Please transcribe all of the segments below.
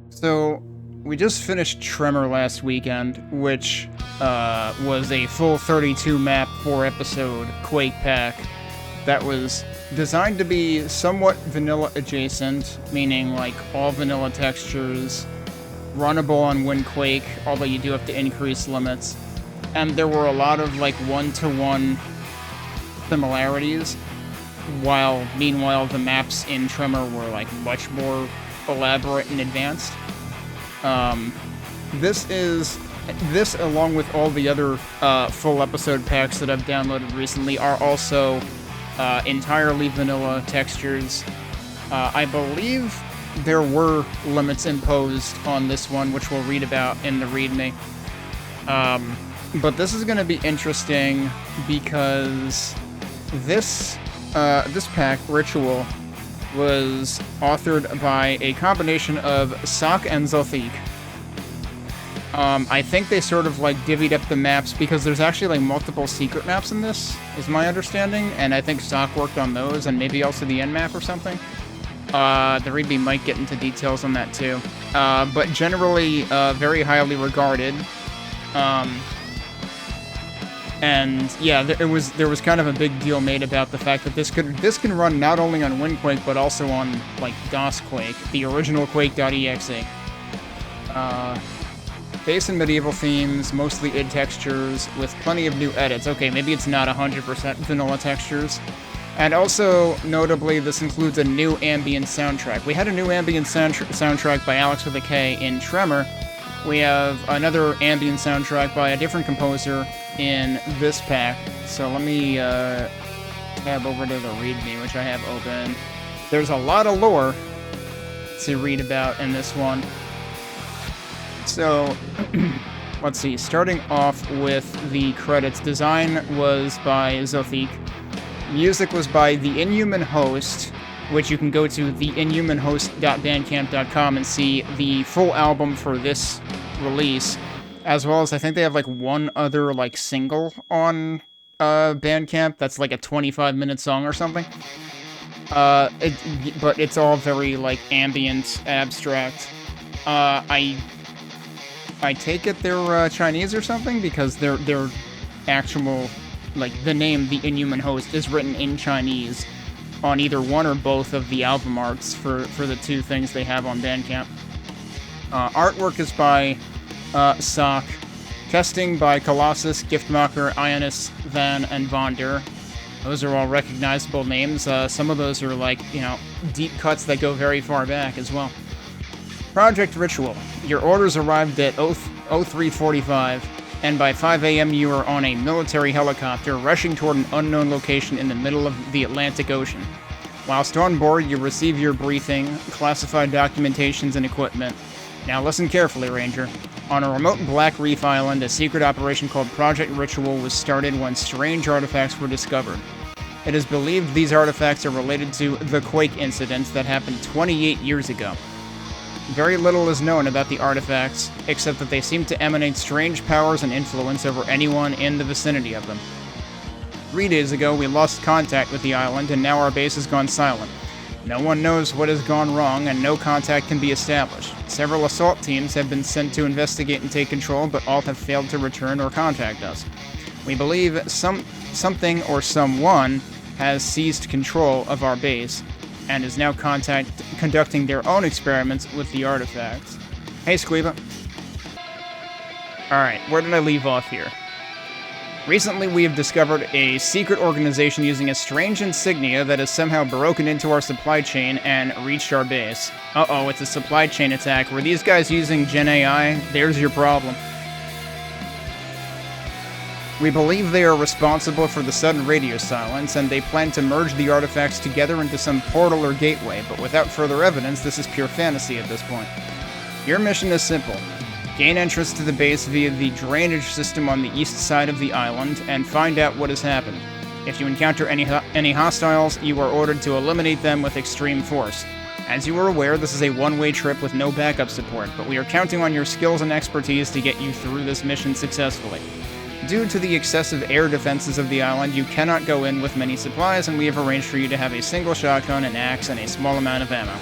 So, we just finished Tremor last weekend, which was a full 32 map, 4 episode Quake pack that was designed to be somewhat vanilla adjacent, meaning like all vanilla textures, runnable on Wind Quake, although you do have to increase limits. And there were a lot of like one-to-one similarities, while meanwhile the maps in Tremor were like much more elaborate and advanced. This along with all the other full episode packs that I've downloaded recently are also entirely vanilla textures. I believe there were limits imposed on this one, which we'll read about in the README. But this is going to be interesting because this pack, Ritual, was authored by a combination of Sock and Zothique. I think they sort of like divvied up the maps because there's actually like multiple secret maps in this, is my understanding, and I think Sock worked on those and maybe also the end map or something. The README might get into details on that too. But generally, very highly regarded. And yeah, there was kind of a big deal made about the fact that this can run not only on Wind Quake but also on like DOS Quake, the original quake.exe. Base and medieval themes, mostly id textures with plenty of new edits. Okay, maybe it's not 100% vanilla textures. And also, notably, this includes a new ambient soundtrack. We had a new ambient soundtrack by Alex with a K in Tremor. We have another ambient soundtrack by a different composer in this pack. So let me tab over to the README, which I have open. There's a lot of lore to read about in this one. So, let's see. Starting off with the credits, design was by Zothique. Music was by The Inhuman Host, which you can go to theinhumanhost.bandcamp.com and see the full album for this release, as well as I think they have like one other like single on Bandcamp that's like a 25-minute song or something. But it's all very like ambient, abstract. I take it they're Chinese or something, because their actual, like, the name The Inhuman Host is written in Chinese on either one or both of the album arts for the two things they have on Bandcamp. Artwork is by Sock. Testing by Colossus, Giftmacher, Ionis, Van, and Vondur. Those are all recognizable names. Some of those are like, deep cuts that go very far back as well. Project Ritual. Your orders arrived at 03:45, and by 5 a.m. you were on a military helicopter rushing toward an unknown location in the middle of the Atlantic Ocean. Whilst on board, you receive your briefing, classified documentations, and equipment. Now listen carefully, Ranger. On a remote Black Reef island, a secret operation called Project Ritual was started when strange artifacts were discovered. It is believed these artifacts are related to the Quake incident that happened 28 years ago. Very little is known about the artifacts, except that they seem to emanate strange powers and influence over anyone in the vicinity of them. 3 days ago, we lost contact with the island, and now our base has gone silent. No one knows what has gone wrong, and no contact can be established. Several assault teams have been sent to investigate and take control, but all have failed to return or contact us. We believe something or someone has seized control of our base, and is now conducting their own experiments with the artifacts. Hey, Squeeba. Alright, where did I leave off here? Recently, we have discovered a secret organization using a strange insignia that has somehow broken into our supply chain and reached our base. Uh-oh, it's a supply chain attack. Were these guys using Gen AI? There's your problem. We believe they are responsible for the sudden radio silence, and they plan to merge the artifacts together into some portal or gateway, but without further evidence, this is pure fantasy at this point. Your mission is simple. Gain entrance to the base via the drainage system on the east side of the island, and find out what has happened. If you encounter any hostiles, you are ordered to eliminate them with extreme force. As you are aware, this is a one-way trip with no backup support, but we are counting on your skills and expertise to get you through this mission successfully. Due to the excessive air defenses of the island, you cannot go in with many supplies, and we have arranged for you to have a single shotgun, an axe, and a small amount of ammo.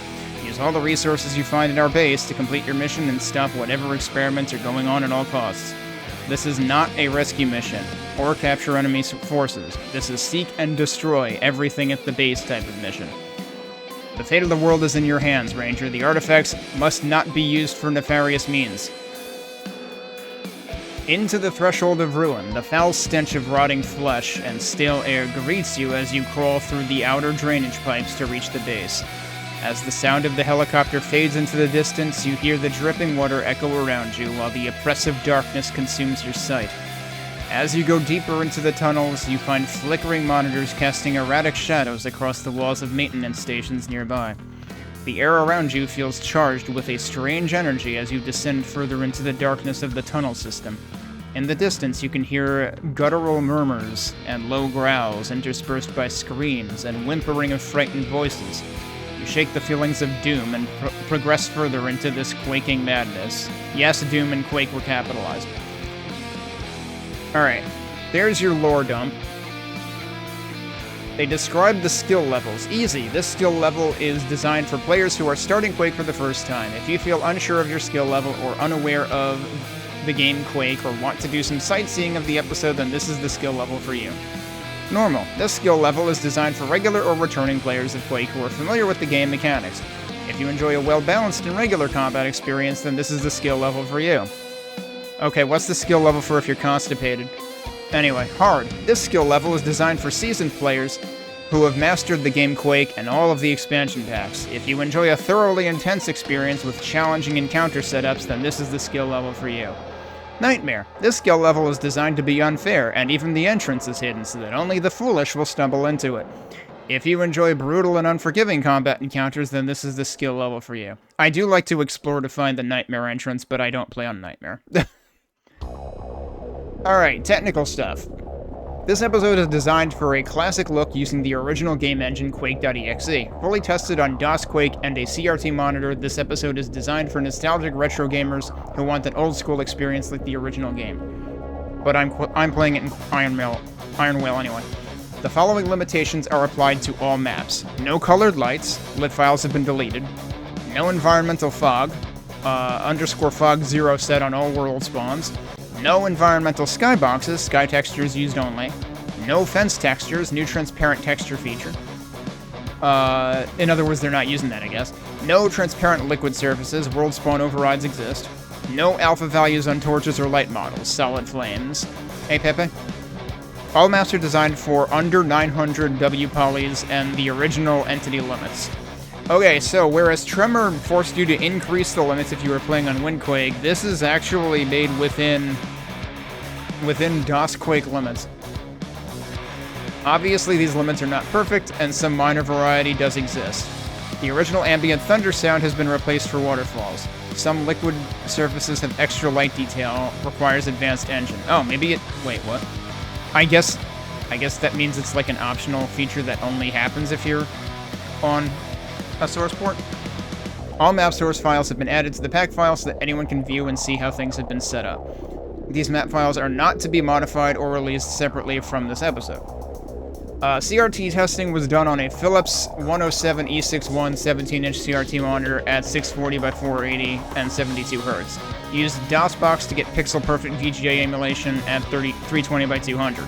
Use Use all the resources you find in our base to complete your mission and stop whatever experiments are going on at all costs. This is not a rescue mission, or capture enemy forces. This is seek and destroy everything at the base type of mission. The fate of the world is in your hands, Ranger. The artifacts must not be used for nefarious means. Into the threshold of ruin, the foul stench of rotting flesh and stale air greets you as you crawl through the outer drainage pipes to reach the base. As the sound of the helicopter fades into the distance, you hear the dripping water echo around you while the oppressive darkness consumes your sight. As you go deeper into the tunnels, you find flickering monitors casting erratic shadows across the walls of maintenance stations nearby. The air around you feels charged with a strange energy as you descend further into the darkness of the tunnel system. In the distance, you can hear guttural murmurs and low growls interspersed by screams and whimpering of frightened voices. You shake the feelings of doom and progress further into this quaking madness. Yes, doom and quake were capitalized. Alright, there's your lore dump. They describe the skill levels. Easy. This skill level is designed for players who are starting Quake for the first time. If you feel unsure of your skill level or unaware of the game Quake or want to do some sightseeing of the episode, then this is the skill level for you. Normal. This skill level is designed for regular or returning players of Quake who are familiar with the game mechanics. If you enjoy a well-balanced and regular combat experience, then this is the skill level for you. Okay, what's the skill level for if you're constipated? Anyway, hard. This skill level is designed for seasoned players who have mastered the game Quake and all of the expansion packs. If you enjoy a thoroughly intense experience with challenging encounter setups, then this is the skill level for you. Nightmare. This skill level is designed to be unfair, and even the entrance is hidden so that only the foolish will stumble into it. If you enjoy brutal and unforgiving combat encounters, then this is the skill level for you. I do like to explore to find the Nightmare entrance, but I don't play on Nightmare. Alright, technical stuff. This episode is designed for a classic look using the original game engine quake.exe. Fully tested on DOS Quake and a CRT monitor, this episode is designed for nostalgic retro gamers who want an old-school experience like the original game. But I'm playing it in Ironwail anyway. The following limitations are applied to all maps. No colored lights, lit files have been deleted. No environmental fog, _fog 0 set on all world spawns. No environmental skyboxes, sky textures used only. No fence textures, new transparent texture feature. In other words, they're not using that, I guess. No transparent liquid surfaces, world spawn overrides exist. No alpha values on torches or light models, solid flames. Hey, Pepe? All maps are designed for under 900 W polys and the original entity limits. Okay, so whereas Tremor forced you to increase the limits if you were playing on WinQuake, this is actually made within DOS Quake limits. Obviously, these limits are not perfect, and some minor variety does exist. The original ambient thunder sound has been replaced for waterfalls. Some liquid surfaces have extra light detail, requires advanced engine. Oh, maybe it... Wait, what? I guess that means it's like an optional feature that only happens if you're on a source port. All map source files have been added to the pack file so that anyone can view and see how things have been set up. These map files are not to be modified or released separately from this episode. CRT testing was done on a Philips 107 E61 17-inch CRT monitor at 640 by 480 and 72 Hz. Used DOSBox to get pixel-perfect VGA emulation at 320 by 200.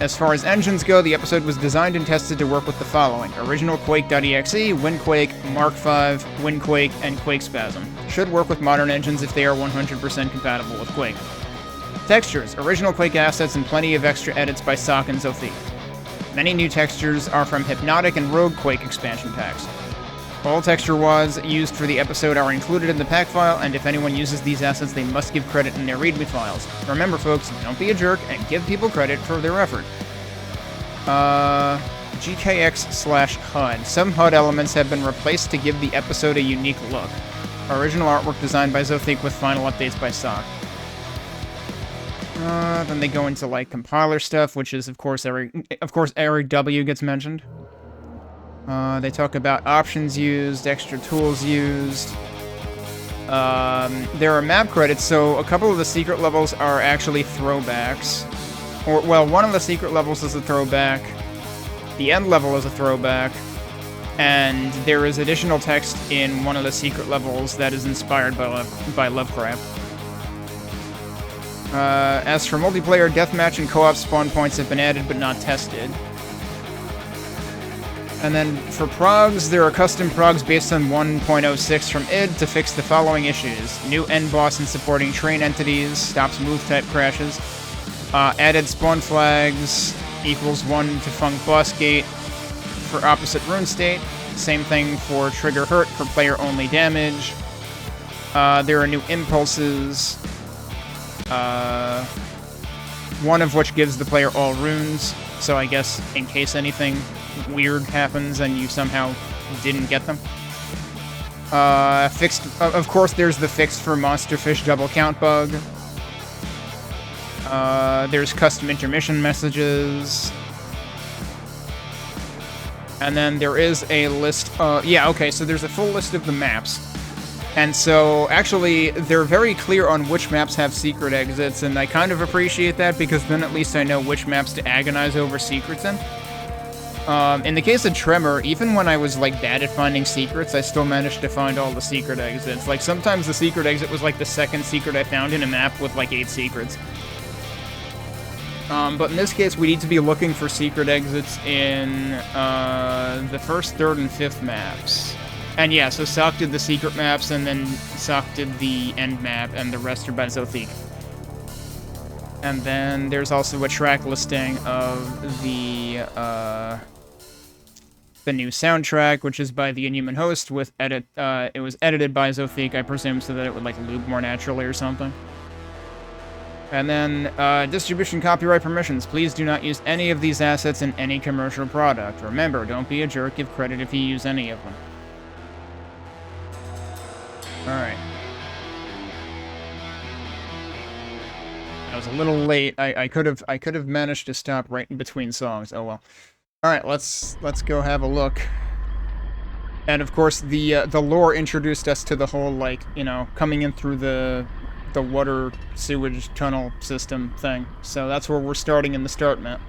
As far as engines go, the episode was designed and tested to work with the following: original quake.exe, WinQuake, Mark V, WinQuake, and QuakeSpasm. Should work with modern engines if they are 100% compatible with Quake. Textures, original Quake assets and plenty of extra edits by Sock and Zothique. Many new textures are from Hypnotic and Rogue Quake expansion packs. All texture was used for the episode are included in the pack file, and if anyone uses these assets, they must give credit in their README files. Remember, folks, don't be a jerk and give people credit for their effort. GKX/HUD. Some HUD elements have been replaced to give the episode a unique look. Original artwork designed by Zothique with final updates by Sock. Then they go into like compiler stuff, which is of course Eric W gets mentioned. They talk about options used, extra tools used. There are map credits, so a couple of the secret levels are actually throwbacks. Well, one of the secret levels is a throwback. The end level is a throwback. And there is additional text in one of the secret levels that is inspired by Lovecraft. As for multiplayer, deathmatch and co-op spawn points have been added but not tested. And then for progs, there are custom progs based on 1.06 from id to fix the following issues. New end boss and supporting train entities, stops move type crashes, added spawn flags, equals 1 to Funk Boss Gate for opposite rune state. Same thing for trigger hurt for player only damage. There are new impulses, one of which gives the player all runes, so I guess in case anything weird happens and you somehow didn't get them. Fixed, of course there's the fix for monsterfish double count bug. There's custom intermission messages. And then there is a list, yeah, okay, so there's a full list of the maps. And so, actually, they're very clear on which maps have secret exits, and I kind of appreciate that, because then at least I know which maps to agonize over secrets in. In the case of Tremor, even when I was, like, bad at finding secrets, I still managed to find all the secret exits. Like, sometimes the secret exit was, like, the second secret I found in a map with, like, 8 secrets. But in this case, we need to be looking for secret exits in, the 1st, 3rd, and 5th maps. And yeah, so Sock did the secret maps, and then Sock did the end map, and the rest are by Zothique. And then there's also a track listing of the new soundtrack, which is by the Inhuman Host, with edit, it was edited by Zothique, I presume, so that it would, like, loop more naturally or something. And then, distribution copyright permissions. Please do not use any of these assets in any commercial product. Remember, don't be a jerk, give credit if you use any of them. Alright. I was a little late. I could have managed to stop right in between songs. Oh well. Alright, let's go have a look. And of course the lore introduced us to the whole, like, you know, coming in through the water sewage tunnel system thing. So that's where we're starting in the start map.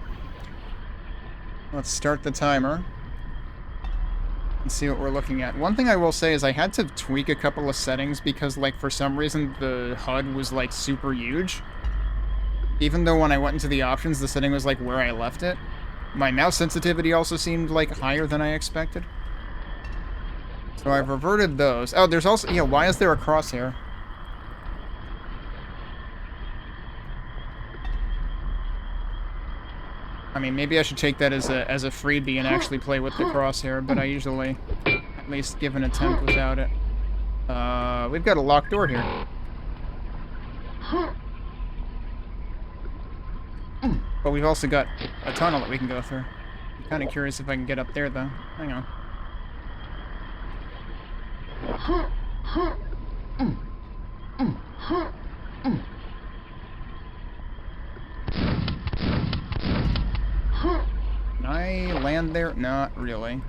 Let's start the timer and see what we're looking at. One thing I will say is I had to tweak a couple of settings because, like, for some reason the HUD was, like, super huge. Even though when I went into the options, the setting was, like, where I left it. My mouse sensitivity also seemed, like, higher than I expected. So I've reverted those. Oh, there's also... yeah, why is there a crosshair? I mean, maybe I should take that as a freebie and actually play with the crosshair, but I usually at least give an attempt without it. We've got a locked door here. But we've also got a tunnel that we can go through. I'm kind of curious if I can get up there, though. Hang on. Can I land there? Not really.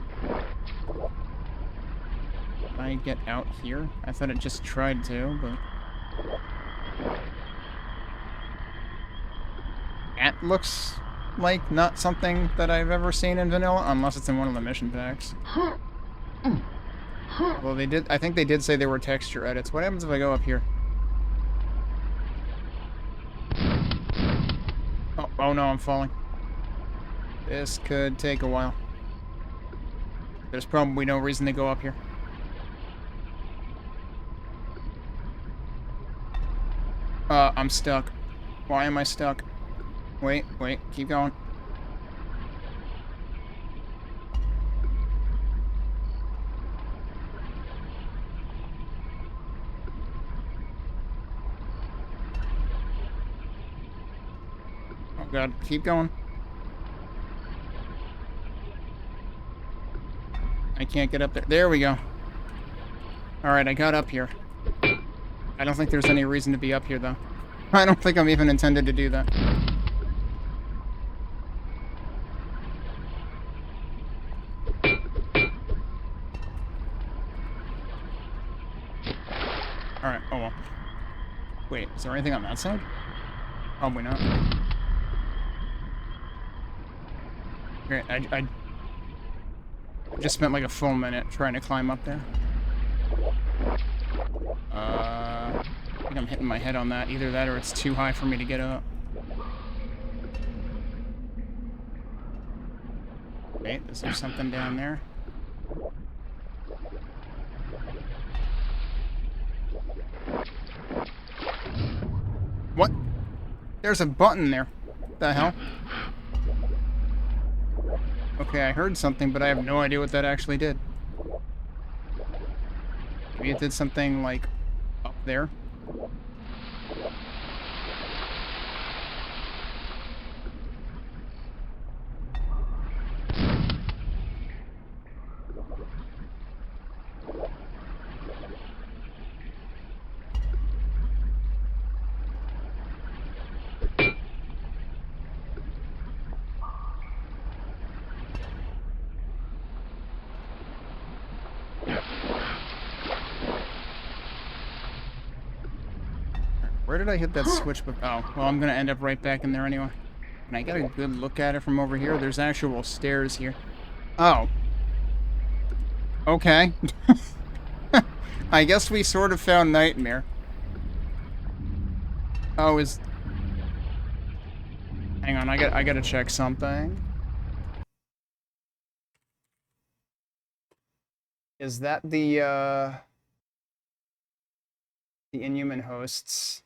Can I get out here? I thought it just tried to, but... that looks like not something that I've ever seen in vanilla, unless it's in one of the mission packs. Well, they did... I think they did say there were texture edits. What happens if I go up here? Oh no, I'm falling. This could take a while. There's probably no reason to go up here. I'm stuck. Why am I stuck? Wait, keep going. Oh god, keep going. I can't get up there. There we go. Alright, I got up here. I don't think there's any reason to be up here, though. I don't think I'm even intended to do that. Alright, oh well. Wait, is there anything on that side? Probably not. Great, Just spent like a full minute trying to climb up there. I think I'm hitting my head on that. Either that or it's too high for me to get up. Wait, is there something down there? What? There's a button there. What the hell? Okay, I heard something, but I have no idea what that actually did. Maybe it did something, like, up there. Where did I hit that switch? Oh, well, I'm gonna end up right back in there anyway. And I got a good look at it from over here. There's actual stairs here. Oh. Okay. I guess we sort of found Nightmare. Oh, is... Hang on, I gotta check something. Is that the Inhuman hosts?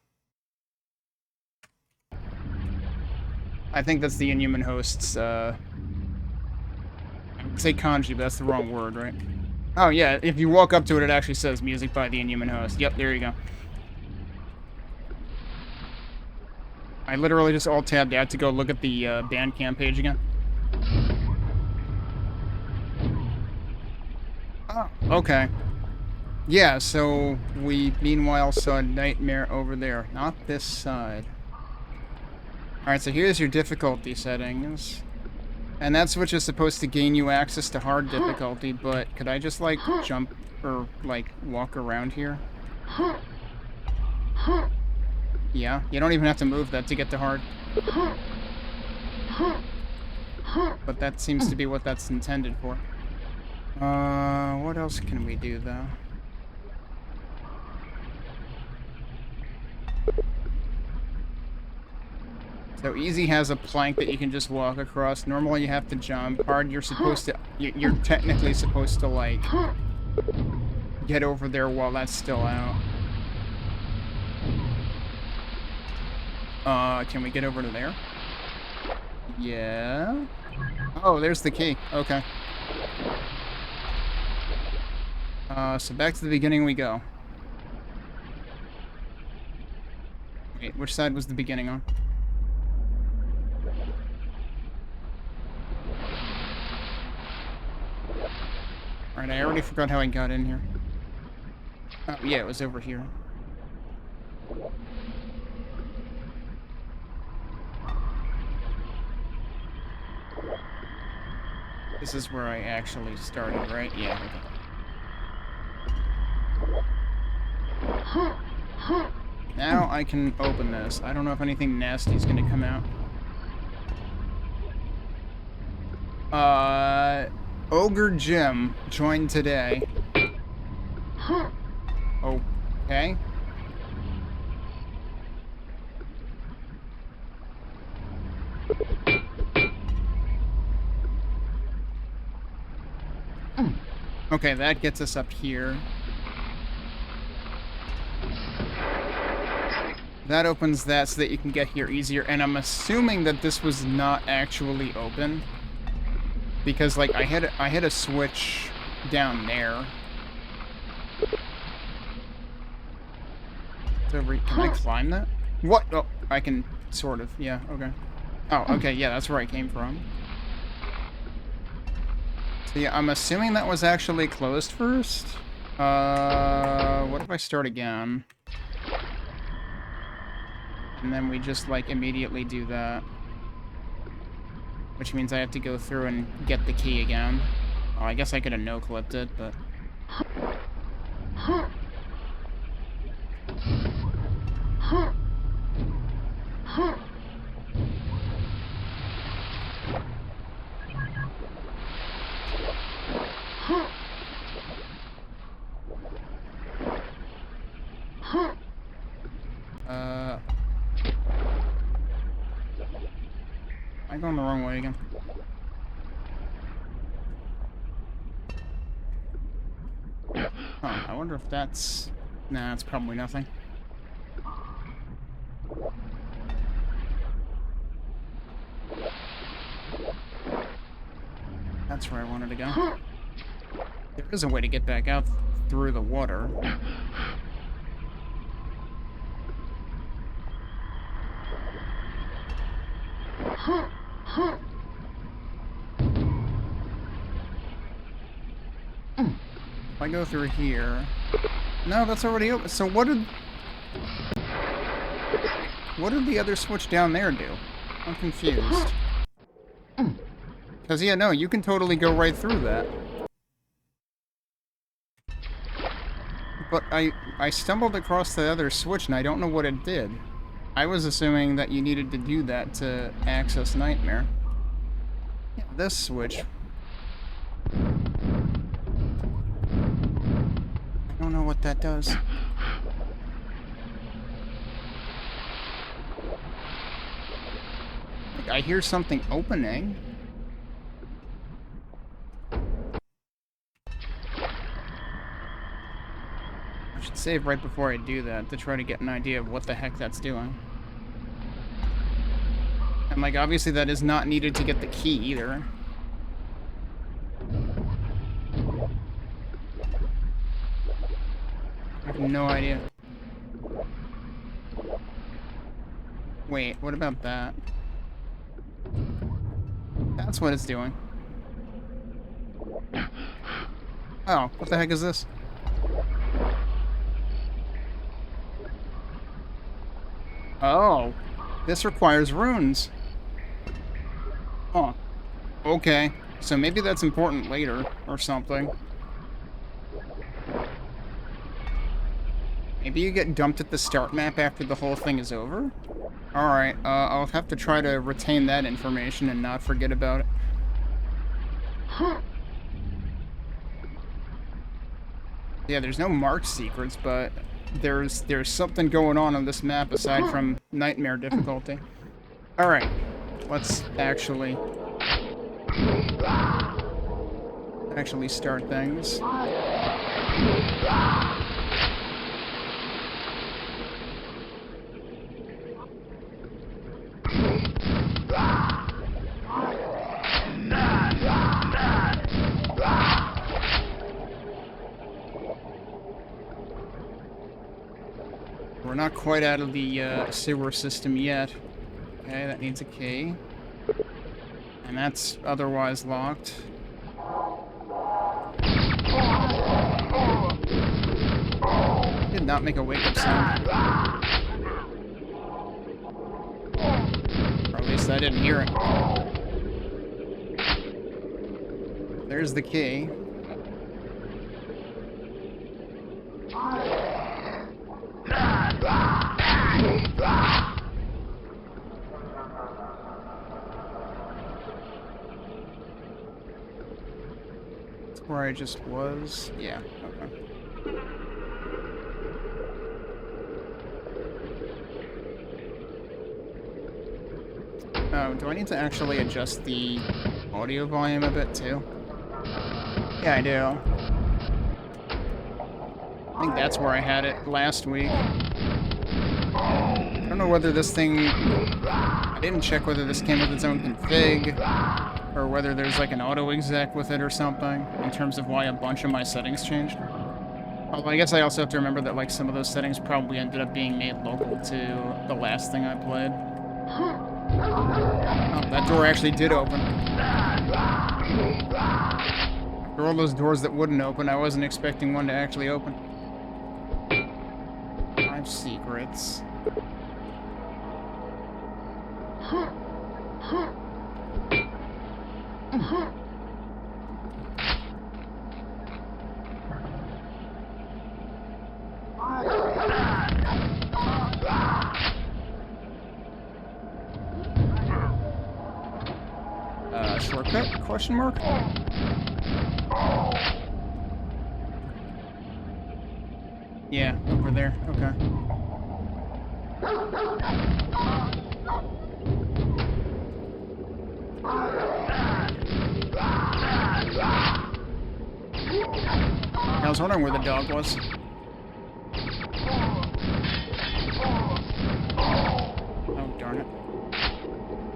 I think that's the Inhuman hosts, I would say kanji, but that's the wrong word, right? Oh, yeah, if you walk up to it, it actually says music by the Inhuman host. Yep, there you go. I literally just alt-tabbed out to go look at the Bandcamp page again. Oh, okay. Yeah, so we meanwhile saw Nightmare over there, not this side. Alright, so here's your difficulty settings. And that switch is supposed to gain you access to hard difficulty, but could I just, like, jump or, like, walk around here? Yeah, you don't even have to move that to get to hard. But that seems to be what that's intended for. What else can we do, though? So easy has a plank that you can just walk across. Normal, you have to jump. Hard, you're supposed to... You're technically supposed to, like, get over there while that's still out. Can we get over to there? Yeah. Oh, there's the key. Okay. So back to the beginning we go. Wait, which side was the beginning on? Alright, I already forgot how I got in here. Oh, yeah, it was over here. This is where I actually started, right? Yeah, okay. Now I can open this. I don't know if anything nasty is going to come out. Ogre Jim joined today. Okay. Okay, that gets us up here. That opens that so that you can get here easier, and I'm assuming that this was not actually open. Because, like, I hit a switch down there. It's over. Can I climb that? What? Oh, I can sort of. Yeah, okay. Oh, okay, yeah, that's where I came from. So yeah, I'm assuming that was actually closed first. What if I start again? And then we just, like, immediately do that. Which means I have to go through and get the key again. Oh, I guess I could have no-clipped it, but... I'm going the wrong way again. Huh, I wonder if that's... Nah, it's probably nothing. That's where I wanted to go. There is a way to get back out through the water. If I go through here... No, that's already open. So what did the other switch down there do? I'm confused. Because, yeah, no, you can totally go right through that. But I stumbled across the other switch and I don't know what it did. I was assuming that you needed to do that to access Nightmare. Yeah, this switch. I don't know what that does. Like, I hear something opening. I should save right before I do that to try to get an idea of what the heck that's doing. And, like, obviously that is not needed to get the key either. I have no idea. Wait, what about that? That's what it's doing. Oh, what the heck is this? Oh, this requires runes. Oh, okay. So maybe that's important later or something. Maybe you get dumped at the start map after the whole thing is over? Alright, I'll have to try to retain that information and not forget about it. Yeah, there's no marked secrets, but there's something going on this map aside from nightmare difficulty. Alright, let's actually start things. We're not quite out of the sewer system yet. Okay, that needs a key. And that's otherwise locked. Did not make a wake-up sound. Or at least I didn't hear it. There's the key. That's where I just was. Yeah, okay. Oh, do I need to actually adjust the audio volume a bit too? Yeah, I do. I think that's where I had it last week. I don't know whether this thing... I didn't check whether this came with its own config, or whether there's like an auto-exec with it or something, in terms of why a bunch of my settings changed. Although I guess I also have to remember that like some of those settings probably ended up being made local to the last thing I played. Oh, that door actually did open. After all those doors that wouldn't open, I wasn't expecting one to actually open. 5 secrets. Shortcut? Question mark? Yeah, over there. Okay. I was wondering where the dog was. Oh, darn it.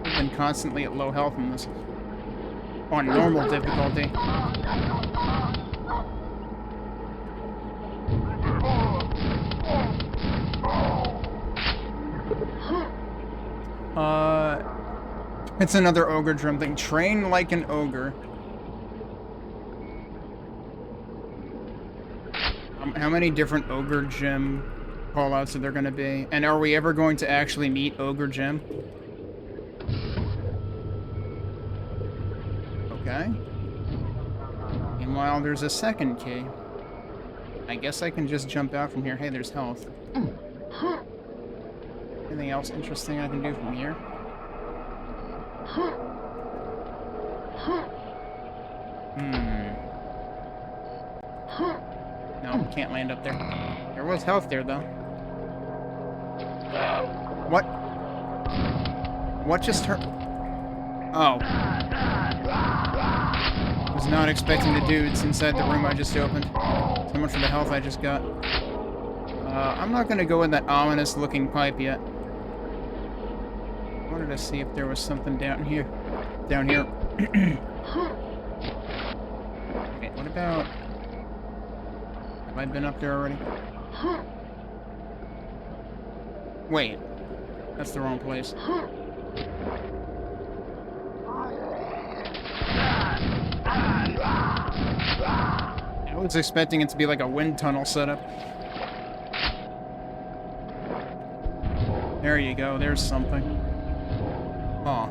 We've been constantly at low health in this. On normal difficulty. It's another ogre drum thing. Train like an ogre. How many different ogre gym callouts are there going to be? And are we ever going to actually meet ogre gym? Okay. Meanwhile, there's a second key. I guess I can just jump out from here. Hey, there's health. Anything else interesting I can do from here? No, can't land up there. There was health there, though. What? What just hurt? Oh. Was not expecting the dudes inside the room I just opened. So much for the health I just got. I'm not gonna go in that ominous-looking pipe yet. I wanted to see if there was something down here. Down here. Okay, what about... Have I been up there already? Wait. That's the wrong place. I was expecting it to be like a wind tunnel setup. There you go, there's something. Aw.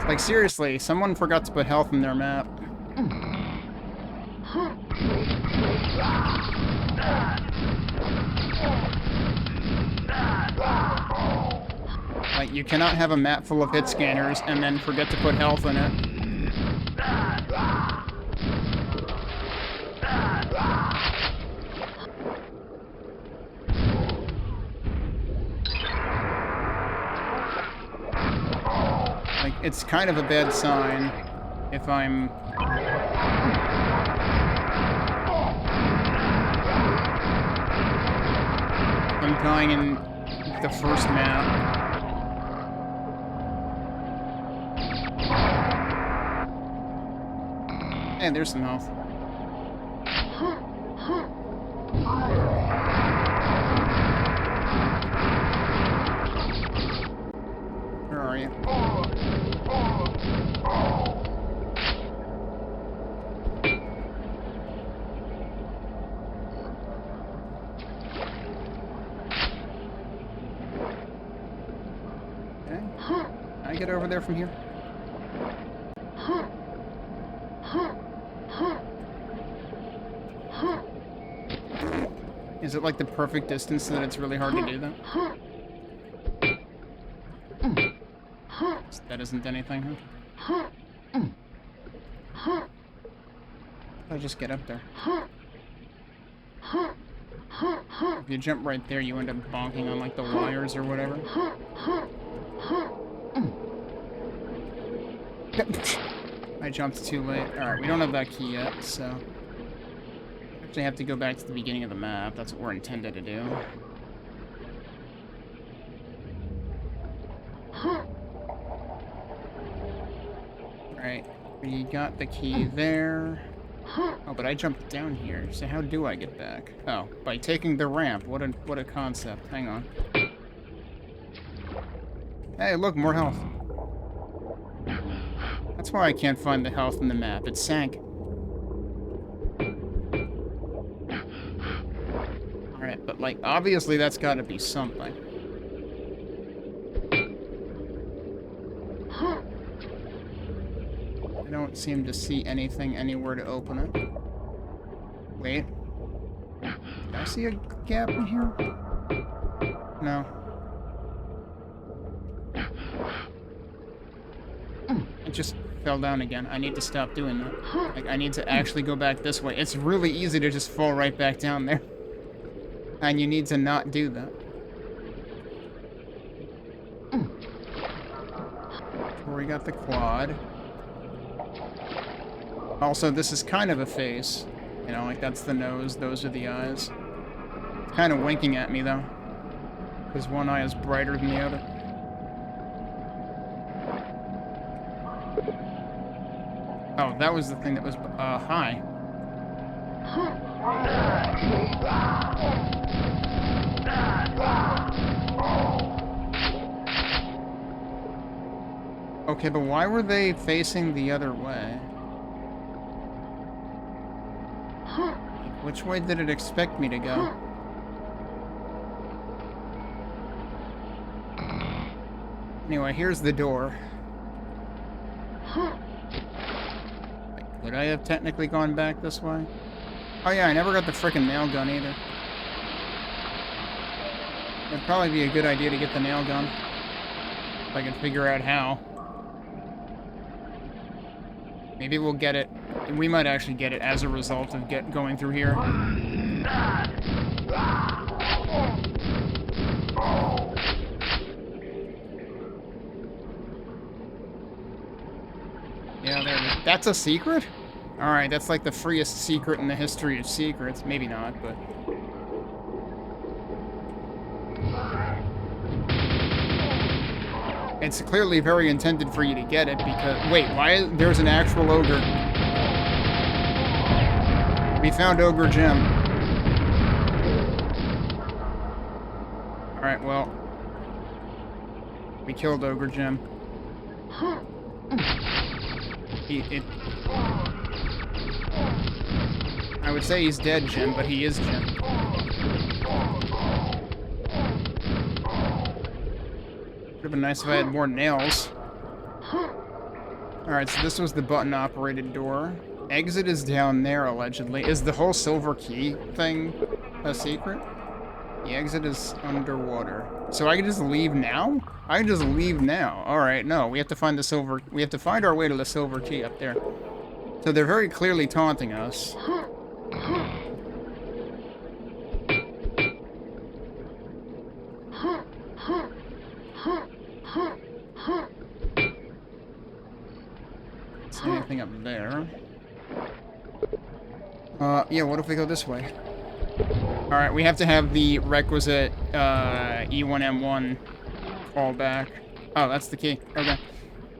Like, seriously, someone forgot to put health in their map. Like, you cannot have a map full of hit scanners and then forget to put health in it. It's kind of a bad sign if I'm dying in the first map. Hey, there's some health. Where are you? Can I get over there from here? Is it like the perfect distance so that it's really hard to do that? That isn't anything, huh? I just get up there. If you jump right there, you end up bonking on like the wires or whatever. I jumped too late. Alright, we don't have that key yet, so... Actually have to go back to the beginning of the map. That's what we're intended to do. Alright, we got the key there. Oh, but I jumped down here, so how do I get back? Oh, by taking the ramp. What a concept. Hang on. Hey, look, more health. That's why I can't find the health in the map. It sank. Alright, but but, like, obviously that's gotta be something. I don't seem to see anything anywhere to open it. Wait. Did I see a gap in here? No. It just fell down again. I need to stop doing that. Like, I need to actually go back this way. It's really easy to just fall right back down there. And you need to not do that. Where we got the quad. Also, this is kind of a face. You know, like, that's the nose, those are the eyes. It's kind of winking at me, though. Because one eye is brighter than the other. Oh, that was the thing that was, hi. Okay, but why were they facing the other way? Like, which way did it expect me to go? Anyway, here's the door. Could I have technically gone back this way? Oh yeah, I never got the frickin' nail gun either. It'd probably be a good idea to get the nail gun. If I can figure out how. Maybe we'll get it. We might actually get it as a result of going through here. Yeah, there it is. That's a secret? Alright, that's like the freest secret in the history of secrets. Maybe not, but... It's clearly very intended for you to get it, because... Wait, why? There's an actual ogre. We found Ogre Jim. Alright, well... We killed Ogre Jim. I would say he's dead, Jim, but he is Jim. Would have been nice if I had more nails. Alright, so this was the button-operated door. Exit is down there, allegedly. Is the whole silver key thing a secret? The exit is underwater. So I can just leave now? I can just leave now. Alright, no. We have to find the silver... We have to find our way to the silver key up there. So they're very clearly taunting us. See anything up there? Yeah, what if we go this way? Alright, we have to have the requisite, E1M1 fall back. Oh, that's the key. Okay.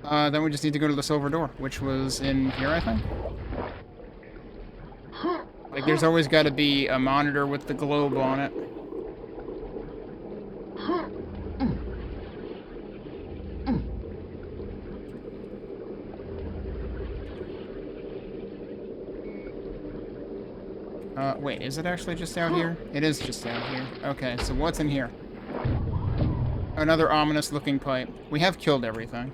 Then we just need to go to the silver door, which was in here, I think? Like, there's always got to be a monitor with the globe on it. Wait, is it actually just out here? It is just out here. Okay, so what's in here? Another ominous-looking pipe. We have killed everything.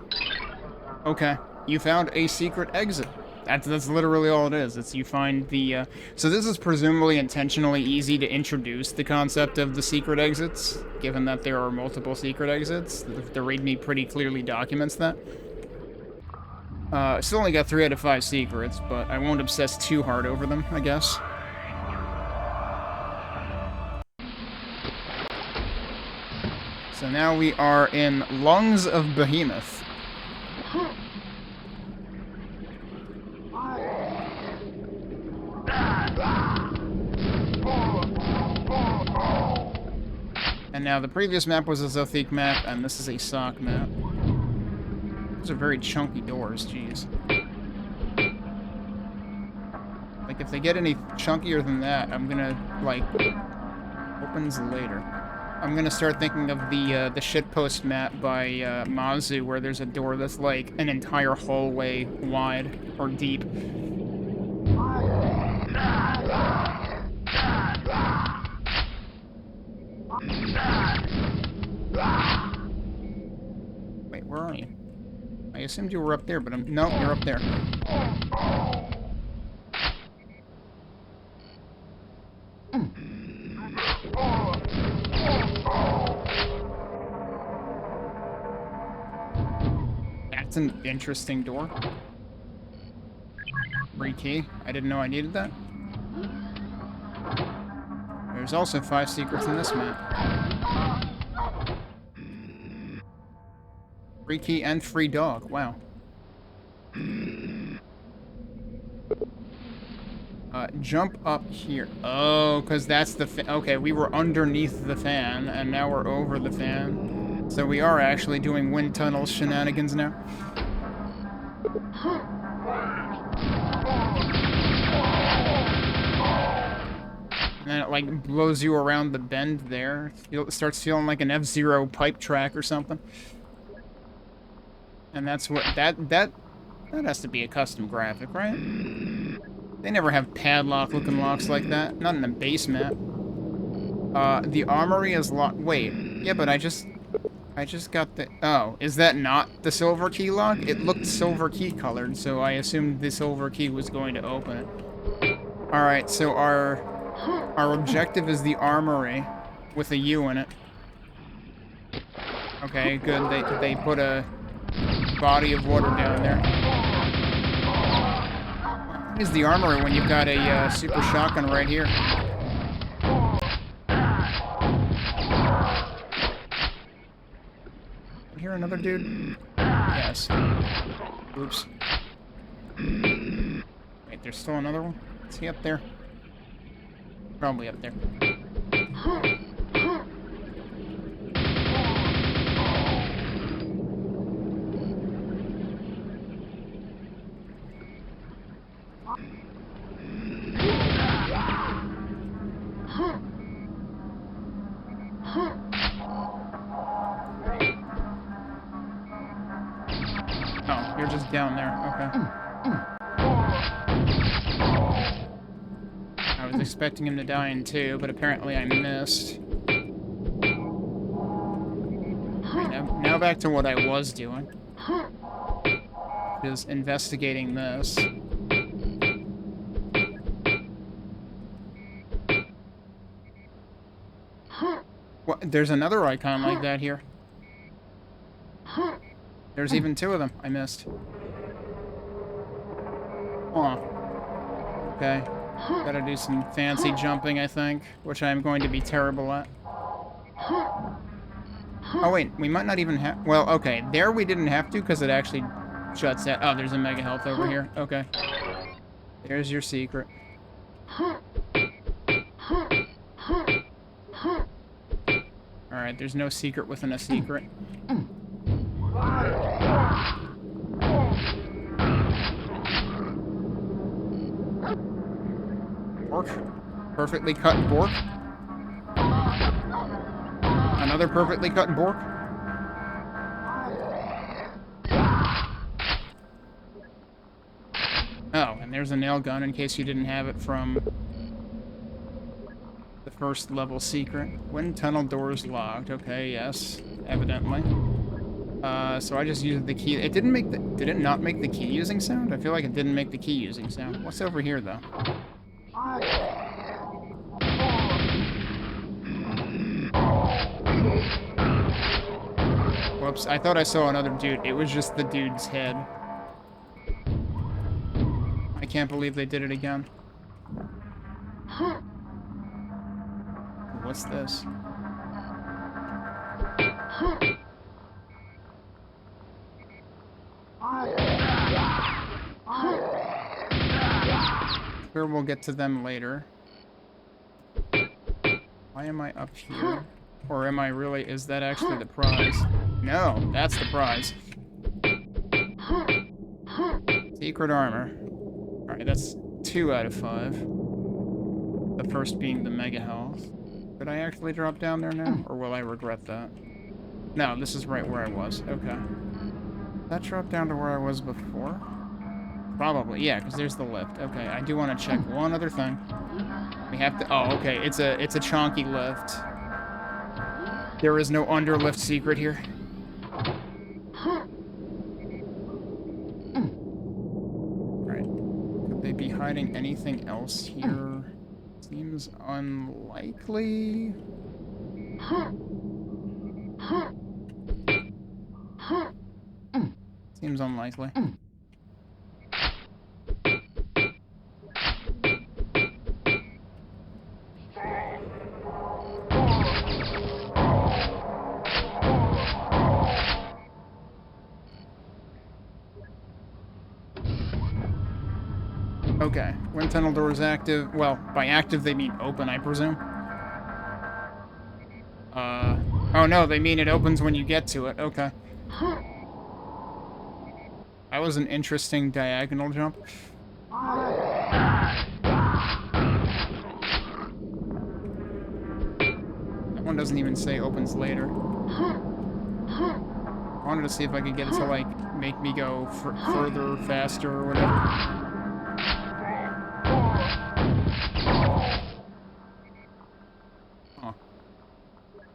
Okay, you found a secret exit. That's literally all it is. It's you find the, So this is presumably intentionally easy to introduce the concept of the secret exits, given that there are multiple secret exits. The README pretty clearly documents that. Still only got 3 out of 5 secrets, but I won't obsess too hard over them, I guess. So now we are in Lungs of Behemoth. And now the previous map was a Zothique map, and this is a Sock map. Those are very chunky doors, jeez. Like, if they get any chunkier than that, I'm gonna, like... Opens later. I'm gonna start thinking of the shitpost map by Mazu, where there's a door that's like an entire hallway wide or deep. Wait, where are you? I assumed you were up there, but no, you're up there. That's an interesting door. Free key. I didn't know I needed that. There's also 5 secrets in this map. Free key and free dog. Wow. Jump up here. Oh, because that's the okay, we were underneath the fan, and now we're over the fan. So we are actually doing wind tunnel shenanigans now. And then it, like, blows you around the bend there. It starts feeling like an F-Zero pipe track or something. And that's what... That has to be a custom graphic, right? They never have padlock-looking locks like that. Not in a base map. The armory is locked... Wait. Yeah, but I just got the... Oh, is that not the silver key lock? It looked silver key colored, so I assumed the silver key was going to open it. Alright, so our objective is the armory with a U in it. Okay, good. They put a body of water down there. What is the armory when you've got a super shotgun right here? Here another dude? Yes. Oops. Wait, there's still another one? Is he up there? Probably up there. Oh, you're just down there. Okay. I was expecting him to die in 2, but apparently I missed. Right, now back to what I was doing. Is investigating this. What? There's another icon like that here. There's even 2 of them. I missed. Huh. Okay. Gotta do some fancy jumping, I think, which I'm going to be terrible at. Oh, wait. We might not even have... Well, okay. There we didn't have to, because it actually shuts out... Oh, there's a mega health over here. Okay. There's your secret. Alright, there's no secret within a secret. Bork. Perfectly cut Bork. Another perfectly cut Bork. Oh, and there's a nail gun in case you didn't have it from the first level secret. Wind tunnel doors locked. Okay, yes, evidently. So I just used the key. It didn't make the... Did it not make the key using sound? I feel like it didn't make the key using sound. What's over here, though? Whoops, I thought I saw another dude. It was just the dude's head. I can't believe they did it again. What's this? Sure, we'll get to them later. Why am I up here? Or am I really... Is that actually the prize? No, that's the prize. Secret armor. Alright, that's 2 out of 5. The first being the mega health. Did I actually drop down there now? Or will I regret that? No, this is right where I was. Okay. Did that drop down to where I was before? Probably, yeah, because there's the lift. Okay, I do want to check one other thing. We have to... Oh, okay, it's a chonky lift. There is no underlift secret here. Alright. Could they be hiding anything else here? Seems unlikely. Seems unlikely. Okay, wind tunnel door is active. Well, by active they mean open, I presume. Oh no, they mean it opens when you get to it. Okay. That was an interesting diagonal jump. That one doesn't even say opens later. I wanted to see if I could get it to, like, make me go further, faster, or whatever.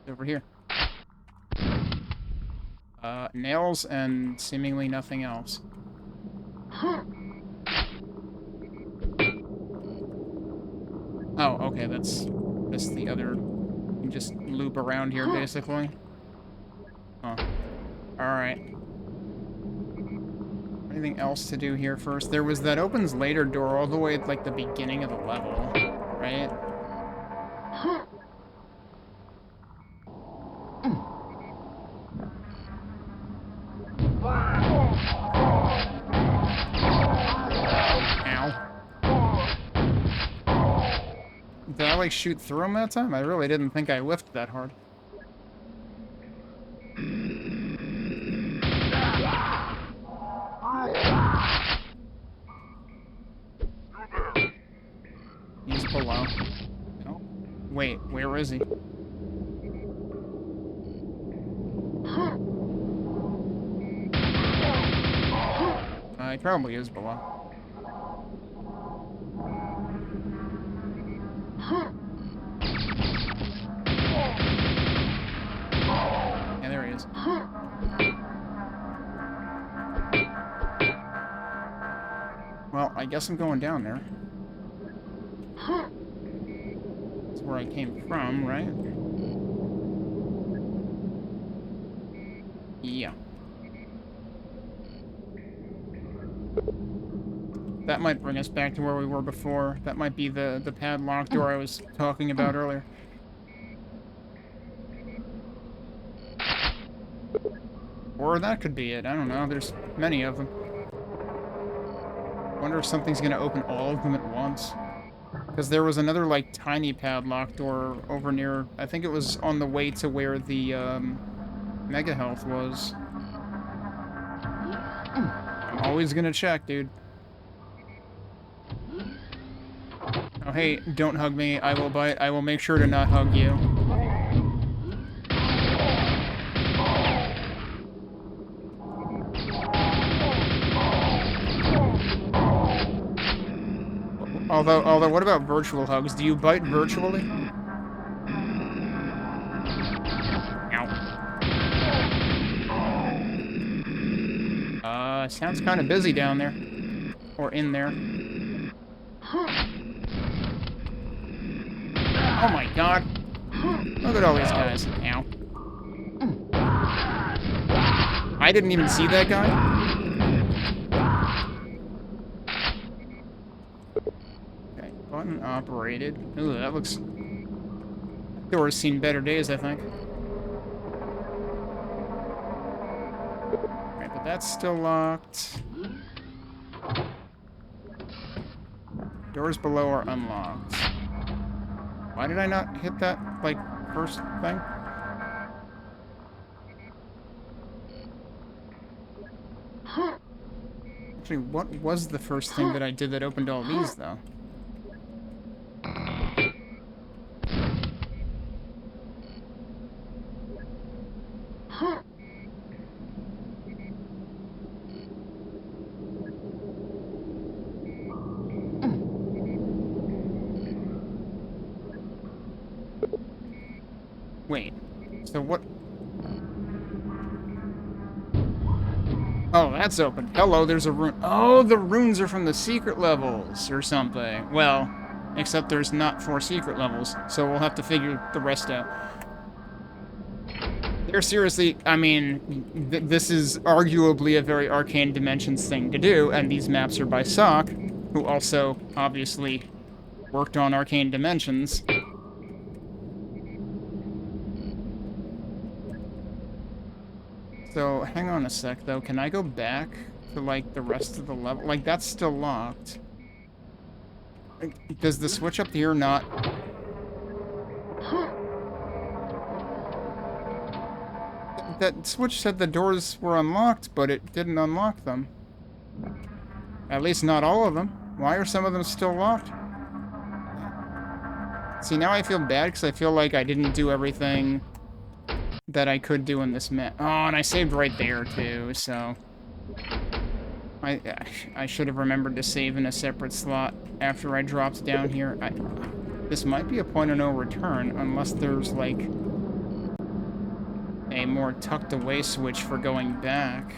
Over here. Nails and seemingly nothing else. Oh, okay, that's the other... You can just loop around here, basically. Oh. Alright. Anything else to do here first? There was that opens later door all the way at, like, the beginning of the level, right? Did I, like, shoot through him that time? I really didn't think I whiffed that hard. He's below. No. Wait, where is he? He probably is below. Yeah, there he is. Well, I guess I'm going down there. That's where I came from, right? Yeah. That might bring us back to where we were before. That might be the padlock door I was talking about earlier. Or that could be it. I don't know. There's many of them. Wonder if something's gonna open all of them at once. Because there was another, like, tiny padlock door over near... I think it was on the way to where the, Mega Health was. I'm always gonna check, dude. Oh, hey, don't hug me. I will bite. I will make sure to not hug you. Although, what about virtual hugs? Do you bite virtually? Ow. Sounds kind of busy down there. Or in there. Oh my god. Look at all these guys. Ow. I didn't even see that guy. Okay, button operated. Ooh, that looks... That door's seen better days, I think. Alright, but that's still locked. Doors below are unlocked. Why did I not hit that, like, first thing? Actually, what was the first thing that I did that opened all these, though? Wait, So what? Oh, that's open. Hello, there's a rune. Oh, the runes are from the secret levels or something. Well, except there's not 4 secret levels, so we'll have to figure the rest out. They're seriously, I mean, this is arguably a very Arcane Dimensions thing to do, and these maps are by Sock, who also, obviously, worked on Arcane Dimensions. So, hang on a sec, though. Can I go back to, like, the rest of the level? Like, that's still locked. Does the switch up here not... That switch said the doors were unlocked, but it didn't unlock them. At least not all of them. Why are some of them still locked? See, now I feel bad because I feel like I didn't do everything that I could do in this map. Oh, and I saved right there, too, so... I should have remembered to save in a separate slot after I dropped down here. This might be a point of no return, unless there's, like, a more tucked-away switch for going back.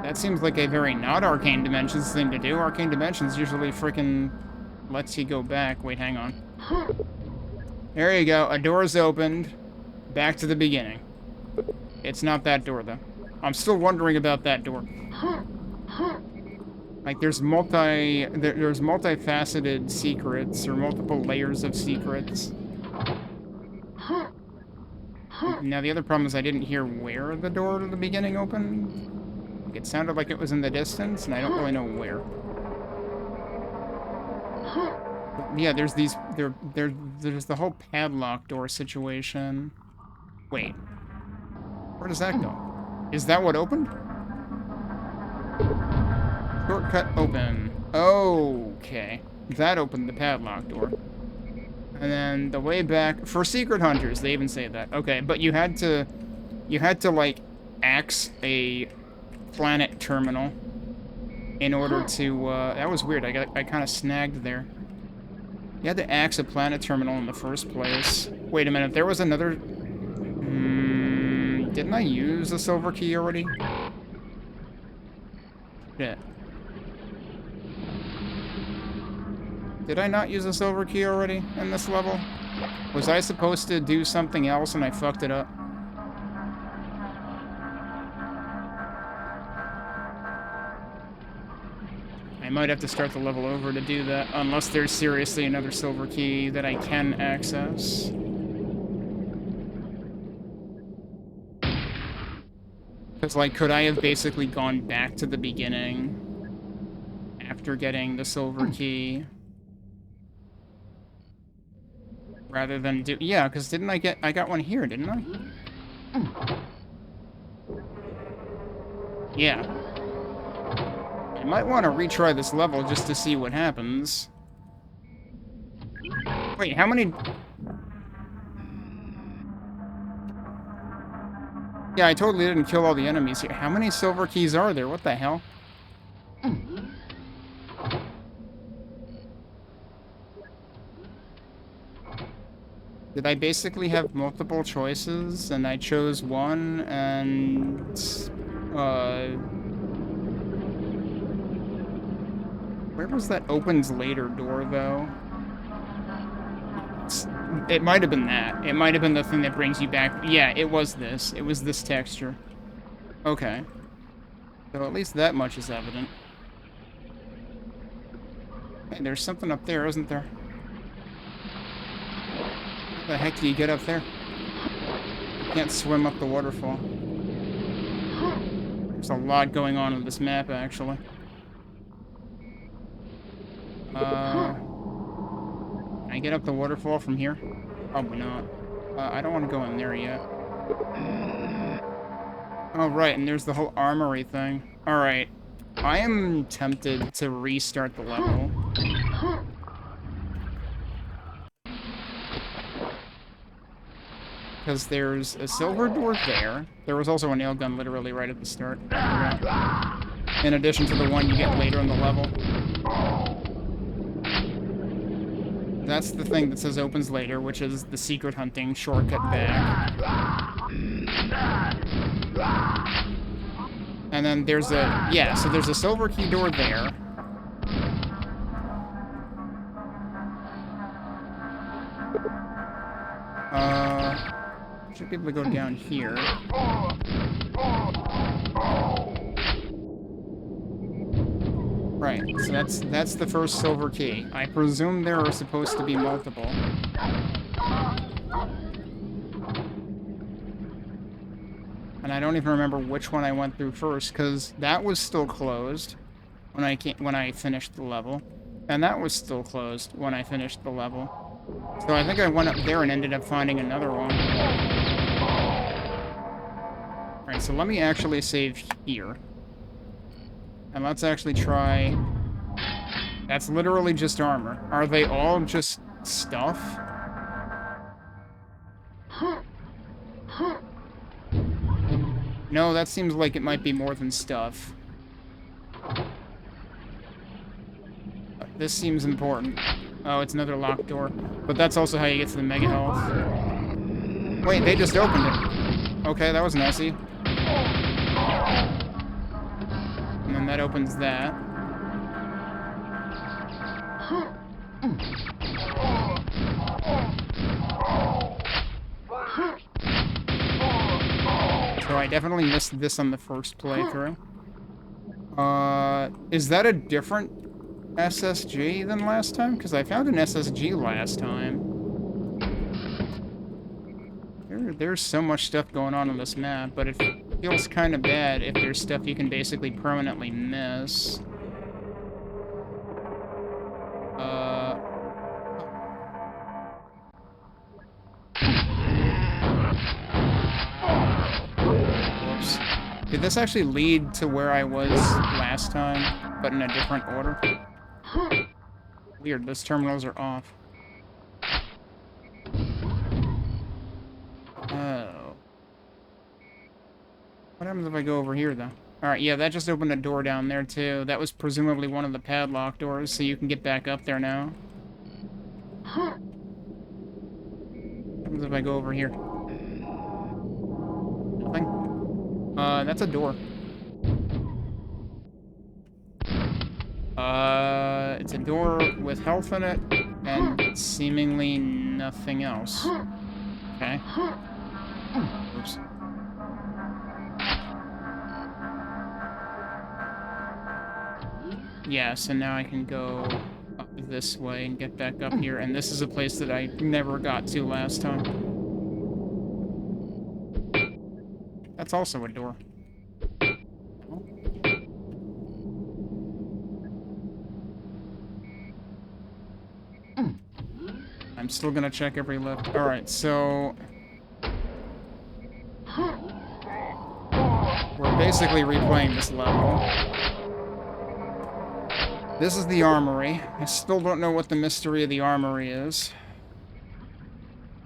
That seems like a very not Arcane Dimensions thing to do. Arcane Dimensions usually frickin' lets you go back. Wait, hang on. There you go. A door's opened. Back to the beginning. It's not that door, though. I'm still wondering about that door. Like, there's multifaceted secrets, or multiple layers of secrets. Now, the other problem is I didn't hear where the door to the beginning opened. It sounded like it was in the distance, and I don't really know where. Yeah, there's these... There's the whole padlock door situation. Wait. Where does that go? Is that what opened? Shortcut open. Okay. That opened the padlock door. And then the way back... For secret hunters, they even say that. Okay, but you had to, like, axe a planet terminal in order to, that was weird. I kind of snagged there. You had to axe a planet terminal in the first place. Wait a minute, there was another... didn't I use the silver key already? Shit. Did I not use a silver key already in this level? Was I supposed to do something else and I fucked it up? I might have to start the level over to do that, unless there's seriously another silver key that I can access. Because, like, could I have basically gone back to the beginning after getting the silver key? Rather than do... Yeah, because didn't I get... I got one here, didn't I? Yeah. I might want to retry this level just to see what happens. Wait, how many... Yeah, I totally didn't kill all the enemies here. How many silver keys are there? What the hell? Did I basically have multiple choices, and I chose one, and... Where was that opens later door, though? It might have been that. It might have been the thing that brings you back. Yeah, it was this. It was this texture. Okay. So at least that much is evident. Hey, there's something up there, isn't there? How the heck do you get up there? You can't swim up the waterfall. There's a lot going on in this map, actually. Can I get up the waterfall from here? Probably not. I don't want to go in there yet. Oh, right, and there's the whole armory thing. Alright. I am tempted to restart the level. Because there's a silver door there. There was also a nail gun literally right at the start. In addition to the one you get later in the level. That's the thing that says opens later, which is the secret hunting shortcut back. And then there's a... Yeah, so there's a silver key door there. Should be able to go down here. Right, so that's the first silver key. I presume there are supposed to be multiple. And I don't even remember which one I went through first, because that was still closed when I finished the level. And that was still closed when I finished the level. So I think I went up there and ended up finding another one. Alright, so let me actually save here. And let's actually try... That's literally just armor. Are they all just stuff? No, that seems like it might be more than stuff. This seems important. Oh, it's another locked door. But that's also how you get to the mega health. Wait, they just opened it. Okay, that was nicey. And then that opens that. So I definitely missed this on the first playthrough. Is that a different SSG than last time? Because I found an SSG last time. There's so much stuff going on this map, but it feels kind of bad if there's stuff you can basically permanently miss. Whoops. Did this actually lead to where I was last time, but in a different order? Weird, those terminals are off. Oh. What happens if I go over here, though? Alright, yeah, that just opened a door down there, too. That was presumably one of the padlock doors, so you can get back up there now. What happens if I go over here? Nothing? That's a door. It's a door with health in it, and seemingly nothing else. Okay. Oops. Yeah, so now I can go up this way and get back up here, and this is a place that I never got to last time. That's also a door. I'm still gonna check every lift. Alright, so... We're basically replaying this level. This is the armory. I still don't know what the mystery of the armory is.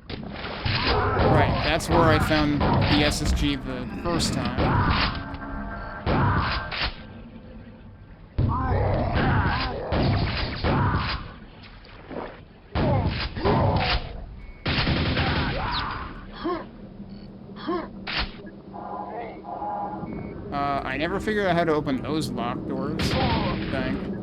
Right, that's where I found the SSG the first time. I never figured out how to open those locked doors. Dang.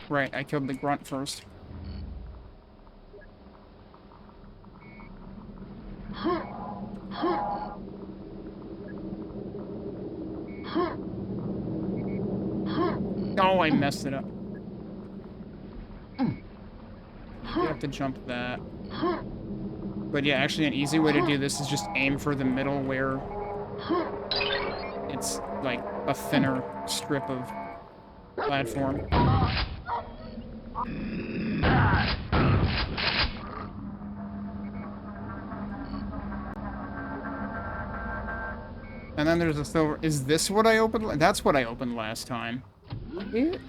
Right, I killed the grunt first. Oh, I messed it up. You have to jump that. But yeah, actually an easy way to do this is just aim for the middle where it's like a thinner strip of platform. And then there's a silver... Is this what I opened? That's what I opened last time. Dang.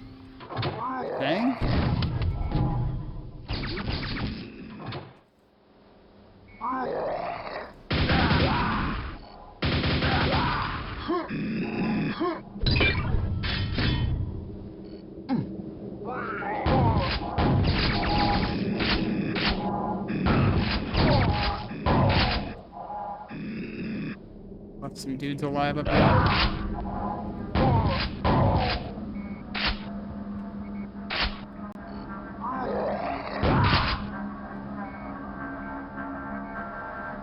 Left some dudes alive up here.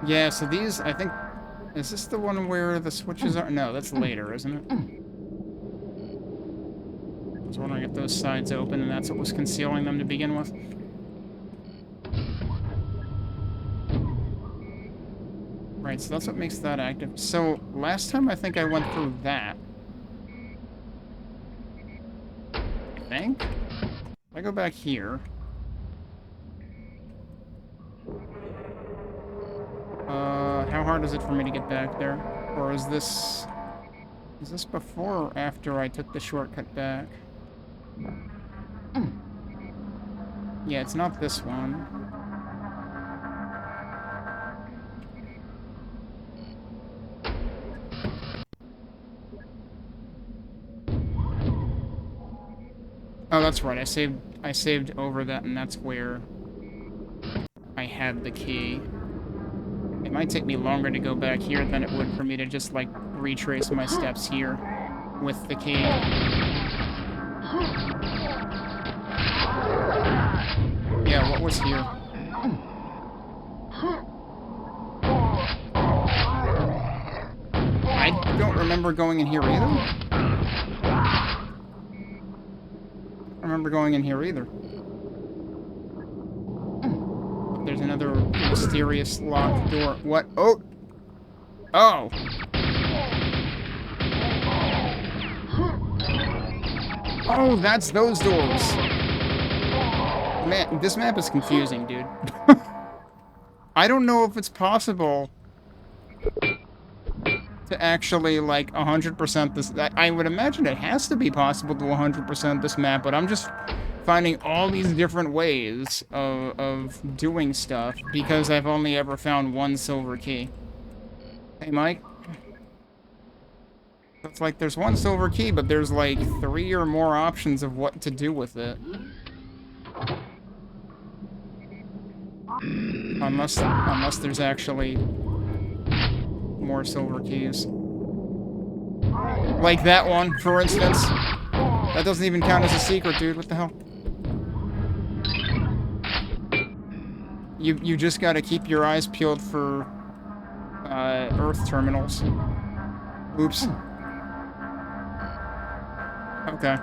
Yeah, so these, I think... Is this the one where the switches are? No, that's later, isn't it? I was wondering if those sides open and that's what was concealing them to begin with. Right, so that's what makes that active. So, last time I think I went through that. I think? If I go back here... how hard is it for me to get back there? Or is this before or after I took the shortcut back? Yeah, it's not this one. Oh, that's right. I saved over that, and that's where I had the key. It might take me longer to go back here than it would for me to just, like, retrace my steps here with the key. Yeah, what was here? I don't remember going in here either. I don't remember going in here either. There's another mysterious locked door. What? Oh! Oh! Oh, that's those doors! Man, this map is confusing, dude. I don't know if it's possible to actually, like, 100% this... I would imagine it has to be possible to 100% this map, but I'm just finding all these different ways of doing stuff because I've only ever found one silver key. Hey, Mike? It's like there's one silver key, but there's like 3 or more options of what to do with it. Unless there's actually more silver keys. Like that one, for instance. That doesn't even count as a secret, dude. What the hell? You just gotta keep your eyes peeled for Earth terminals. Oops. Okay.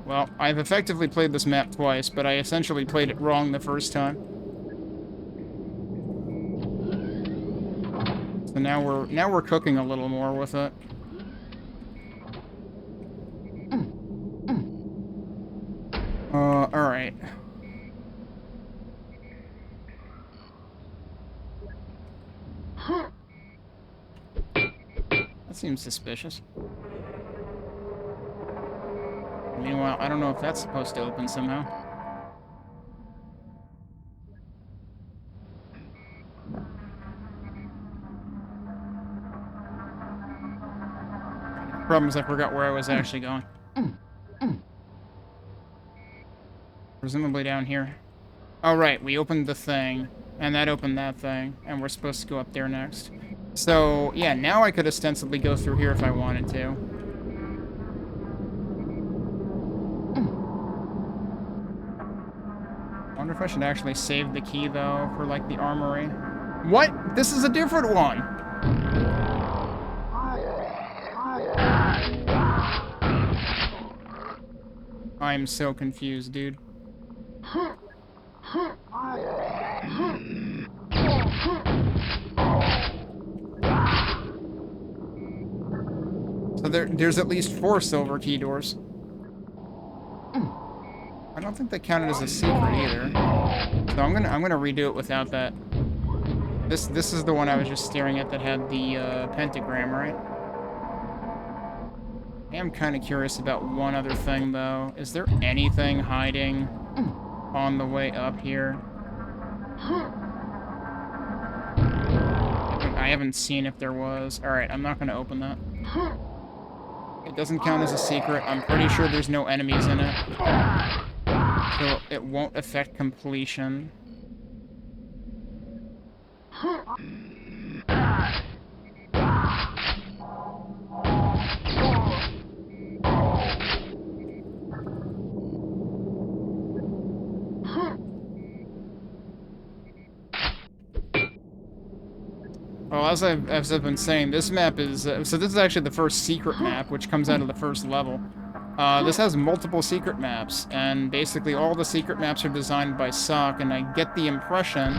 Well, I've effectively played this map twice, but I essentially played it wrong the first time. So now we're cooking a little more with it. Alright. That seems suspicious. Meanwhile, I don't know if that's supposed to open somehow. Problem is I forgot where I was actually going. Presumably down here. Oh, right, we opened the thing, and that opened that thing, and we're supposed to go up there next. So, yeah, now I could ostensibly go through here if I wanted to. I wonder if I should actually save the key, though, for, like, the armory. What? This is a different one! I'm so confused, dude. So there's at least 4 silver key doors. I don't think they counted as a secret either. So I'm gonna redo it without that. This is the one I was just staring at that had the pentagram, right? I am kind of curious about one other thing, though. Is there anything hiding on the way up here? I haven't seen if there was. Alright, I'm not gonna open that. It doesn't count as a secret. I'm pretty sure there's no enemies in it. So it won't affect completion. Well, as I've been saying, this map is... so this is actually the first secret map, which comes out of the first level. This has multiple secret maps, and basically all the secret maps are designed by Sock, and I get the impression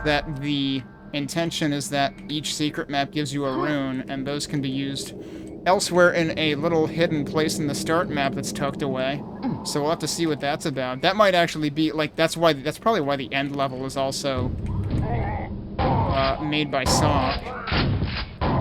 that the intention is that each secret map gives you a rune, and those can be used elsewhere in a little hidden place in the start map that's tucked away. So we'll have to see what that's about. That might actually be, like, that's probably why the end level is also... made by Sock.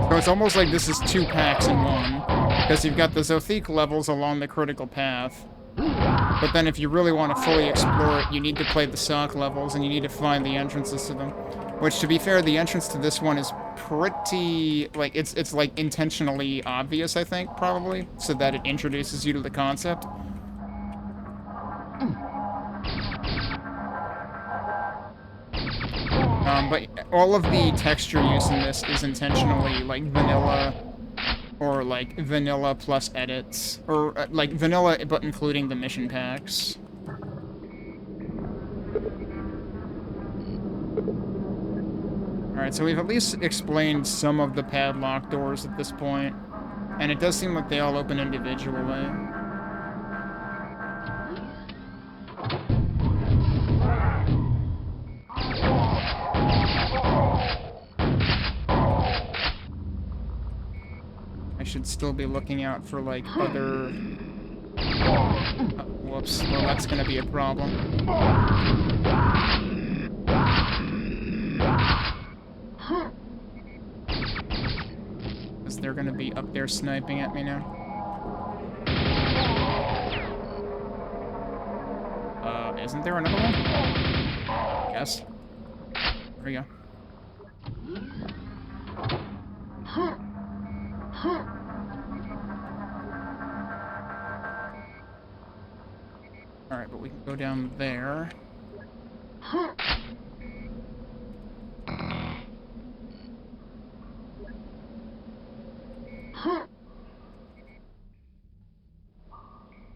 So it's almost like this is 2 packs in one, because you've got the Zothique levels along the critical path. But then if you really want to fully explore it, you need to play the Sock levels, and you need to find the entrances to them. Which, to be fair, the entrance to this one is pretty... like, it's like, intentionally obvious, I think, probably, so that it introduces you to the concept. But all of the texture use in this is intentionally, like, vanilla, or, like, vanilla plus edits. Or, like, vanilla, but including the mission packs. Alright, so we've at least explained some of the padlock doors at this point. And it does seem like they all open individually. Should still be looking out for, like, other... whoops. Well, that's gonna be a problem. Because they're gonna be up there sniping at me now. Isn't there another one? Yes. There we go. Alright, but we can go down there.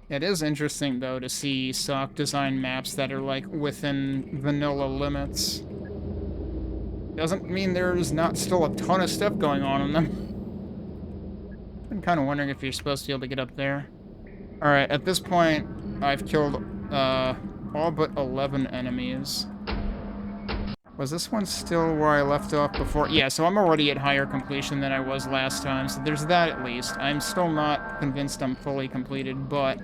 It is interesting, though, to see Sock design maps that are, like, within vanilla limits. Doesn't mean there's not still a ton of stuff going on in them. I'm kind of wondering if you're supposed to be able to get up there. Alright, at this point, I've killed, all but 11 enemies. Was this one still where I left off before? Yeah, so I'm already at higher completion than I was last time, so there's that at least. I'm still not convinced I'm fully completed, but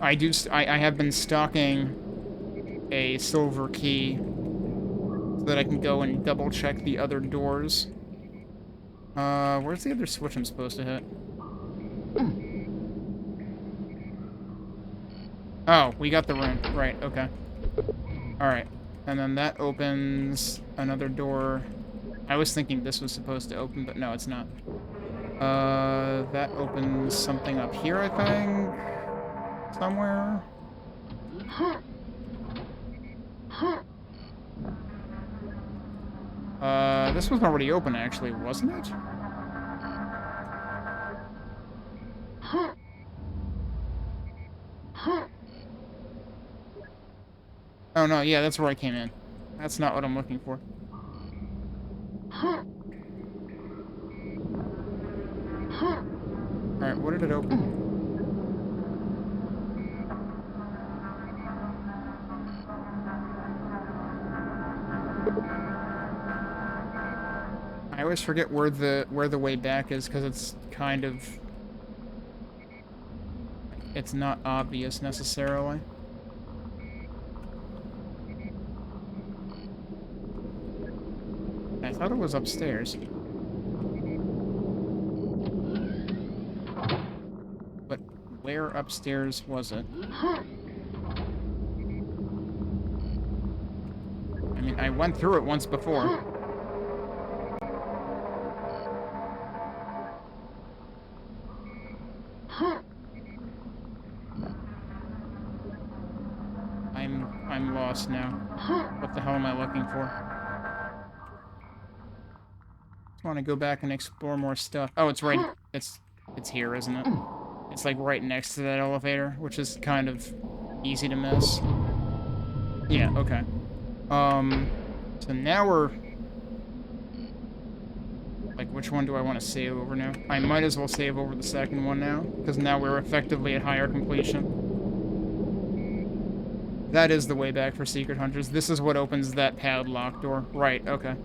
I have been stocking a silver key so that I can go and double-check the other doors. Where's the other switch I'm supposed to hit? Oh, we got the rune. Right, okay. Alright. And then that opens another door. I was thinking this was supposed to open, but no, it's not. That opens something up here, I think? Somewhere? This was already open, actually, wasn't it? Oh, no, yeah, that's where I came in. That's not what I'm looking for. Alright, what did it open? I always forget where the way back is, because it's kind of... it's not obvious, necessarily. I thought it was upstairs. But where upstairs was it? I mean, I went through it once before. I'm lost now. What the hell am I looking for? Just want to go back and explore more stuff. Oh, it's right. It's here, isn't it? It's like right next to that elevator, which is kind of easy to miss. Yeah, okay. So now we're... Like, which one do I want to save over now? I might as well save over the second one now, because now we're effectively at higher completion. That is the way back for Secret Hunters. This is what opens that padlock door. Right, okay.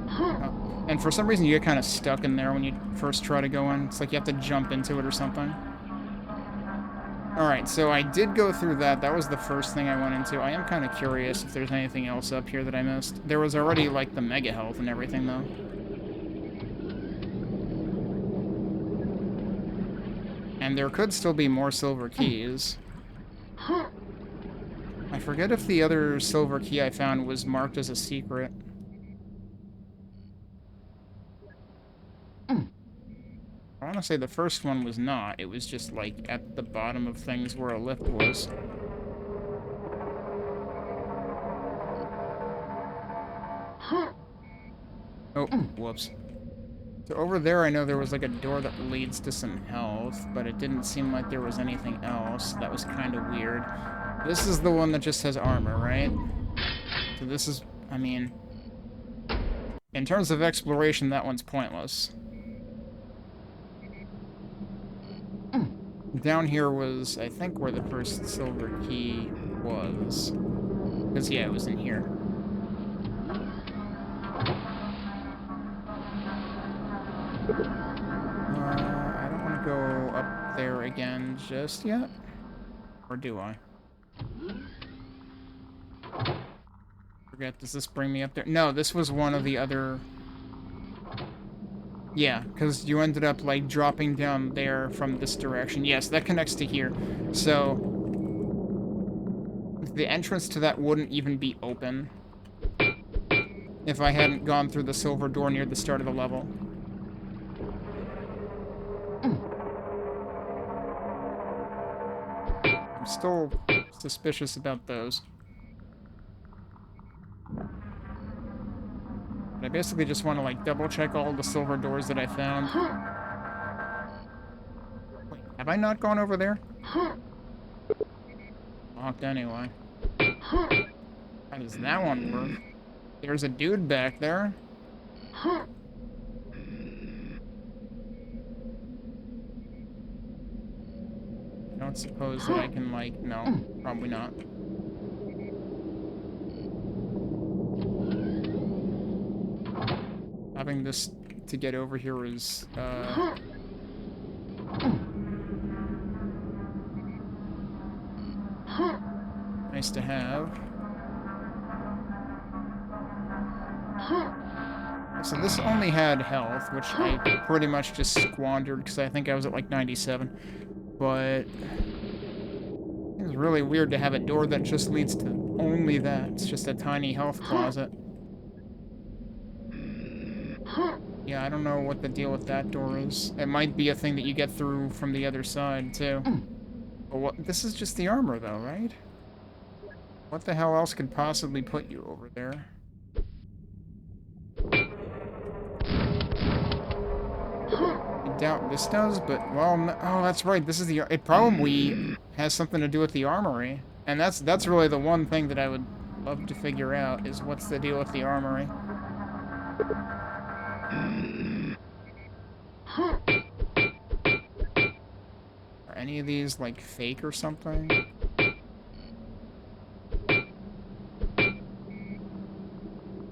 Oh. And for some reason you get kind of stuck in there when you first try to go in. It's like you have to jump into it or something. Alright, so I did go through that. That was the first thing I went into. I am kind of curious if there's anything else up here that I missed. There was already, like, the mega health and everything, though. And there could still be more silver keys. I forget if the other silver key I found was marked as a secret. I want to say the first one was not. It was just, like, at the bottom of things where a lift was. Oh, whoops. So over there, I know there was, like, a door that leads to some health, but it didn't seem like there was anything else. That was kind of weird. This is the one that just has armor, right? So this is, I mean... In terms of exploration, that one's pointless. Down here was, I think, where the first silver key was. Because, yeah, it was in here. I don't want to go up there again just yet. Or do I? Forget, does this bring me up there? No, this was one of the other... Yeah, because you ended up, like, dropping down there from this direction. Yes, that connects to here. So, the entrance to that wouldn't even be open if I hadn't gone through the silver door near the start of the level. I'm still suspicious about those. I basically just want to, like, double-check all the silver doors that I found. Wait, have I not gone over there? Locked anyway. How does that one work? There's a dude back there. I don't suppose that I can, like... No, probably not. Having this to get over here is, nice to have. So this only had health, which I pretty much just squandered because I think I was at like 97. But it's really weird to have a door that just leads to only that. It's just a tiny health closet. Yeah, I don't know what the deal with that door is. It might be a thing that you get through from the other side, too. But what? This is just the armor, though, right? What the hell else could possibly put you over there? I doubt this does, but, well, no, oh, that's right, this is the... It probably has something to do with the armory. And that's really the one thing that I would love to figure out, is what's the deal with the armory. Are any of these, like, fake or something?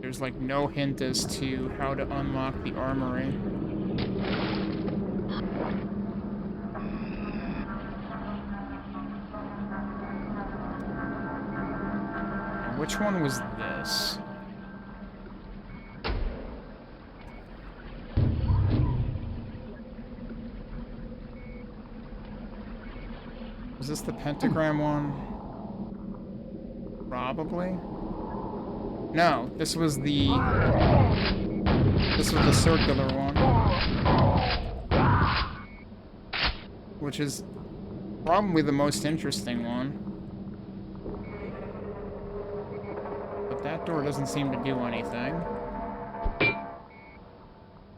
There's, like, no hint as to how to unlock the armory. And which one was this? Is this the pentagram one? Probably. No, this was the circular one. which is probably the most interesting one. But that door doesn't seem to do anything.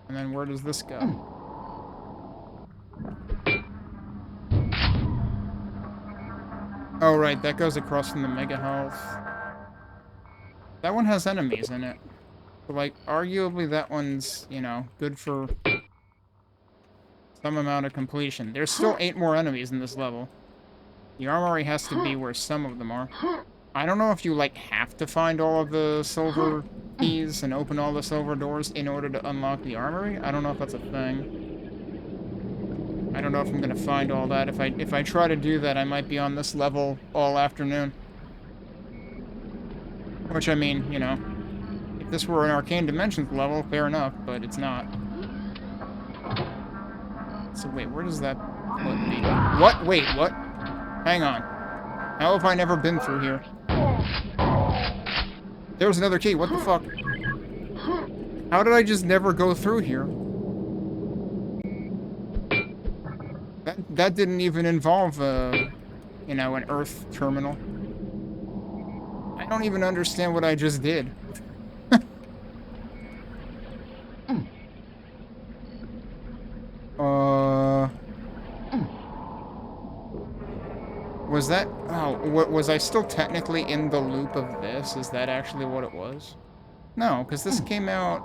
And then where does this go? Oh, right, that goes across from the Mega Health. That one has enemies in it. So, like, arguably that one's, you know, good for some amount of completion. There's still 8 more enemies in this level. The armory has to be where some of them are. I don't know if you, like, have to find all of the silver keys and open all the silver doors in order to unlock the armory. I don't know if that's a thing. I don't know if I'm gonna find all that. If I try to do that, I might be on this level all afternoon. Which, I mean, you know, if this were an Arcane Dimensions level, fair enough, but it's not. So wait, where does that put me? What? Wait, what? Hang on. How have I never been through here? There was another key, what the fuck? How did I just never go through here? That didn't even involve, you know, an Earth terminal. I don't even understand what I just did. Was that... Oh, was I still technically in the loop of this? Is that actually what it was? No, because this came out...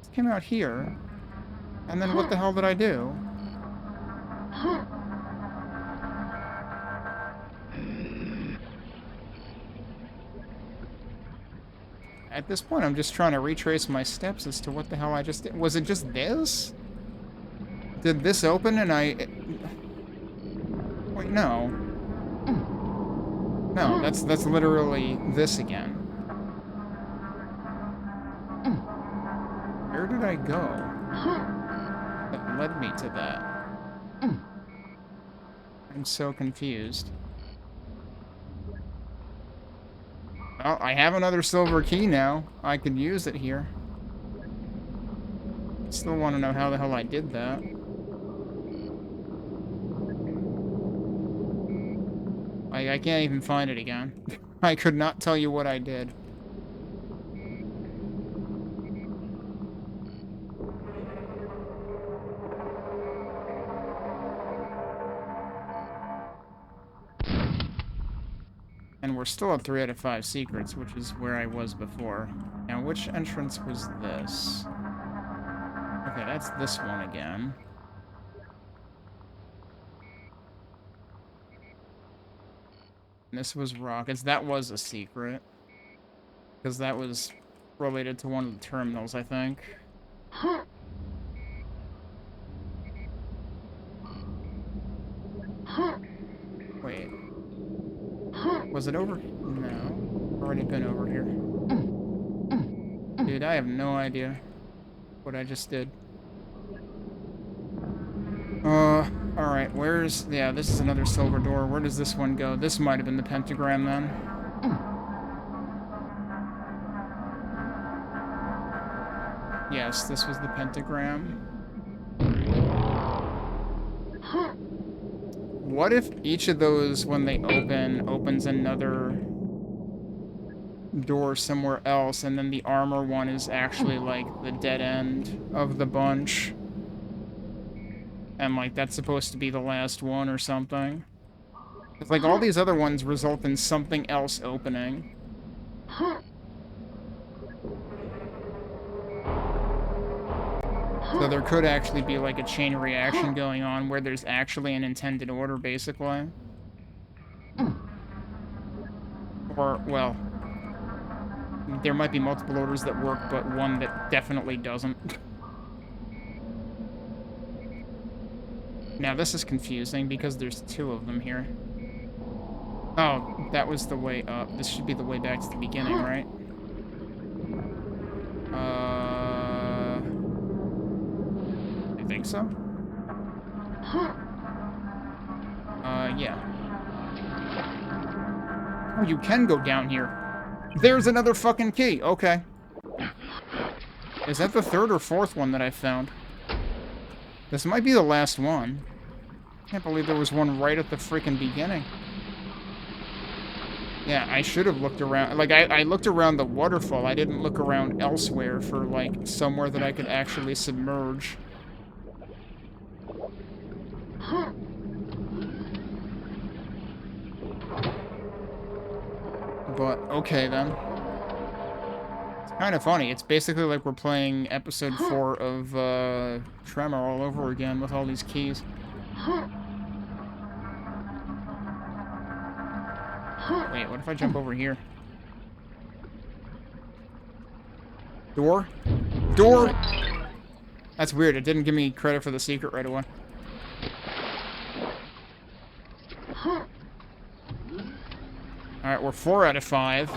This came out here. And then what the hell did I do? At this point, I'm just trying to retrace my steps as to what the hell I just did. Was it just this? Did this open and I... Wait, no. No, that's literally this again. Where did I go? That led me to that. I'm so confused. Well, I have another silver key now. I could use it here. Still want to know how the hell I did that. I can't even find it again. I could not tell you what I did. And we're still at 3 out of 5 secrets, which is where I was before. Now, which entrance was this? Okay, that's this one again. And this was rockets. That was a secret. Because that was related to one of the terminals, I think. Wait. Was it over? No. Already been over here. Dude, I have no idea what I just did. Alright, where's... Yeah, this is another silver door. Where does this one go? This might have been the pentagram, then. Yes, this was the pentagram. What if each of those, when they open, opens another door somewhere else, and then the armor one is actually, like, the dead end of the bunch? And, like, that's supposed to be the last one or something? It's like, all these other ones result in something else opening. So there could actually be, like, a chain reaction going on where there's actually an intended order, basically. Or, well... there might be multiple orders that work, but one that definitely doesn't. Now, this is confusing because there's 2 of them here. Oh, that was the way up. This should be the way back to the beginning, right? I think so. Yeah. Oh, you can go down here. There's another fucking key. Okay. Is that the 3rd or 4th one that I found? This might be the last one. Can't believe there was one right at the freaking beginning. Yeah, I should have looked around. Like, I looked around the waterfall. I didn't look around elsewhere for, like, somewhere that I could actually submerge. But, okay, then. It's kind of funny. It's basically like we're playing episode 4 of, Tremor all over again with all these keys. Wait, what if I jump over here? Door? Door! That's weird. It didn't give me credit for the secret right away. Alright, we're 4 out of 5.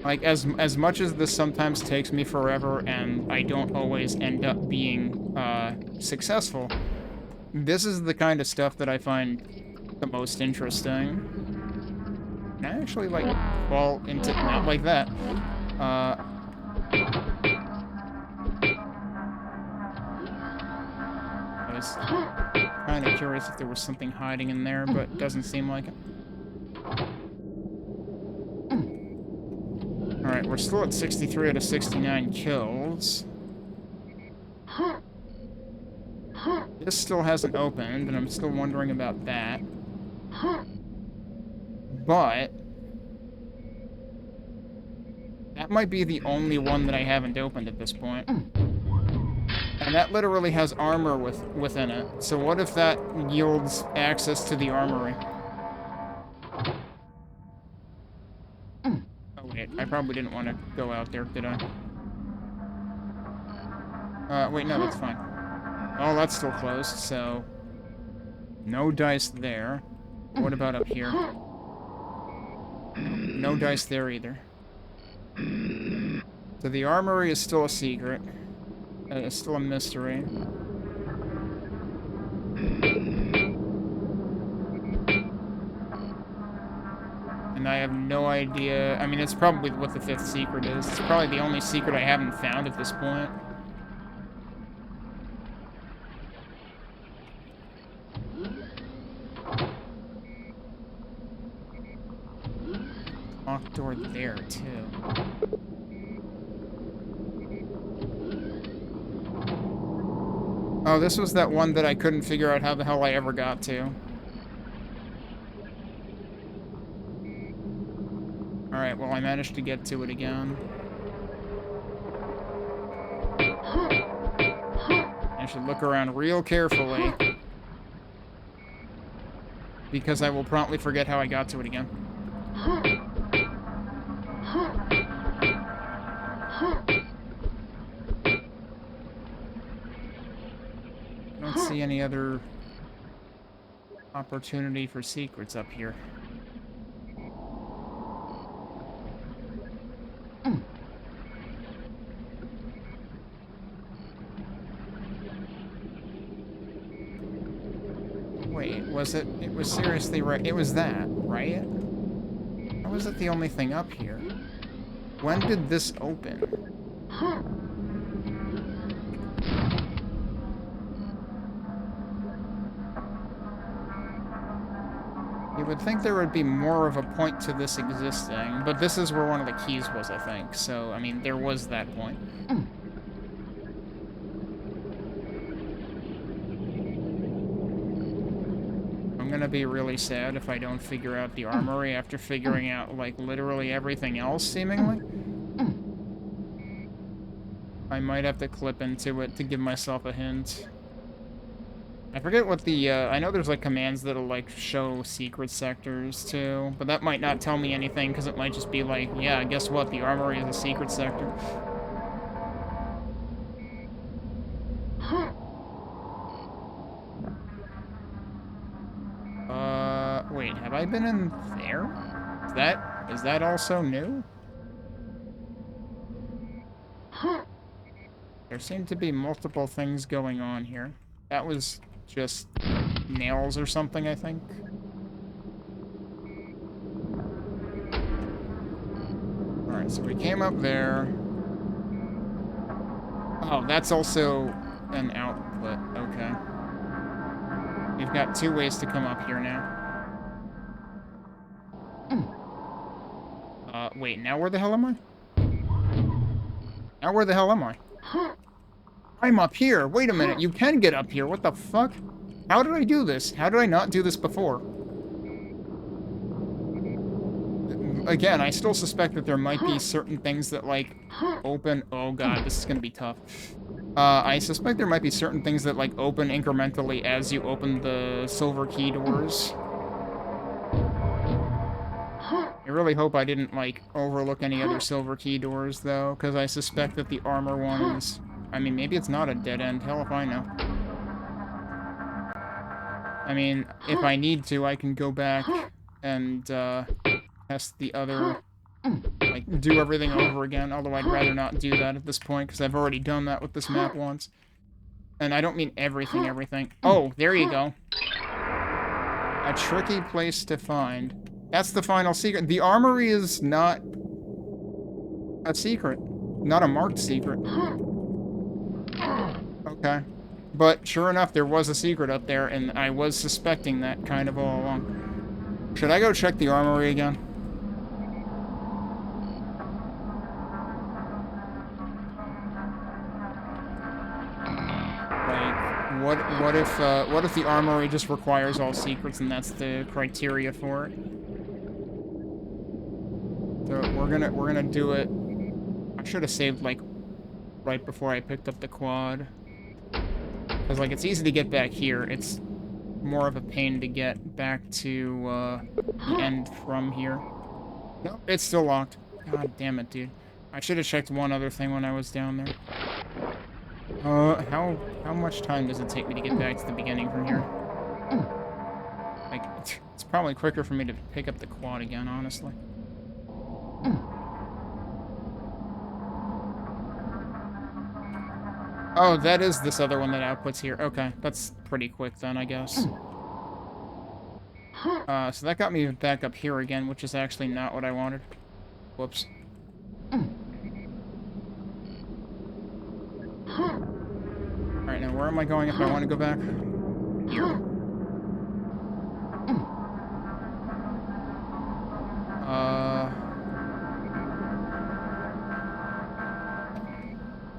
Like, as much as this sometimes takes me forever and I don't always end up being, successful, this is the kind of stuff that I find the most interesting. Can I actually, like, fall into... Not like that. I was kind of curious if there was something hiding in there, but it doesn't seem like it. Alright, we're still at 63 out of 69 kills. This still hasn't opened, and I'm still wondering about that. But that might be the only one that I haven't opened at this point. And that literally has armor within it. So what if that yields access to the armory? Oh wait, I probably didn't want to go out there, did I? Wait, no, that's fine. Oh, that's still closed, so... No dice there. What about up here? No dice there either. So the armory is still a secret. It's still a mystery. And I have no idea... I mean, it's probably what the 5th secret is. It's probably the only secret I haven't found at this point. Locked door there, too. Oh, this was that one that I couldn't figure out how the hell I ever got to. Alright, well, I managed to get to it again. I should look around real carefully, because I will promptly forget how I got to it again. I don't see any other opportunity for secrets up here. Wait, was it? It was seriously right. It was that, right? How was it the only thing up here? When did this open? You would think there would be more of a point to this existing, but this is where one of the keys was, I think. So, I mean, there was that point. I'm gonna be really sad if I don't figure out the armory after figuring out, like, literally everything else, seemingly. I might have to clip into it to give myself a hint. I forget what the, I know there's, like, commands that'll, like, show secret sectors, too. But that might not tell me anything, because it might just be like, yeah, guess what? The armory is a secret sector. Wait, have I been in there? Is that also new? There seem to be multiple things going on here. That was just nails or something, I think. Alright, so we came up there. Oh, that's also an outpost. but okay. We've got 2 ways to come up here now. Wait, now where the hell am I? Now where the hell am I? I'm up here! Wait a minute, you can get up here, what the fuck? How did I do this? How did I not do this before? Again, I still suspect that there might be certain things that, like, open... Oh god, this is gonna be tough. I suspect there might be certain things that, like, open incrementally as you open the silver key doors. I really hope I didn't, like, overlook any other silver key doors, though, because I suspect that the armor one is... I mean, maybe it's not a dead end. Hell if I know. I mean, if I need to, I can go back and, test the other... Like, do everything over again, although I'd rather not do that at this point, because I've already done that with this map once. And I don't mean everything. Oh, there you go. A tricky place to find. That's the final secret. The armory is not a secret. Not a marked secret. Okay. But sure enough, there was a secret up there, and I was suspecting that kind of all along. Should I go check the armory again? What if the armory just requires all secrets and that's the criteria for it? So we're gonna do it. I should have saved like right before I picked up the quad. Cause like it's easy to get back here. It's more of a pain to get back to the end from here. Nope, it's still locked. God damn it, dude. I should have checked one other thing when I was down there. How much time does it take me to get back to the beginning from here? Like, it's probably quicker for me to pick up the quad again, honestly. Oh, that is this other one that outputs here. Okay, that's pretty quick then, I guess. So that got me back up here again, which is actually not what I wanted. Whoops. Alright, now where am I going if I want to go back? Here.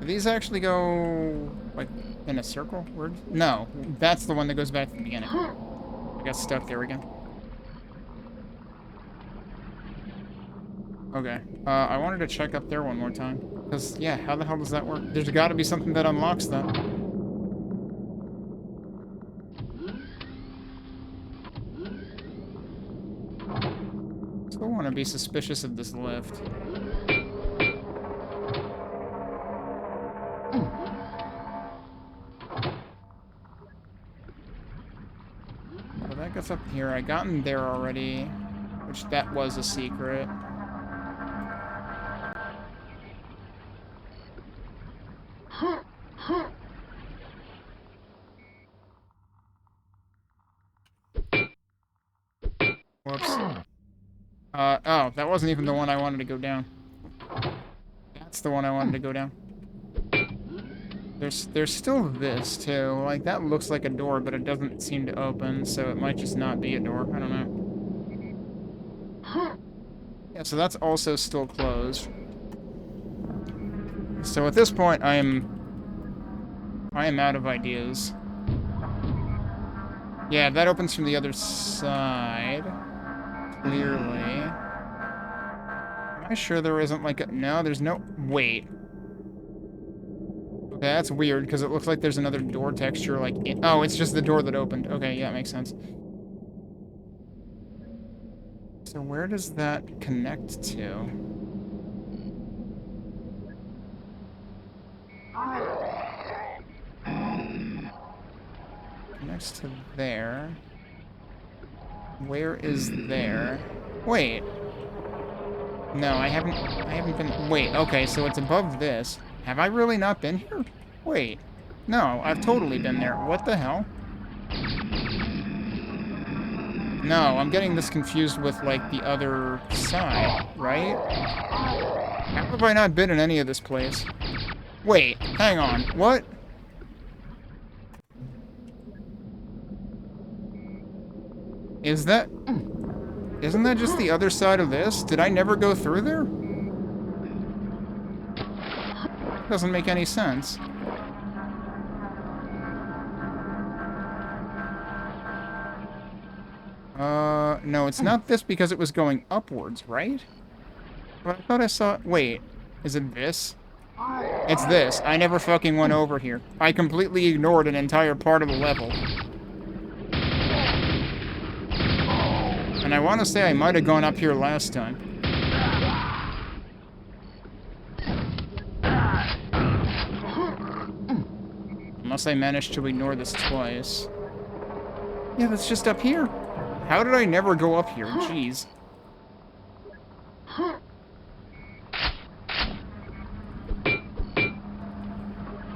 Do these actually go, like, in a circle? Where? No, that's the one that goes back to the beginning. I got stuck there again. Okay, I wanted to check up there one more time. Because, yeah, how the hell does that work? There's gotta be something that unlocks that. Still want to be suspicious of this lift. Well, that gets up here. I got in there already, which that was a secret. Whoops. Oh, that wasn't even the one I wanted to go down. That's the one I wanted to go down. There's still this, too. Like, that looks like a door, but it doesn't seem to open, so it might just not be a door. I don't know. Yeah, so that's also still closed. So at this point, I am out of ideas. Yeah, that opens from the other side. Clearly. Am I sure there isn't like a... No, there's no... Wait. Okay, that's weird, because it looks like there's another door texture, like... Oh, it's just the door that opened. Okay, yeah, makes sense. So where does that connect to? Connects to there. Where is there? Wait. No, I haven't been... Wait, okay, so it's above this. Have I really not been here? Wait. No, I've totally been there. What the hell? No, I'm getting this confused with, like, the other side, right? How have I not been in any of this place? Wait, hang on. What? Is that... Isn't that just the other side of this? Did I never go through there? Doesn't make any sense. No, it's not this because it was going upwards, right? But I thought I saw... Wait, is it this? It's this. I never fucking went over here. I completely ignored an entire part of the level. And I want to say I might have gone up here last time. Unless I managed to ignore this twice. Yeah, that's just up here. How did I never go up here? Jeez.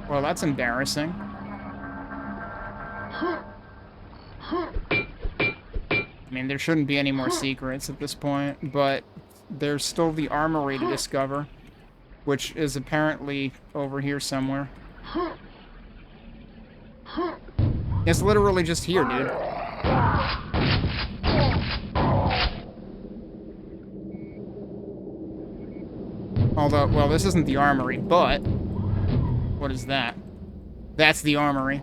Well, that's embarrassing. I mean, there shouldn't be any more secrets at this point, but there's still the armory to discover, which is apparently over here somewhere. It's literally just here, dude. Although, well, this isn't the armory, but... What is that? That's the armory.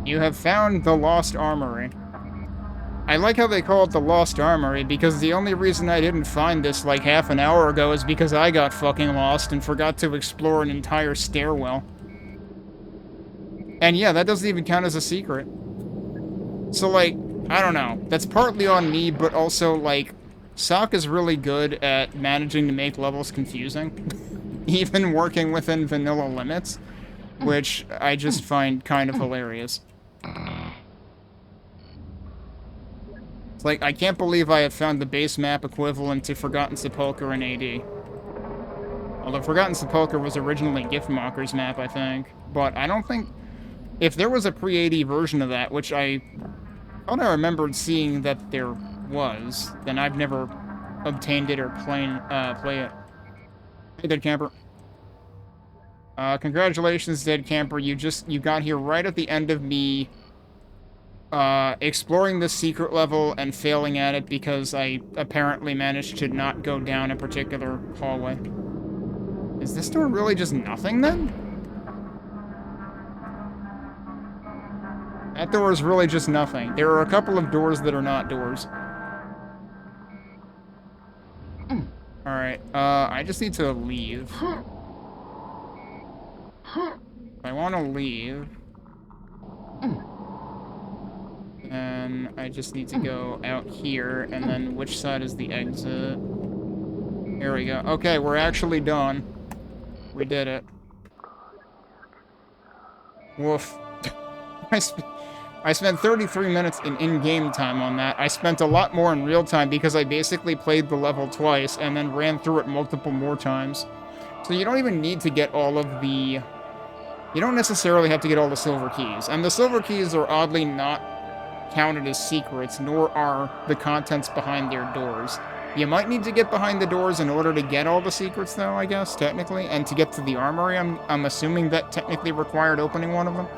You have found the Lost Armory. I like how they call it the Lost Armory, because the only reason I didn't find this like half an hour ago is because I got fucking lost and forgot to explore an entire stairwell. And yeah, that doesn't even count as a secret. So like, I don't know. That's partly on me, but also like, Sock is really good at managing to make levels confusing. Even working within vanilla limits, which I just find kind of hilarious. It's like, I can't believe I have found the base map equivalent to Forgotten Sepulchre in AD. Although Forgotten Sepulchre was originally Giftmocker's map, I think. But I don't think... If there was a pre-AD version of that, which I thought I remembered seeing that there was, then I've never obtained it or play it. Hey, Dead Camper. Congratulations, Dead Camper. You got here right at the end of me exploring this secret level and failing at it because I apparently managed to not go down a particular hallway. Is this door really just nothing, then? That door is really just nothing. There are a couple of doors that are not doors. Alright, I just need to leave. If I want to leave, then I just need to go out here, and then which side is the exit? Here we go. Okay, we're actually done. We did it. Woof. I spent 33 minutes in-game time on that. I spent a lot more in real time because I basically played the level twice and then ran through it multiple more times. So you don't even need to get all of the... You don't necessarily have to get all the silver keys. And the silver keys are oddly not counted as secrets, nor are the contents behind their doors. You might need to get behind the doors in order to get all the secrets, though, I guess, technically. And to get to the armory, I'm assuming that technically required opening one of them.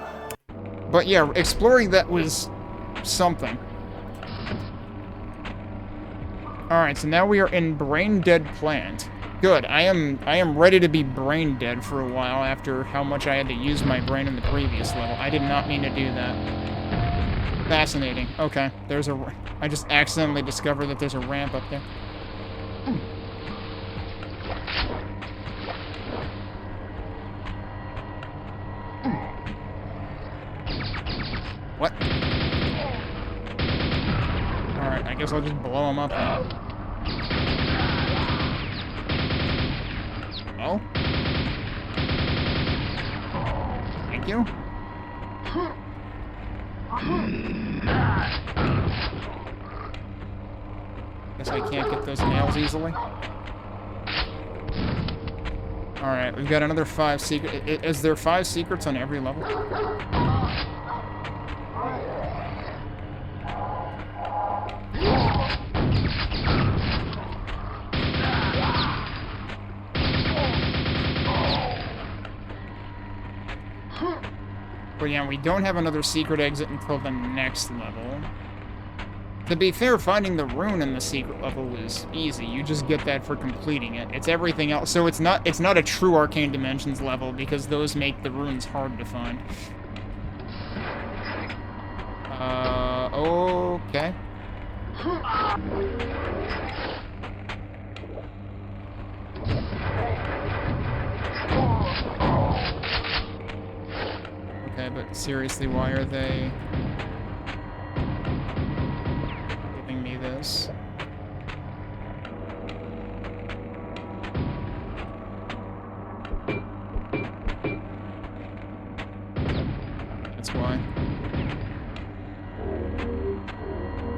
But yeah, exploring that was something. Alright, so now we are in Brain Dead Plant. Good, I am ready to be brain dead for a while after how much I had to use my brain in the previous level. I did not mean to do that. Fascinating. Okay, there's a... I just accidentally discovered that there's a ramp up there. What? Alright, I guess I'll just blow him up then. Oh? Thank you. Guess I can't get those nails easily. Alright, we've got another 5 secrets. Is there 5 secrets on every level? But yeah, we don't have another secret exit until the next level. To be fair, finding the rune in the secret level is easy. You just get that for completing it. It's everything else. So it's not a true Arcane Dimensions level because those make the runes hard to find. Okay. Okay, but seriously, why are they giving me this? That's why.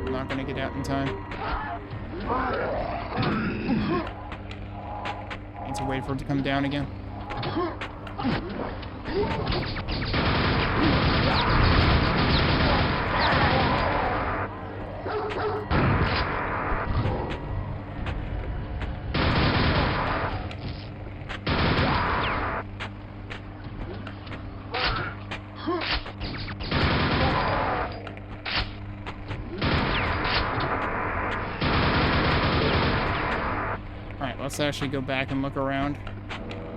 I'm not gonna get out in time. Need to wait for it to come down again. Let's actually go back and look around.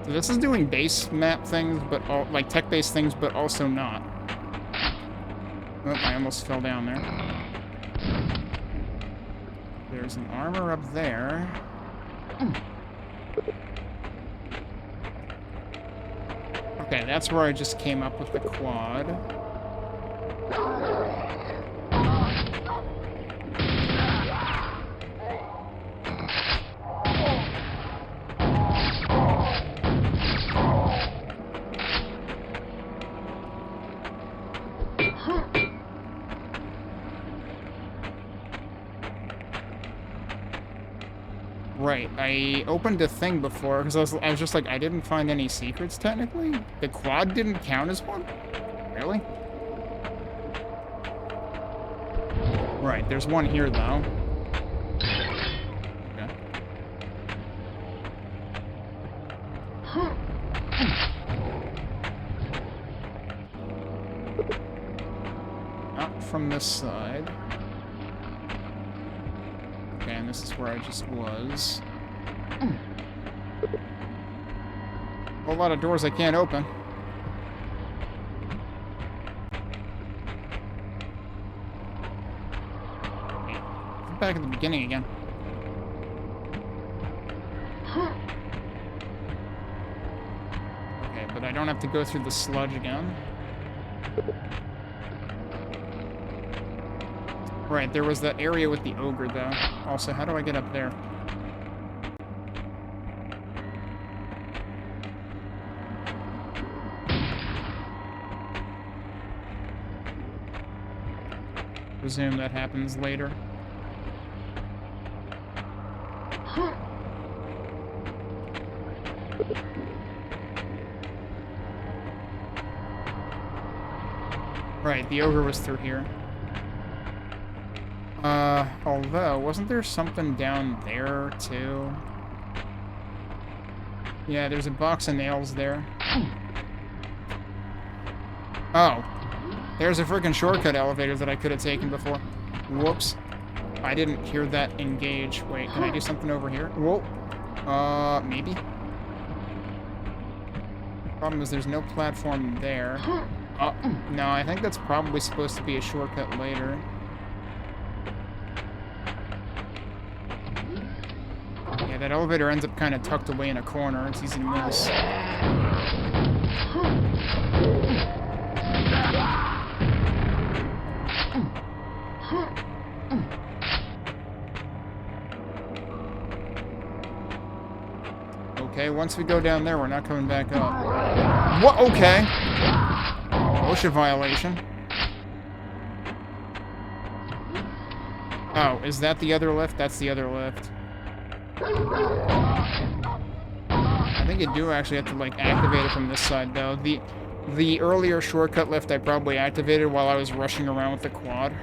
So this is doing base map things, but all, like tech-based things, but also not. Oh, I almost fell down there. There's an armor up there. Okay, that's where I just came up with the quad. Right, I opened a thing before, because I was just like, I didn't find any secrets, technically? The quad didn't count as one? Really? Right, there's one here, though. Okay. Not from this side. Okay, and this is where I just was. A whole lot of doors I can't open. Back at the beginning again. Okay, but I don't have to go through the sludge again. Right, there was that area with the ogre, though. Also, how do I get up there? Presume that happens later. Right, the ogre was through here. Although, wasn't there something down there, too? Yeah, there's a box of nails there. Oh. There's a freaking shortcut elevator that I could have taken before. Whoops. I didn't hear that engage. Wait, can I do something over here? Whoa. Maybe? Problem is there's no platform there. Oh, no, I think that's probably supposed to be a shortcut later. Yeah, that elevator ends up kind of tucked away in a corner. It's easy to miss. Okay, once we go down there, we're not coming back up. What? Okay. OSHA violation. Oh, is that the other lift? That's the other lift. I think you do actually have to, like, activate it from this side, though. The earlier shortcut lift I probably activated while I was rushing around with the quad.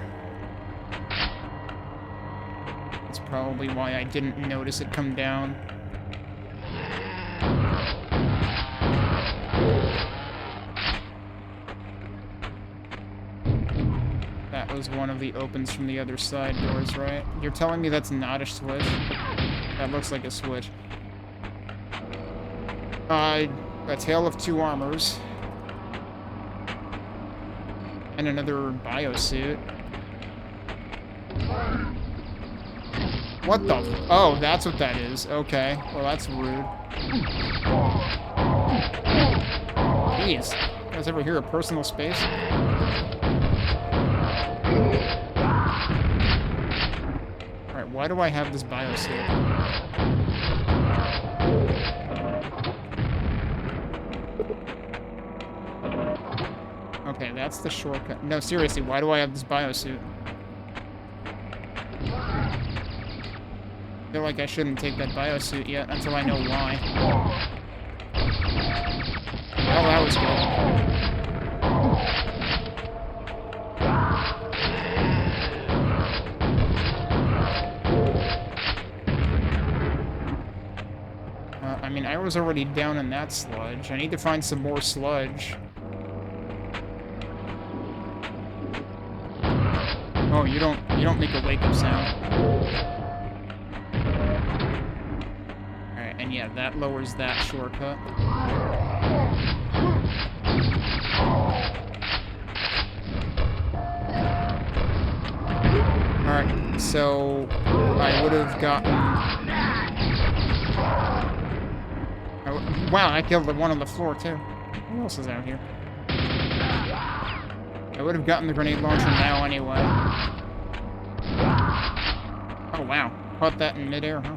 That's probably why I didn't notice it come down. was one of the opens from the other side doors, right? You're telling me that's not a switch? That looks like a switch. A Tale of Two Armors. And another biosuit. What the? Oh, that's what that is. Okay. Well, that's rude. Jeez. You guys ever hear of personal space? Alright, why do I have this biosuit? Okay, that's the shortcut. No, seriously, why do I have this biosuit? I feel like I shouldn't take that biosuit yet until I know why. Well, that was good. I mean, I was already down in that sludge. I need to find some more sludge. Oh, you don't make a wake-up sound. Alright, and yeah, that lowers that shortcut. Alright, so I would have gotten... Wow, I killed the one on the floor, too. Who else is out here? I would have gotten the grenade launcher now anyway. Oh, wow. Caught that in midair, huh?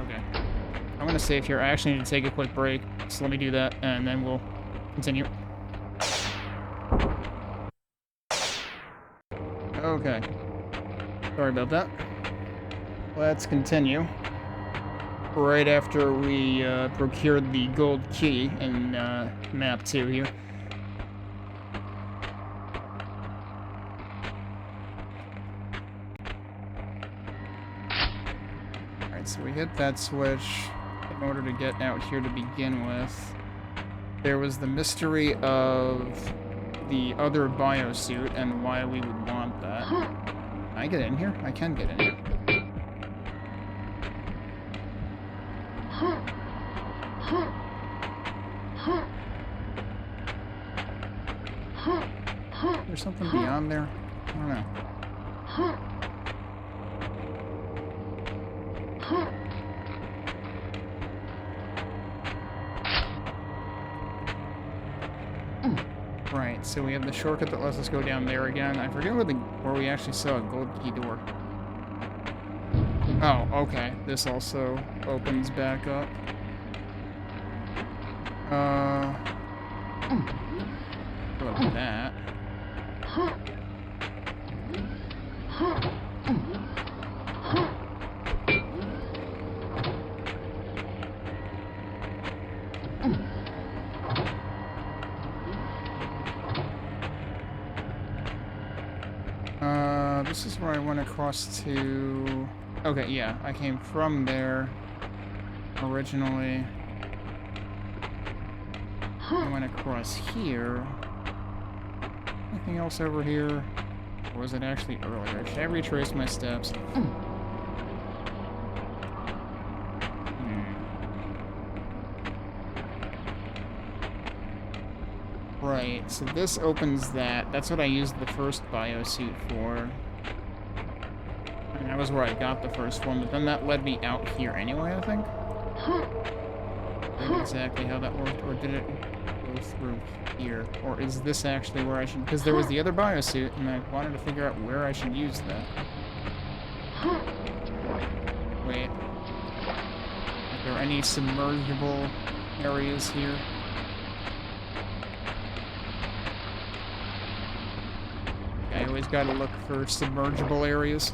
Okay. I'm gonna save here. I actually need to take a quick break, so let me do that, and then we'll continue. Okay. Sorry about that. Let's continue. Right after we procured the gold key in map 2 here. Alright, so we hit that switch in order to get out here to begin with. There was the mystery of the other biosuit and why we would want that. Can I get in here? I can get in here. There's something beyond there? I don't know. Right, so we have the shortcut that lets us go down there again. I forget where we actually saw a gold key door. Oh, okay. This also opens back up. Look at that. This is where I went across to... Okay, yeah, I came from there originally. I went across here. Anything else over here? Or was it actually earlier? Should I retrace my steps? Right, so this opens that. That's what I used the first biosuit for. And that was where I got the first one, but then that led me out here anyway, I think? I don't know exactly how that worked, or did it go through here? Or is this actually where I should... Because there was the other biosuit, and I wanted to figure out where I should use that. Wait. Are there any submergible areas here? I always gotta look for submergible areas.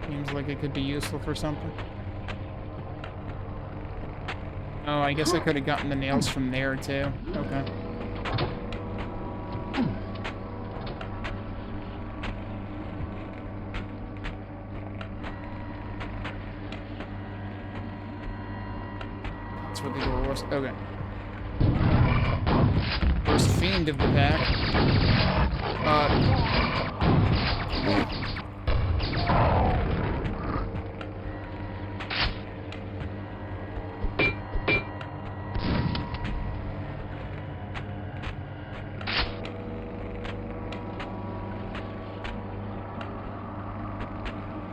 Seems like it could be useful for something. Oh, I guess I could have gotten the nails from there, too. Okay. That's where the door was. Okay. First fiend of the pack.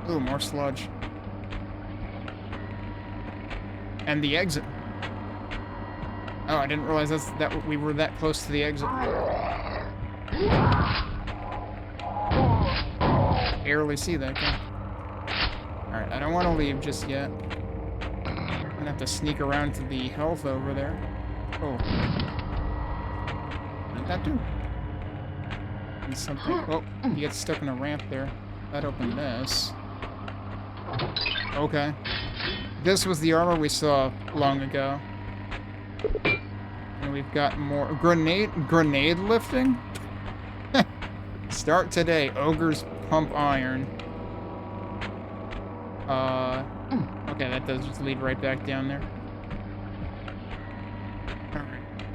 Ooh, more sludge. And the exit. Oh, I didn't realize that we were that close to the exit. Barely see that guy. Alright, I don't want to leave just yet. I'm gonna have to sneak around to the health over there. Oh. What did that do? And something. Oh, he gets stuck in a ramp there. That opened this. Okay. This was the armor we saw long ago. And we've got more grenade lifting? Start today. Ogres pump iron. Okay, that does just lead right back down there.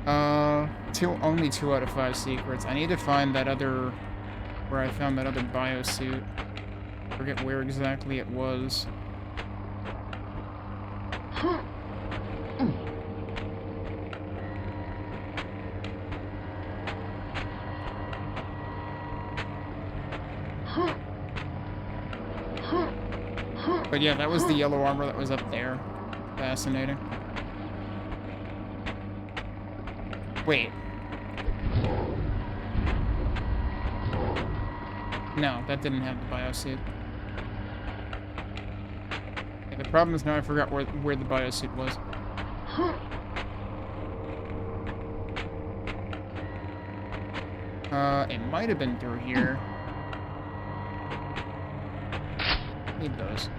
Alright. Only 2 out of 5 secrets. I need to find that other... where I found that other biosuit. I forget where exactly it was. But yeah, that was the yellow armor that was up there. Fascinating. Wait. No, that didn't have the biosuit. Okay, the problem is now I forgot where the biosuit was. It might have been through here. Need those.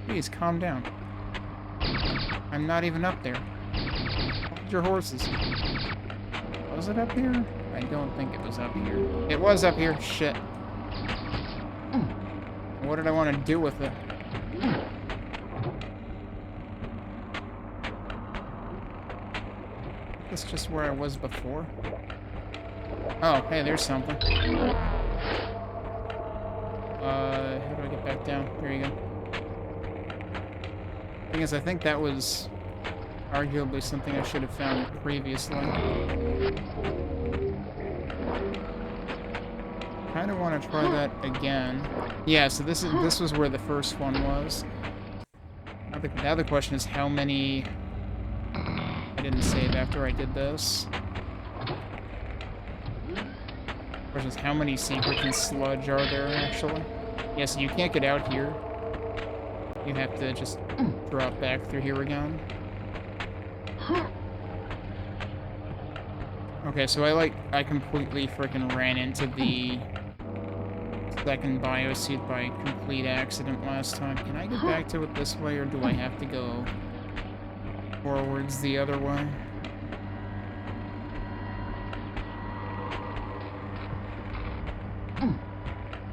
Please, calm down. I'm not even up there. Hold your horses. Was it up here? I don't think it was up here. It was up here. Shit. What did I want to do with it? That's just where I was before. Oh, hey, there's something. How do I get back down? There you go. Thing is, I think that was arguably something I should have found previously. Kind of want to try that again. Yeah, so this was where the first one was. Now the question is how many... I didn't save after I did this. The question is how many secrets and sludge are there actually? Yeah, so you can't get out here. You have to just drop back through here again. Okay, so I completely frickin' ran into the second biosuit by complete accident last time. Can I get back to it this way, or do I have to go forwards the other way?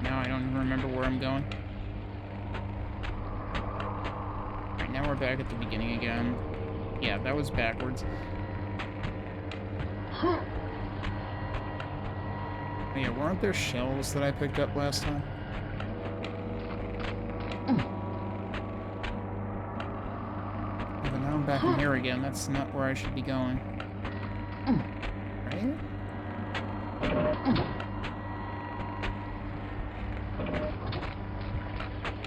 Now I don't even remember where I'm going. Alright, now we're back at the beginning again. Yeah, that was backwards. Oh yeah, weren't there shells that I picked up last time? Yeah, but now I'm back in here again. That's not where I should be going. Right?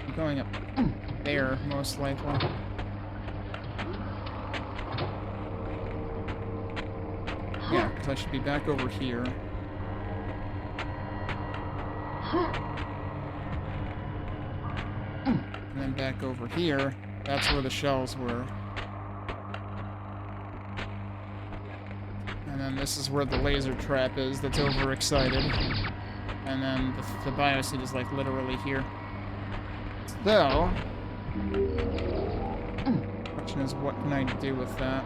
I'm going up there, most likely. Yeah, because I should be back over here. And then back over here, that's where the shells were. And then this is where the laser trap is that's overexcited. And then the biosuit is like literally here. So, the question is what can I do with that?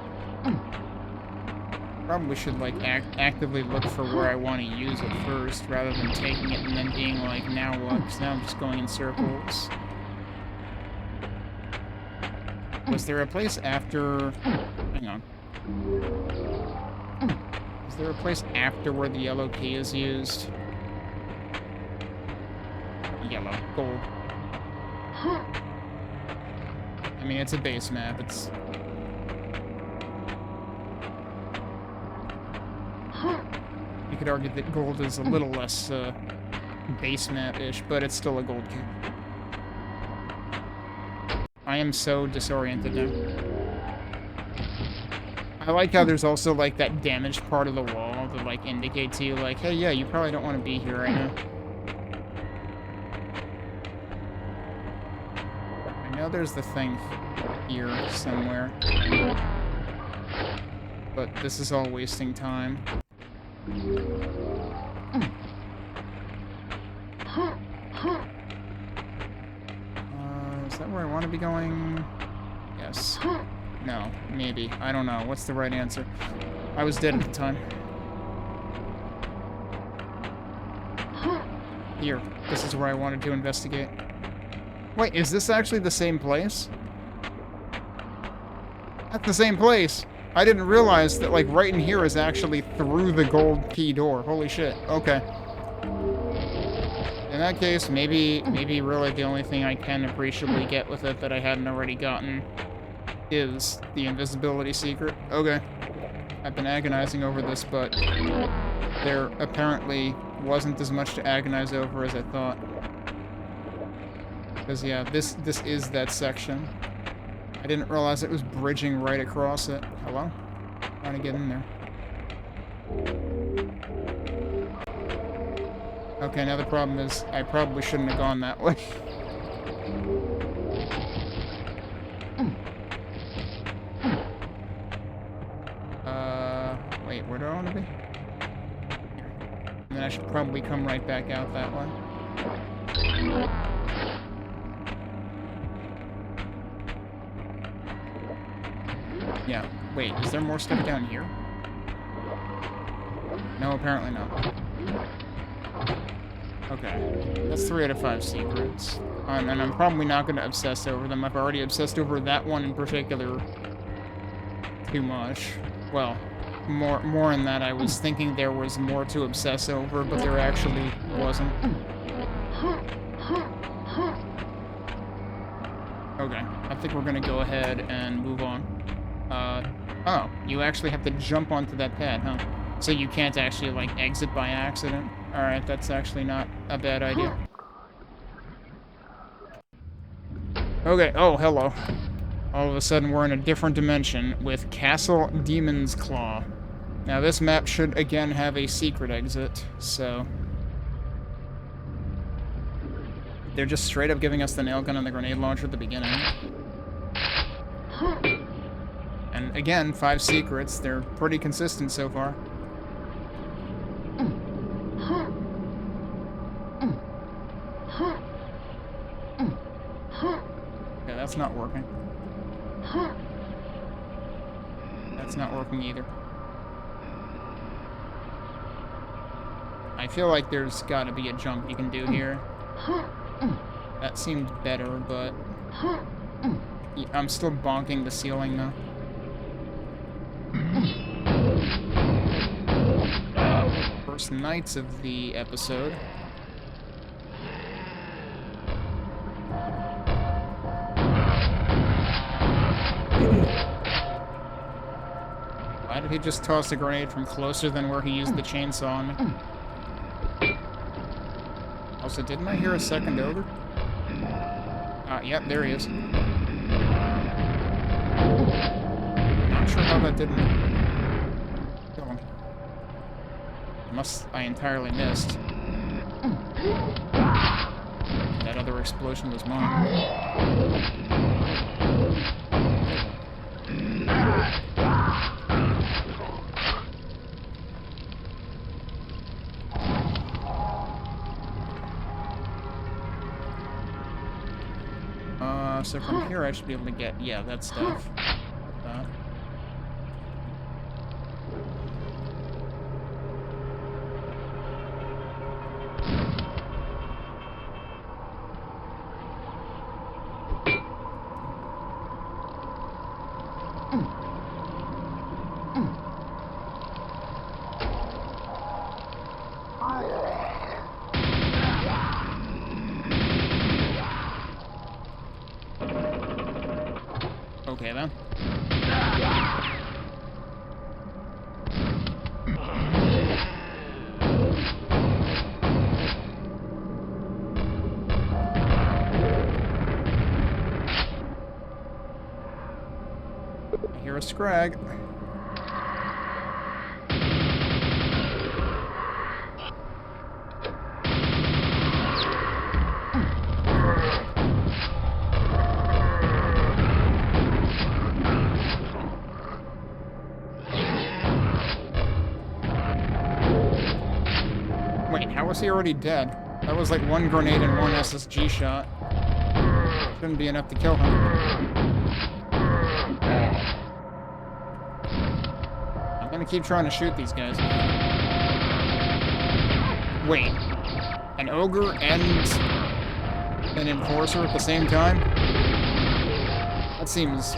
Probably should, like, actively look for where I want to use it first, rather than taking it and then being like, now what? Because now I'm just going in circles. Was there a place after... Hang on. Is there a place after where the yellow key is used? Yellow. Gold. I mean, it's a base map. It's... You could argue that gold is a little less base map-ish, but it's still a gold key. I am so disoriented now. I like how there's also, like, that damaged part of the wall that, like, indicates to you, like, hey, yeah, you probably don't want to be here right now. I know there's the thing here somewhere. But this is all wasting time. Is that where I want to be going? Yes. No. Maybe. I don't know. What's the right answer? I was dead at the time. Here. This is where I wanted to investigate. Wait, is this actually the same place? That's the same place! I didn't realize that, like, right in here is actually through the gold key door. Holy shit. Okay. In that case, maybe really the only thing I can appreciably get with it that I hadn't already gotten is the invisibility secret. Okay. I've been agonizing over this, but there apparently wasn't as much to agonize over as I thought. Because, yeah, this is that section. I didn't realize it was bridging right across it. Hello? Trying to get in there. Okay, now the problem is I probably shouldn't have gone that way. Wait, where do I want to be? Here. And then I should probably come right back out that way. Yeah. Wait, is there more stuff down here? No, apparently not. Okay. That's 3 out of 5 secrets. And I'm probably not going to obsess over them. I've already obsessed over that one in particular too much. Well, more in that I was thinking there was more to obsess over, but there actually wasn't. Okay. I think we're going to go ahead and move on. Oh, you actually have to jump onto that pad, huh? So you can't actually, like, exit by accident. Alright, that's actually not a bad idea. Okay, oh, hello. All of a sudden we're in a different dimension with Castle Demon's Claw. Now this map should again have a secret exit, so... They're just straight up giving us the nail gun and the grenade launcher at the beginning. And again, 5 secrets. They're pretty consistent so far. Okay, that's not working. That's not working either. I feel like there's gotta be a jump you can do here. That seemed better, but... I'm still bonking the ceiling, though. First nights of the episode. Why did he just toss a grenade from closer than where he used the chainsaw on me? Also, didn't I hear a second ogre? Yep, there he is. Not sure how that didn't kill him. Unless I entirely missed. That other explosion was mine. So from here I should be able to get, yeah, that stuff. Okay, then. I hear a scrag. Wait, how was he already dead? That was like one grenade and one SSG shot. Shouldn't be enough to kill him. I'm gonna keep trying to shoot these guys. Wait, an ogre and an enforcer at the same time? That seems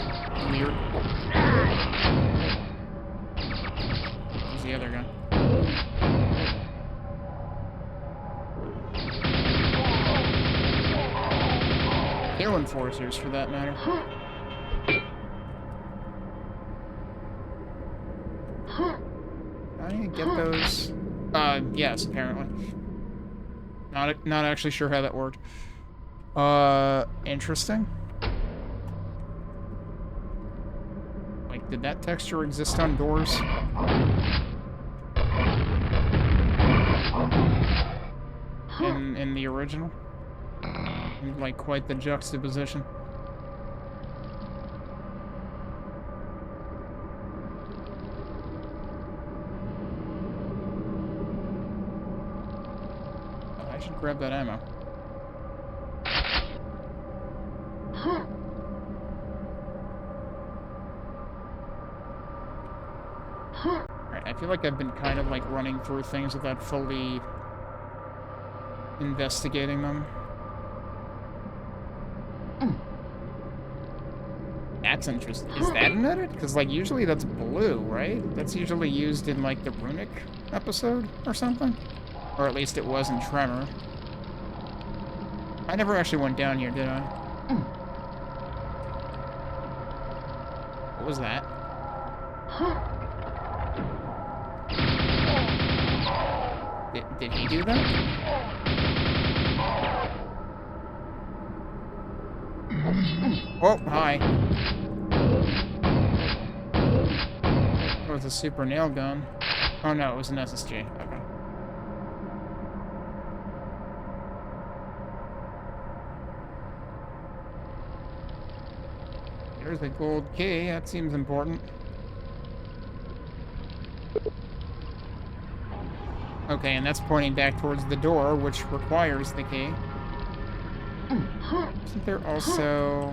weird. Where's the other guy? Kill enforcers, for that matter. How do you get those? Yes, apparently. Not actually sure how that worked. Interesting. Like, did that texture exist on doors? In the original? Like, quite the juxtaposition. I should grab that ammo. Alright, I feel like I've been kind of like running through things without fully investigating them. That's interesting. Is that an edit? Because, like, usually that's blue, right? That's usually used in, like, the Runic episode or something? Or at least it was in Tremor. I never actually went down here, did I? What was that? Did he do that? Oh, hi. It was a super nail gun. Oh no, it was an SSG. Okay. There's a gold key. That seems important. Okay, and that's pointing back towards the door, which requires the key. Isn't there also...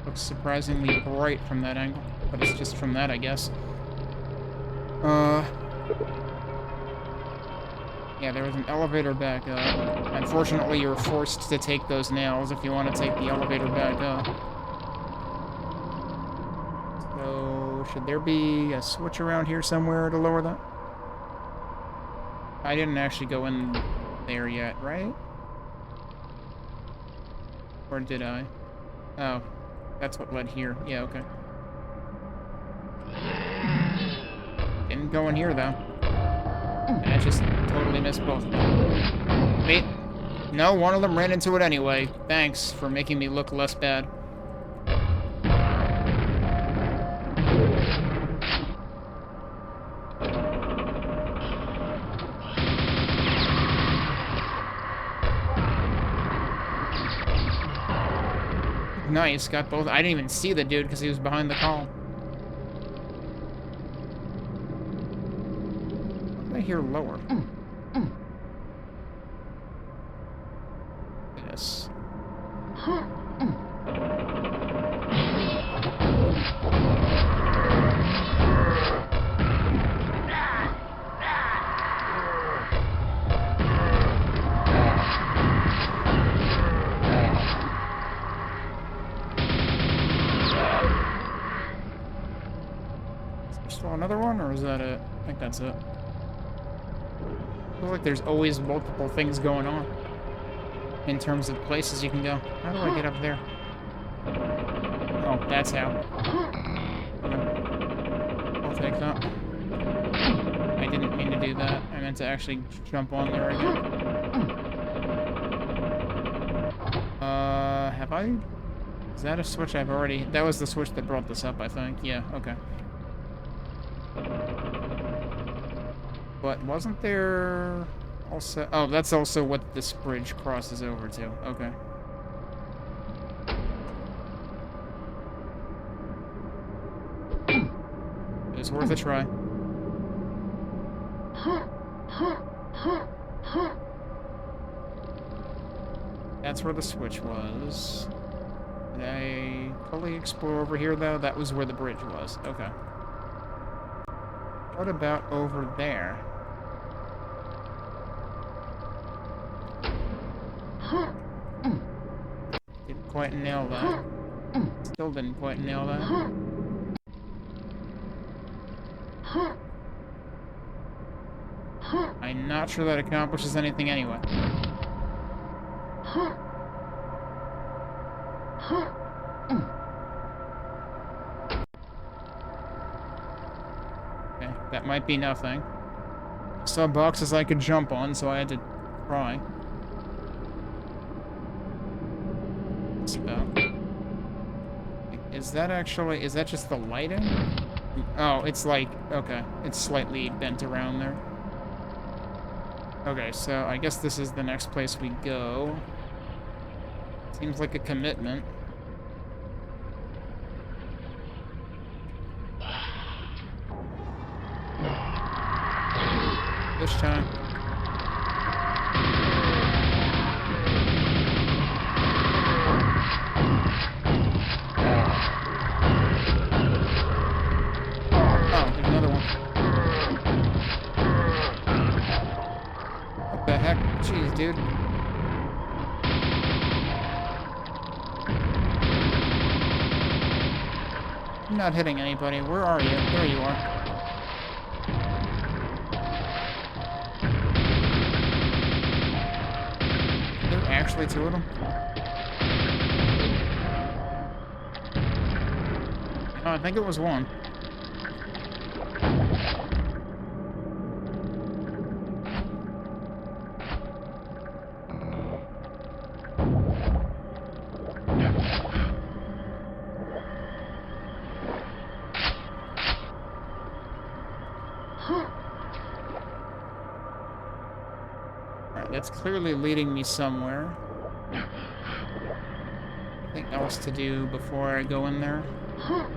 Looks surprisingly bright from that angle, but it's just from that, I guess. Yeah, there was an elevator back up. Unfortunately, you're forced to take those nails if you want to take the elevator back up. So, should there be a switch around here somewhere to lower that? I didn't actually go in there yet, right? Or did I? Oh, that's what led here. Yeah, okay. Didn't go in here, though. I just totally missed both of them. Wait. No, one of them ran into it anyway. Thanks for making me look less bad. Nice, got both. I didn't even see the dude because he was behind the column. What did I hear lower? Yes. Another one, or is that it? I think that's it. Feels like there's always multiple things going on in terms of places you can go. How do I get up there? Oh, that's how. Okay. I'll take that. I didn't mean to do that. I meant to actually jump on there again. Have I... Is that a switch I've already... That was the switch that brought this up, I think. Yeah, okay. But wasn't there... Also... Oh, that's also what this bridge crosses over to. Okay. It was worth a try. That's where the switch was. Did I fully explore over here, though? That was where the bridge was. Okay. What about over there? Didn't quite nail that. Still didn't quite nail that. I'm not sure that accomplishes anything anyway. Okay, that might be nothing. Saw boxes I could jump on, so I had to try. So, is that actually, is that just the lighting? Oh, it's like, okay, it's slightly bent around there. Okay, so I guess this is the next place we go. Seems like a commitment. This time. Oh, there's another one. What the heck? Jeez, dude. I'm not hitting anybody. Where are you? There you are. There are actually two of them? No, I think it was one. That's clearly leading me somewhere. Anything else to do before I go in there? Oh.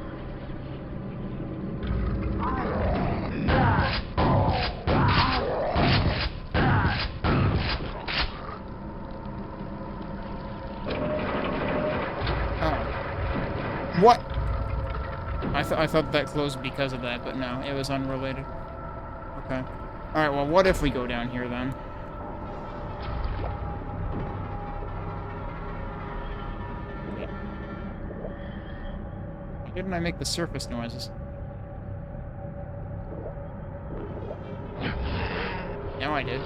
What? I thought that closed because of that, but no, it was unrelated. Okay. Alright, well, what if we go down here then? Why didn't I make the surface noises? Now I did.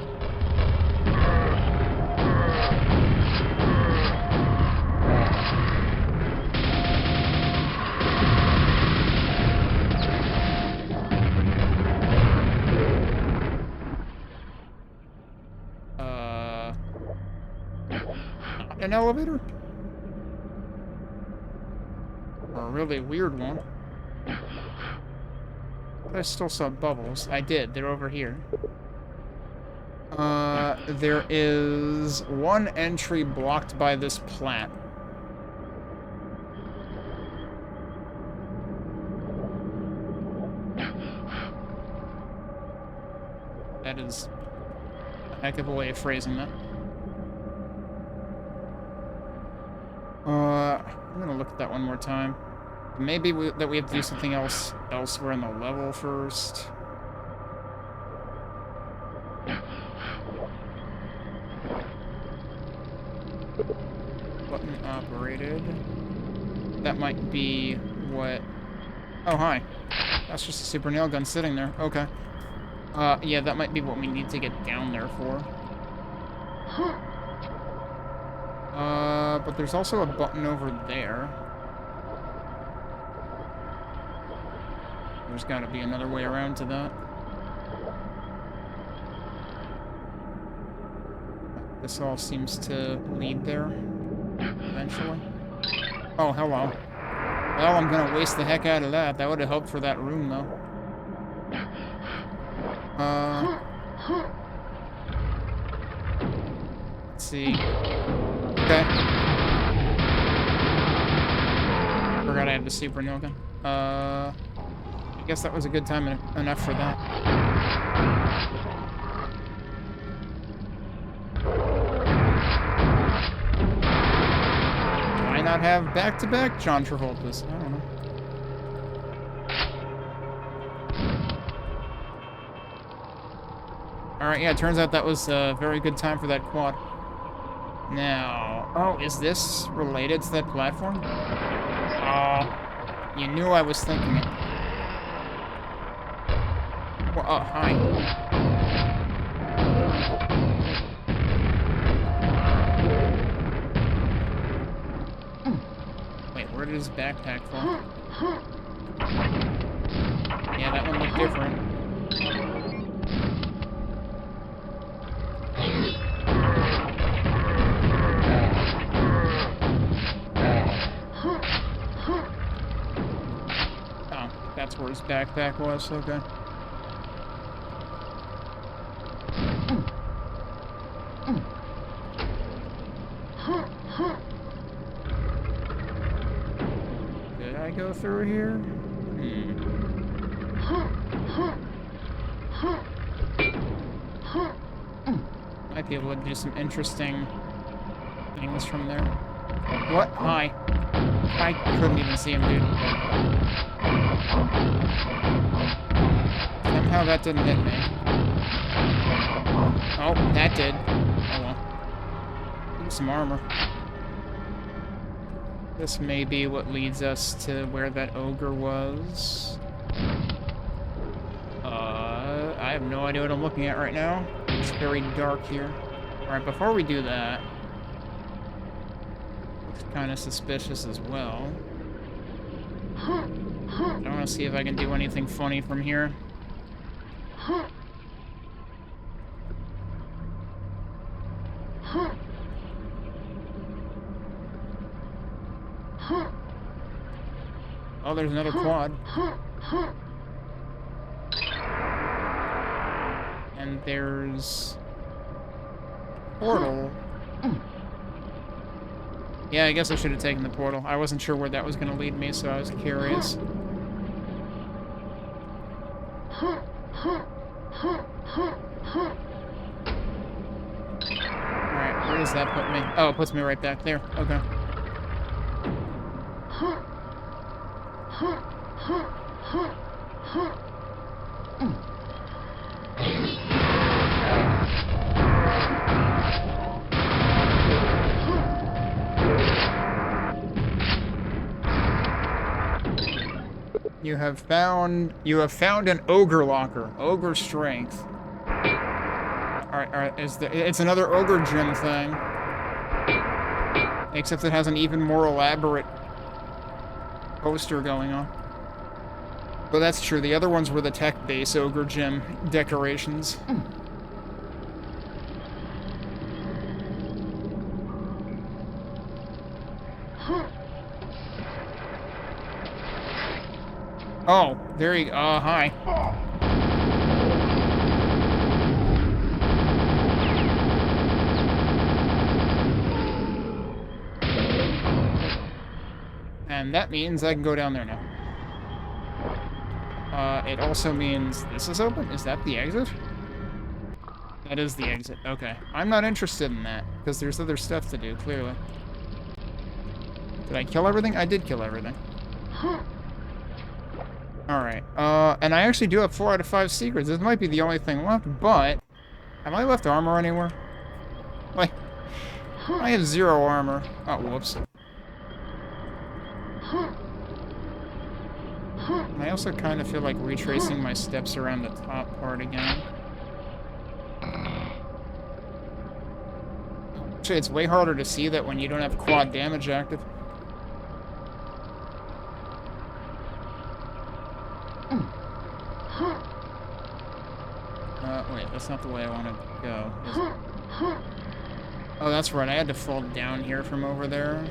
An elevator? Or a really weird one. But I still saw bubbles. I did. They're over here. There is one entry blocked by this plat. That is a heck of a way of phrasing that. I'm gonna look at that one more time. Maybe that we have to do something else elsewhere in the level first. Button operated. That might be what... Oh, hi. That's just a super nail gun sitting there. Okay. Yeah, that might be what we need to get down there for. But there's also a button over there. There's gotta be another way around to that. This all seems to lead there, eventually. Oh, hello. Well, I'm gonna waste the heck out of that. That would have helped for that room, though. Let's see. Okay. Forgot I had the super Noga. I guess that was a good time enough for that. Why not have back-to-back John Travoltas? I don't know. Alright, yeah, it turns out that was a very good time for that quad. Now... Oh, is this related to that platform? Oh, you knew I was thinking it. Well, oh, hi. Wait, where did his backpack fall? Yeah, that one looked different. Oh, that's where his backpack was, okay. Did I go through here? Might be able to do some interesting things from there. What? Hi. I couldn't even see him, dude. Somehow that didn't hit me. Oh, that did. Oh well. Some armor. This may be what leads us to where that ogre was. I have no idea what I'm looking at right now. It's very dark here. Alright, before we do that... Looks kind of suspicious as well. I want to see if I can do anything funny from here. Oh, there's another quad. And there's... portal. Yeah, I guess I should have taken the portal. I wasn't sure where that was going to lead me, so I was curious. Alright, where does that put me? Oh, it puts me right back there. Okay. You have found an ogre locker. Ogre strength. Alright, it's another ogre gym thing. Except it has an even more elaborate poster going on. But that's true, the other ones were the tech base ogre gym decorations. Oh, there you go. Hi. And that means I can go down there now. It also means this is open? Is that the exit? That is the exit. Okay. I'm not interested in that, because there's other stuff to do, clearly. Did I kill everything? I did kill everything. Alright, and I actually do have 4 out of 5 secrets. This might be the only thing left, but... Have I left armor anywhere? Like, I have 0 armor. Oh, whoops. And I also kind of feel like retracing my steps around the top part again. Actually, it's way harder to see that when you don't have quad damage active. That's not the way I want to go, is it? Oh, that's right. I had to fall down here from over there.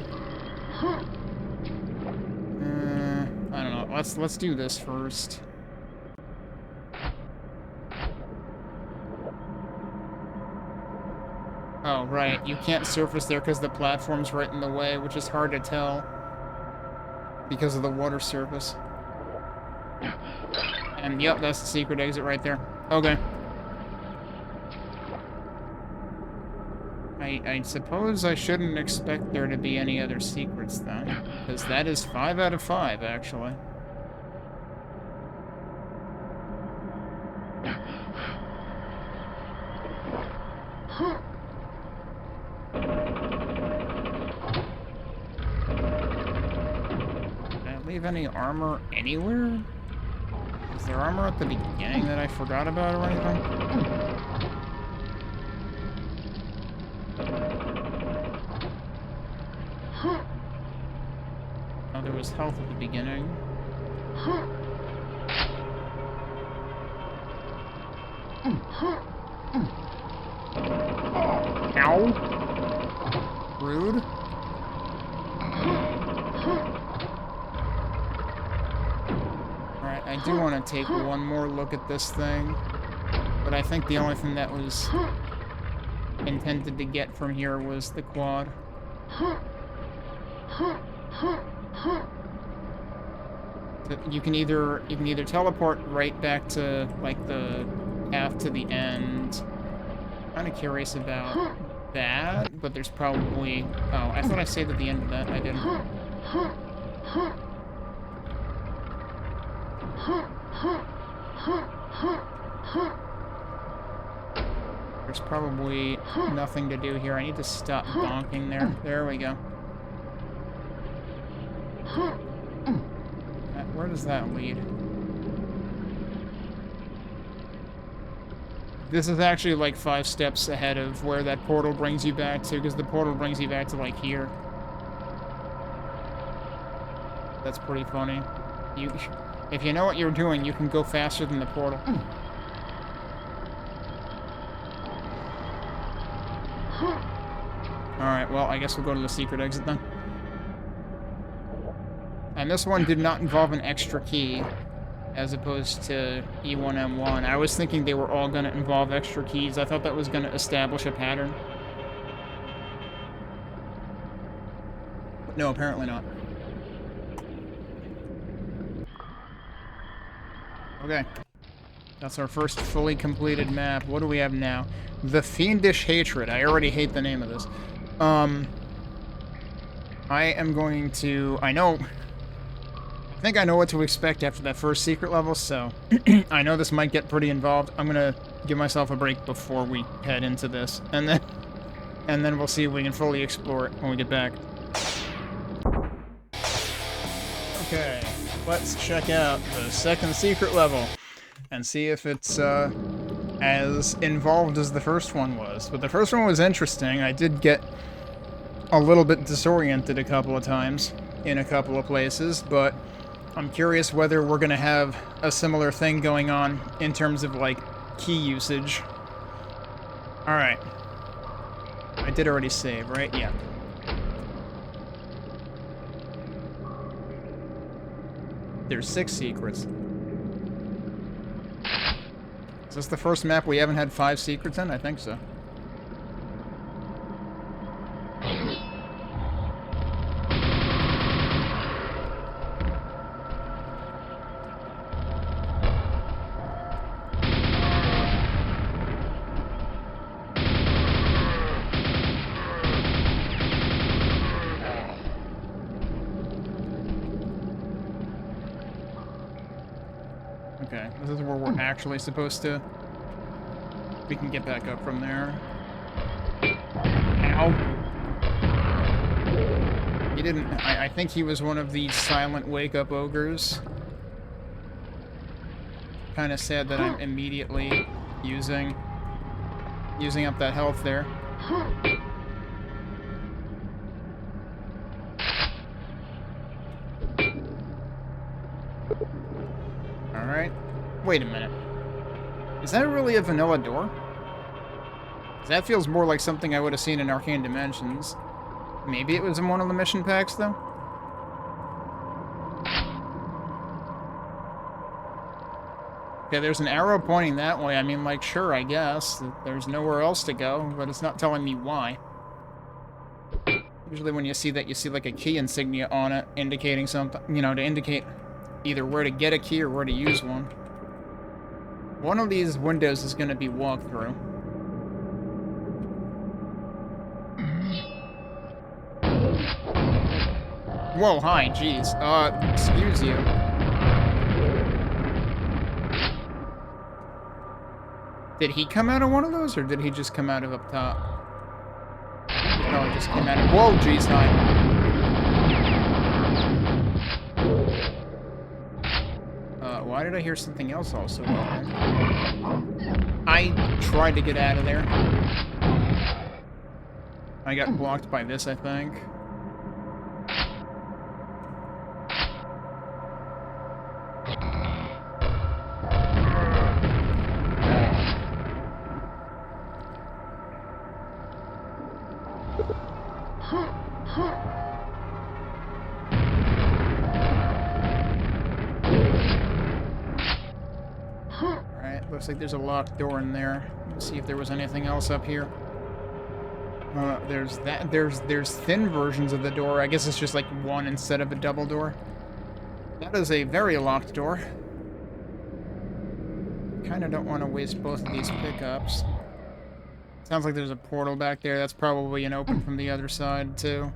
I don't know. Let's do this first. Oh, right. You can't surface there because the platform's right in the way, which is hard to tell because of the water surface. And yep, that's the secret exit right there. Okay. I suppose I shouldn't expect there to be any other secrets then, because that is 5 out of 5, actually. Did I leave any armor anywhere? Is there armor at the beginning that I forgot about or anything? Oh, there was health at the beginning. Ow! Rude. Alright, I do want to take one more look at this thing. But I think the only thing that was intended to get from here was the quad. You can either teleport right back to like the path to the end. I'm kind of curious about that, but there's probably... Oh, I thought I saved at the end of that. I didn't. There's probably nothing to do here. I need to stop bonking there. There we go. Where does that lead? This is actually like 5 steps ahead of where that portal brings you back to, because the portal brings you back to like here. That's pretty funny. If you know what you're doing, you can go faster than the portal. Alright, well, I guess we'll go to the secret exit then. And this one did not involve an extra key, as opposed to E1M1. I was thinking they were all going to involve extra keys. I thought that was going to establish a pattern. But no, apparently not. Okay. That's our first fully completed map. What do we have now? The Fiendish Hatred. I already hate the name of this. I am going to... I think I know what to expect after that first secret level, so I know this might get pretty involved. I'm gonna give myself a break before we head into this, and then we'll see if we can fully explore it when we get back. Okay, let's check out the second secret level and see if it's as involved as the first one was. But the first one was interesting. I did get a little bit disoriented a couple of times in a couple of places, but I'm curious whether we're going to have a similar thing going on in terms of, like, key usage. Alright. I did already save, right? Yeah. There's 6 secrets. Is this the first map we haven't had 5 secrets in? I think so. Okay, this is where we're actually supposed to... We can get back up from there. Ow! He didn't... I think he was one of the silent wake-up ogres. Kinda sad that I'm immediately using up that health there. Alright. Wait a minute. Is that really a vanilla door? That feels more like something I would have seen in Arcane Dimensions. Maybe it was in one of the mission packs, though? Okay, there's an arrow pointing that way. I mean, like, sure, I guess. There's nowhere else to go, but it's not telling me why. Usually when you see that, you see, like, a key insignia on it, indicating something, you know, to indicate either where to get a key or where to use one. One of these windows is going to be walked through. Whoa, hi, jeez. Excuse you. Did he come out of one of those, or did he just come out of up top? He probably just came out of... Whoa, jeez, hi. Why did I hear something else also open? I tried to get out of there. I got blocked by this, I think. Looks like there's a locked door in there. Let's see if there was anything else up here. There's that. There's thin versions of the door. I guess it's just like one instead of a double door. That is a very locked door. Kind of don't want to waste both of these pickups. Sounds like there's a portal back there. That's probably an open from the other side too.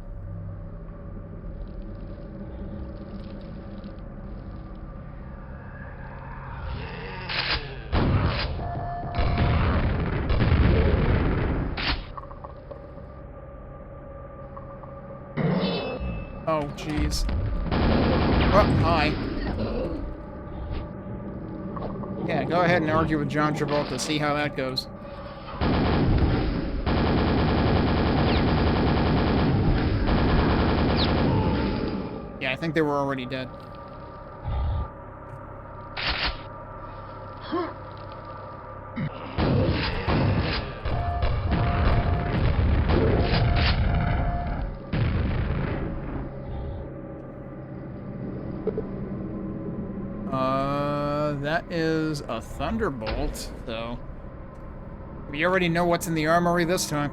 Oh, jeez. Oh, hi. Yeah, go ahead and argue with John Travolta. See how that goes. Yeah, I think they were already dead. That is a thunderbolt, so we already know what's in the armory this time.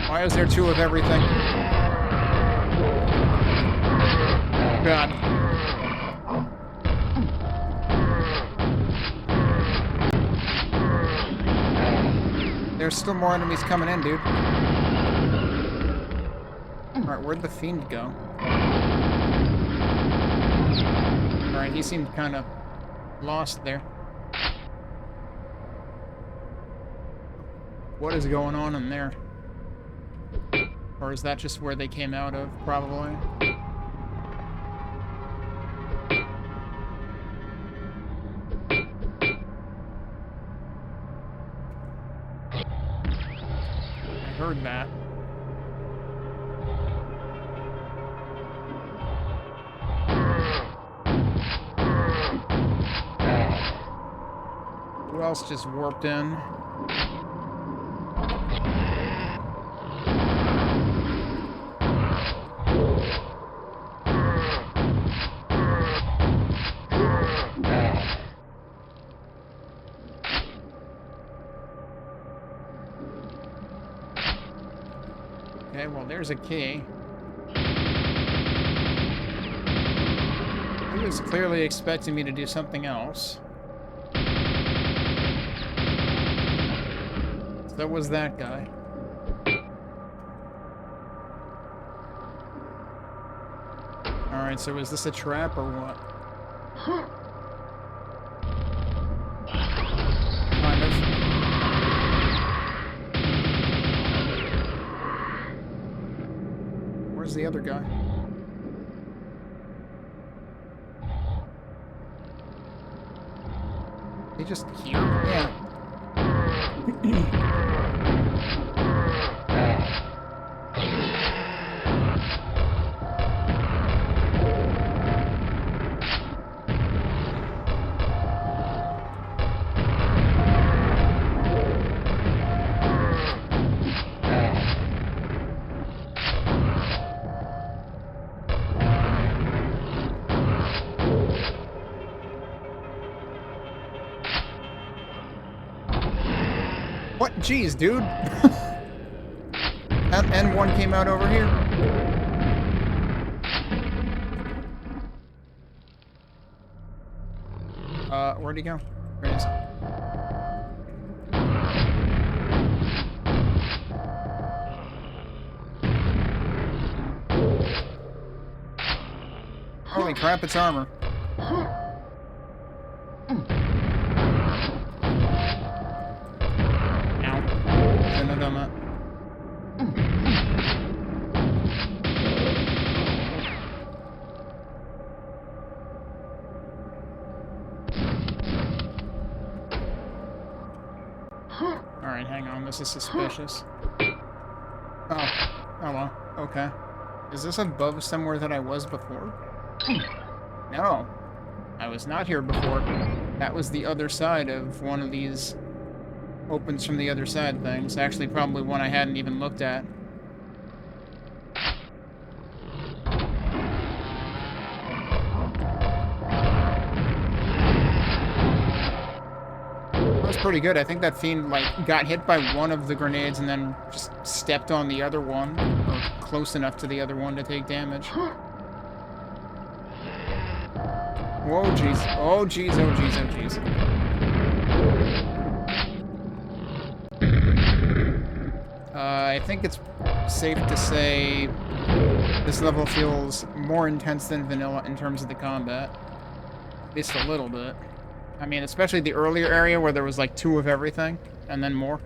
Why is there two of everything? God. There's still more enemies coming in, dude. Alright, where'd the fiend go? Alright, he seemed kind of lost there. What is going on in there? Or is that just where they came out of, probably? I heard that. Who else just warped in? Okay, well, there's a key. He was clearly expecting me to do something else. That was that guy. Alright, so is this a trap or what? Kind of. Where's the other guy? He just here? Yeah. Jeez, dude. And one came out over here. Where'd he go? There he is. Holy crap, it's armor. Ow. Shouldn't have done that. Alright, hang on. This is suspicious. Oh. Oh well. Okay. Is this above somewhere that I was before? No. I was not here before. That was the other side of one of these opens from the other side things. Actually, probably one I hadn't even looked at. That was pretty good. I think that fiend, like, got hit by one of the grenades and then just stepped on the other one, or close enough to the other one to take damage. Whoa, jeez. Oh, jeez, oh, jeez, oh, jeez. I think it's safe to say this level feels more intense than vanilla in terms of the combat. At least a little bit. I mean, especially the earlier area where there was like 2 of everything, and then more.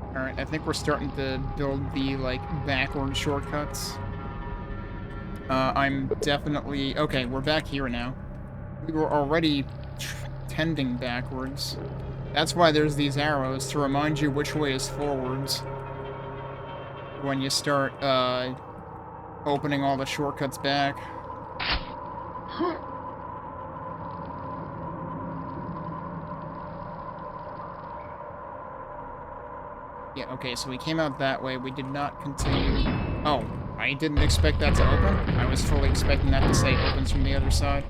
Alright, I think we're starting to build the, like, backward shortcuts. I'm definitely... Okay, we're back here now. We were already tending backwards. That's why there's these arrows, to remind you which way is forwards. When you start, opening all the shortcuts back. Yeah, okay, so we came out that way. We did not continue... Oh. I didn't expect that to open. I was fully expecting that to say opens from the other side.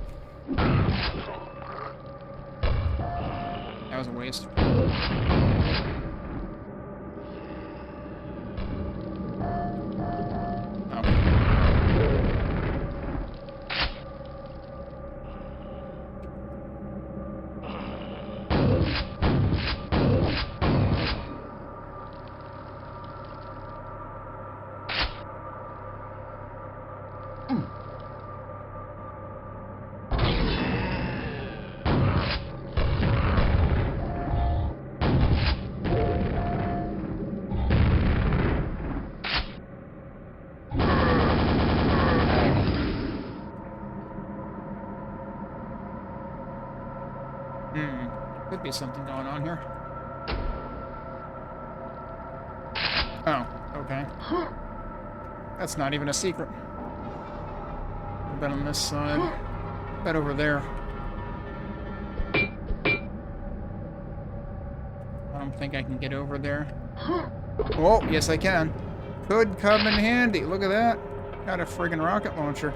That was a waste. Could be something going on here. Oh, okay. That's not even a secret. I bet on this side. I bet over there. I don't think I can get over there. Oh, yes I can. Could come in handy. Look at that. Got a friggin' rocket launcher.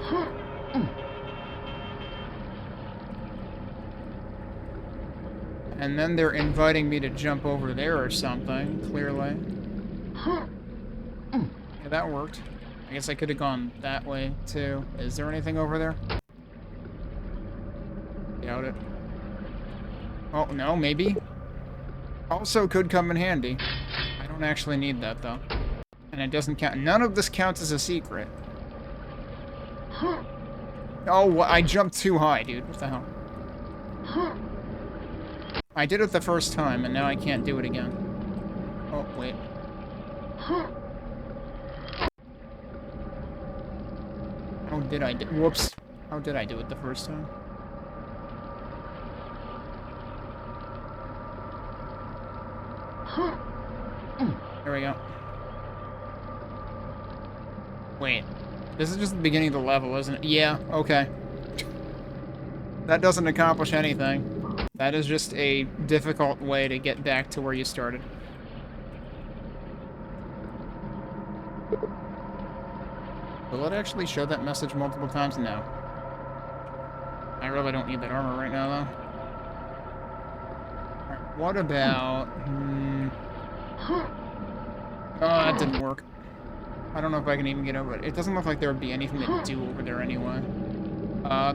And then they're inviting me to jump over there or something, clearly. Yeah, that worked. I guess I could have gone that way, too. Is there anything over there? Doubt it. Oh, no, maybe? Also could come in handy. I don't actually need that, though. And it doesn't count. None of this counts as a secret. Oh, I jumped too high, dude. What the hell? I did it the first time, and now I can't do it again. Oh, wait. How did I do... Whoops. How did I do it the first time? There we go. Wait. This is just the beginning of the level, isn't it? Yeah, okay. That doesn't accomplish anything. That is just a difficult way to get back to where you started. Will it actually show that message multiple times? No. I really don't need that armor right now, What about... Oh, that didn't work. I don't know if I can even get over it. It doesn't look like there would be anything to do over there anyway.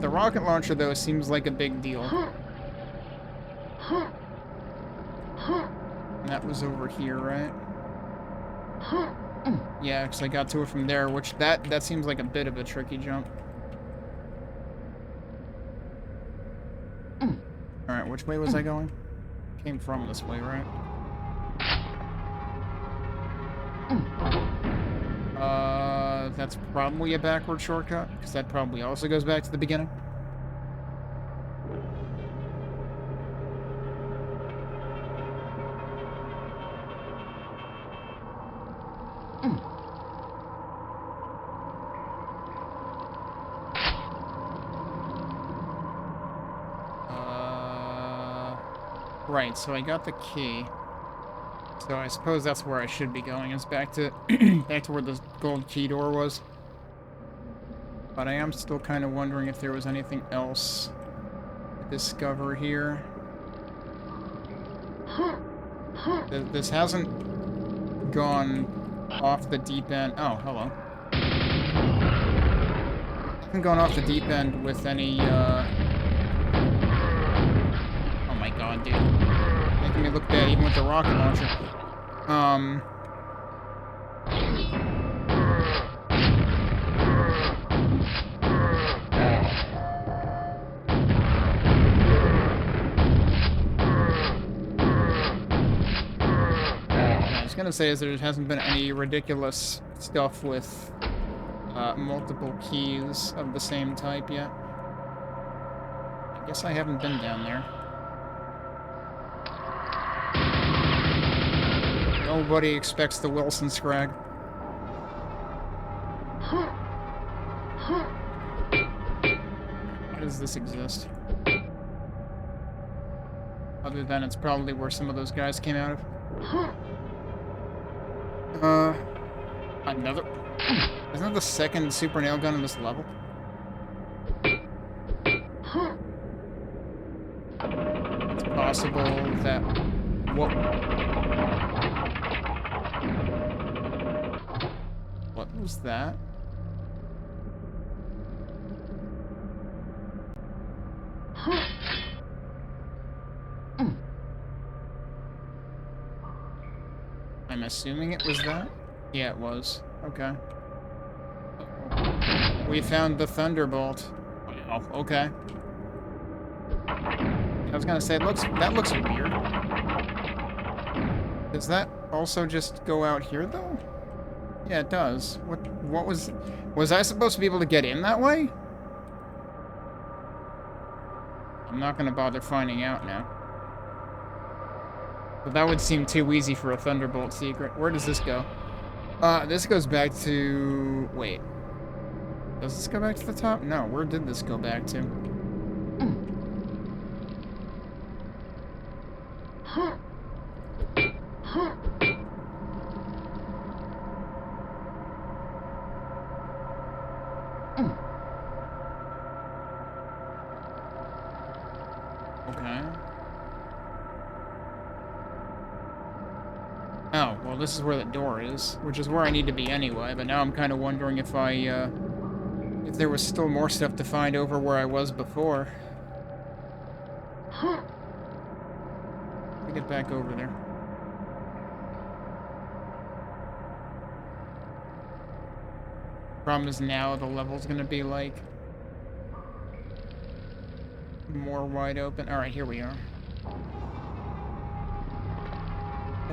The rocket launcher, though, seems like a big deal. And that was over here, right? Yeah, because I got to it from there, which that seems like a bit of a tricky jump. Alright, which way was I going? Came from this way, right? That's probably a backward shortcut, because that probably also goes back to the beginning. Right, so I got the key. So I suppose that's where I should be going, is back to back to where the gold key door was. But I am still kind of wondering if there was anything else to discover here. This hasn't gone off the deep end. Oh, hello. Hasn't gone off the deep end with any, Oh my god, dude. Making me look bad even with the rocket launcher. I was gonna say is there hasn't been any ridiculous stuff with multiple keys of the same type yet. I guess I haven't been down there. Nobody expects the Wilson Scrag. Why does this exist? Other than it's probably where some of those guys came out of. Another... Isn't that the second super nail gun in this level? It's possible that... What was that? I'm assuming it was that? Yeah, it was. Okay. We found the Thunderbolt. Oh, okay. I was gonna say, that looks weird. Does that also just go out here, though? Yeah, it does. What was I supposed to be able to get in that way? I'm not gonna bother finding out now. But that would seem too easy for a Thunderbolt secret. Where does this go? This goes back to... Wait. Does this go back to the top? No, where did this go back to? Okay. Oh, well, this is where the door is, which is where I need to be anyway, but now I'm kind of wondering if if there was still more stuff to find over where I was before. Let me get back over there. Problem is now the level's gonna be, like, more wide open. Alright, here we are.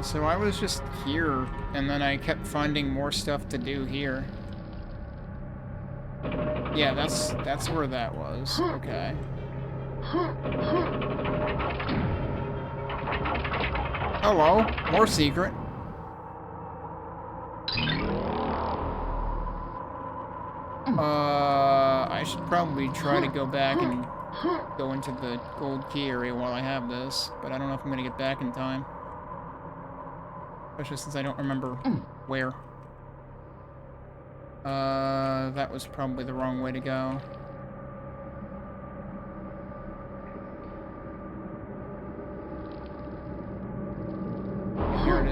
So I was just here, and then I kept finding more stuff to do here. Yeah, that's where that was. Okay. Hello, more secret. I should probably try to go back and go into the gold key area while I have this, but I don't know if I'm gonna get back in time. Especially since I don't remember where. That was probably the wrong way to go.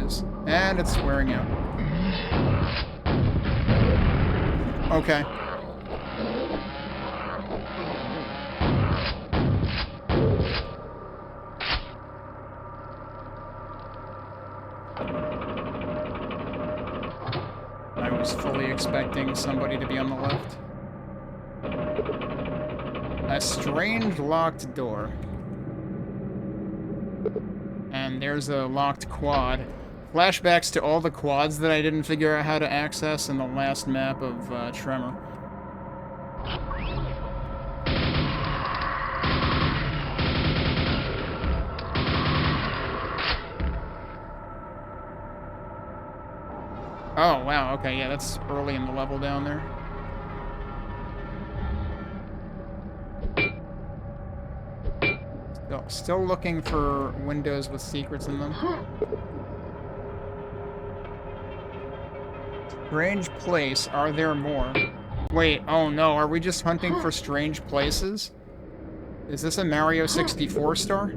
is. And it's wearing out. Okay. I was fully expecting somebody to be on the left. A strange locked door. And there's a locked quad. Flashbacks to all the quads that I didn't figure out how to access in the last map of Tremor. Oh, wow, okay, yeah, that's early in the level down there. Still looking for windows with secrets in them. Strange place, are there more? Wait, oh no, are we just hunting for strange places? Is this a Mario 64 star?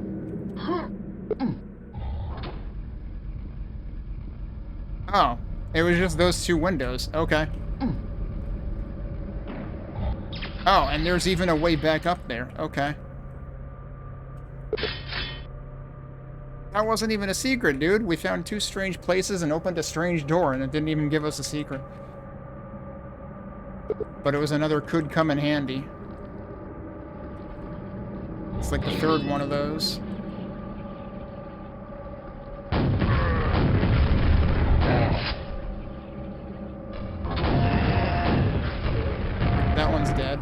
Oh, it was just those two windows, okay. Oh, and there's even a way back up there, okay. That wasn't even a secret, dude. We found two strange places and opened a strange door, and it didn't even give us a secret. But it was another could come in handy. It's like the third one of those. That one's dead.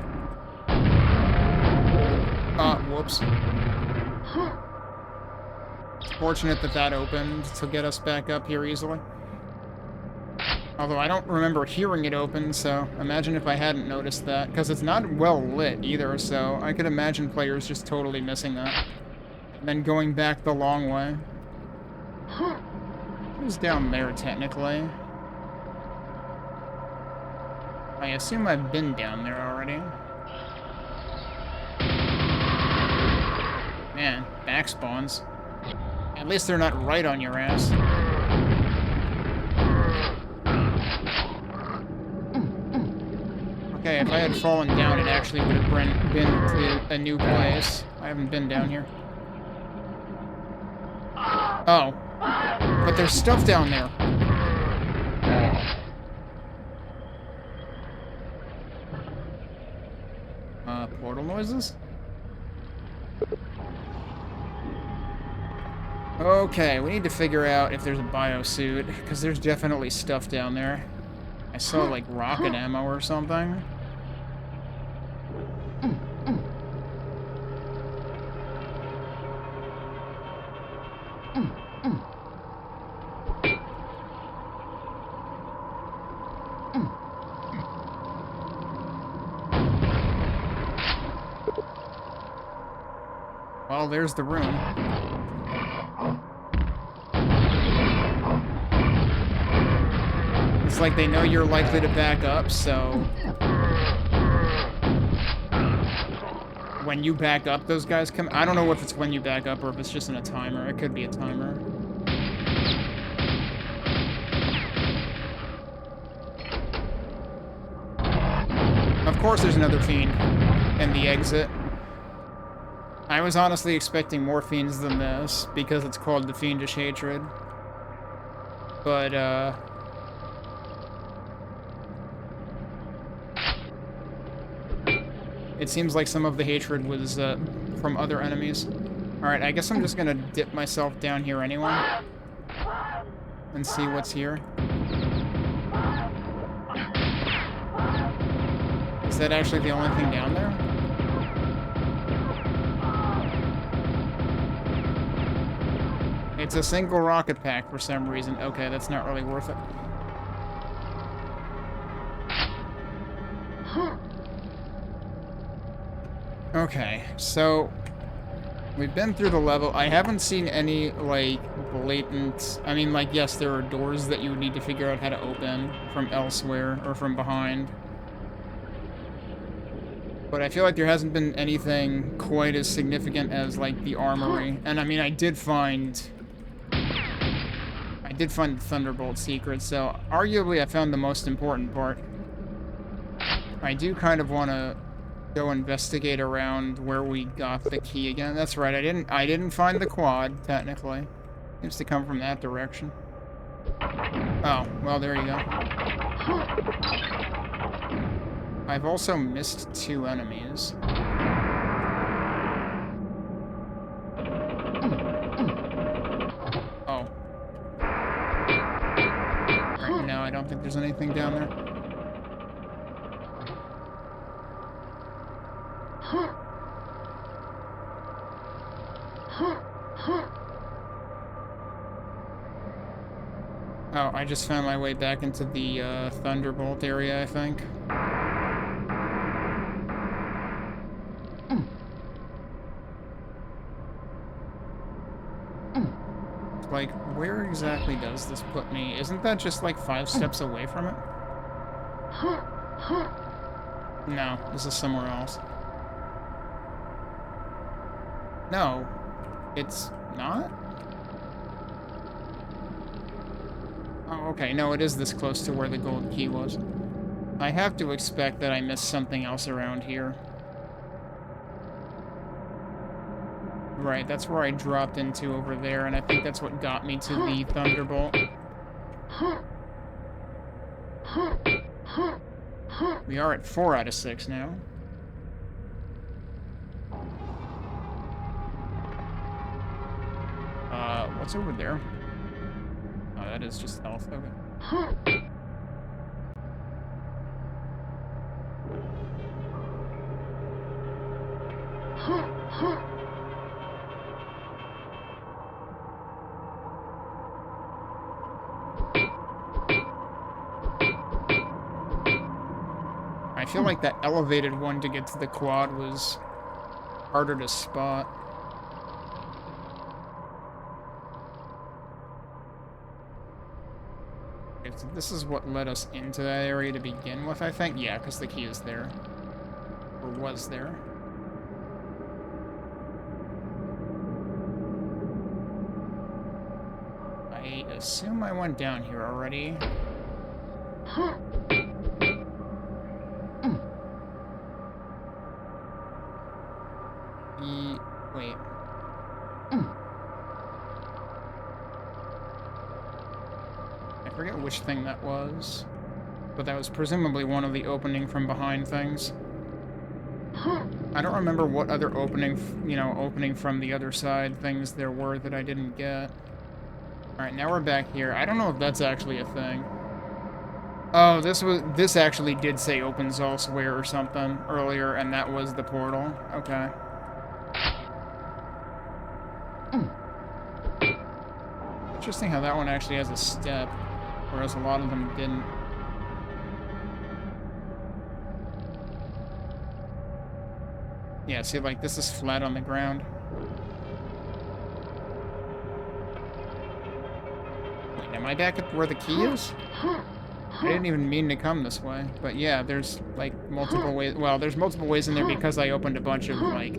Whoops. Fortunate that that opened to get us back up here easily. Although I don't remember hearing it open, so imagine if I hadn't noticed that. Because it's not well lit either, so I could imagine players just totally missing that. And then going back the long way. Who's down there, technically? I assume I've been down there already. Man, back spawns. At least they're not right on your ass. Okay, if I had fallen down, it actually would have been to a new place. I haven't been down here. Oh. But there's stuff down there. Portal noises? Okay, we need to figure out if there's a biosuit, because there's definitely stuff down there. I saw, like, rocket ammo or something. Well, there's the room. It's like they know you're likely to back up, so when you back up, those guys come. I don't know if it's when you back up or if it's just in a timer. It could be a timer. Of course there's another fiend in the exit. I was honestly expecting more fiends than this, because it's called the Fiendish Hatred. But, it seems like some of the hatred was, from other enemies. Alright, I guess I'm just gonna dip myself down here anyway. And see what's here. Is that actually the only thing down there? It's a single rocket pack for some reason. Okay, that's not really worth it. Okay, so we've been through the level. I haven't seen any, like, blatant... I mean, like, yes, there are doors that you would need to figure out how to open from elsewhere or from behind. But I feel like there hasn't been anything quite as significant as, like, the armory. And, I mean, I did find did find the Thunderbolt secret, so arguably I found the most important part. I do kind of want to go investigate around where we got the key again. That's right, I didn't find the quad, technically. Seems to come from that direction. Oh, well, there you go. I've also missed 2 enemies. Oh. Right, no, I don't think there's anything down there. Oh, I just found my way back into the Thunderbolt area, I think. Like, where exactly does this put me? Isn't that just like 5 steps away from it? No, this is somewhere else. No, it's not? Oh, okay, no, it is this close to where the gold key was. I have to expect that I missed something else around here. Right, that's where I dropped into over there, and I think that's what got me to the Thunderbolt. We are at 4 out of 6 now. What's over there? Oh, that is just health, okay. I feel like that elevated one to get to the quad was harder to spot. So this is what led us into that area to begin with, I think? Yeah, because the key is there. Or was there. I assume I went down here already. Wait. I forget which thing that was, but that was presumably one of the opening from behind things. I don't remember what other opening, opening from the other side things there were that I didn't get. Alright, now we're back here. I don't know if that's actually a thing. Oh, this actually did say opens elsewhere or something earlier, and that was the portal. Okay. Interesting how that one actually has a step, whereas a lot of them didn't. Yeah, see, like, this is flat on the ground. Wait, am I back at where the key is? I didn't even mean to come this way. But yeah, there's, like, multiple ways. Well, there's multiple ways in there because I opened a bunch of, like,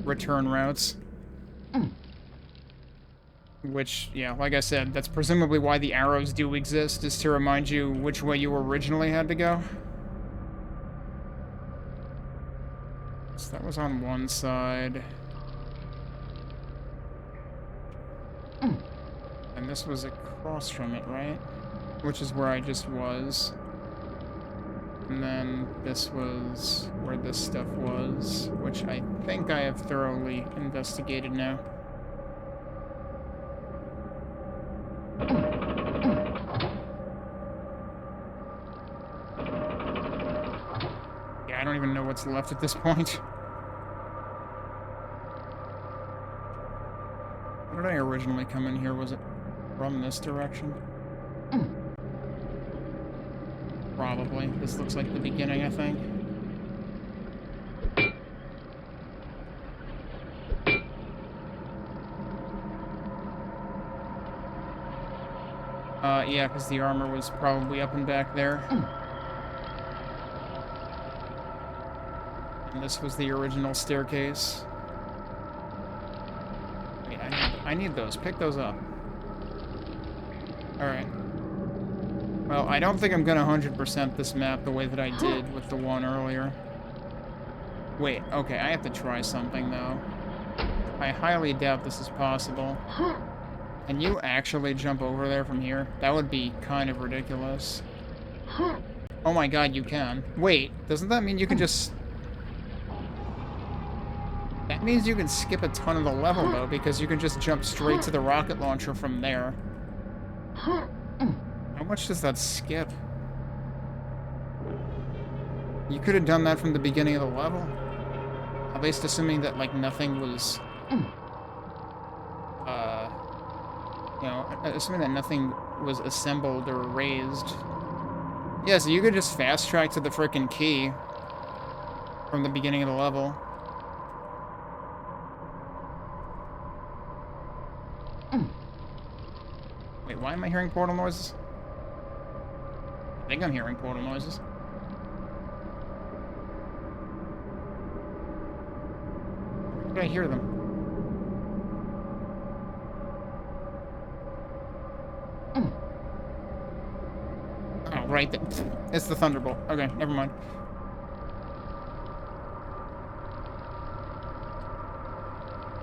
return routes. Which, yeah, like I said, that's presumably why the arrows do exist, is to remind you which way you originally had to go. So that was on one side. And this was across from it, right? Which is where I just was. And then this was where this stuff was, which I think I have thoroughly investigated now. Yeah, I don't even know what's left at this point. How did I originally come in here? Was it from this direction? Probably. This looks like the beginning, I think. Yeah, because the armor was probably up and back there. And this was the original staircase. Wait, I need those. Pick those up. Alright. Well, I don't think I'm gonna 100% this map the way that I did with the one earlier. Wait, okay, I have to try something, though. I highly doubt this is possible. Can you actually jump over there from here? That would be kind of ridiculous. Oh my god, you can. Wait, doesn't that mean you can just... That means you can skip a ton of the level, though, because you can just jump straight to the rocket launcher from there. How much does that skip? You could have done that from the beginning of the level. At least assuming that, like, nothing was... you know, assuming that nothing was assembled or raised. Yeah, so you could just fast track to the frickin' key from the beginning of the level. Wait, why am I hearing portal noises? I think I'm hearing portal noises. Where did I hear them? Oh, right there. It's the Thunderbolt. Okay, never mind.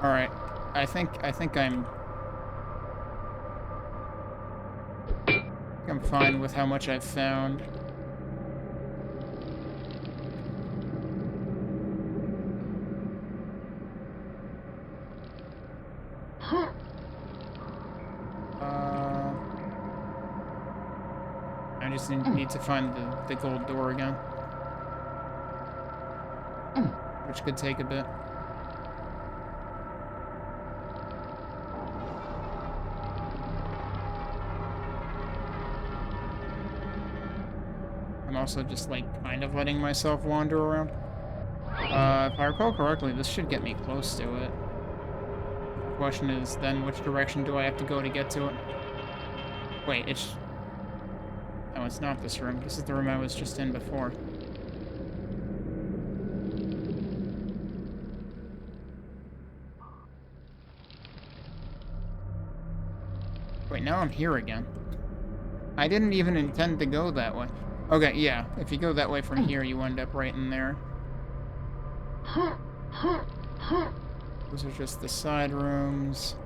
Alright. I think I'm fine with how much I've found. I just need to find the gold door again. Which could take a bit. I'm also just, like, kind of letting myself wander around. If I recall correctly, this should get me close to it. The question is, then, which direction do I have to go to get to it? Wait, it's... No, it's not this room. This is the room I was just in before. Wait, now I'm here again. I didn't even intend to go that way. Okay, yeah. If you go that way from here, you end up right in there. Those are just the side rooms.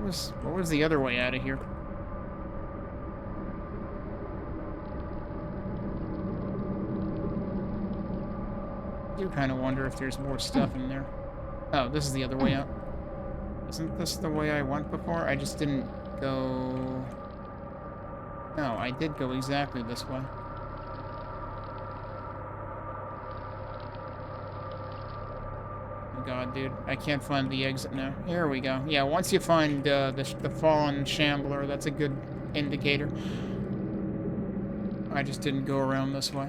What was the other way out of here? I do kind of wonder if there's more stuff in there. Oh, this is the other way out. Isn't this the way I went before? I just didn't go... No, I did go exactly this way. Oh god, dude. I can't find the exit now. Here we go. Yeah, once you find the fallen shambler, that's a good indicator. I just didn't go around this way.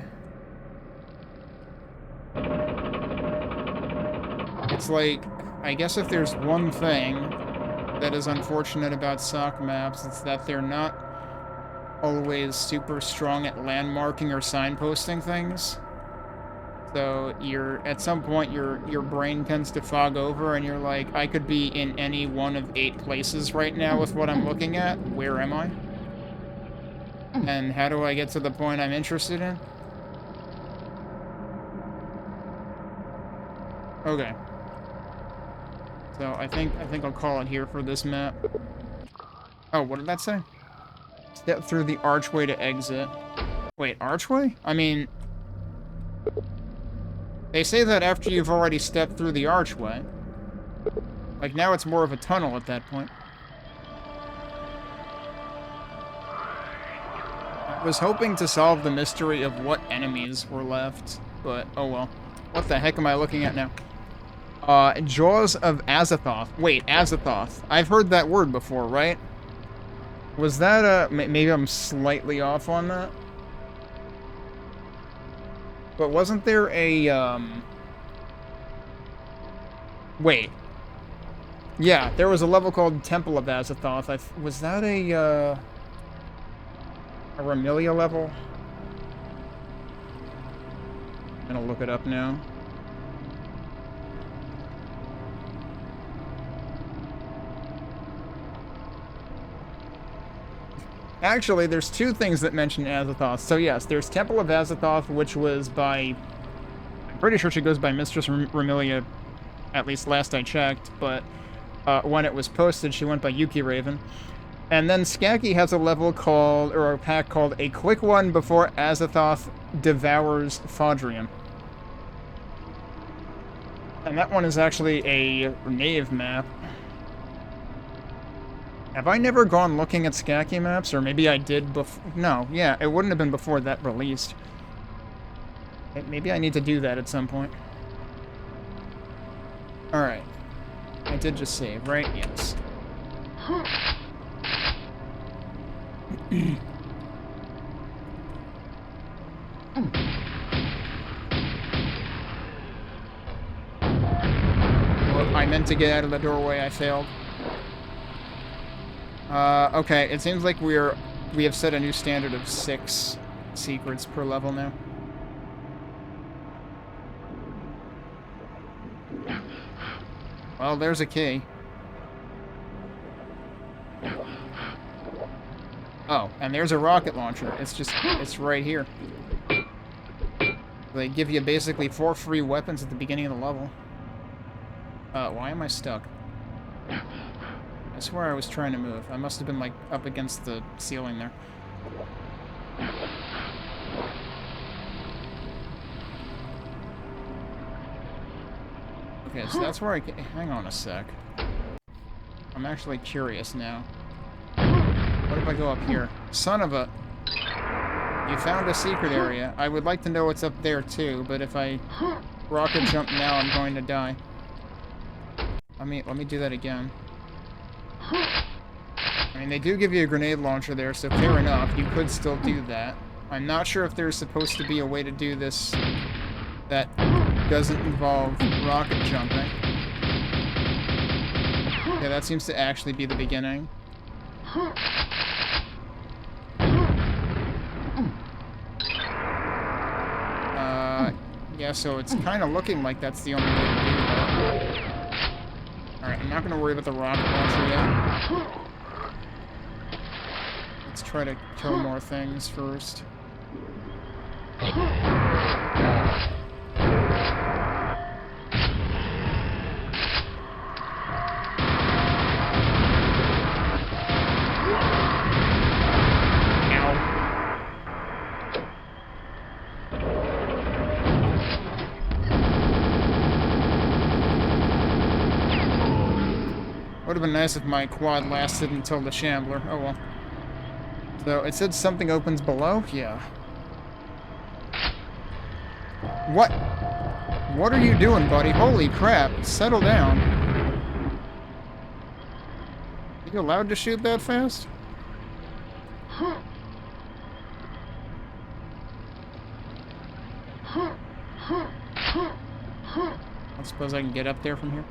It's like, I guess if there's one thing that is unfortunate about sock maps, it's that they're not always super strong at landmarking or signposting things. So at some point your brain tends to fog over and you're like, I could be in any one of 8 places right now with what I'm looking at. Where am I? And how do I get to the point I'm interested in? Okay. So I think I'll call it here for this map. Oh, what did that say? Step through the archway to exit. Wait, archway? I mean... They say that after you've already stepped through the archway. Like, now it's more of a tunnel at that point. I was hoping to solve the mystery of what enemies were left, but oh well. What the heck am I looking at now? Jaws of Azathoth. Wait, Azathoth. I've heard that word before, right? Was that, maybe I'm slightly off on that? But wasn't there a, Wait. Yeah, there was a level called Temple of Azathoth. Was that a Remilia level? I'm gonna look it up now. Actually, there's two things that mention Azathoth. So yes, there's Temple of Azathoth, which was by... I'm pretty sure she goes by Mistress Remilia, at least last I checked, but when it was posted, she went by Yuki Raven. And then Skaki has a level called, or a pack called A Quick One Before Azathoth Devours Fodrium. And that one is actually a Knave map. Have I never gone looking at Skaki maps? Or maybe I did before... No, yeah, it wouldn't have been before that released. Maybe I need to do that at some point. Alright. I did just save, right? Yes. Well, I meant to get out of the doorway, I failed. Okay, it seems like we have set a new standard of 6 secrets per level now. Well, there's a key. Oh, and there's a rocket launcher. It's right here. They give you basically 4 free weapons at the beginning of the level. Why am I stuck? I swear I was trying to move. I must have been, like, up against the ceiling there. Okay, so that's where I can... Hang on a sec. I'm actually curious now. What if I go up here? Son of a... You found a secret area. I would like to know what's up there, too, but if I rocket jump now, I'm going to die. Let me do that again. I mean, they do give you a grenade launcher there, so fair enough. You could still do that. I'm not sure if there's supposed to be a way to do this that doesn't involve rocket jumping. Yeah, that seems to actually be the beginning. Yeah, so it's kind of looking like that's the only way to do that. Alright, I'm not going to worry about the rocket launcher yet. Let's try to kill more things first. Would have been nice if my quad lasted until the Shambler. Oh well. So it said something opens below? Yeah. What? What are you doing, buddy? Holy crap. Settle down. Are you allowed to shoot that fast? I suppose I can get up there from here.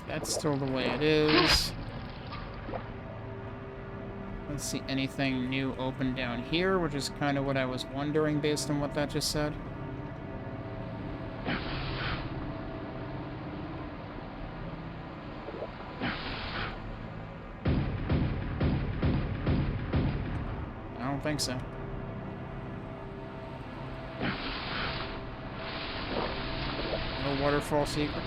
That's still the way it is. Let's see, anything new open down here, which is kind of what I was wondering based on what that just said. I don't think so. No waterfall secret.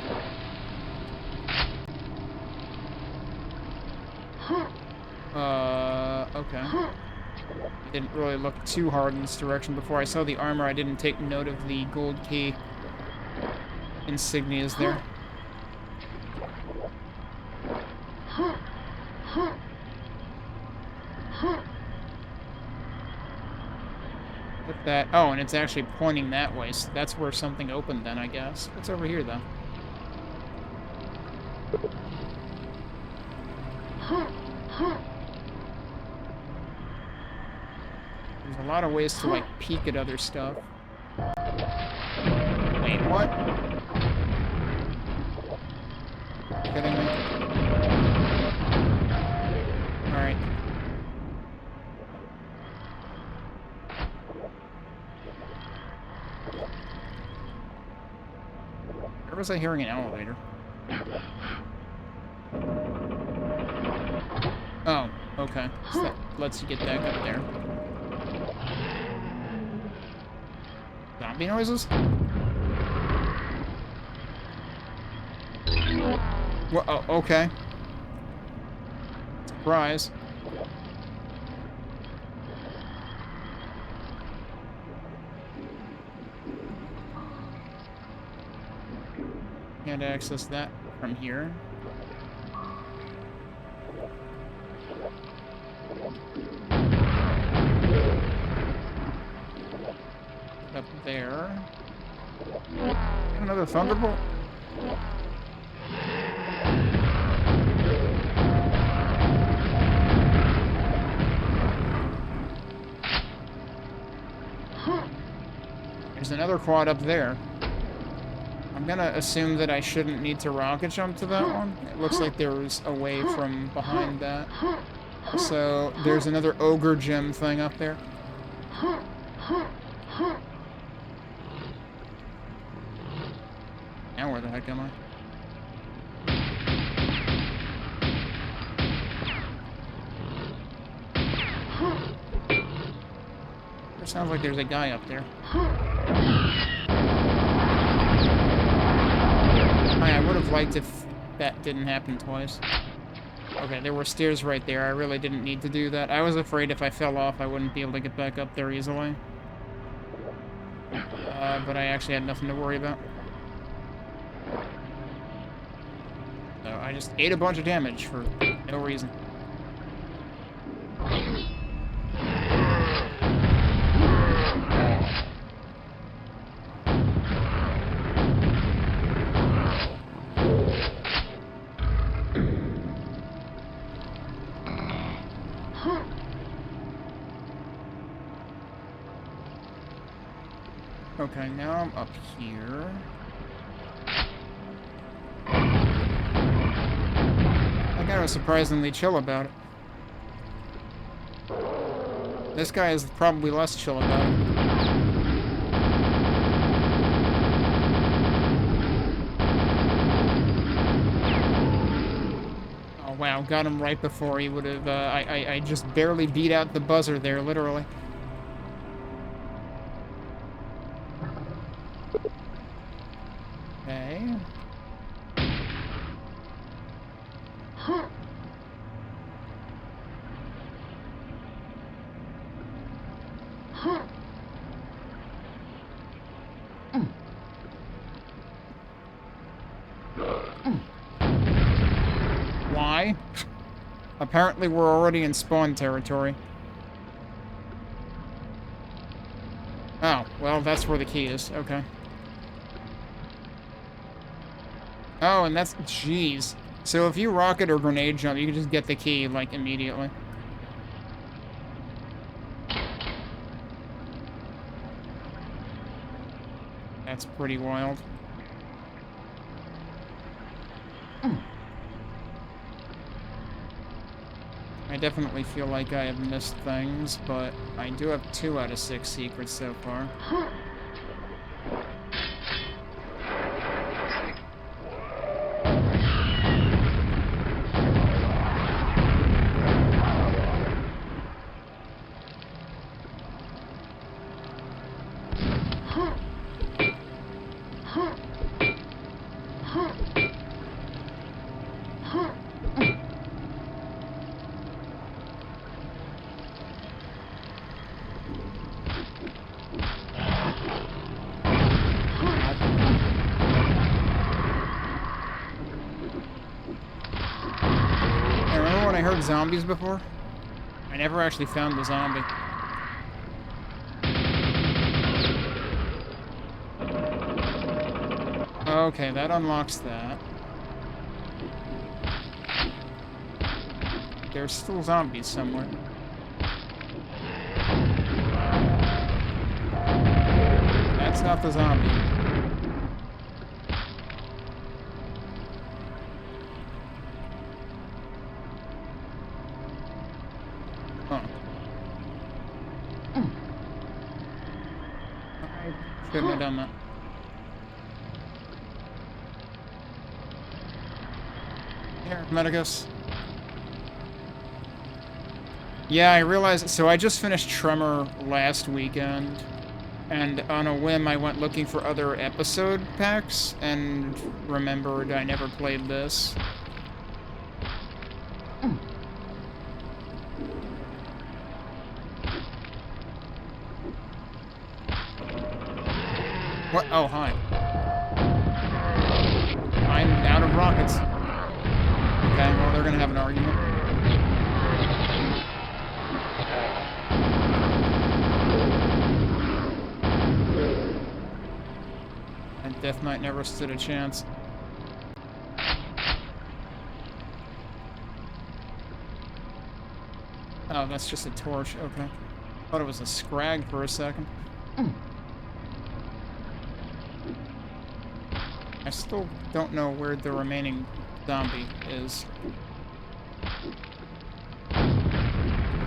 Okay. I didn't really look too hard in this direction. Before I saw the armor, I didn't take note of the gold key insignias there. Look at that. Oh, and it's actually pointing that way, so that's where something opened then, I guess. What's over here, though? There's a lot of ways to, like, peek at other stuff. Wait, what? Are you kidding me? Alright. Where was I hearing an elevator? Oh, okay. So that lets you get back up there. Zombie noises? Well, oh, okay. Surprise. Can't access that from here. Up there. Another thunderbolt? There's another quad up there. I'm gonna assume that I shouldn't need to rocket jump to that one. It looks like there was a way from behind that. So there's another ogre gem thing up there. Now where the heck am I? It sounds like there's a guy up there. I would have liked if that didn't happen twice. Okay, there were stairs right there. I really didn't need to do that. I was afraid if I fell off, I wouldn't be able to get back up there easily. But I actually had nothing to worry about. So I just ate a bunch of damage for no reason. Okay, now I'm up here. That guy was surprisingly chill about it. This guy is probably less chill about it. Oh wow, got him right before he would have, I just barely beat out the buzzer there, literally. Okay. Why? Apparently we're already in spawn territory. Oh, well, that's where the key is. Okay. Oh, and that's... Jeez. So if you rocket or grenade jump, you can just get the key, like, immediately. That's pretty wild. I definitely feel like I have missed things, but I do have 2 out of 6 secrets so far. Zombies before? I never actually found the zombie. Okay, that unlocks that. There's still zombies somewhere. That's not the zombie. Shouldn't have done that. Here, Medicus. Yeah, I realized... So I just finished Tremor last weekend, and on a whim I went looking for other episode packs, and remembered I never played this. What? Oh, hi. I'm out of rockets. Okay, well, they're gonna have an argument. And Death Knight never stood a chance. Oh, that's just a torch. Okay. Thought it was a scrag for a second. I still don't know where the remaining zombie is.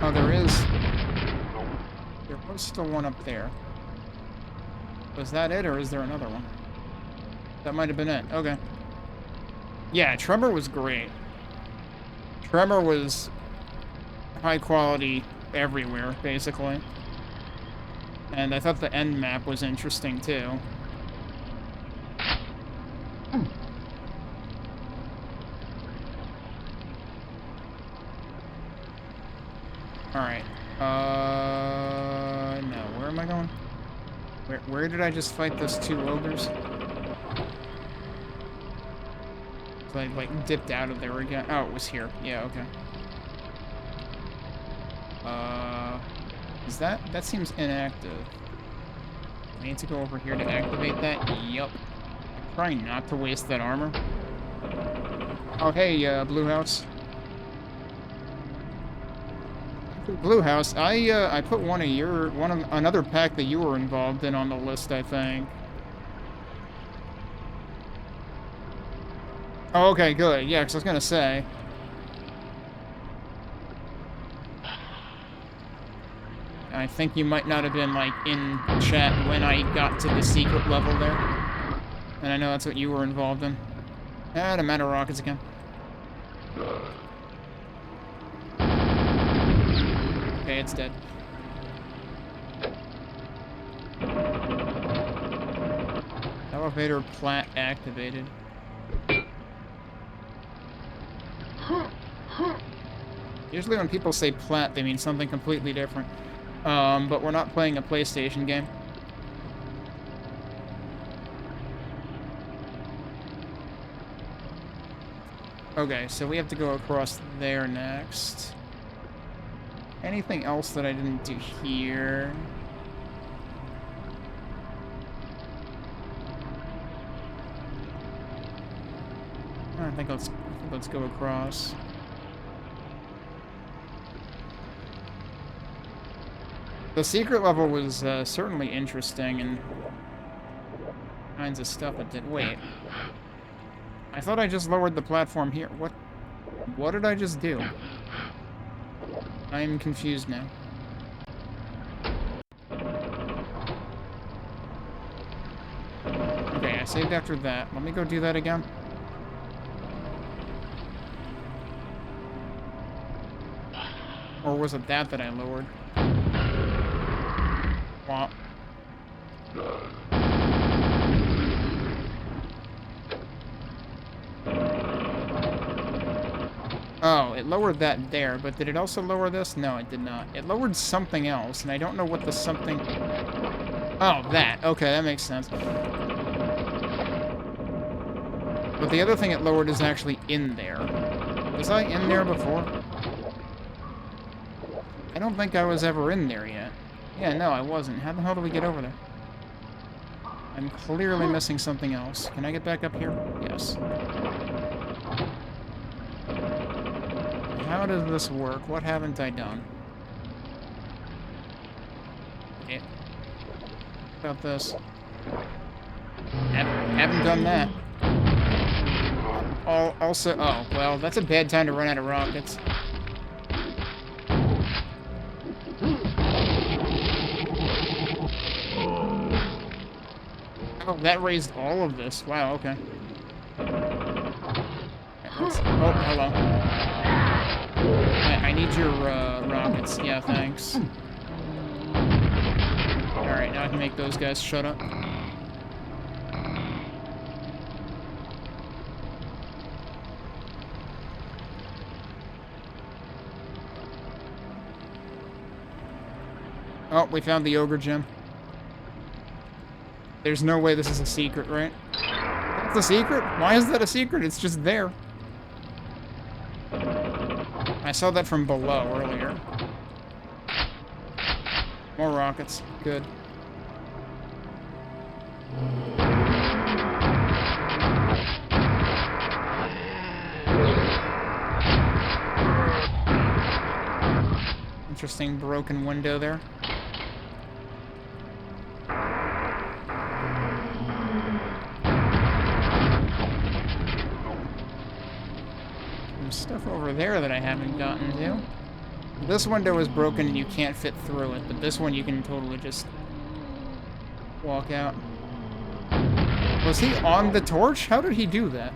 Oh, there is. There was still one up there. Was that it, or is there another one? That might have been it. Okay. Yeah, Tremor was great. Tremor was high quality everywhere, basically. And I thought the end map was interesting, too. Alright. No. Where am I going? Where did I just fight those two ogres? So I, like, dipped out of there again. Oh, it was here. Yeah, okay. Is that... That seems inactive. I need to go over here to activate that? Yup. Trying not to waste that armor. Oh, hey, Blue House. Blue House, I put another pack that you were involved in on the list, I think. Oh, okay, good. Yeah, because I was gonna say. I think you might not have been, like, in chat when I got to the secret level there. And I know that's what you were involved in. Ah, the matter rockets again. Okay, it's dead. Elevator plat activated. Usually when people say plat, they mean something completely different. But we're not playing a PlayStation game. Okay, so we have to go across there next. Anything else that I didn't do here? I think let's go across. The secret level was certainly interesting and kinds of stuff it did. Wait. I thought I just lowered the platform here. What did I just do? I'm confused now. Okay, I saved after that. Let me go do that again. Or was it that I lowered? Womp. Oh, it lowered that there, but did it also lower this? No, it did not. It lowered something else, and I don't know what the something... Oh, that. Okay, that makes sense. But the other thing it lowered is actually in there. Was I in there before? I don't think I was ever in there yet. Yeah, no, I wasn't. How the hell do we get over there? I'm clearly missing something else. Can I get back up here? Yes. How does this work? What haven't I done? Okay. What about this? Haven't done that. Also, oh, well, that's a bad time to run out of rockets. Oh, that raised all of this. Wow, okay. Oh, hello. I need your rockets. Yeah, thanks. Alright, now I can make those guys shut up. Oh, we found the ogre gem. There's no way this is a secret, right? That's a secret? Why is that a secret? It's just there. I saw that from below earlier. More rockets. Good. Interesting broken window there. Stuff over there that I haven't gotten to. This window is broken and you can't fit through it, but this one you can totally just walk out. Was he on the torch? How did he do that?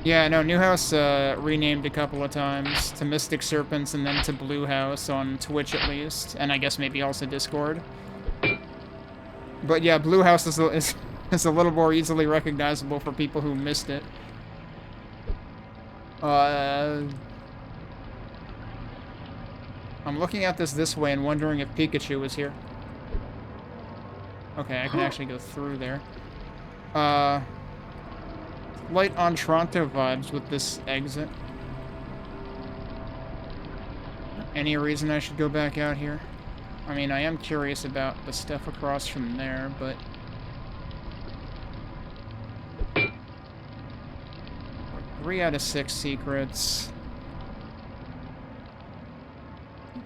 Yeah, no, New House renamed a couple of times to Mystic Serpents and then to Blue House on Twitch at least, and I guess maybe also Discord. But yeah, Blue House is a little more easily recognizable for people who missed it. I'm looking at this way and wondering if Pikachu is here. Okay, I can actually go through there. Light on Toronto vibes with this exit. Any reason I should go back out here? I mean, I am curious about the stuff across from there, but... 3 out of 6 secrets.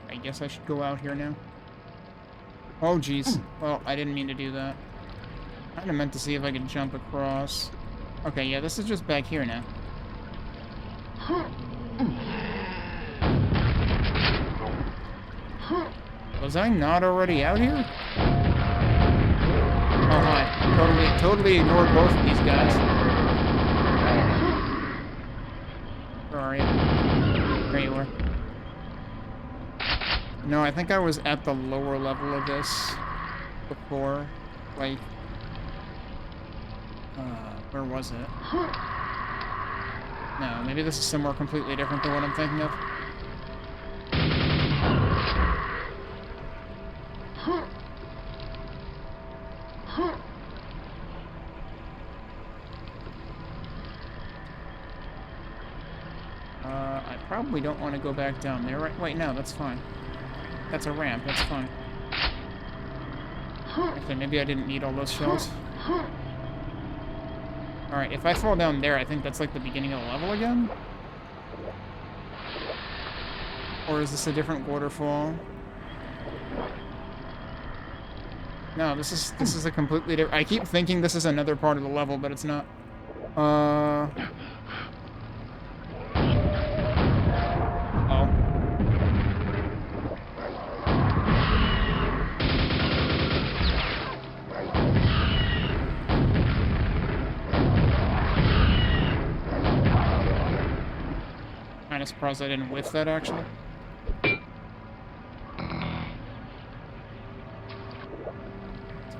I guess I should go out here now. Oh, jeez. Well, I didn't mean to do that. I kinda meant to see if I could jump across. Okay, yeah, this is just back here now. Was I not already out here? Oh, hi. Totally ignored both of these guys. Where are you? There you are. No, I think I was at the lower level of this before. Like... where was it? No, maybe this is somewhere completely different than what I'm thinking of. I probably don't want to go back down there, right? Wait, no, that's fine. That's a ramp, that's fine. Okay, maybe I didn't need all those shells. Alright, if I fall down there, I think that's like the beginning of the level again? Or is this a different waterfall? No, this is a completely different... I keep thinking this is another part of the level, but it's not. Oh. Kinda surprised I didn't whiff that, actually. It's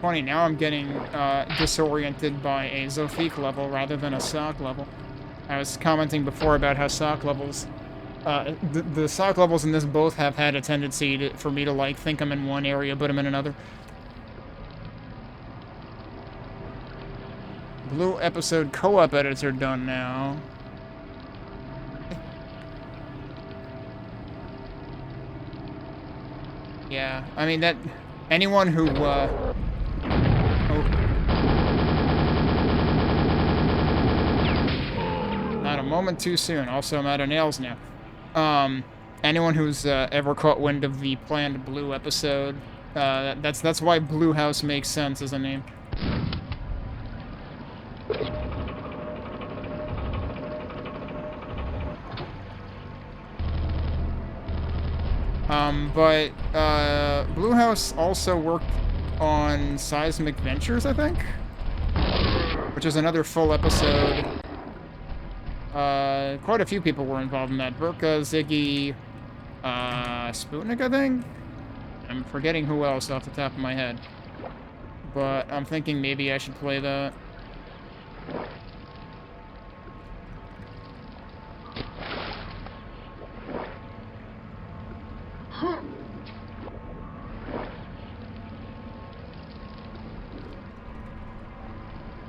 funny, now I'm getting disoriented by a Zophique level rather than a Sock level. I was commenting before about how Sock levels... the Sock levels in this both have had a tendency for me to, like, think I'm in one area, but I'm in another. Blue episode co-op edits are done now. Yeah, I mean, that... Anyone who, oh. Not a moment too soon. Also, I'm out of nails now. Anyone who's ever caught wind of the planned Blue episode, that's why Blue House makes sense as a name. But Blue House also worked on Seismic Ventures, I think? which is another full episode. Quite a few people were involved in that. Burka, Ziggy, Sputnik, I think? I'm forgetting who else off the top of my head. But I'm thinking maybe I should play that.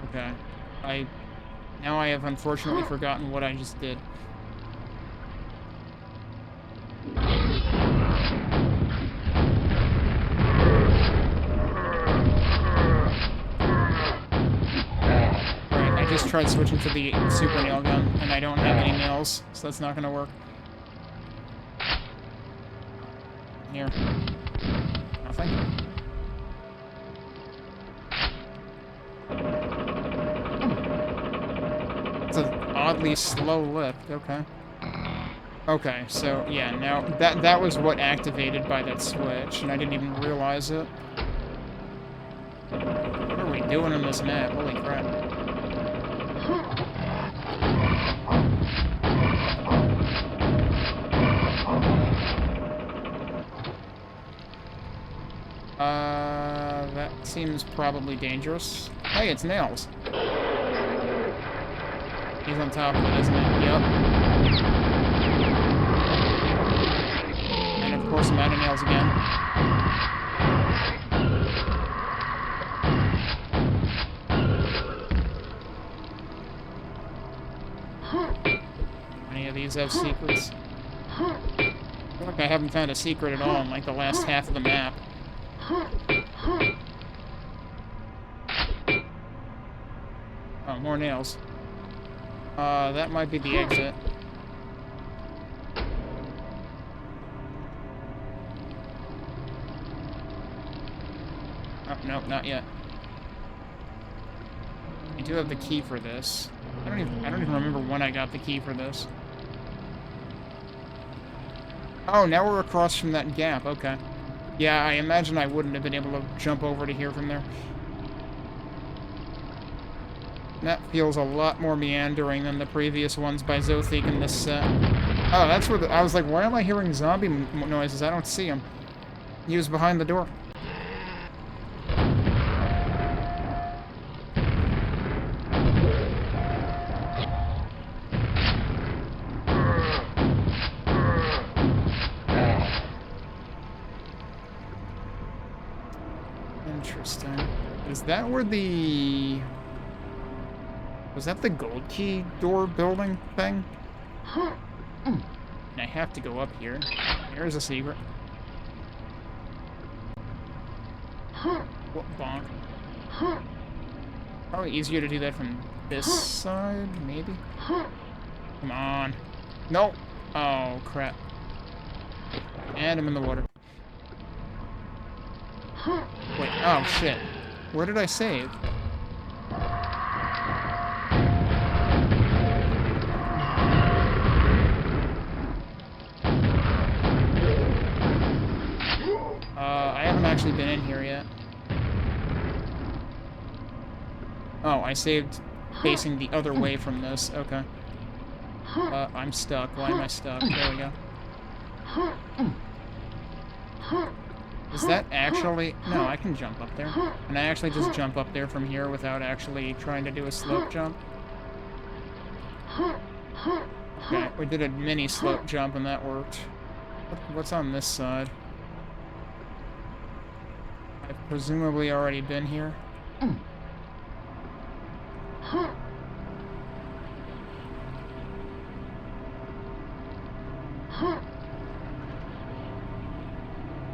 Okay. Now I have unfortunately forgotten what I just did. I just tried switching to the super nail gun, and I don't have any nails, so that's not gonna work. Here. Nothing. It's an oddly slow lift, okay. Okay, so yeah, now that was what activated by that switch, and I didn't even realize it. What are we doing in this map? Holy crap. That seems probably dangerous. Hey, it's Nails. He's on top of it, isn't he? Yep. And of course I'm out of Nails again. Any of these have secrets? I feel like I haven't found a secret at all in like the last half of the map. Oh, more nails. That might be the exit. Oh, nope, not yet. I do have the key for this. I don't even remember when I got the key for this. Oh, now we're across from that gap, okay. Yeah, I imagine I wouldn't have been able to jump over to here from there. That feels a lot more meandering than the previous ones by Zotheek in this set. Oh, that's where I was like, why am I hearing zombie noises? I don't see him. He was behind the door. Interesting. Is that where the... Was that the gold key door building thing? And I have to go up here. Here's a secret. What bonk? Probably easier to do that from this side, maybe? Come on. Nope. Oh, crap. And I'm in the water. Wait, oh shit. Where did I save? I haven't actually been in here yet. Oh, I saved facing the other way from this. Okay. I'm stuck. Why am I stuck? There we go. Is that actually... No, I can jump up there. Can I actually just jump up there from here without actually trying to do a slope jump? Okay, we did a mini slope jump and that worked. What's on this side? I've presumably already been here.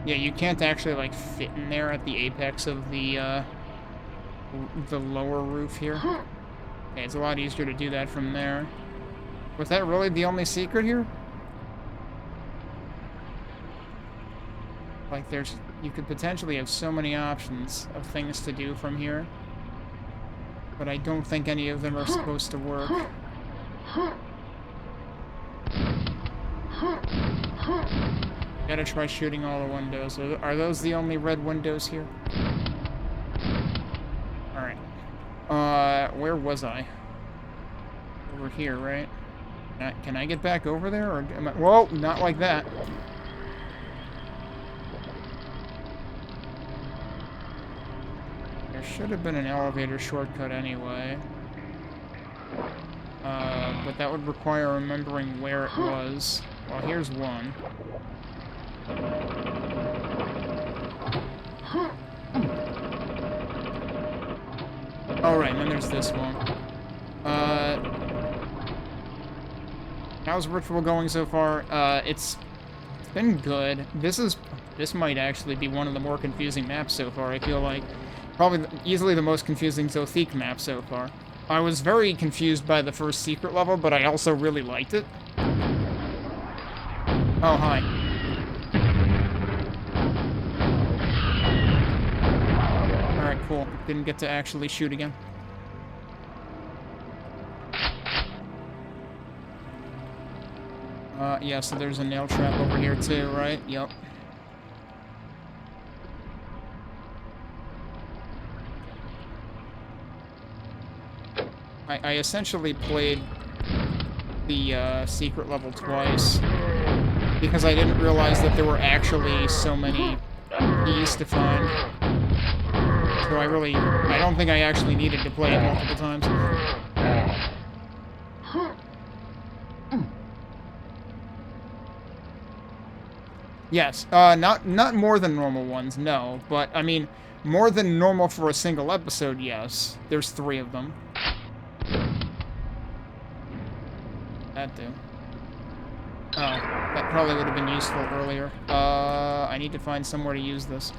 Yeah, you can't actually, like, fit in there at the apex of the lower roof here. Okay, it's a lot easier to do that from there. Was that really the only secret here? Like, you could potentially have so many options of things to do from here. But I don't think any of them are supposed to work. Gotta try shooting all the windows. Are those the only red windows here? Alright. Where was I? Over here, right? Can I get back over there, or am I... Whoa, not like that. There should have been an elevator shortcut anyway. But that would require remembering where it was. Well, here's one. Oh, right, and then there's this one. How's Ritual going so far? It's been good. This might actually be one of the more confusing maps so far, I feel like. Probably easily the most confusing Zothique map so far. I was very confused by the first secret level, but I also really liked it. Oh, hi. Alright, cool. Didn't get to actually shoot again. Yeah, so there's a nail trap over here too, right? Yep. I essentially played the secret level twice because I didn't realize that there were actually so many keys to find. So I don't think I actually needed to play it multiple times. Yes, not more than normal ones, no. But, I mean, more than normal for a single episode, yes. There's 3 of them. That do. Oh, that probably would have been useful earlier. I need to find somewhere to use this.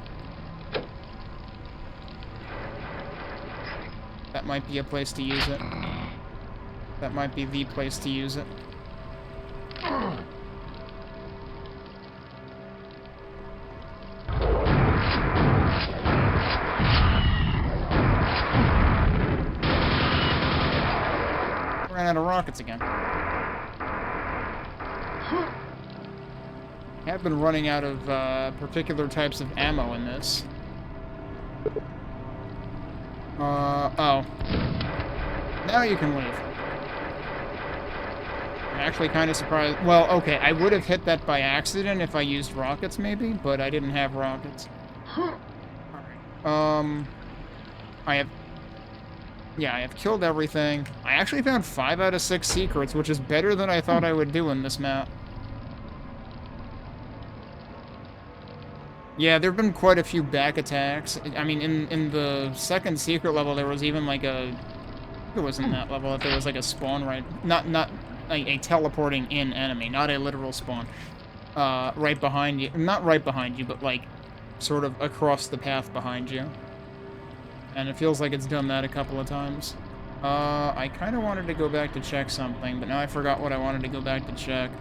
That might be a place to use it. That might be the place to use it. Ran out of rockets again. I have been running out of particular types of ammo in this. Oh. Now you can leave. I'm actually kind of surprised. Well, okay, I would have hit that by accident if I used rockets, maybe, but I didn't have rockets. Alright. I have killed everything. I actually found 5 out of 6 secrets, which is better than I thought I would do in this map. Yeah, there have been quite a few back attacks. I mean, in the second secret level, there was even like a... It was in that level that there was like a spawn right... Not a teleporting in enemy, not a literal spawn. Right behind you. Not right behind you, but like sort of across the path behind you. And it feels like it's done that a couple of times. I kind of wanted to go back to check something, but now I forgot what I wanted to go back to check.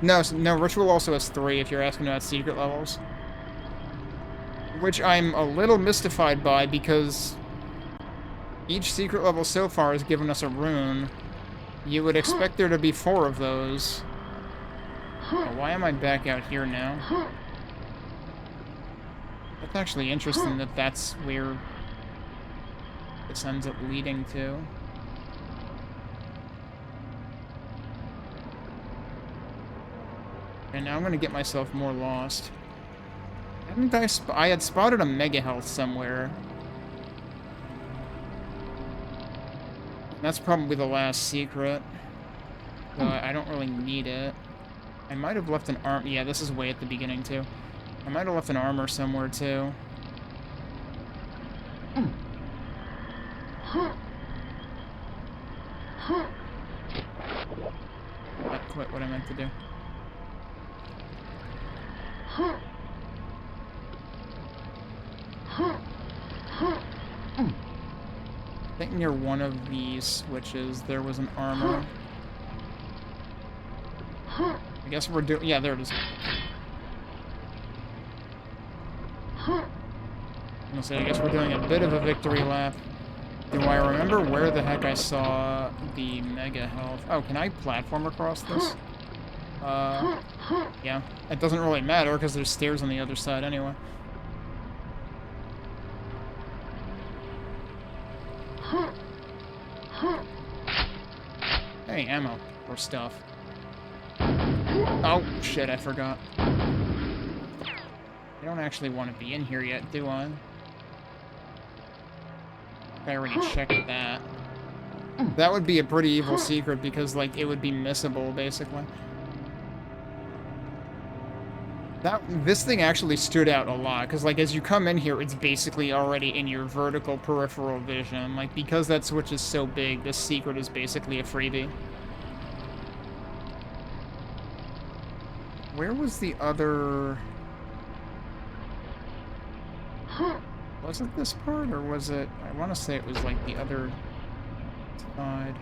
No, Ritual also has 3 if you're asking about secret levels. Which I'm a little mystified by because each secret level so far has given us a rune. You would expect there to be 4 of those. Oh, why am I back out here now? That's actually interesting that that's where this ends up leading to. And now I'm gonna get myself more lost. I had spotted a mega health somewhere. That's probably the last secret. I don't really need it. I might have left an arm. Yeah, this is way at the beginning too. I might have left an armor somewhere too. Not quite what I meant to do. I think near one of these switches there was an armor. I guess we're doing... Yeah, there it is. I guess we're doing a bit of a victory lap. Do I remember where the heck I saw the mega health? Oh, can I platform across this? Yeah. It doesn't really matter because there's stairs on the other side anyway. Hey, ammo or stuff. Oh, shit, I forgot. I don't actually want to be in here yet, do I? I already checked that. That would be a pretty evil secret because, like, it would be missable, basically. This thing actually stood out a lot, because, like, as you come in here, it's basically already in your vertical peripheral vision. Like, because that switch is so big, this secret is basically a freebie. Where was the other... Was it this part, or was it... I want to say it was, like, the other side.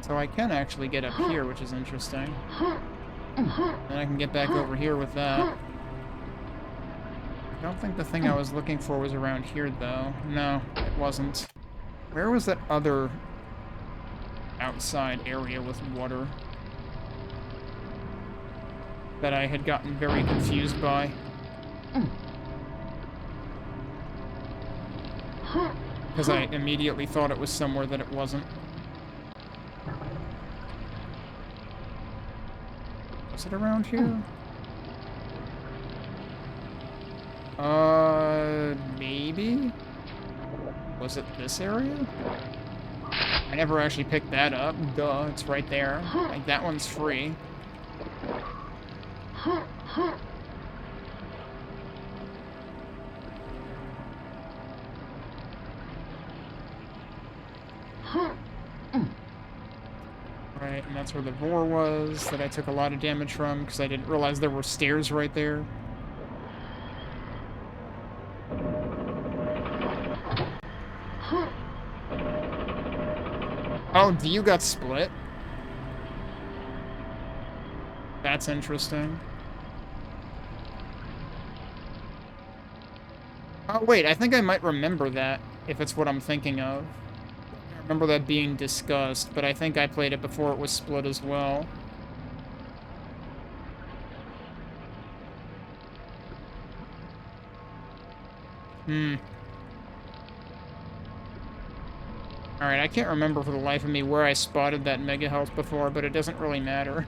So I can actually get up here, which is interesting. And I can get back over here with that. I don't think the thing I was looking for was around here, though. No, it wasn't. Where was that other outside area with water that I had gotten very confused by? Because I immediately thought it was somewhere that it wasn't. Was it around here? Maybe? Was it this area? I never actually picked that up. Duh, it's right there. Like, that one's free. Right, and that's where the vor was that I took a lot of damage from because I didn't realize there were stairs right there. Oh, you got split? That's interesting. Oh, wait, I think I might remember that, if it's what I'm thinking of. I remember that being discussed, but I think I played it before it was split as well. Alright, I can't remember for the life of me where I spotted that mega health before, but it doesn't really matter.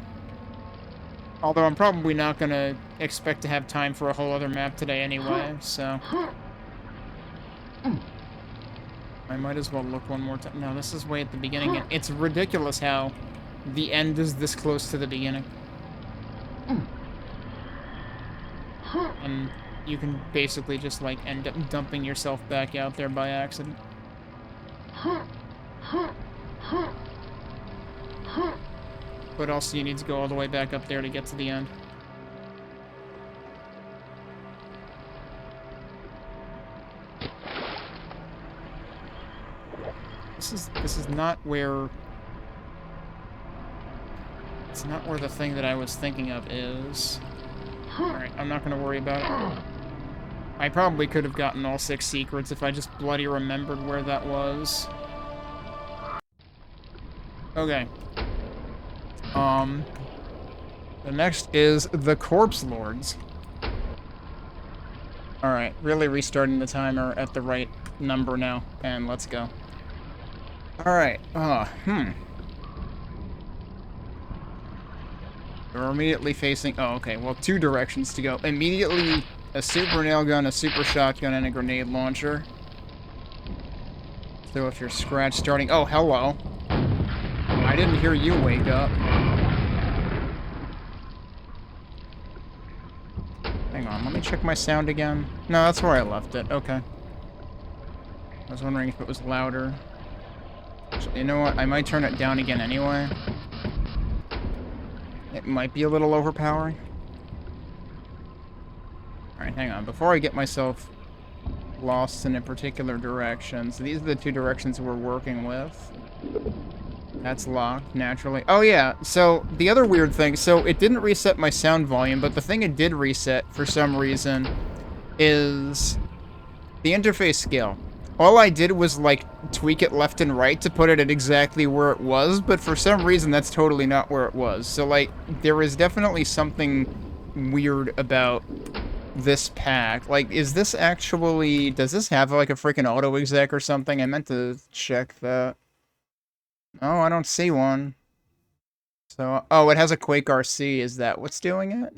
Although I'm probably not gonna expect to have time for a whole other map today anyway, so... I might as well look one more time. No, this is way at the beginning. It's ridiculous how the end is this close to the beginning. And you can basically just, like, end up dumping yourself back out there by accident. But also you need to go all the way back up there to get to the end. This is not where... It's not where the thing that I was thinking of is. Alright, I'm not gonna worry about it. I probably could have gotten all 6 secrets if I just bloody remembered where that was. Okay. The next is the Corpse Lords. Alright, really restarting the timer at the right number now, and let's go. Alright, We're immediately facing... Oh, okay, well, 2 directions to go. Immediately, a super nail gun, a super shotgun, and a grenade launcher. So if you're scratch starting... Oh, hello. I didn't hear you wake up. Hang on, let me check my sound again. No, that's where I left it. Okay. I was wondering if it was louder. Actually, you know what? I might turn it down again anyway. It might be a little overpowering. Alright, hang on. Before I get myself lost in a particular direction. So these are the 2 directions we're working with. That's locked, naturally. Oh, yeah. So, the other weird thing... So, it didn't reset my sound volume, but the thing it did reset, for some reason, is the interface scale. All I did was, like, tweak it left and right to put it at exactly where it was, but for some reason that's totally not where it was. So, like, there is definitely something weird about this pack. Like, is this actually... Does this have, like, a freaking auto-exec or something? I meant to check that. Oh, I don't see one. So, oh, it has a Quake RC. Is that what's doing it?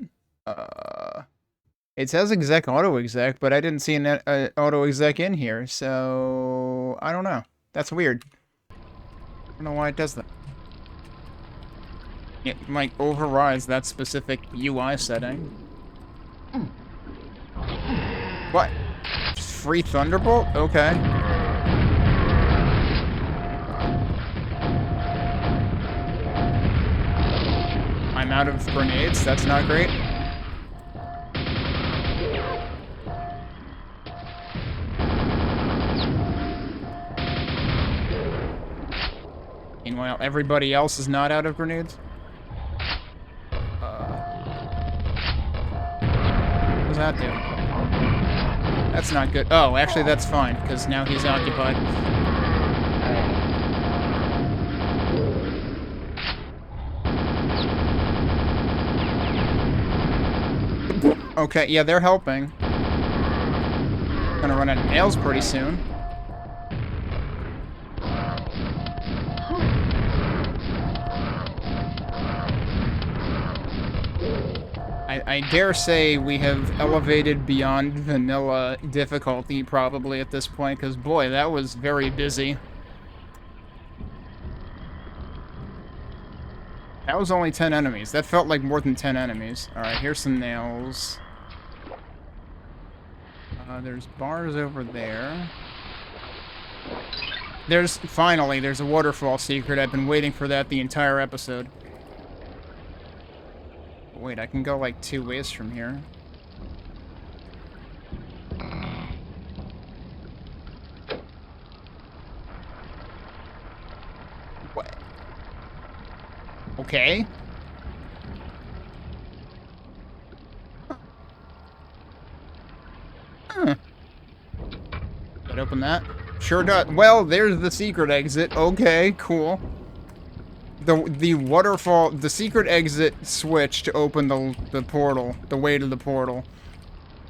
It says exec auto-exec, but I didn't see an auto-exec in here, so... I don't know. That's weird. I don't know why it does that. It, like, overrides that specific UI setting. What? Just free Thunderbolt? Okay. I'm out of grenades. That's not great. Meanwhile, everybody else is not out of grenades. What does that do? That's not good. Oh, actually, that's fine, because now he's occupied. Okay, yeah, they're helping. Gonna run out of nails pretty soon. I dare say we have elevated beyond vanilla difficulty probably at this point, because boy, that was very busy. That was only 10 enemies. That felt like more than 10 enemies. Alright, here's some nails. There's bars over there. Finally, there's a waterfall secret. I've been waiting for that the entire episode. Wait, I can go like 2 ways from here. What? Okay. Huh. Did I open that? Sure does. Well, there's the secret exit. Okay, cool. The waterfall, the secret exit switch to open the portal, the way to the portal,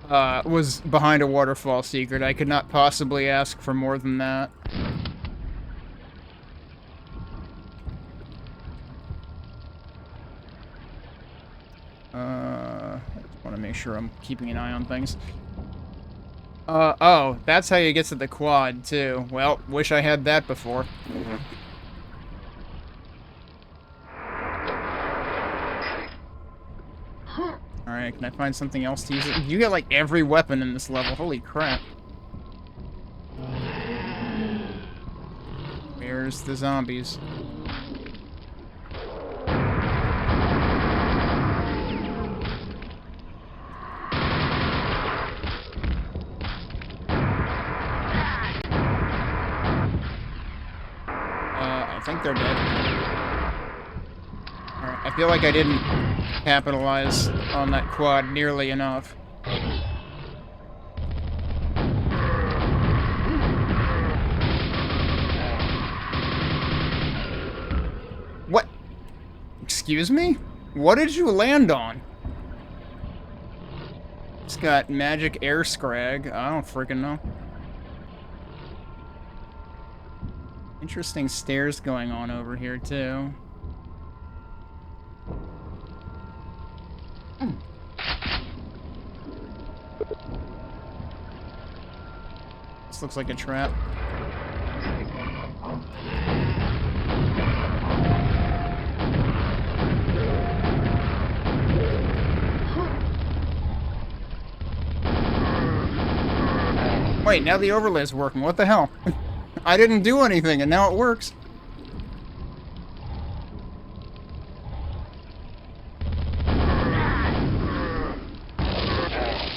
was behind a waterfall secret. I could not possibly ask for more than that. I just want to make sure I'm keeping an eye on things. Oh, that's how you get to the quad, too. Well, wish I had that before. Alright, can I find something else to use it? You get, like, every weapon in this level. Holy crap. Where's the zombies? I think they're dead. Alright, I feel like I didn't capitalize on that quad nearly enough. What? Excuse me? What did you land on? It's got magic air scrag. I don't freaking know. Interesting stairs going on over here, too. This looks like a trap. Wait, now the overlay's working. What the hell? I didn't do anything, and now it works.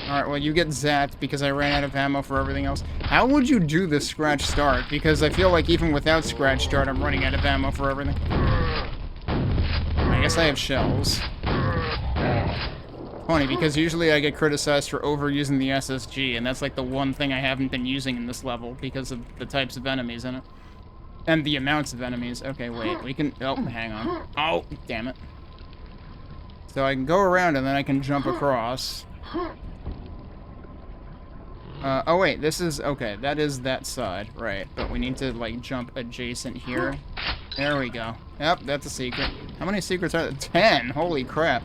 Alright, well, you get zapped because I ran out of ammo for everything else. How would you do the scratch start? Because I feel like even without scratch start, I'm running out of ammo for everything. I guess I have shells. Funny, because usually I get criticized for overusing the SSG, and that's like the one thing I haven't been using in this level because of the types of enemies in it. And the amounts of enemies. Okay, wait, we can... Oh, hang on. Oh, damn it. So I can go around and then I can jump across. Oh wait, this is... Okay, that is that side, right. But we need to, like, jump adjacent here. There we go. Yep, that's a secret. How many secrets are there? 10! Holy crap.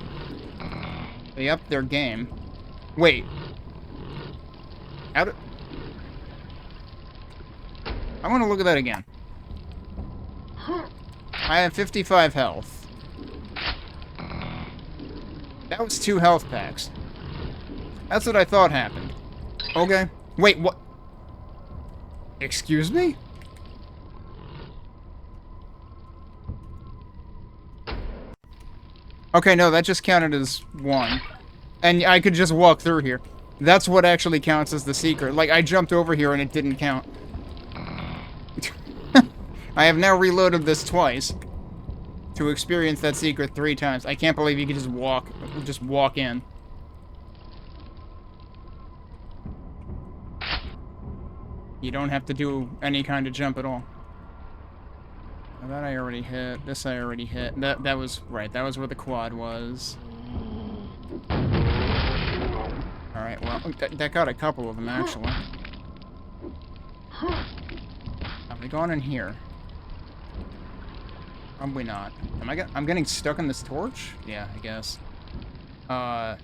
They upped their game. Wait. How did... I want to look at that again. I have 55 health. That was 2 health packs. That's what I thought happened. Okay. Wait, what? Excuse me? Okay, no, that just counted as 1. And I could just walk through here. That's what actually counts as the secret. Like, I jumped over here and it didn't count. I have now reloaded this twice to experience that secret 3 times. I can't believe you could just walk in. You don't have to do any kind of jump at all. Now that I already hit. This I already hit. That was right. That was where the quad was. Alright, well, that got a couple of them, actually. Have they gone in here? Probably not. I'm getting stuck in this torch? Yeah, I guess. Huh.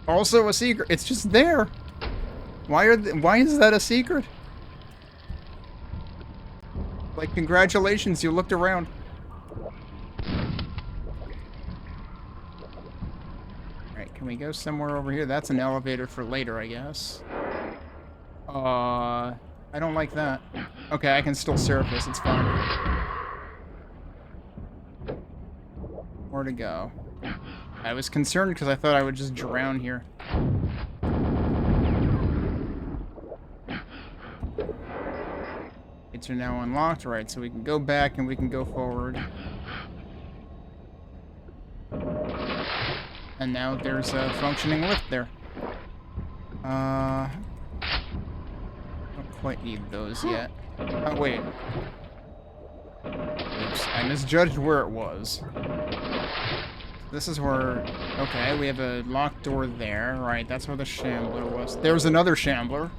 Also a secret. It's just there. Why is that a secret? Like, congratulations, you looked around. Alright, can we go somewhere over here? That's an elevator for later, I guess. I don't like that. Okay, I can still surface, it's fine. Where to go? I was concerned because I thought I would just drown here. Gates are now unlocked, right, so we can go back and we can go forward. And now there's a functioning lift there. Don't quite need those yet. Oh, wait. Oops, I misjudged where it was. This is where... Okay, we have a locked door there. Right, that's where the shambler was. There was another shambler.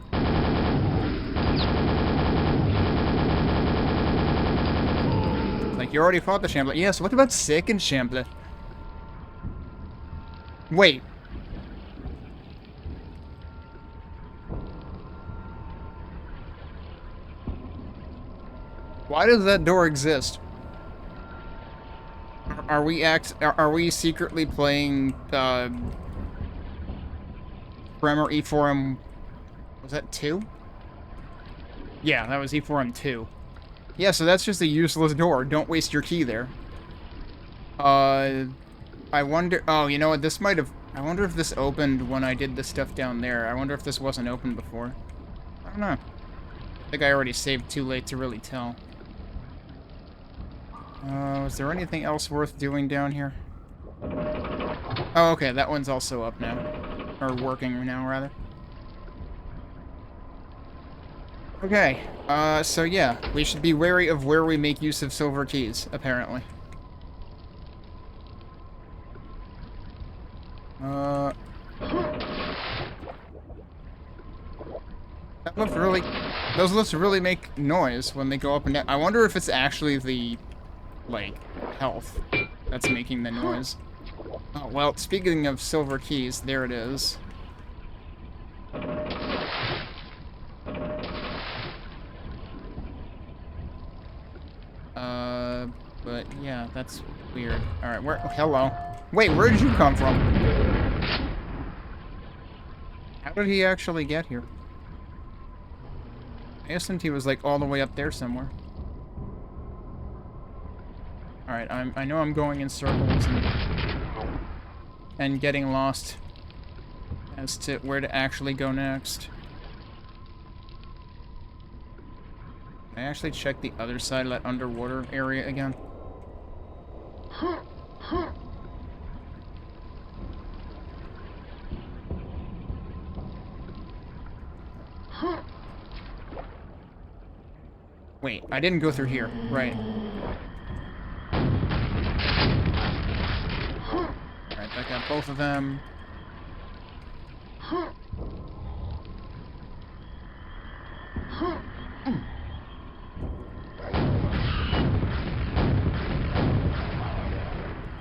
Like, you already fought the shambler. Yes, what about second shambler? Wait. Why does that door exist? Are we secretly playing Prem or E4M? Was that 2? Yeah, that was E4M 2. Yeah, so that's just a useless door. Don't waste your key there. I wonder... Oh, you know what? This might have... I wonder if this opened when I did the stuff down there. I wonder if this wasn't open before. I don't know. I think I already saved too late to really tell. Is there anything else worth doing down here? Oh, okay, that one's also up now. Or working now, rather. Okay, so yeah, we should be wary of where we make use of silver keys, apparently. That lifts really... Those lifts really make noise when they go up and down. I wonder if it's actually the... like, health that's making the noise. Oh, well, speaking of silver keys, there it is. But, yeah, that's weird. Alright, where... Hello. Wait, where did you come from? How did he actually get here? I assumed he was, like, all the way up there somewhere. Alright, I know I'm going in circles and getting lost as to where to actually go next. Can I actually check the other side of that underwater area again? Wait, I didn't go through here. Right. Alright, that got both of them.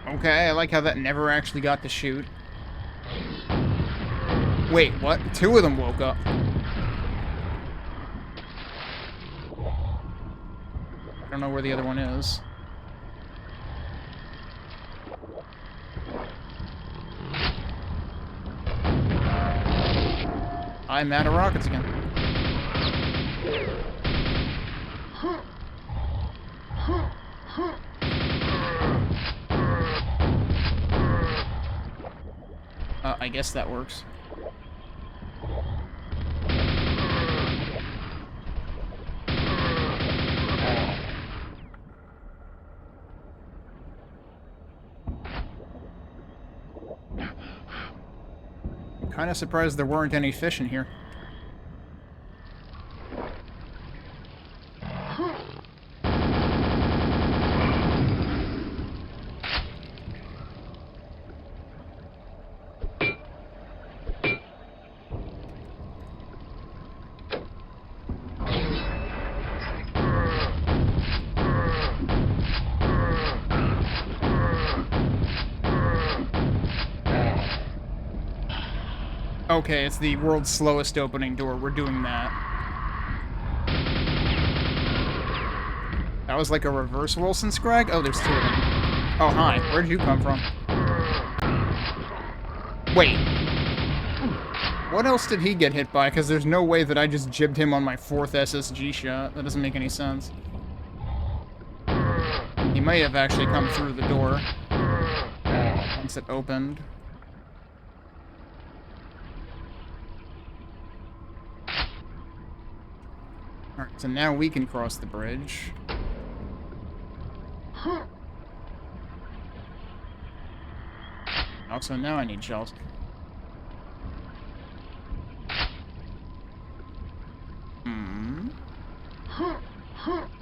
Okay, I like how that never actually got to shoot. Wait, what? Two of them woke up. I don't know where the other one is. I'm out of rockets again. I guess that works. I'm kind of surprised there weren't any fish in here. Okay, it's the world's slowest opening door. We're doing that. That was like a reverse Wilson Scrag? Oh, there's two of them. Oh, hi. Where did you come from? Wait. What else did he get hit by? Because there's no way that I just jibbed him on my 4th SSG shot. That doesn't make any sense. He might have actually come through the door once it opened. Alright, so now we can cross the bridge. Also, now I need shells.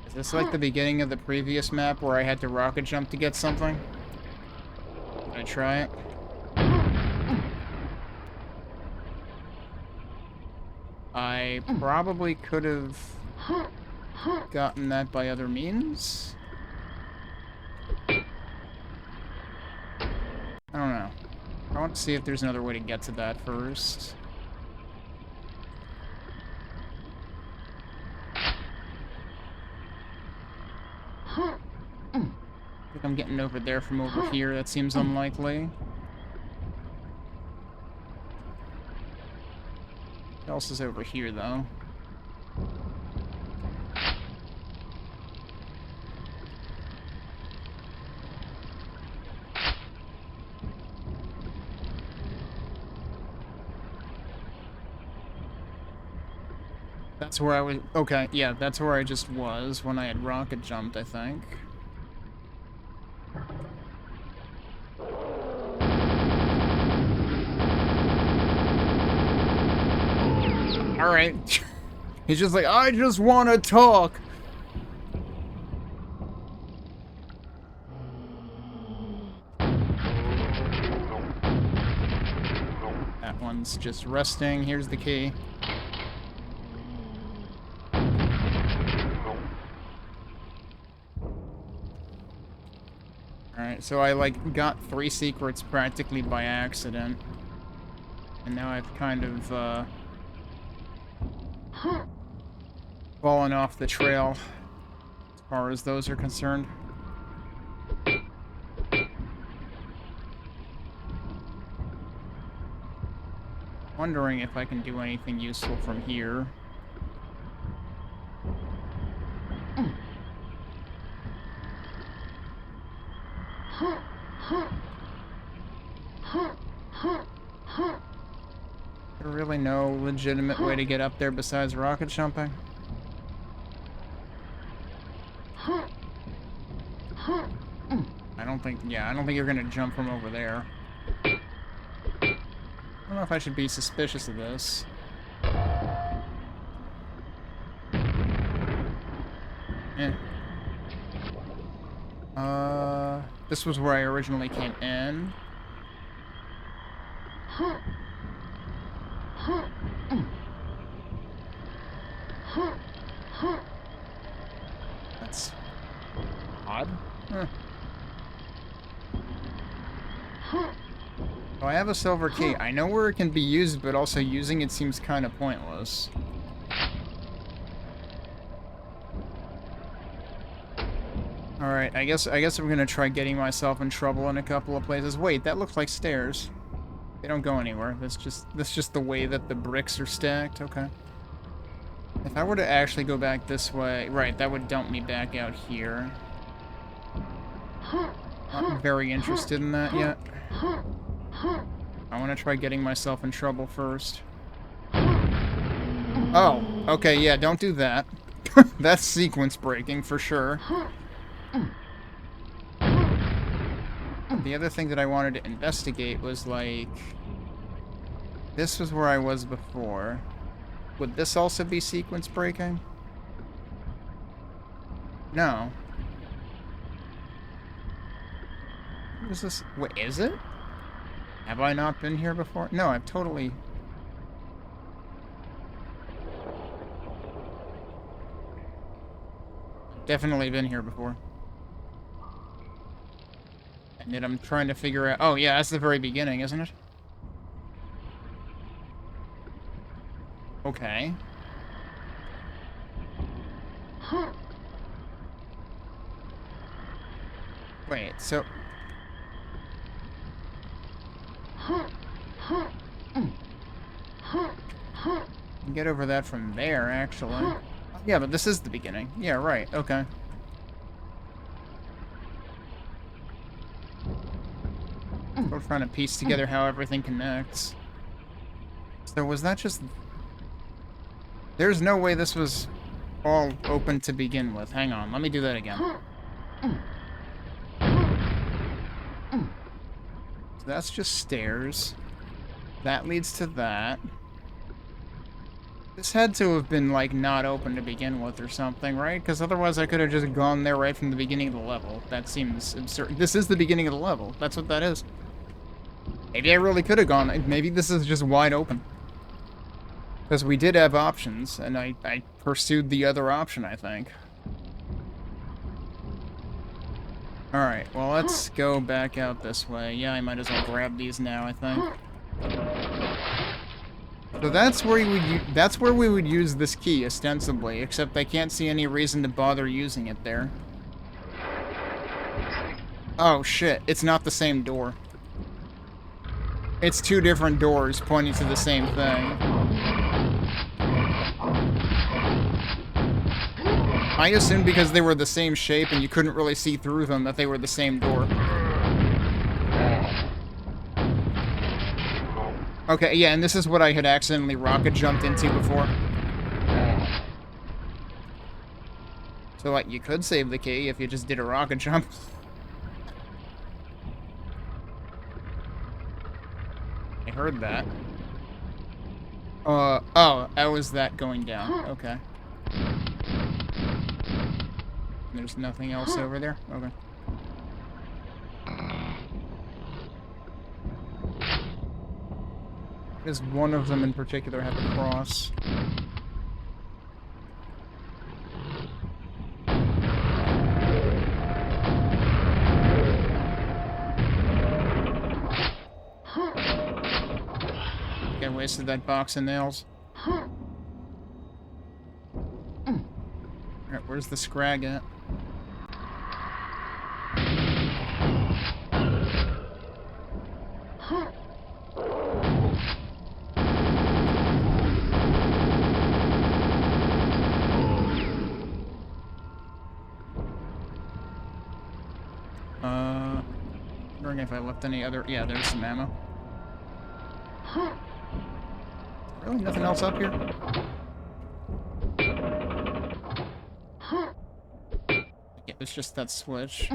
Is this like the beginning of the previous map where I had to rocket jump to get something? Did I try it? I probably could have gotten that by other means. I don't know. I want to see if there's another way to get to that first. I think I'm getting over there from over here. That seems unlikely. What else is over here, though? That's where I was... Okay, yeah, that's where I just was when I had rocket jumped, I think. Alright. He's just like, I just want to talk! That one's just resting. Here's the key. Alright, so I, like, got 3 secrets practically by accident. And now I've kind of, fallen off the trail as far as those are concerned. Wondering if I can do anything useful from here. There really no legitimate way to get up there besides rocket jumping? I don't think you're gonna jump from over there. I don't know if I should be suspicious of this. Eh. This was where I originally came in. That's odd. Huh. Oh, I have a silver key. I know where it can be used, but also using it seems kind of pointless. Alright, I guess I'm gonna try getting myself in trouble in a couple of places. Wait, that looks like stairs. They don't go anywhere. That's just the way that the bricks are stacked. Okay. If I were to actually go back this way, right, that would dump me back out here. Not very interested in that yet. I want to try getting myself in trouble first. Oh, okay, yeah, don't do that. That's sequence breaking for sure. The other thing that I wanted to investigate was, like... This was where I was before. Would this also be sequence breaking? No. What is this? Wait, is it? Have I not been here before? No, I've totally... Definitely been here before. And then I'm trying to figure out... Oh, yeah, that's the very beginning, isn't it? Okay. Wait, so... Get over that from there, actually. Yeah, but this is the beginning. Yeah, right, okay. We're trying to piece together how everything connects. So was that just... There's no way this was all open to begin with. Hang on, let me do that again. So that's just stairs. That leads to that. This had to have been, like, not open to begin with or something, right? Because otherwise I could have just gone there right from the beginning of the level. That seems absurd. This is the beginning of the level. That's what that is. Maybe I really could have gone. Maybe this is just wide open. Because we did have options, and I pursued the other option, I think. Alright, well, let's go back out this way. Yeah, I might as well grab these now, I think. So that's where we would use this key, ostensibly, except I can't see any reason to bother using it there. Oh, shit. It's not the same door. It's two different doors pointing to the same thing. I assumed because they were the same shape and you couldn't really see through them that they were the same door. Okay, yeah, and this is what I had accidentally rocket jumped into before. So, like, you could save the key if you just did a rocket jump. I heard that. Oh, that was that going down. Okay. There's nothing else over there? Okay. Does one of them in particular have a cross? I wasted that box of nails. Alright, where's the scrag at? Wondering if I left any other... Yeah, there's some ammo. Really? Nothing else up here? It was just that switch.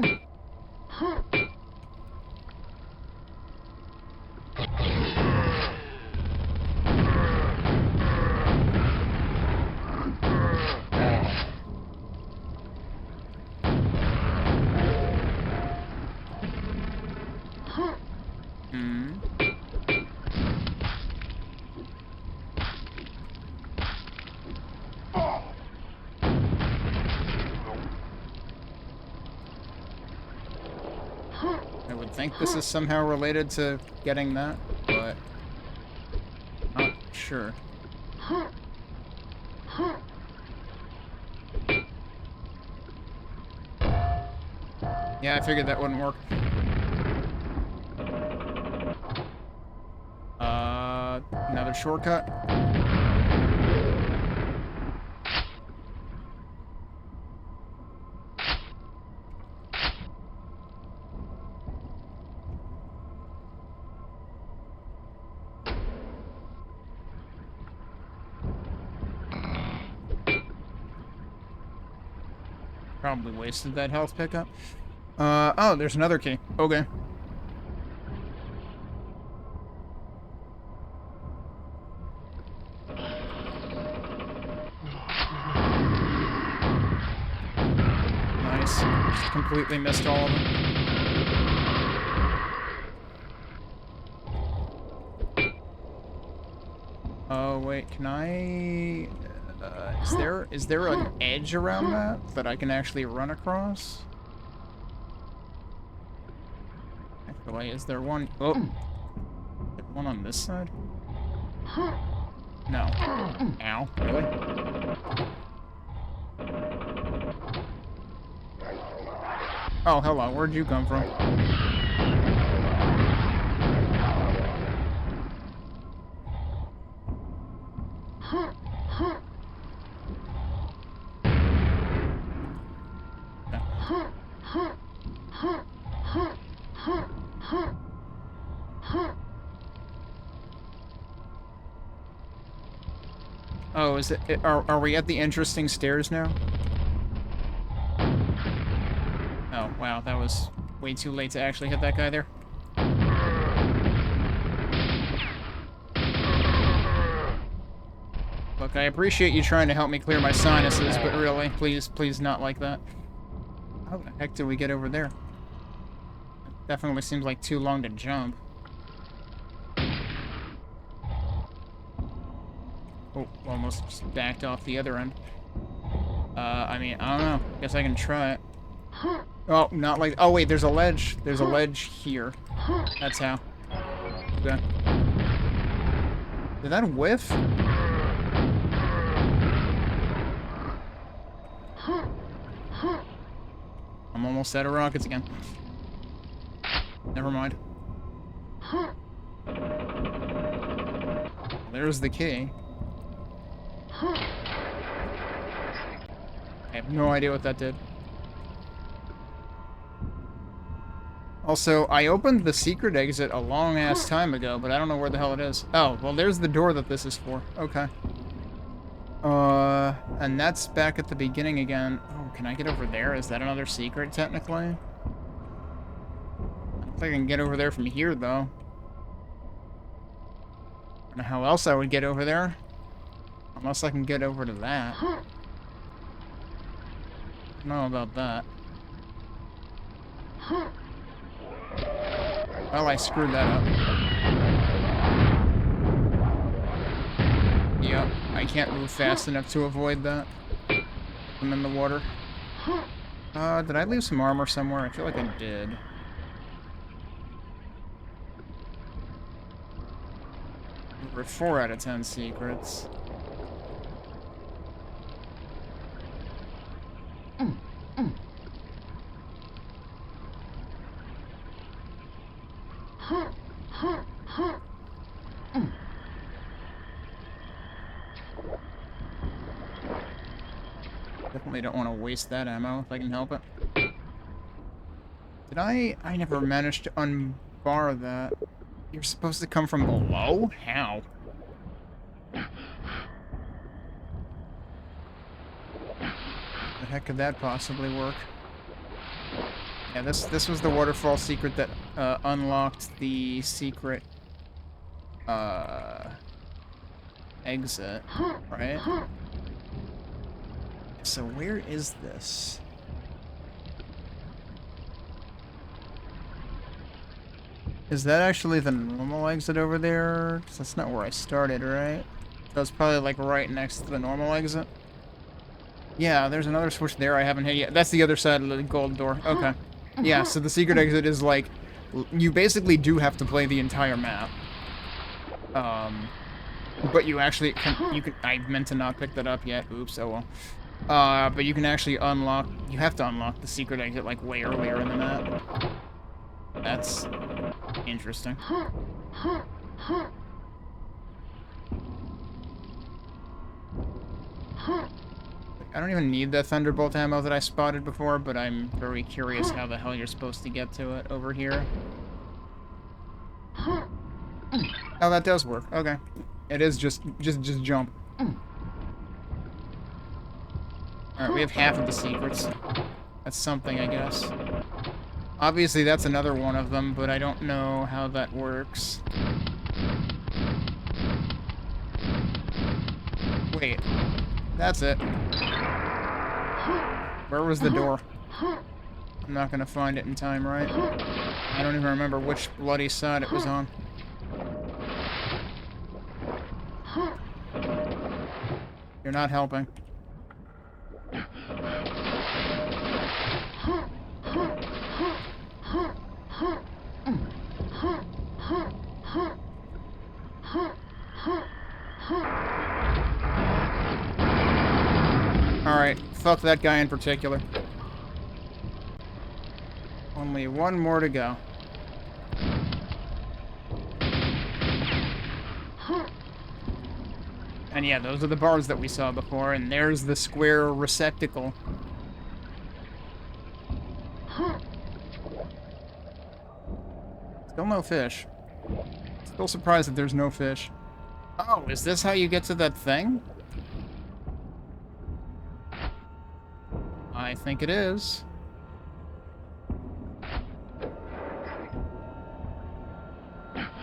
I would think this is somehow related to getting that, but not sure. Yeah, I figured that wouldn't work. Another shortcut. Probably wasted that health pickup. Oh, there's another key. Okay. Nice. Just completely missed all of them. Oh, wait, can I... is there an edge around that I can actually run across? Actually, is there one... Oh! Is there one on this side? No. Ow. Really? Oh, hello. Where'd you come from? Oh, is it? Are we at the interesting stairs now? Oh, wow, that was way too late to actually hit that guy there. Look, I appreciate you trying to help me clear my sinuses, but really, please not like that. How the heck did we get over there? Definitely seems like too long to jump. Oh, almost just backed off the other end. I mean, I don't know. Guess I can try it. Oh, not like... Oh, wait, there's a ledge. There's a ledge here. That's how. Okay. Did that whiff? I'm almost out of rockets again. Never mind. There's the key. I have no idea what that did. Also, I opened the secret exit a long-ass time ago, but I don't know where the hell it is. Oh, well, there's the door that this is for. Okay. And that's back at the beginning again. Oh, can I get over there? Is that another secret, technically? I don't think I can get over there from here, though. I don't know how else I would get over there. Unless I can get over to that. I don't know about that. Well, I screwed that up. Yep, I can't move fast enough to avoid that. I'm in the water. Did I leave some armor somewhere? I feel like I did. We're 4 out of 10 secrets. Definitely don't want to waste that ammo if I can help it. Did I never managed to unbar that. You're supposed to come from below? How? The heck could that possibly work? Yeah, this was the waterfall secret that unlocked the secret exit, right? So where is this? Is that actually the normal exit over there? 'Cause that's not where I started, right? That's probably like right next to the normal exit. Yeah, there's another switch there I haven't hit yet. That's the other side of the gold door. Okay. Yeah, so the secret exit is like, you basically do have to play the entire map. But you actually can, I meant to not pick that up yet. Oops, oh well. But you can actually unlock, you have to unlock the secret exit like way earlier in the map. That's interesting. I don't even need the Thunderbolt ammo that I spotted before, but I'm very curious how the hell you're supposed to get to it over here. Oh, that does work. Okay. It is just jump. Alright, we have half of the secrets. That's something, I guess. Obviously, that's another one of them, but I don't know how that works. Wait. That's it. Where was the door? I'm not gonna find it in time, right? I don't even remember which bloody side it was on. You're not helping. Alright, fuck that guy in particular. Only one more to go. And yeah, those are the bars that we saw before, and there's the square receptacle. Still no fish. Still surprised that there's no fish. Oh, is this how you get to that thing? I think it is.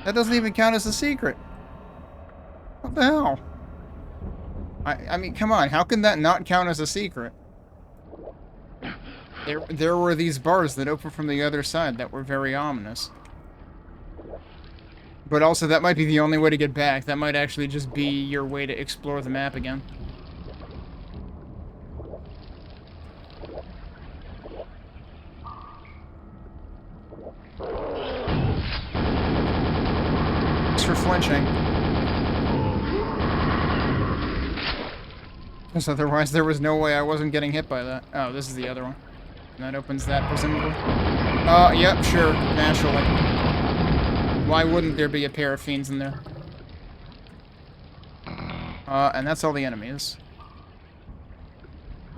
That doesn't even count as a secret. What the hell? I mean, come on, how can that not count as a secret? There were these bars that opened from the other side that were very ominous. But also, that might be the only way to get back. That might actually just be your way to explore the map again. Thanks for flinching. Because otherwise there was no way I wasn't getting hit by that. Oh, this is the other one. And that opens that, presumably. Yep, sure. Naturally. Why wouldn't there be a pair of fiends in there? And that's all the enemies.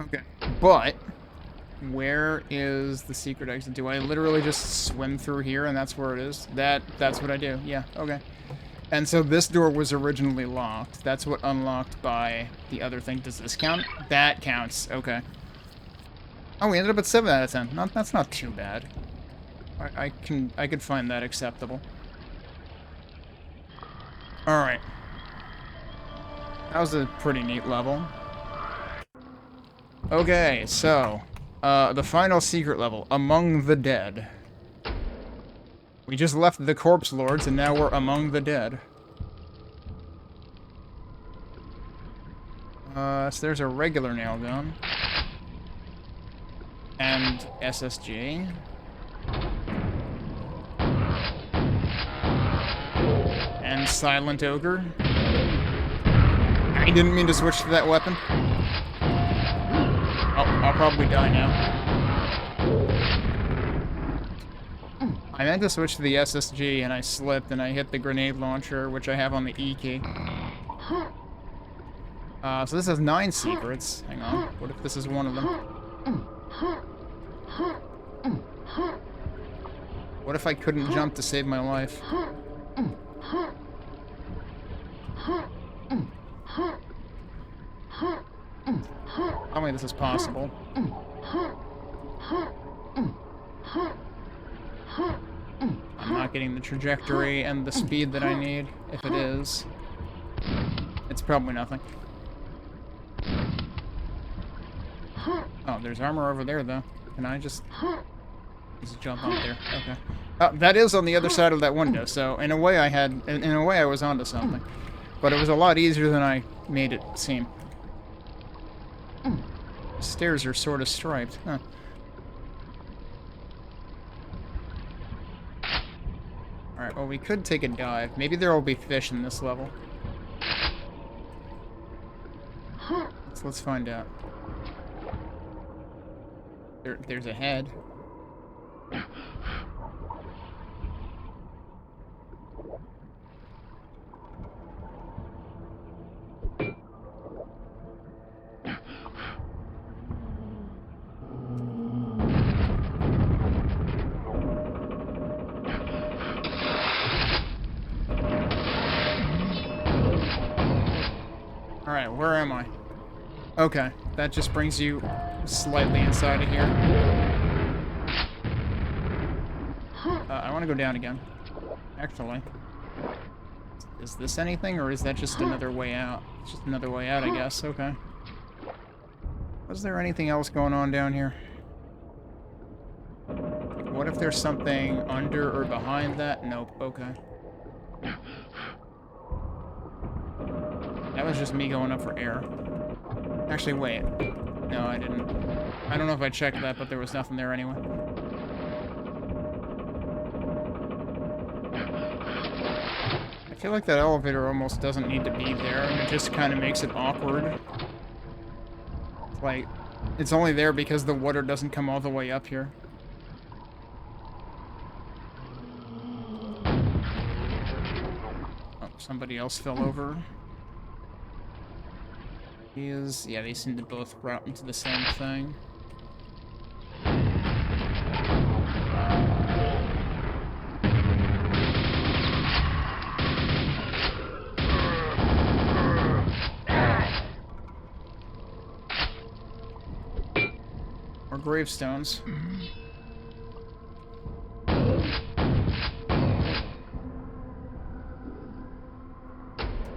Okay. But, where is the secret exit? Do I literally just swim through here and that's where it is? That's what I do. Yeah, okay. And so this door was originally locked. That's what unlocked by the other thing. Does this count? That counts. Okay. Oh, we ended up at 7 out of 10. That's not too bad. I could find that acceptable. Alright. That was a pretty neat level. Okay, so the final secret level, Among the Dead. We just left the Corpse Lords, and now we're among the dead. So there's a regular nail gun. And SSG. And Silent Ogre. I didn't mean to switch to that weapon. Oh, I'll probably die now. I meant to switch to the SSG, and I slipped, and I hit the grenade launcher, which I have on the E key. So this has 9 secrets. Hang on. What if this is one of them? What if I couldn't jump to save my life? Tell me this is possible. I'm not getting the trajectory and the speed that I need. If it is, it's probably nothing. Oh, there's armor over there, though. Can I just jump up there? Okay. Oh, that is on the other side of that window, so in a way I was onto something. But it was a lot easier than I made it seem. The stairs are sort of striped, huh? Alright, well, we could take a dive. Maybe there will be fish in this level. So let's find out. There's a head. Alright, where am I? Okay, that just brings you slightly inside of here. I want to go down again. Actually. Is this anything, or is that just another way out? It's just another way out, I guess. Okay. Was there anything else going on down here? What if there's something under or behind that? Nope. Okay. That was just me going up for air. Actually, wait. No, I didn't. I don't know if I checked that, but there was nothing there anyway. I feel like that elevator almost doesn't need to be there, and it just kind of makes it awkward. Like, it's only there because the water doesn't come all the way up here. Oh, somebody else fell over. Yeah, they seem to both route into the same thing. More gravestones.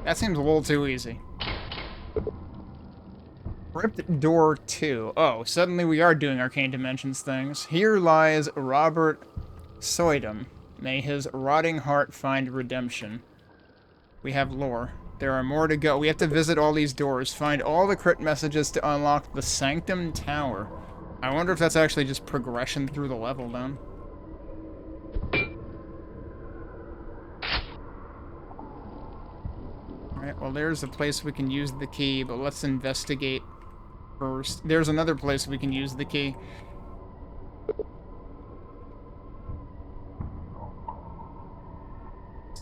That seems a little too easy. Crypt Door 2. Oh, suddenly we are doing Arcane Dimensions things. Here lies Robert Soydam. May his rotting heart find redemption. We have lore. There are more to go. We have to visit all these doors. Find all the crypt messages to unlock the Sanctum Tower. I wonder if that's actually just progression through the level, then. Alright, well, there's a place we can use the key, but let's investigate first. There's another place we can use the key.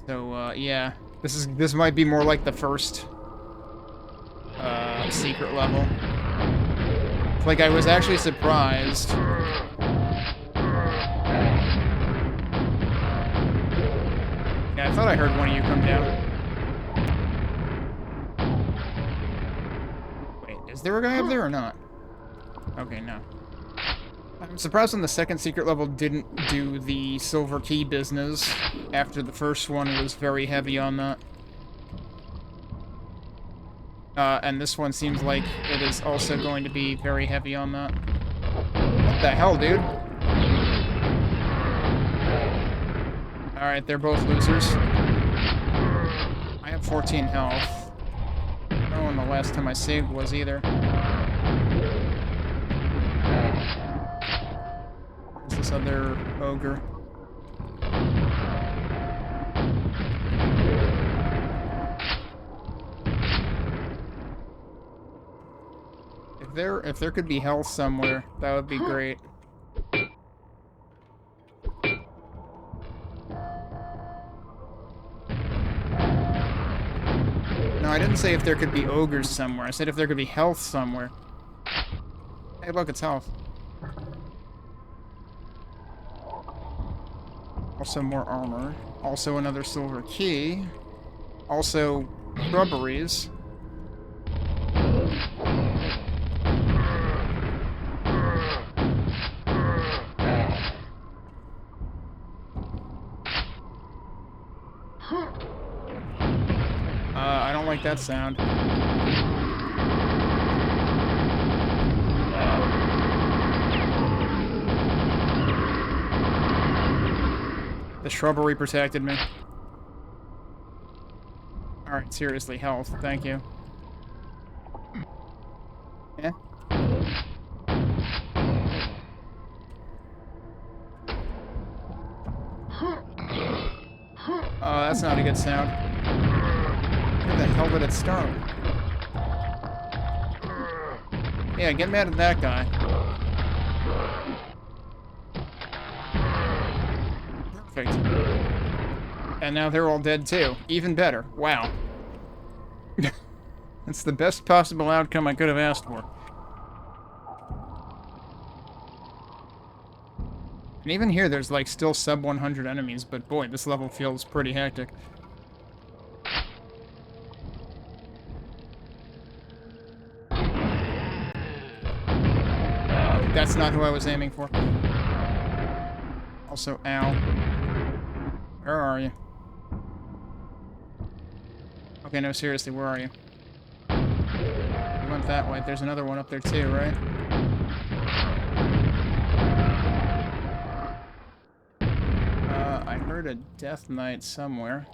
So, yeah. This might be more like the first, secret level. Like, I was actually surprised. Yeah, I thought I heard one of you come down. Is there a guy up there or not? Okay, no. I'm surprised when the second secret level didn't do the silver key business after the first one was very heavy on that. And this one seems like it is also going to be very heavy on that. What the hell, dude? Alright, they're both losers. I have 14 health. I don't know when the last time I saved was either. Where's this other ogre? If there could be health somewhere, that would be great. No, I didn't say if there could be ogres somewhere. I said if there could be health somewhere. Hey, look, it's health. Also more armor. Also another silver key. Also shrubberies. I don't like that sound. The shrubbery protected me. Alright, seriously, health. Thank you. Yeah? Oh, that's not a good sound. Where the hell did it start? Yeah, get mad at that guy. Perfect. And now they're all dead too. Even better. Wow. That's the best possible outcome I could have asked for. And even here, there's like still sub 100 enemies, but boy, this level feels pretty hectic. That's not who I was aiming for. Also, ow. Where are you? Okay, no, seriously, where are you? You went that way. There's another one up there too, right? I heard a Death Knight somewhere.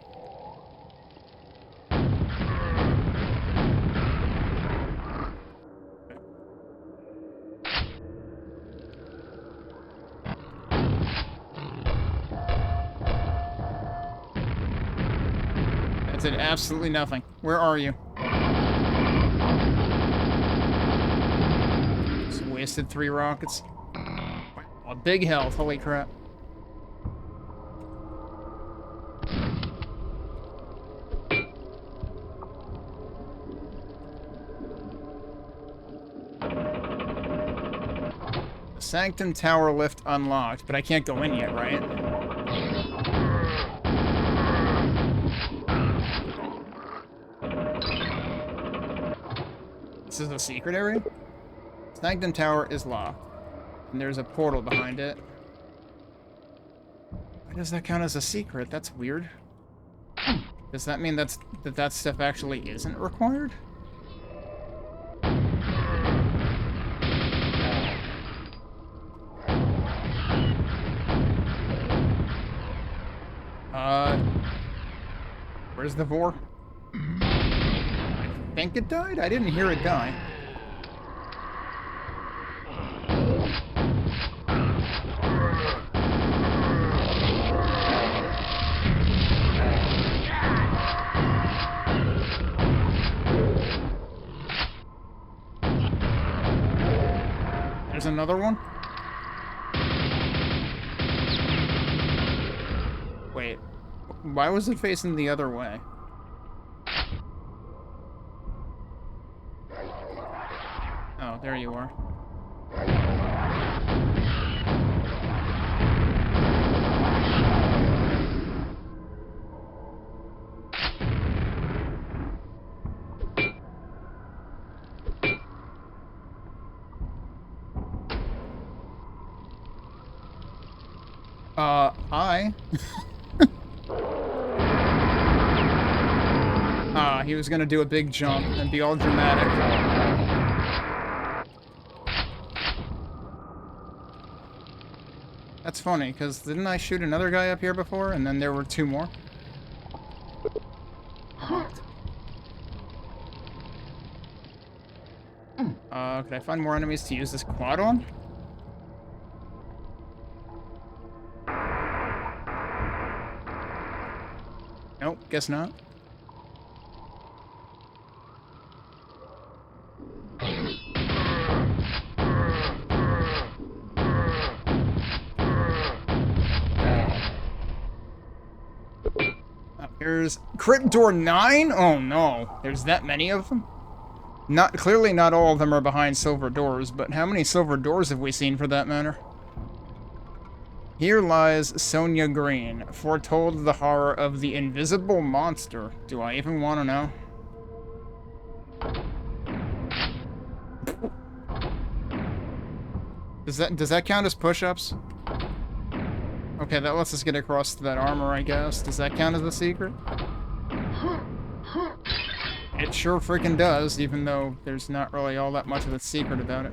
That did absolutely nothing. Where are you? Just wasted 3 rockets. A big health, holy crap. Sanctum Tower lift unlocked, but I can't go in yet, right? This is a secret area? Sanctum Tower is locked. And there's a portal behind it. Why does that count as a secret? That's weird. Does that mean that stuff actually isn't required? Where's the Vor? I think it died? I didn't hear it die. There's another one? Wait. Why was it facing the other way? Oh, there you are. Hi. He was gonna do a big jump and be all dramatic. That's funny, because didn't I shoot another guy up here before, and then there were 2 more? Could I find more enemies to use this quad on? Nope, guess not. There's crit door 9? Oh no, there's that many of them? Clearly not all of them are behind silver doors, but how many silver doors have we seen for that matter? Here lies Sonia Green, foretold the horror of the invisible monster. Do I even want to know? Does that count as push-ups? Okay, that lets us get across to that armor, I guess. Does that count as a secret? It sure freaking does, even though there's not really all that much of a secret about it.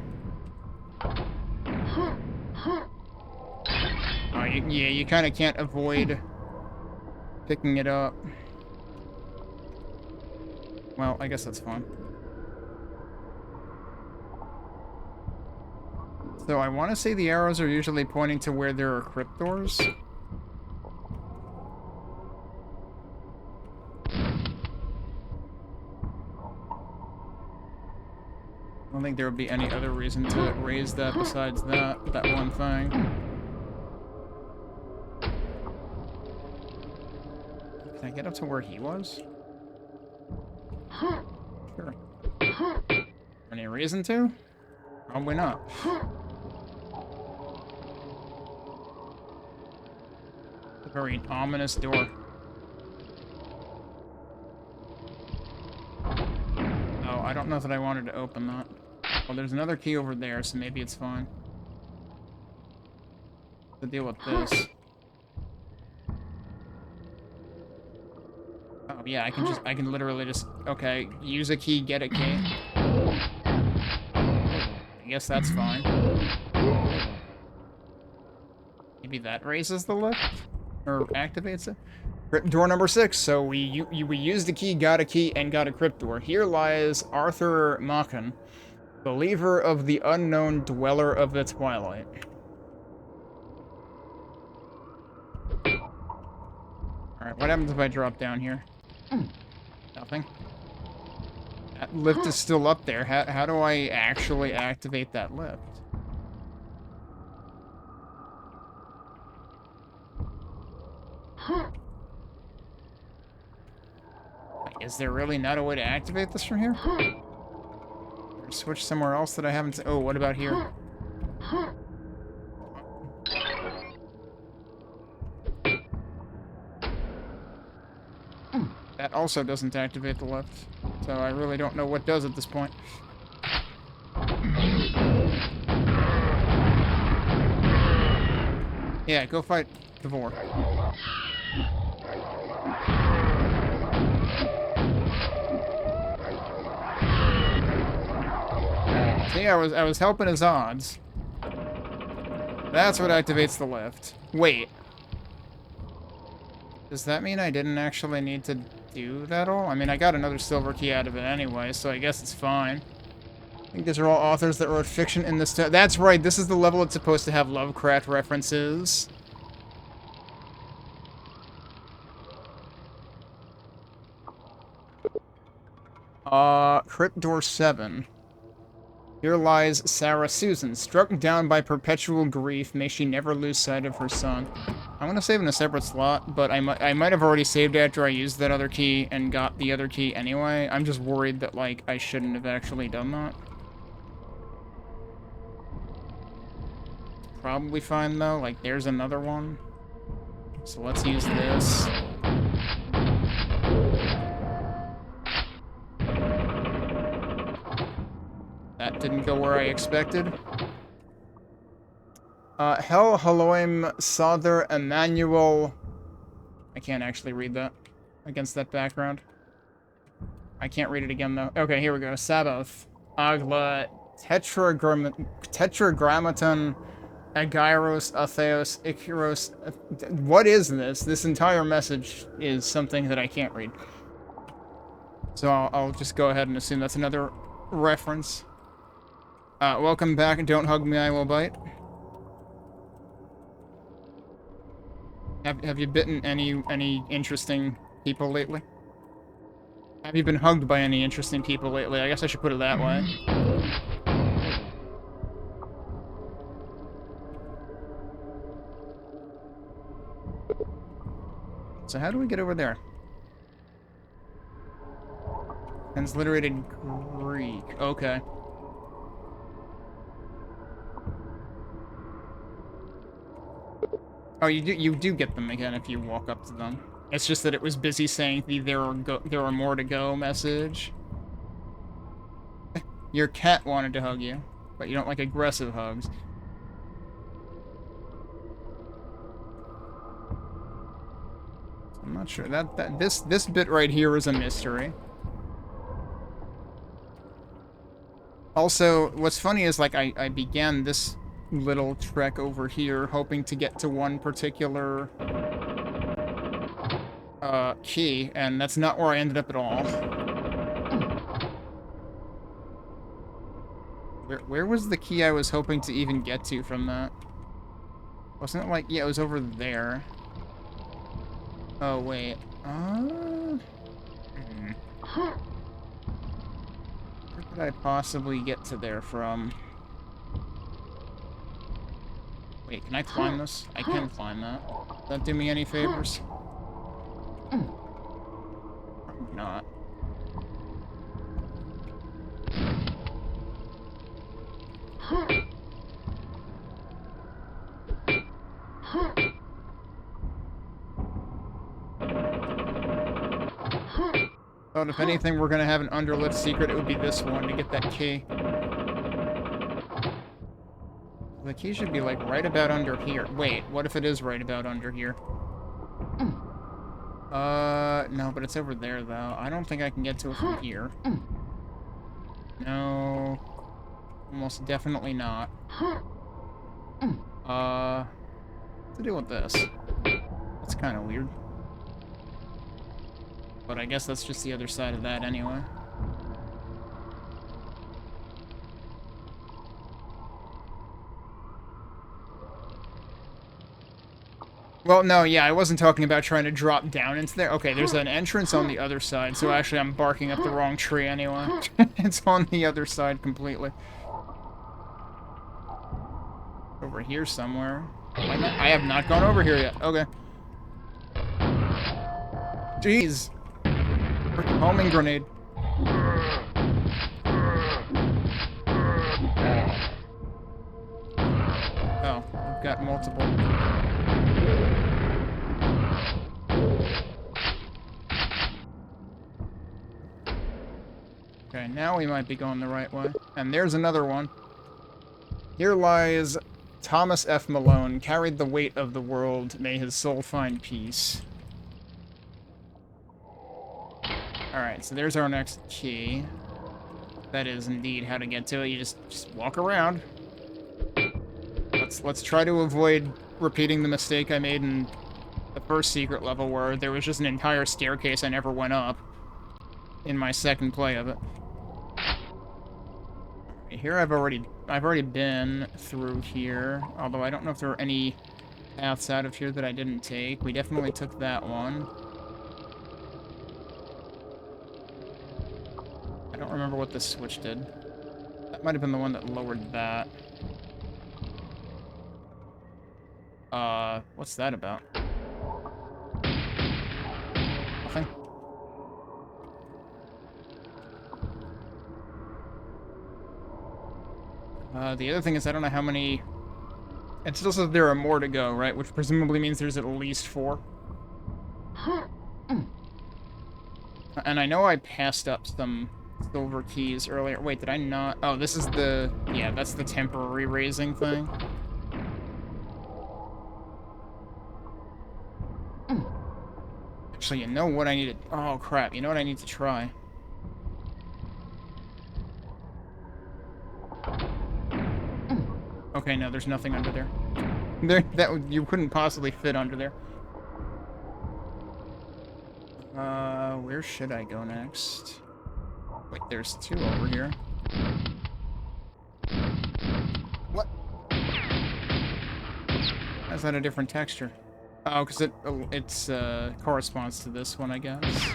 Oh, yeah, you kind of can't avoid picking it up. Well, I guess that's fine. So I want to say the arrows are usually pointing to where there are crypt doors. don't think there would be any other reason to raise that besides that one thing. Can I get up to where he was? Sure. Any reason to? Probably not. A very ominous door. Oh, I don't know that I wanted to open that. Well, there's another key over there, so maybe it's fine. To deal with this. Oh yeah, I can literally just, okay, use a key, get a key. I guess that's fine. Maybe that raises the lift? Or activates it? Crypt door number 6. So we used a key, got a key, and got a crypt door. Here lies Arthur Machen, believer of the unknown dweller of the twilight. Alright, what happens if I drop down here? Nothing. That lift is still up there. How do I actually activate that lift? Is there really not a way to activate this from here? Or switch somewhere else that I haven't... Oh, what about here? That also doesn't activate the lift. So I really don't know what does at this point. Yeah, go fight Devore. See, I was helping his odds. That's what activates the lift. Wait. Does that mean I didn't actually need to do that all? I mean, I got another silver key out of it anyway, so I guess it's fine. I think these are all authors that wrote fiction in this... That's right, this is the level it's supposed to have Lovecraft references. Crypt door 7. Here lies Sarah Susan, struck down by perpetual grief. May she never lose sight of her son. I'm gonna save in a separate slot, but I might have already saved after I used that other key and got the other key anyway. I'm just worried that, like, I shouldn't have actually done that. Probably fine, though. Like, there's another one. So let's use this. That didn't go where I expected. Hel Haloim Sother Emmanuel. I can't actually read that against that background. I can't read it again, though. Okay, here we go. Sabaoth. Agla Tetragrammaton Agyros Atheos Ikiros. What is this? This entire message is something that I can't read. So I'll just go ahead and assume that's another reference. Welcome back. Don't hug me, I will bite. Have you bitten any interesting people lately? Have you been hugged by any interesting people lately? I guess I should put it that way. So how do we get over there? Transliterated Greek. Okay. Oh, you do get them again if you walk up to them. It's just that it was busy saying the there are more to go message. Your cat wanted to hug you, but you don't like aggressive hugs. I'm not sure this bit right here is a mystery. Also, what's funny is, like, I began this little trek over here hoping to get to one particular key, and that's not where I ended up at all. Where was the key I was hoping to even get to from that? Wasn't it like, yeah, it was over there. Oh, wait. Where could I possibly get to there from? Wait, can I climb this? I can climb that. Does that do me any favors? Probably not. Thought if anything we're gonna have an underlit secret, it would be this one to get that key. The key should be like right about under here. Wait, what if it is right about under here? No, but it's over there though. I don't think I can get to it from here. No. Almost definitely not. What's to do with this? That's kind of weird. But I guess that's just the other side of that anyway. Well, no, yeah, I wasn't talking about trying to drop down into there. Okay, there's an entrance on the other side, so actually I'm barking up the wrong tree anyway. It's on the other side completely. Over here somewhere. I have not gone over here yet. Okay. Jeez. Freaking homing grenade. Oh, we've got multiple. Okay, now we might be going the right way. And there's another one. Here lies Thomas F. Malone, carried the weight of the world. May his soul find peace. Alright, so there's our next key. That is indeed how to get to it. You just walk around. Let's try to avoid repeating the mistake I made in the first secret level where there was just an entire staircase I never went up in my second play of it. Here I've already been through here, although I don't know if there are any paths out of here that I didn't take. We definitely took that one. I don't remember what this switch did. That might have been the one that lowered that. What's that about? Nothing? The other thing is I don't know how many... It still says there are more to go, right? Which presumably means there's at least 4. And I know I passed up some silver keys earlier. Wait, did I not? Oh, this is the... Yeah, that's the temporary raising thing. Actually, you know what I need to... Oh, crap. You know what I need to try? Okay, no, there's nothing under there. You couldn't possibly fit under there. Where should I go next? Wait, there's 2 over here. What? How's that a different texture? Oh, because it's corresponds to this one, I guess.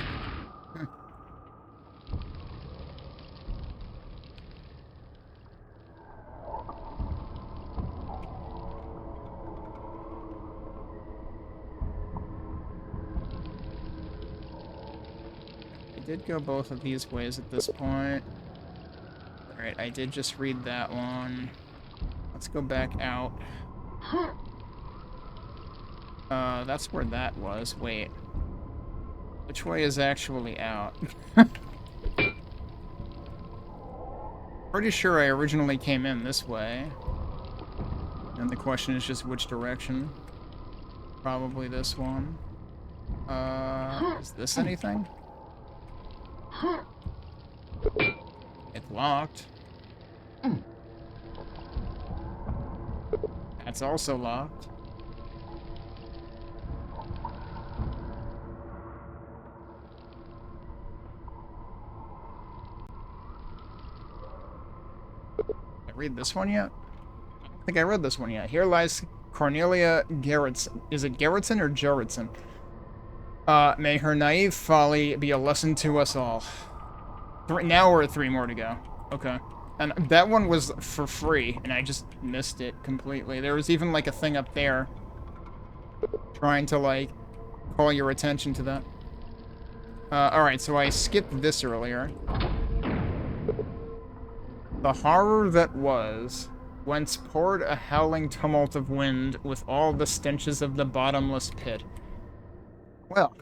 I did go both of these ways at this point. Alright, I did just read that one. Let's go back out. That's where that was. Wait. Which way is actually out? Pretty sure I originally came in this way. And the question is just which direction. Probably this one. Is this anything? It's locked. That's also locked. I read this one yet? I don't think I read this one yet. Here lies Cornelia Gerritsen. Is it Gerritsen or Gerritsen? May her naive folly be a lesson to us all. Now we're at 3 more to go. Okay. And that one was for free, and I just missed it completely. There was even, like, a thing up there trying to, like, call your attention to that. Alright, so I skipped this earlier. The horror that was, whence poured a howling tumult of wind with all the stenches of the bottomless pit. Well.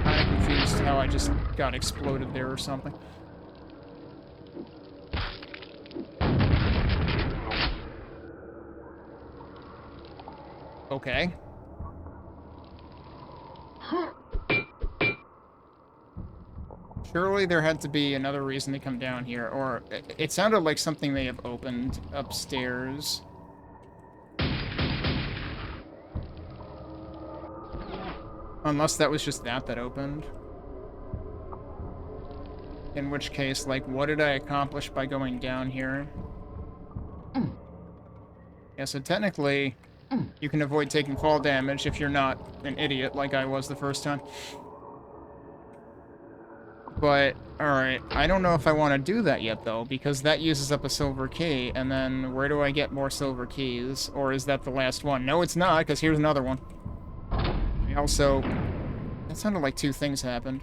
Kinda confused how I just got exploded there or something. Okay. Surely there had to be another reason to come down here, or it sounded like something they have opened upstairs. Unless that was just that opened. In which case, like, what did I accomplish by going down here? Yeah, so technically, you can avoid taking fall damage if you're not an idiot like I was the first time. But, alright, I don't know if I want to do that yet, though, because that uses up a silver key, and then where do I get more silver keys? Or is that the last one? No, it's not, because here's another one. I also... That sounded like two things happened.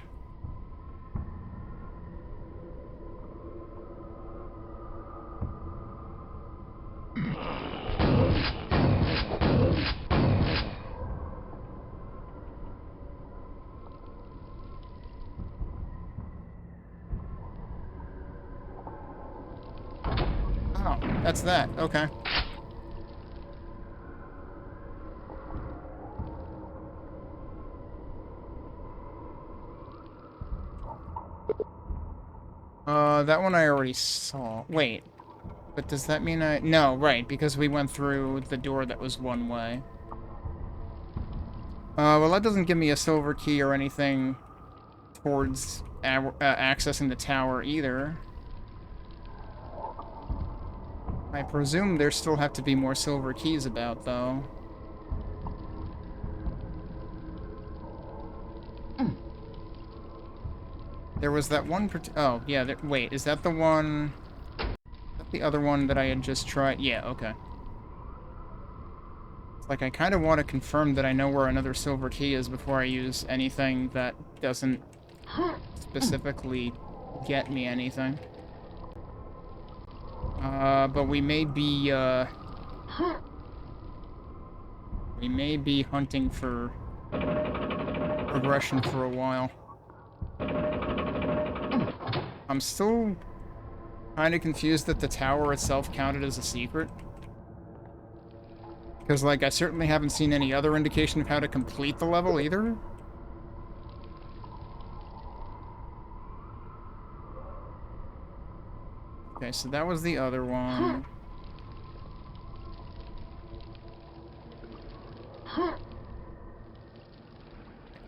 Oh, that's that. Okay. That one I already saw. Wait. But does that mean I... No, right, because we went through the door that was one way. Well, that doesn't give me a silver key or anything towards accessing the tower either. I presume there still have to be more silver keys about, though. There was that one... Oh, yeah, wait, is that the one... Is that the other one that I had just tried? Yeah, okay. It's like I kind of want to confirm that I know where another silver key is before I use anything that doesn't specifically get me anything. But we may be, we may be hunting for progression for a while. I'm still kind of confused that the tower itself counted as a secret. Because, like, I certainly haven't seen any other indication of how to complete the level either. Okay, so that was the other one.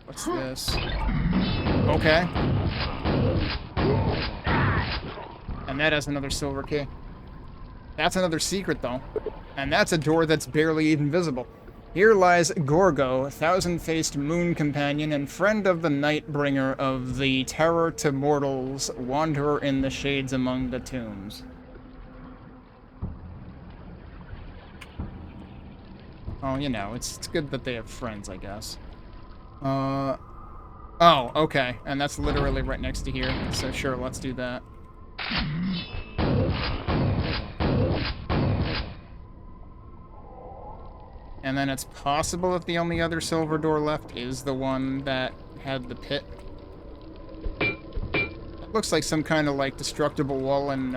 What's this? Okay. And that has another silver key. That's another secret, though. And that's a door that's barely even visible. Here lies Gorgo, thousand-faced moon companion and friend of the Nightbringer of the terror to mortals, wanderer in the shades among the tombs. Oh, you know, it's good that they have friends, I guess. Oh, okay. And that's literally right next to here. So sure, let's do that. And then it's possible that the only other silver door left is the one that had the pit. It looks like some kind of, like, destructible wall in,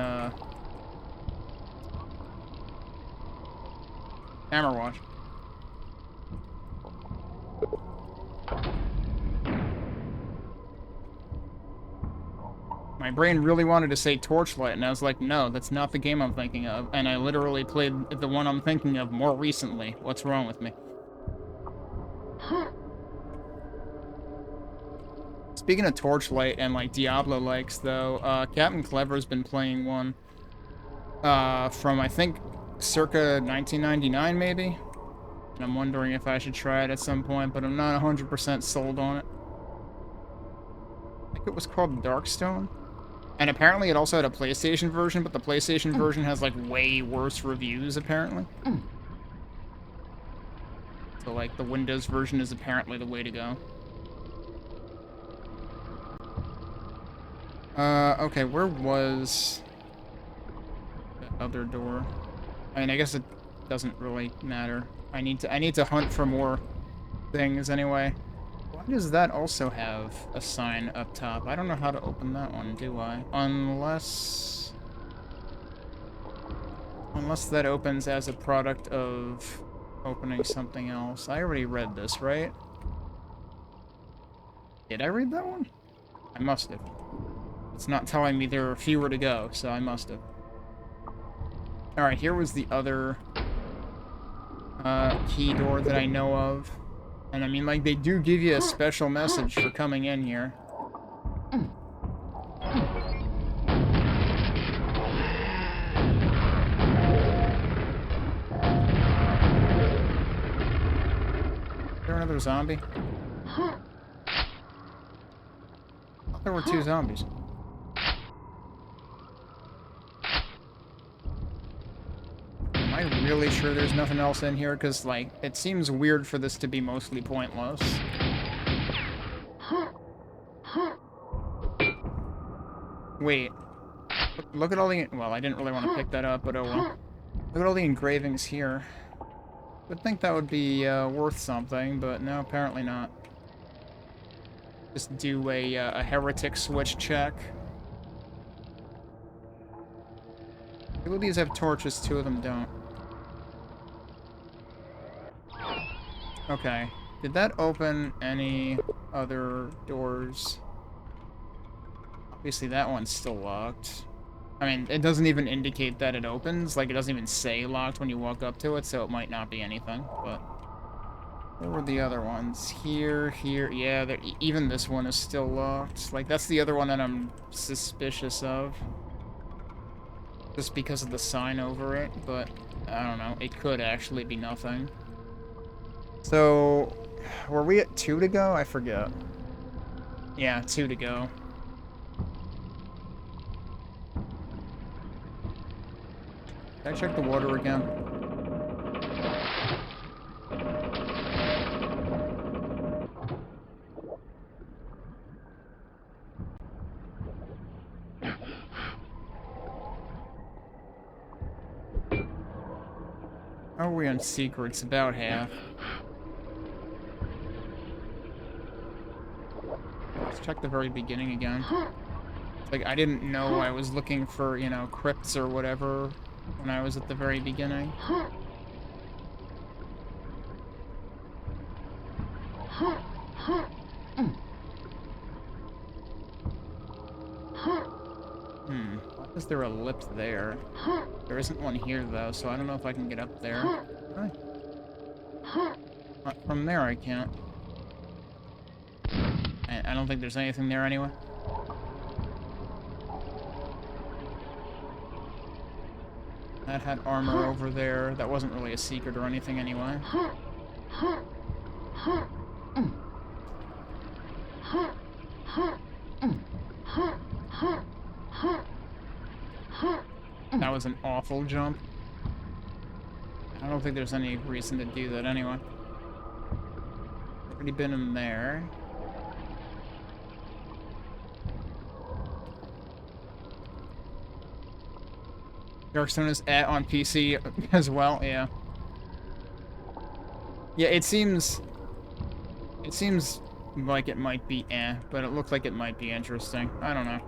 Hammerwatch. My brain really wanted to say Torchlight, and I was like, no, that's not the game I'm thinking of. And I literally played the one I'm thinking of more recently. What's wrong with me? Speaking of Torchlight and, like, Diablo-likes, though, Captain Clever's been playing one from, I think, circa 1999, maybe? And I'm wondering if I should try it at some point, but I'm not 100% sold on it. I think it was called Darkstone. And apparently it also had a PlayStation version, but the PlayStation version has, like, way worse reviews, apparently. So, like, the Windows version is apparently the way to go. Okay, where was the other door? I mean, I guess it doesn't really matter. I need to hunt for more things anyway. Why does that also have a sign up top? I don't know how to open that one, do I? Unless that opens as a product of opening something else. I already read this, right? Did I read that one? I must have. It's not telling me there are fewer to go, so I must have. Alright, here was the other key door that I know of. And I mean, like, they do give you a special message for coming in here. Is there another zombie? I thought there were 2 zombies. Am I really sure there's nothing else in here? Because, like, it seems weird for this to be mostly pointless. Wait. Look at all the... Well, I didn't really want to pick that up, but oh well. Look at all the engravings here. Would think that would be worth something, but no, apparently not. Just do a heretic switch check. 2 of these have torches, 2 of them don't. Okay. Did that open any other doors? Obviously that one's still locked. I mean, it doesn't even indicate that it opens. Like, it doesn't even say locked when you walk up to it, so it might not be anything, but... Where were the other ones? Here, here, yeah, even this one is still locked. Like, that's the other one that I'm suspicious of. Just because of the sign over it, but I don't know. It could actually be nothing. So, were we at 2 to go? I forget. Yeah, 2 to go. Can I check the water again? How are we on secrets? About half. Let's check the very beginning again. It's like, I didn't know I was looking for, you know, crypts or whatever when I was at the very beginning. Why is there a lip there? There isn't one here, though, so I don't know if I can get up there. Right. Not from there, I can't. I don't think there's anything there anyway. That had armor over there. That wasn't really a secret or anything anyway. That was an awful jump. I don't think there's any reason to do that anyway. Already been in there. Darkstone is on PC as well, yeah. Yeah, it seems like it might be but it looks like it might be interesting. I don't know.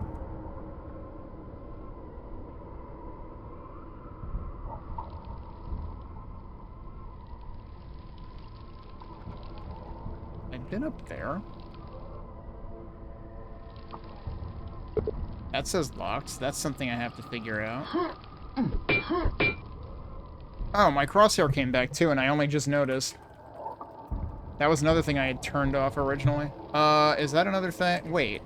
I've been up there. That says locked. That's something I have to figure out. Oh, my crosshair came back too, and I only just noticed. That was another thing I had turned off originally. Is that another thing? Wait.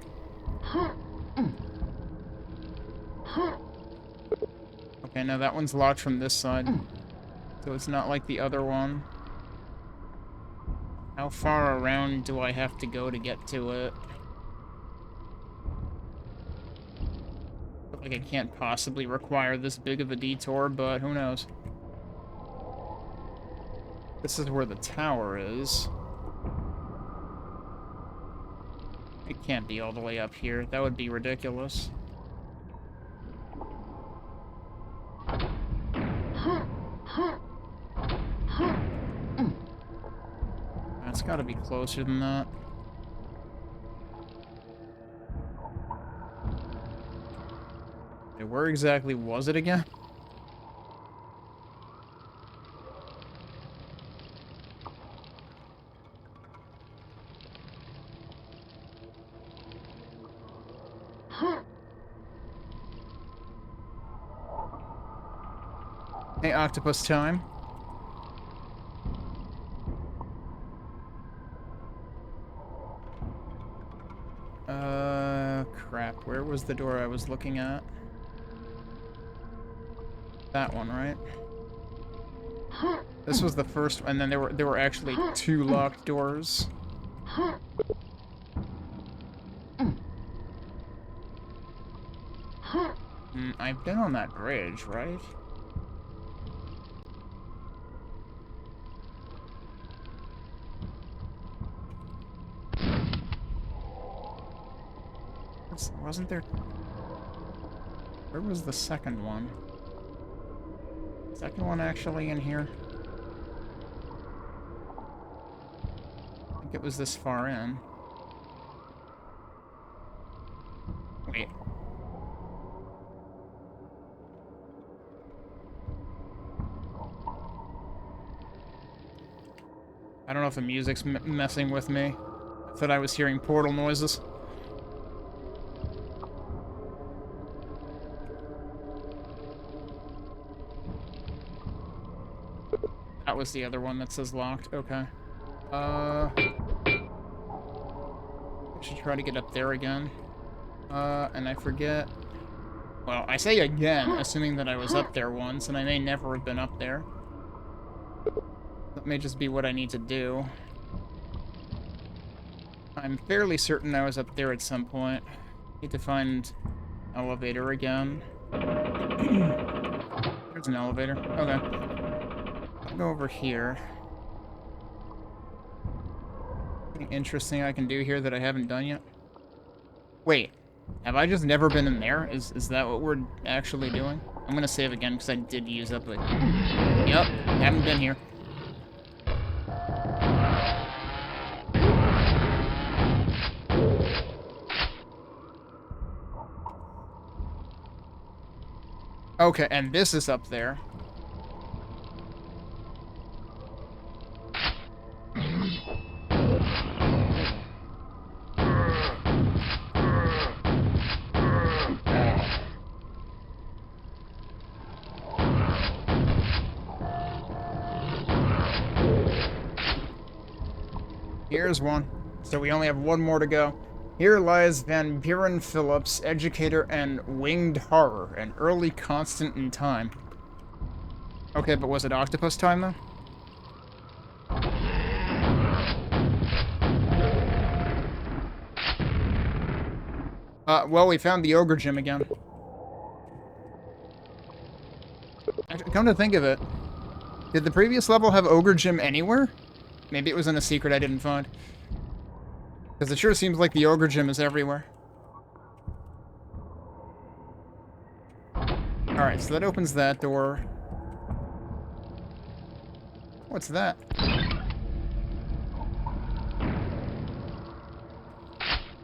Okay, no, that one's locked from this side. So it's not like the other one. How far around do I have to go to get to it? Like I can't possibly require this big of a detour, but who knows? This is where the tower is. It can't be all the way up here. That would be ridiculous. It's gotta be closer than that. Okay, where exactly was it again? Hey, octopus time. Crap. Where was the door I was looking at? That one, right? This was the first, and then there were actually 2 locked doors. I've been on that bridge, right? Wasn't there... Where was the second one? Second one actually in here? I think it was this far in. Wait. I don't know if the music's messing with me. I thought I was hearing portal noises. That was the other one that says locked. Okay. I should try to get up there again. And I forget... Well, I say again, assuming that I was up there once, and I may never have been up there. That may just be what I need to do. I'm fairly certain I was up there at some point. Need to find elevator again. There's an elevator. Okay. I'll go over here. Anything interesting I can do here that I haven't done yet? Wait. Have I just never been in there? Is that what we're actually doing? I'm gonna save again because I did use up like... Yep, haven't been here. Okay, and this is up there. Here's one. So we only have one more to go. Here lies Van Buren Phillips, educator and winged horror, an early constant in time. Okay, but was it octopus time, though? Well, we found the ogre gym again. Actually, come to think of it, did the previous level have ogre gym anywhere? Maybe it was in a secret I didn't find. Because it sure seems like the ogre gym is everywhere. Alright, so that opens that door. What's that?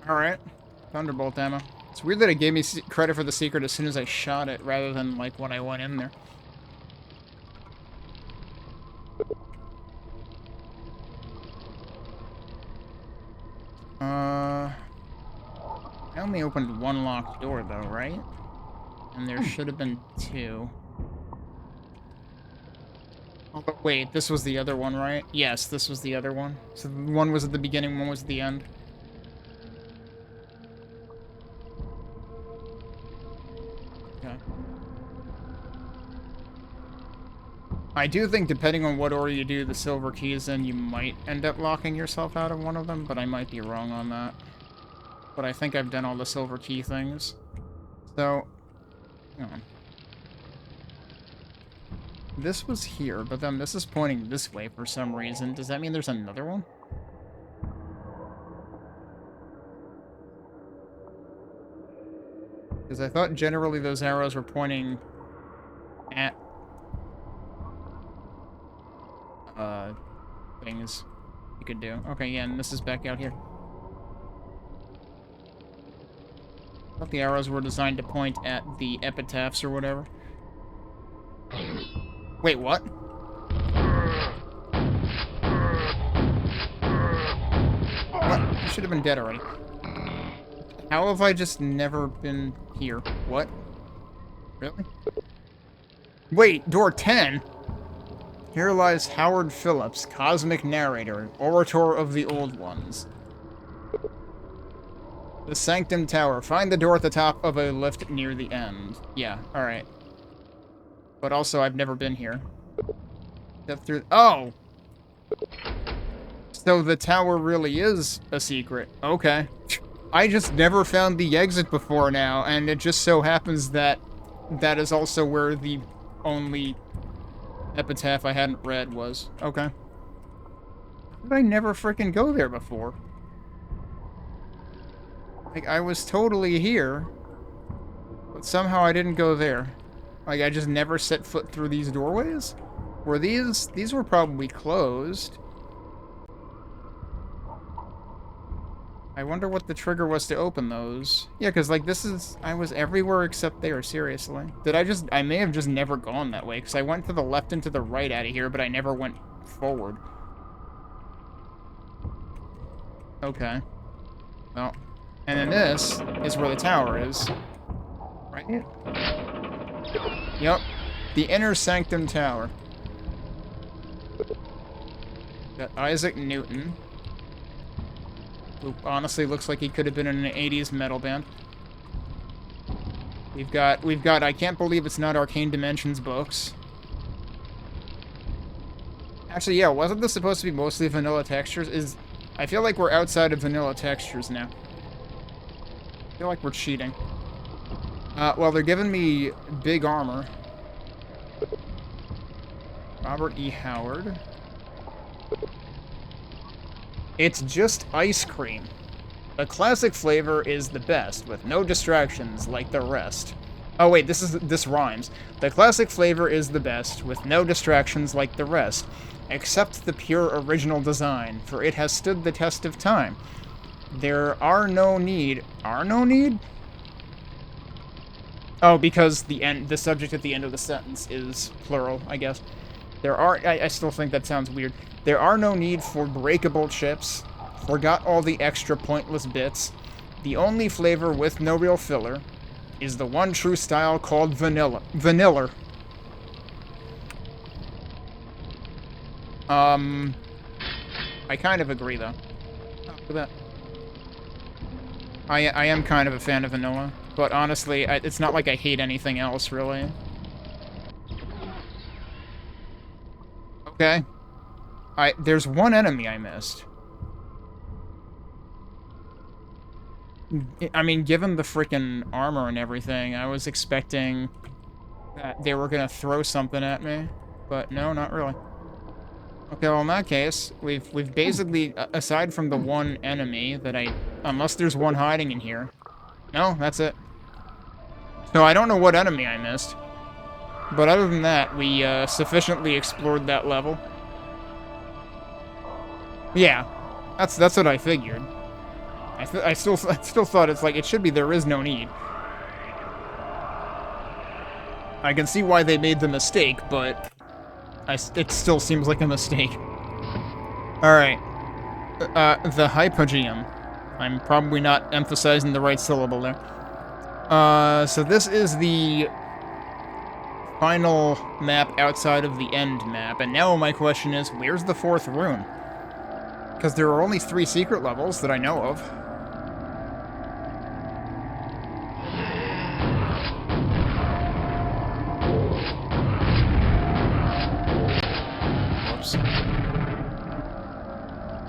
Alright. Thunderbolt ammo. It's weird that it gave me credit for the secret as soon as I shot it, rather than, like, when I went in there. I only opened one locked door, though, right? And there should have been 2. Oh, but wait, this was the other one, right? Yes, this was the other one. So one was at the beginning, one was at the end. Okay. I do think depending on what order you do the silver keys in, you might end up locking yourself out of one of them, but I might be wrong on that. But I think I've done all the silver key things. So, hang on. This was here, but then this is pointing this way for some reason. Does that mean there's another one? Because I thought generally those arrows were pointing at things you could do. Okay, yeah, and this is back out here. I thought the arrows were designed to point at the epitaphs or whatever. Wait, what? What? You should have been dead already. How have I just never been here? What? Really? Wait, door 10? Here lies Howard Phillips, cosmic narrator, orator of the old ones. The Sanctum Tower. Find the door at the top of a lift near the end. Yeah, alright. But also, I've never been here. Step through... Oh! So the tower really is a secret. Okay. I just never found the exit before now, and it just so happens that that is also where the only epitaph I hadn't read was. Okay. How did I never frickin' go there before? Like, I was totally here, but somehow I didn't go there. Like, I just never set foot through these doorways? Were these were probably closed. I wonder what the trigger was to open those. Yeah, because, like, this is... I was everywhere except there, seriously. I may have just never gone that way, because I went to the left and to the right out of here, but I never went forward. Okay. Well, and then this is where the tower is. Right here. Yep. The Inner Sanctum Tower. Got Isaac Newton. Who honestly looks like he could have been in an 80s metal band. We've got, I can't believe it's not Arcane Dimensions books. Actually, yeah, wasn't this supposed to be mostly vanilla textures? I feel like we're outside of vanilla textures now. I feel like we're cheating. Well, they're giving me big armor. Robert E. Howard. It's just ice cream. The classic flavor is the best, with no distractions like the rest. Oh wait, this rhymes. The classic flavor is the best, with no distractions like the rest. Accept the pure original design, for it has stood the test of time. There are no need... Are no need? Oh, because the subject at the end of the sentence is plural, I guess. There are... I still think that sounds weird. There are no need for breakable chips. Forgot all the extra pointless bits. The only flavor with no real filler is the one true style called vanilla. Vanilla. I kind of agree, though. Oh, look at that. I am kind of a fan of vanilla, but honestly, it's not like I hate anything else, really. Okay. There's one enemy I missed. I mean, given the freaking armor and everything, I was expecting that they were gonna throw something at me, but no, not really. Okay, well in that case, we've basically, aside from the one enemy that unless there's one hiding in here. No, that's it. So I don't know what enemy I missed, but other than that, we sufficiently explored that level. Yeah, that's what I figured. I still thought it's like, it should be there is no need. I can see why they made the mistake, but it still seems like a mistake. Alright. The Hypogeum. I'm probably not emphasizing the right syllable there. So this is the final map outside of the end map, and now my question is, where's the fourth rune? Because there are only 3 secret levels that I know of.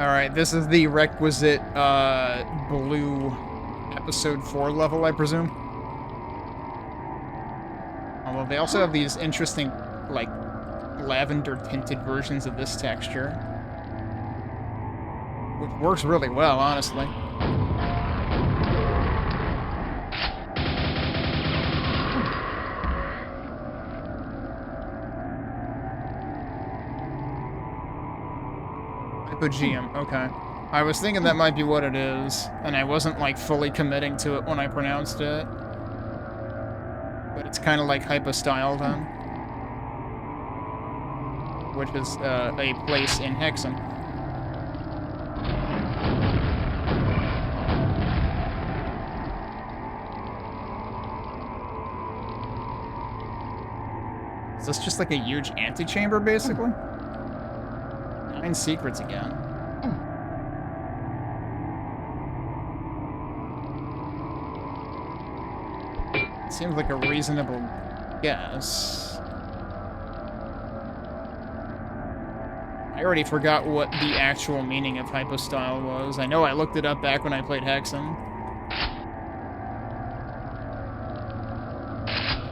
Alright, this is the requisite, blue episode 4 level, I presume. Although they also have these interesting, like, lavender-tinted versions of this texture. Which works really well, honestly. Hypogeum, okay. I was thinking that might be what it is, and I wasn't, like, fully committing to it when I pronounced it. But it's kind of like hypostyle, then. Which is, a place in Hexen. Is this just like a huge antechamber, basically? 9 secrets again. Seems like a reasonable guess. I already forgot what the actual meaning of hypostyle was. I know I looked it up back when I played Hexen.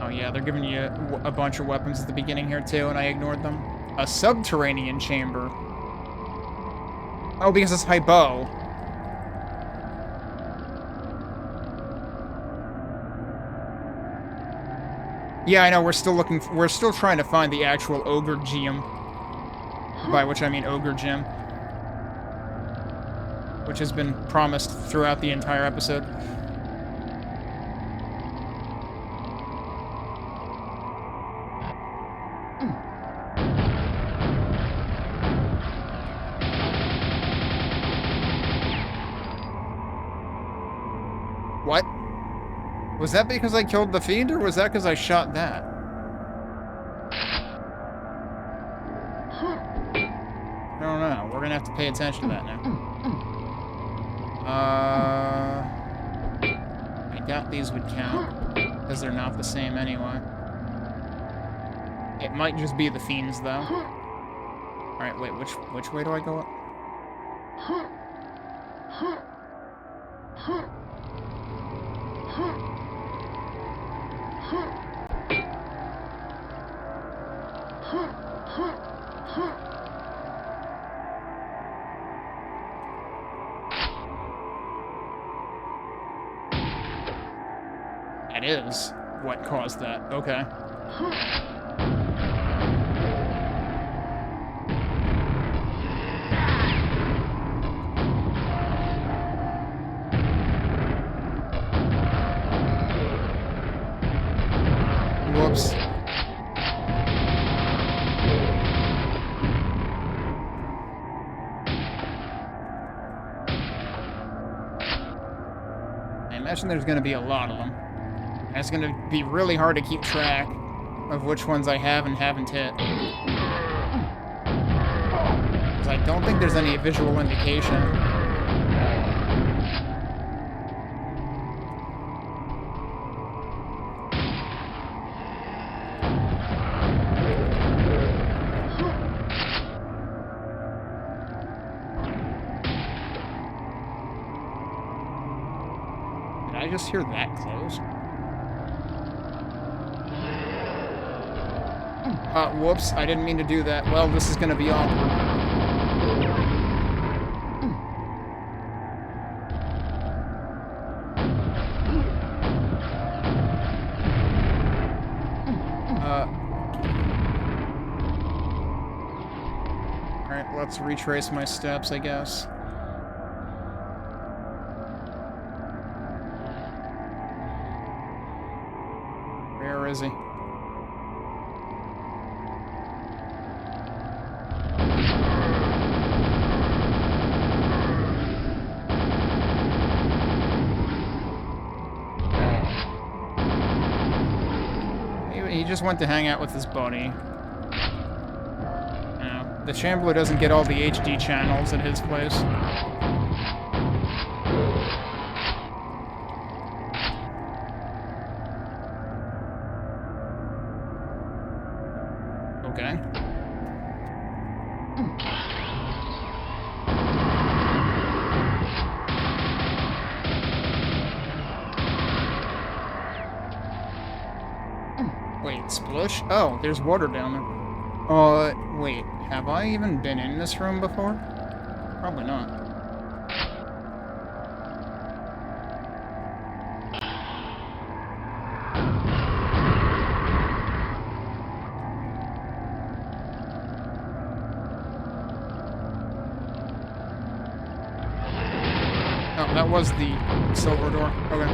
Oh yeah, they're giving you a bunch of weapons at the beginning here too, and I ignored them. A subterranean chamber. Oh, because it's hypo. Yeah, I know, we're still trying to find the actual Ogre Geum. By which I mean Ogre Gem. Which has been promised throughout the entire episode. What? Was that because I killed the fiend, or was that because I shot that? I don't know. We're gonna have to pay attention to that now. I doubt these would count, because they're not the same anyway. It might just be the fiends, though. Alright, wait, which way do I go up? That is what caused that. Okay. Whoops. I imagine there's going to be a lot of them. And it's going to be really hard to keep track of which ones I have and haven't hit. Because I don't think there's any visual indication. Did I just hear that close? Whoops, I didn't mean to do that. Well, this is gonna be awkward. Alright, let's retrace my steps, I guess. Where is he? He just went to hang out with his buddy. The Shambler doesn't get all the HD channels at his place. Okay. Wait, splush? Oh, there's water down there. Wait. Have I even been in this room before? Probably not. Oh, that was the silver door. Okay.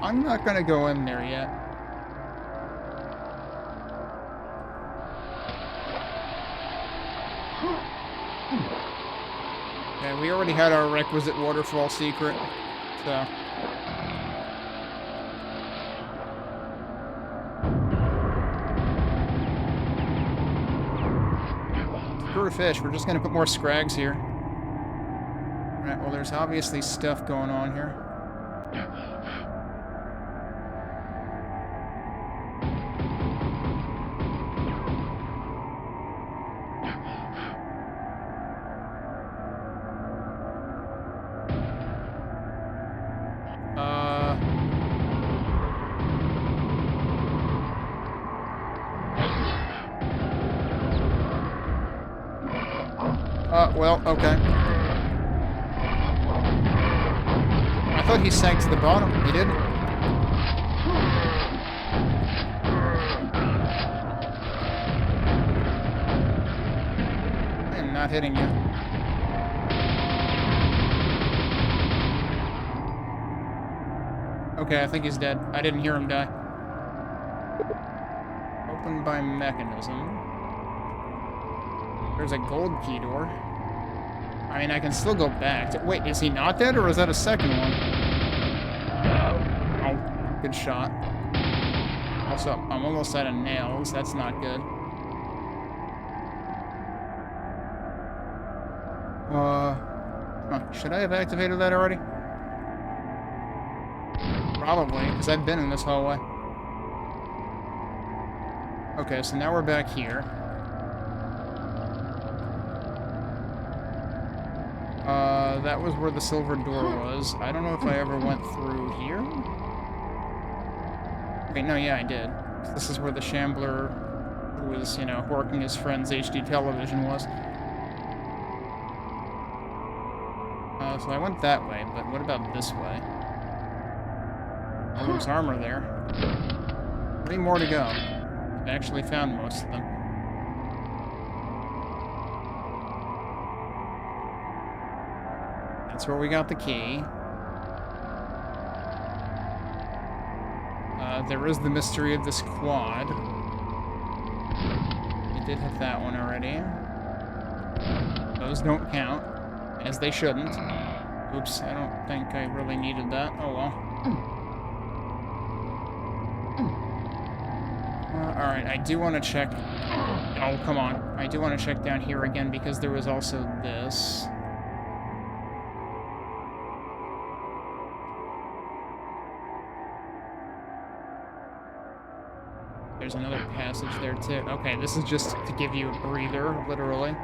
I'm not gonna go in there yet. Okay, we already had our requisite waterfall secret, so... Screw fish, we're just gonna put more scrags here. Alright, well there's obviously stuff going on here. Well, okay. I thought he sank to the bottom. He did. I am not hitting you. Okay, I think he's dead. I didn't hear him die. Opened by mechanism. There's a gold key door. I mean, I can still go back. Wait, is he not dead, or is that a second one? Oh, good shot. Also, I'm almost out of nails. That's not good. Should I have activated that already? Probably, because I've been in this hallway. Okay, so now we're back here. That was where the silver door was. I don't know if I ever went through here. Wait, no, yeah, I did. This is where the Shambler, who was, you know, working his friend's HD television was. So I went that way, but what about this way? Oh, there's armor there. 3 more to go. I've actually found most of them. That's where we got the key. There is the mystery of this quad. We did hit that one already. Those don't count, as they shouldn't. Oops, I don't think I really needed that. Oh well. Alright, I do want to check... Oh, come on. I do want to check down here again, because there was also this... There's another passage there, too. Okay, this is just to give you a breather, literally.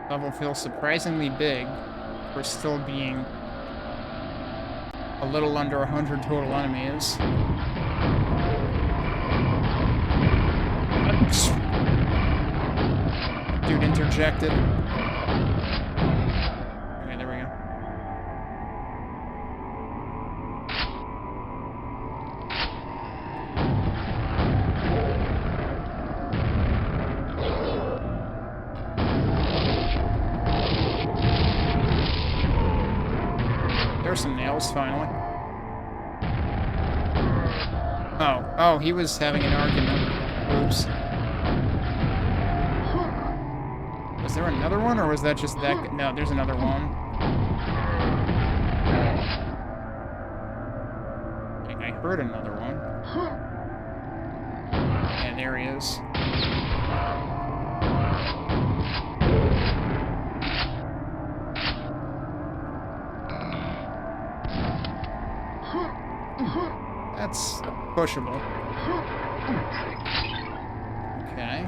Level feels surprisingly big for still being a little under 100 total enemies. Dude interjected. Okay, there we go. There's some nails, finally. Oh, he was having an argument. Oops. Was there another one, or was that just that? No, there's another one. I think I heard another one. Yeah, there he is. That's pushable. Okay.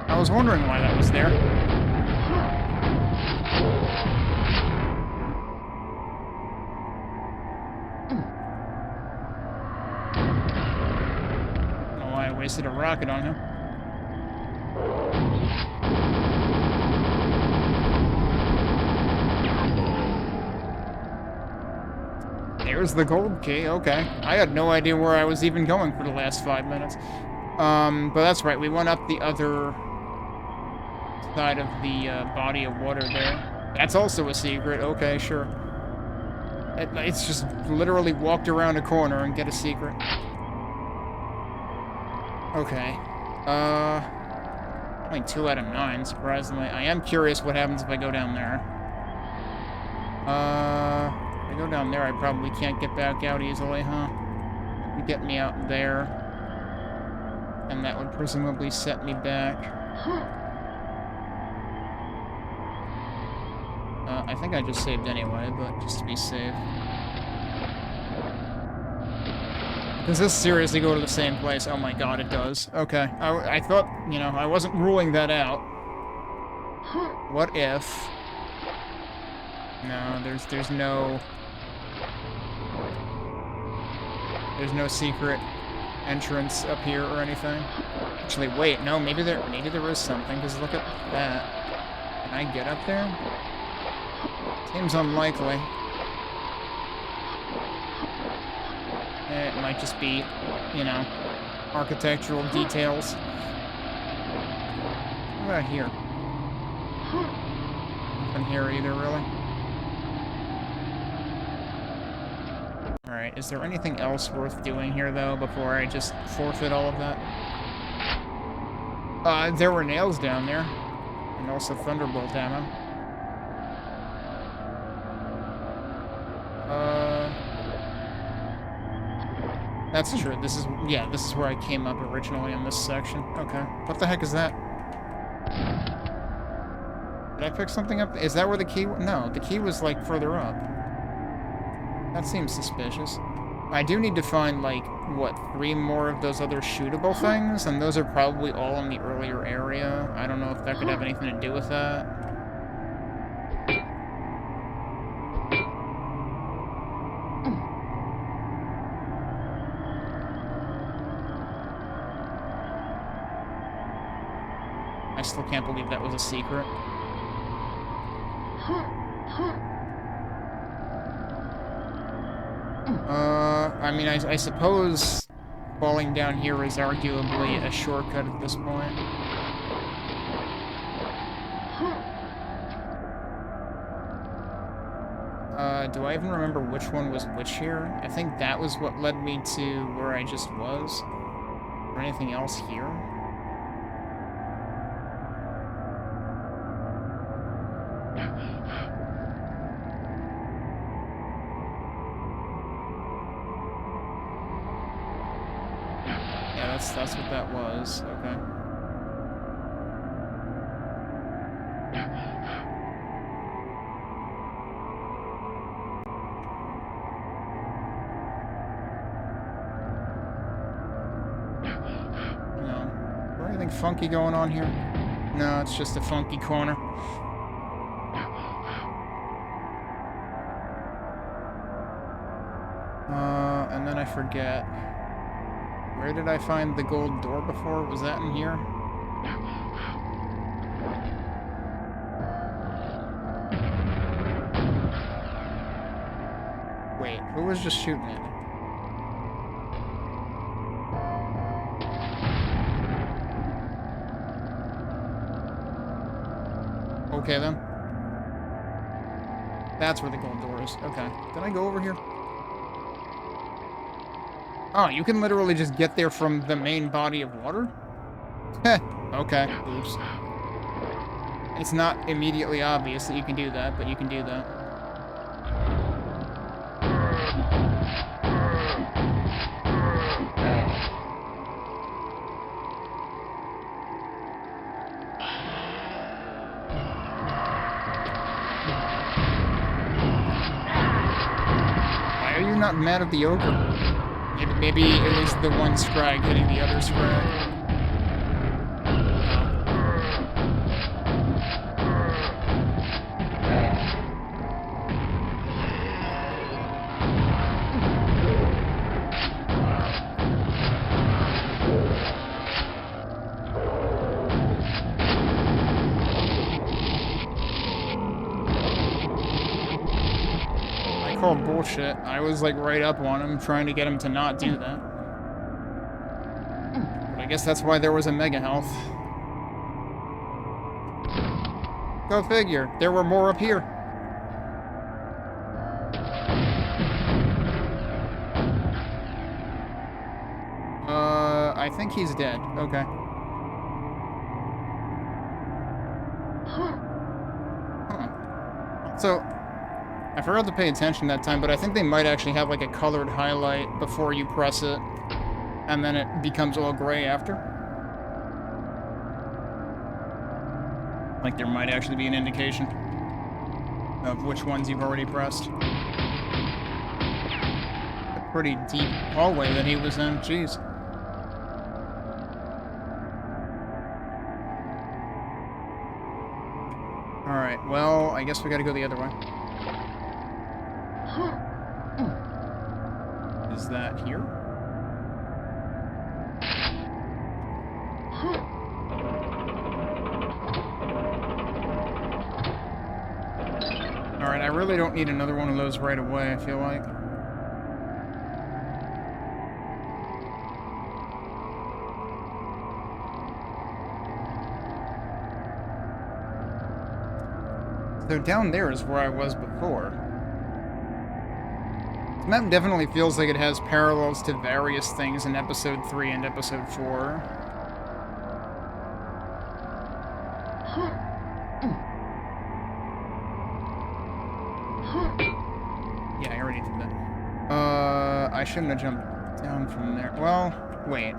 I was wondering why that was there. I don't know why I wasted a rocket on him. There's the gold key, okay. I had no idea where I was even going for the last 5 minutes. But that's right, we went up the other side of the body of water there. That's also a secret, okay, sure. It's just literally walked around a corner and get a secret. Okay. Only 2 out of 9, surprisingly. I am curious what happens if I go down there. If I go down there, I probably can't get back out easily, huh? You get me out there. And that would presumably set me back. I think I just saved anyway, but just to be safe. Does this seriously go to the same place? Oh my god, it does. Okay. I thought, you know, I wasn't ruling that out. What if... No, there's no... There's no secret entrance up here or anything. Actually, wait, no, maybe there is something, because look at that. Can I get up there? Seems unlikely. It might just be, you know, architectural details. What about here? Nothing here either, really. Alright, is there anything else worth doing here, though, before I just forfeit all of that? There were nails down there. And also thunderbolt ammo. That's true. This is where I came up originally in this section. Okay. What the heck is that? Did I pick something up? Is that where the key... No, the key was, like, further up. That seems suspicious. I do need to find, like, what, 3 more of those other shootable things? And those are probably all in the earlier area. I don't know if that could have anything to do with that. I still can't believe that was a secret. I mean, I suppose falling down here is arguably a shortcut at this point. Do I even remember which one was which here? I think that was what led me to where I just was. Or anything else here? That's what that was. Okay. No. Is there anything funky going on here? No, it's just a funky corner. And then I forget. Where did I find the gold door before? Was that in here? Wait, who was just shooting at me? Okay, then. That's where the gold door is. Okay. Did I go over here? Oh, you can literally just get there from the main body of water? Heh. Okay. Oops. It's not immediately obvious that you can do that, but you can do that. Why are you not mad at the ogre? Maybe it was the one scrag hitting the other scrag. Oh, bullshit. I was like right up on him, trying to get him to not do that. But I guess that's why there was a mega health. Go figure. There were more up here. I think he's dead. Okay. Huh. So, I forgot to pay attention that time, but I think they might actually have like a colored highlight before you press it, and then it becomes all gray after. Like there might actually be an indication of which ones you've already pressed. A pretty deep hallway that he was in, jeez. Alright, well, I guess we gotta go the other way. Is that here? Alright, I really don't need another one of those right away, I feel like. So down there is where I was before. The map definitely feels like it has parallels to various things in Episode 3 and Episode 4. Yeah, I already did that. I shouldn't have jumped down from there. Well, wait.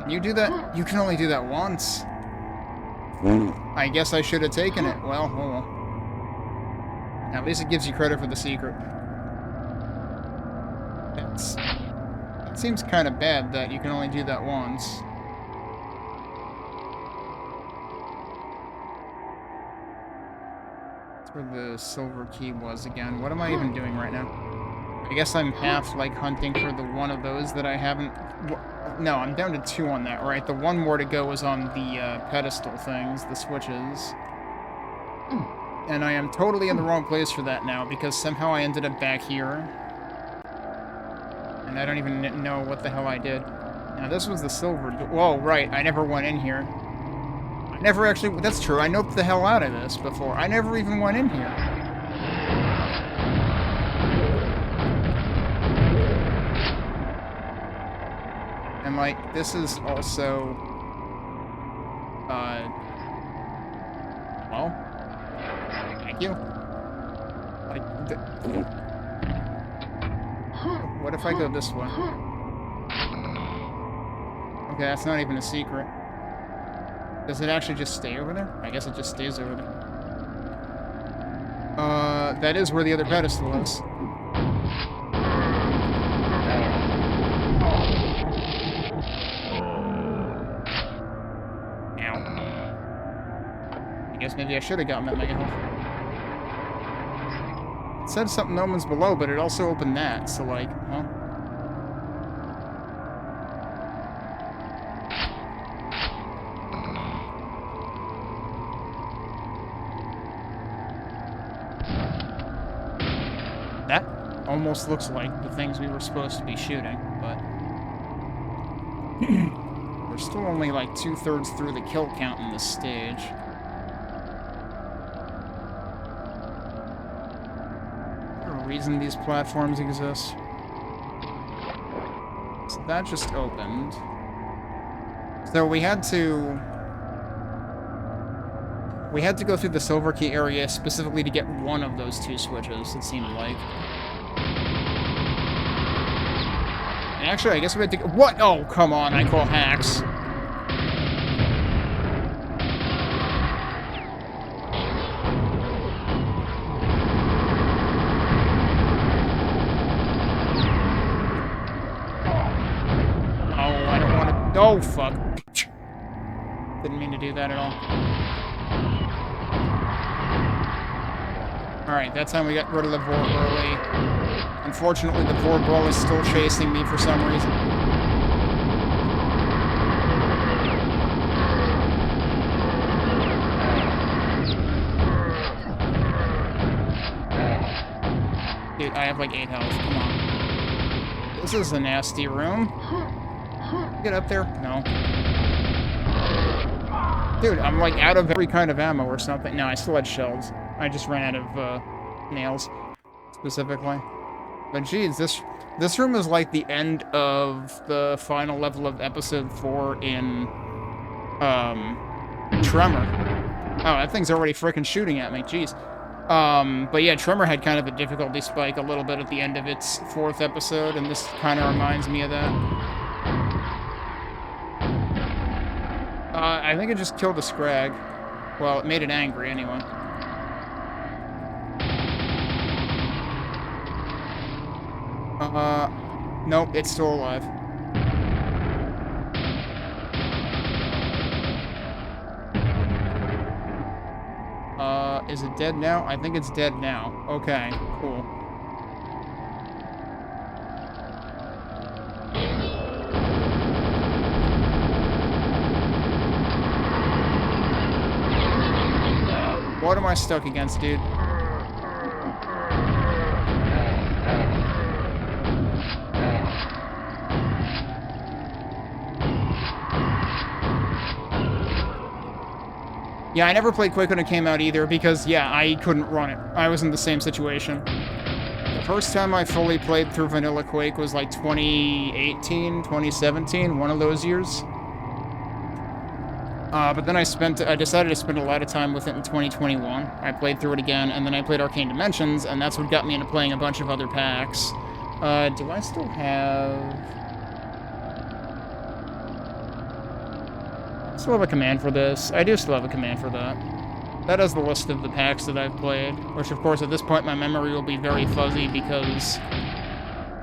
Can you do that? You can only do that once. I guess I should have taken it. Well, oh well. At least it gives you credit for the secret. It seems kind of bad that you can only do that once. That's where the silver key was again. What am I even doing right now? I guess I'm half, like, hunting for the one of those that I haven't... No, I'm down to 2 on that, right? The one more to go is on the pedestal things, the switches. And I am totally in the wrong place for that now, because somehow I ended up back here. And I don't even know what the hell I did. Now, this was the silver... Whoa, right, I never went in here. I never actually... That's true, I noped the hell out of this before. I never even went in here. And, like, this is also... Well... Thank you. Like, what if I go this way? Okay, that's not even a secret. Does it actually just stay over there? I guess it just stays over there. That is where the other pedestal is. Ow. I guess maybe I should have gotten that mega health. It said something no one's below, but it also opened that, so like, huh? That almost looks like the things we were supposed to be shooting, but... We're still only like 2/3 through the kill count in this stage. Reason these platforms exist. So that just opened. So we had to go through the silver key area specifically to get one of those 2 switches, it seemed like. Actually, I guess we had to... What? Oh, come on. I call hacks. Oh, I don't want to... Oh, fuck. Didn't mean to do that at all. Alright, that time we got rid of the Vor early. Unfortunately, the Vor ball is still chasing me for some reason. Dude, I have like 8 health. Come on. This is a nasty room. Get up there. No. Dude, I'm like out of every kind of ammo or something. No, I still had shells. I just ran out of nails, specifically. But geez, this room is like the end of the final level of episode 4 in Tremor. Oh, that thing's already freaking shooting at me. Jeez. But yeah, Tremor had kind of a difficulty spike a little bit at the end of its 4th episode, and this kind of reminds me of that. I think it just killed a Scrag. Well, it made it angry anyway. Nope, it's still alive. Is it dead now? I think it's dead now. Okay, cool. What am I stuck against, dude? Yeah, I never played Quake when it came out either, because, yeah, I couldn't run it. I was in the same situation. The first time I fully played through vanilla Quake was like 2018, 2017, one of those years. But then I decided to spend a lot of time with it in 2021. I played through it again, and then I played Arcane Dimensions, and that's what got me into playing a bunch of other packs. Do I still have... Still have a command for this. I do still have a command for that. That is the list of the packs that I've played, which of course at this point my memory will be very fuzzy because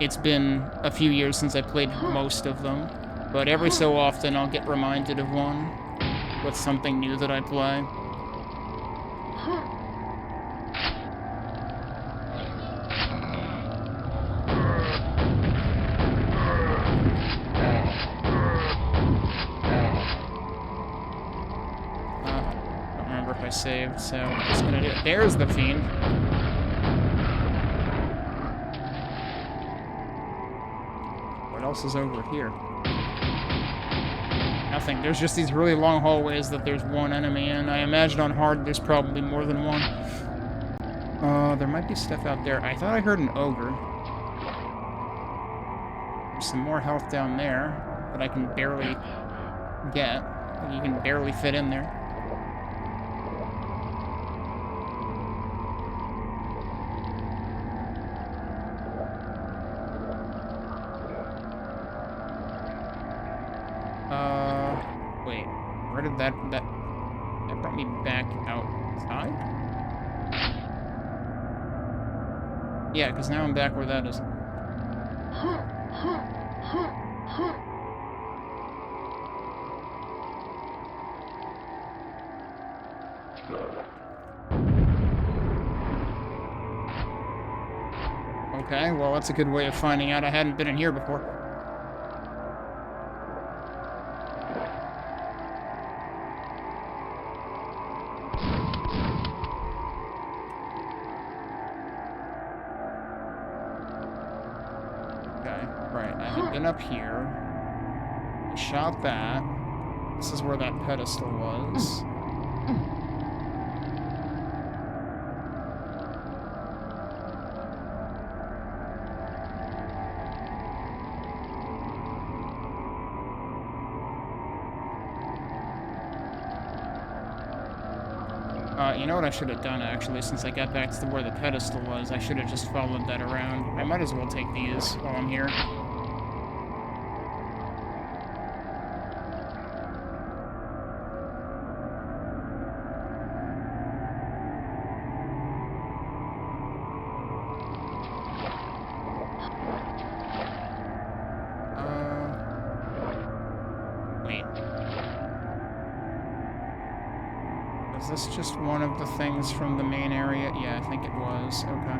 it's been a few years since I played most of them. But every so often I'll get reminded of one with something new that I play. Saved, so I'm just gonna do it. There's the fiend. What else is over here? Nothing. There's just these really long hallways that there's one enemy in. I imagine on hard there's probably more than one. There might be stuff out there. I thought I heard an ogre. There's some more health down there that I can barely get. You can barely fit in there. Wait, where did that brought me back outside? Yeah, because now I'm back where that is. Okay, well that's a good way of finding out I hadn't been in here before. Up here. I shot that. This is where that pedestal was. You know what I should have done, actually, since I got back to where the pedestal was? I should have just followed that around. I might as well take these while I'm here. this just one of the things from the main area? Yeah, I think it was. Okay.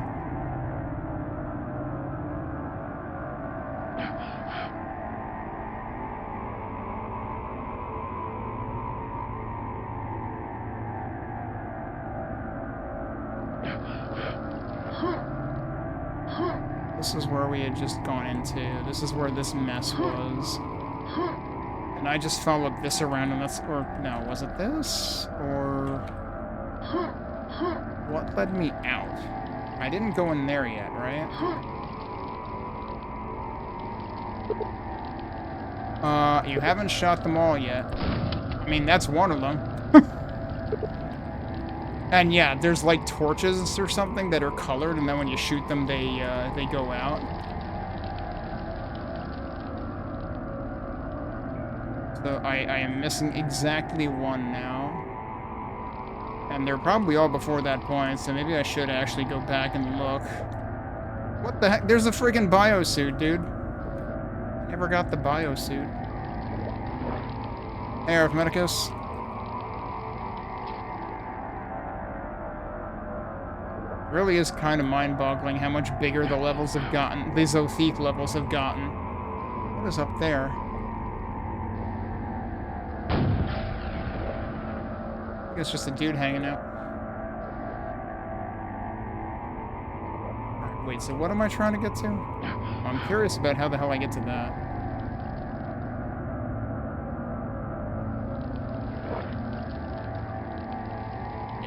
This is where we had just gone into. This is where this mess was. And I just followed this around and that's... Or, no, was it this? Or... What led me out? I didn't go in there yet, right? You haven't shot them all yet. I mean, that's one of them. And yeah, there's like torches or something that are colored, and then when you shoot them, they go out. So I am missing exactly one now. And they're probably all before that point, so maybe I should actually go back and look. What the heck? There's a friggin' biosuit, dude. Never got the biosuit. Hey, Arithmeticus. Really is kind of mind-boggling how much bigger the levels have gotten. The Zothique levels have gotten. What is up there? I think it's just a dude hanging out. Alright, wait, so what am I trying to get to? I'm curious about how the hell I get to that.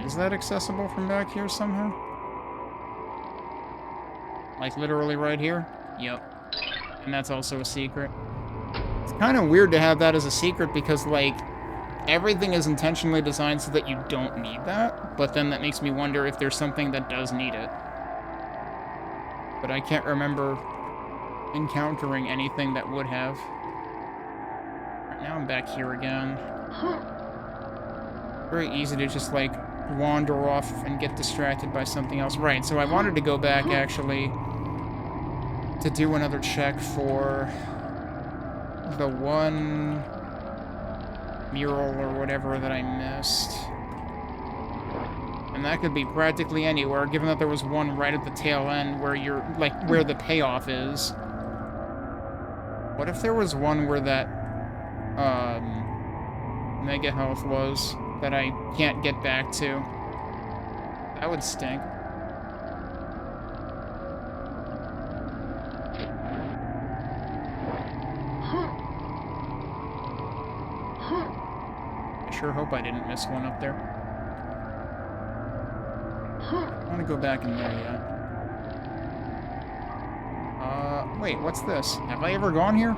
Is that accessible from back here somehow? Like, literally right here? Yep. And that's also a secret. It's kind of weird to have that as a secret because, like, everything is intentionally designed so that you don't need that, but then that makes me wonder if there's something that does need it. But I can't remember encountering anything that would have. Right now I'm back here again. Very easy to just, like, wander off and get distracted by something else. Right, so I wanted to go back, actually, to do another check for the one mural or whatever that I missed. And that could be practically anywhere, given that there was one right at the tail end where you're, like, where the payoff is. What if there was one where that, mega health was that I can't get back to? That would stink. I sure hope I didn't miss one up there. I want to go back in there yet. Wait, what's this? Have I ever gone here?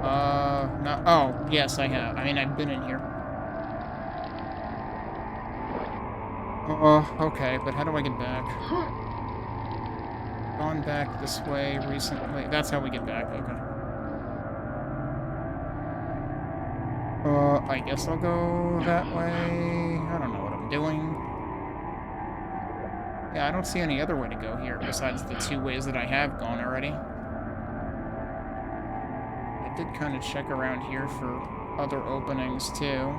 No. Oh, yes, I have. I mean, I've been in here. Okay, but how do I get back? Gone back this way recently. That's how we get back, okay. I guess I'll go that way. I don't know what I'm doing. Yeah, I don't see any other way to go here besides the two ways that I have gone already. I did kind of check around here for other openings, too.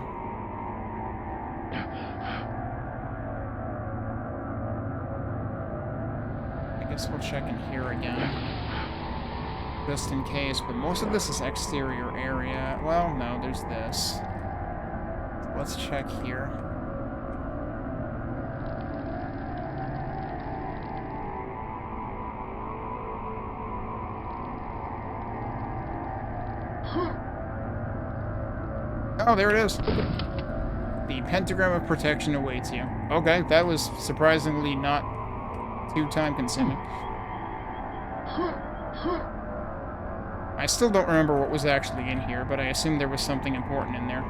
I guess we'll check in here again. Just in case, but most of this is exterior area. Well, no, there's this. So let's check here. Oh, there it is. The pentagram of protection awaits you. Okay, that was surprisingly not too time-consuming. I still don't remember what was actually in here, but I assume there was something important in there.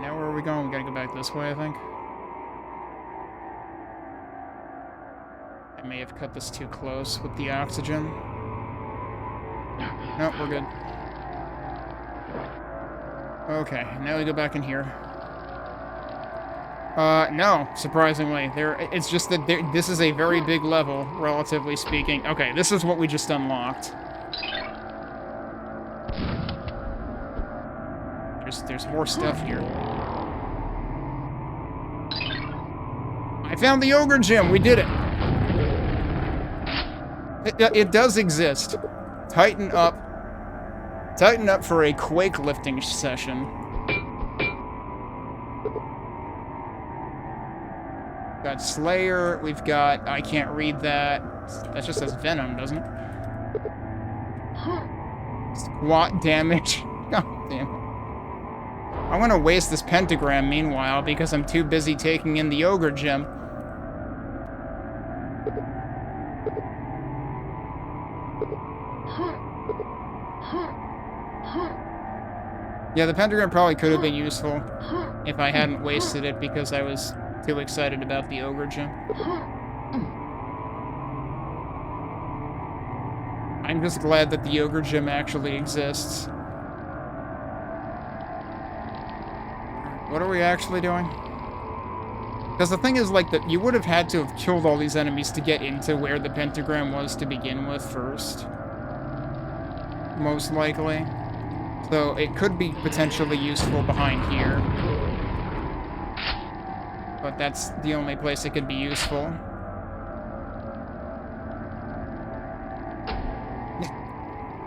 Now where are we going? We gotta go back this way, I think. I may have cut this too close with the oxygen. Nope, we're good. Okay, now we go back in here. No, surprisingly. It's just that this is a very big level, relatively speaking. Okay, this is what we just unlocked. There's more stuff here. I found the Ogre Gym! We did it! It does exist. Tighten up. Tighten up for a quake lifting session. Got Slayer, we've got... I can't read that. That just says Venom, doesn't it? Squat damage. God damn it. I'm gonna waste this pentagram, meanwhile, because I'm too busy taking in the Ogre Gem. Yeah, the pentagram probably could have been useful if I hadn't wasted it because I was too excited about the Ogre Gem. I'm just glad that the Ogre Gem actually exists. What are we actually doing? Because the thing is, like, that you would have had to have killed all these enemies to get into where the pentagram was to begin with first. Most likely. So it could be potentially useful behind here. But that's the only place it could be useful.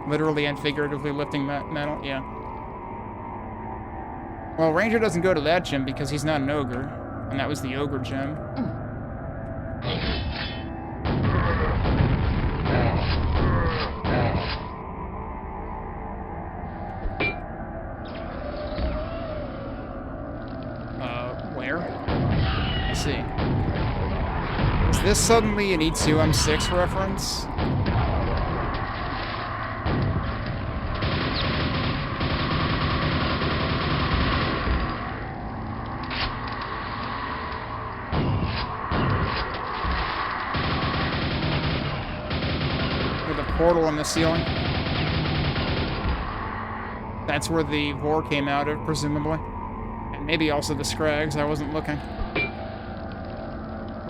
Literally and figuratively lifting metal, yeah. Well, Ranger doesn't go to that gym because he's not an ogre. And that was the Ogre Gym. Where? I see. Is this suddenly an E210 reference? Portal in the ceiling. That's where the Vor came out of, presumably. And maybe also the Scrags, I wasn't looking.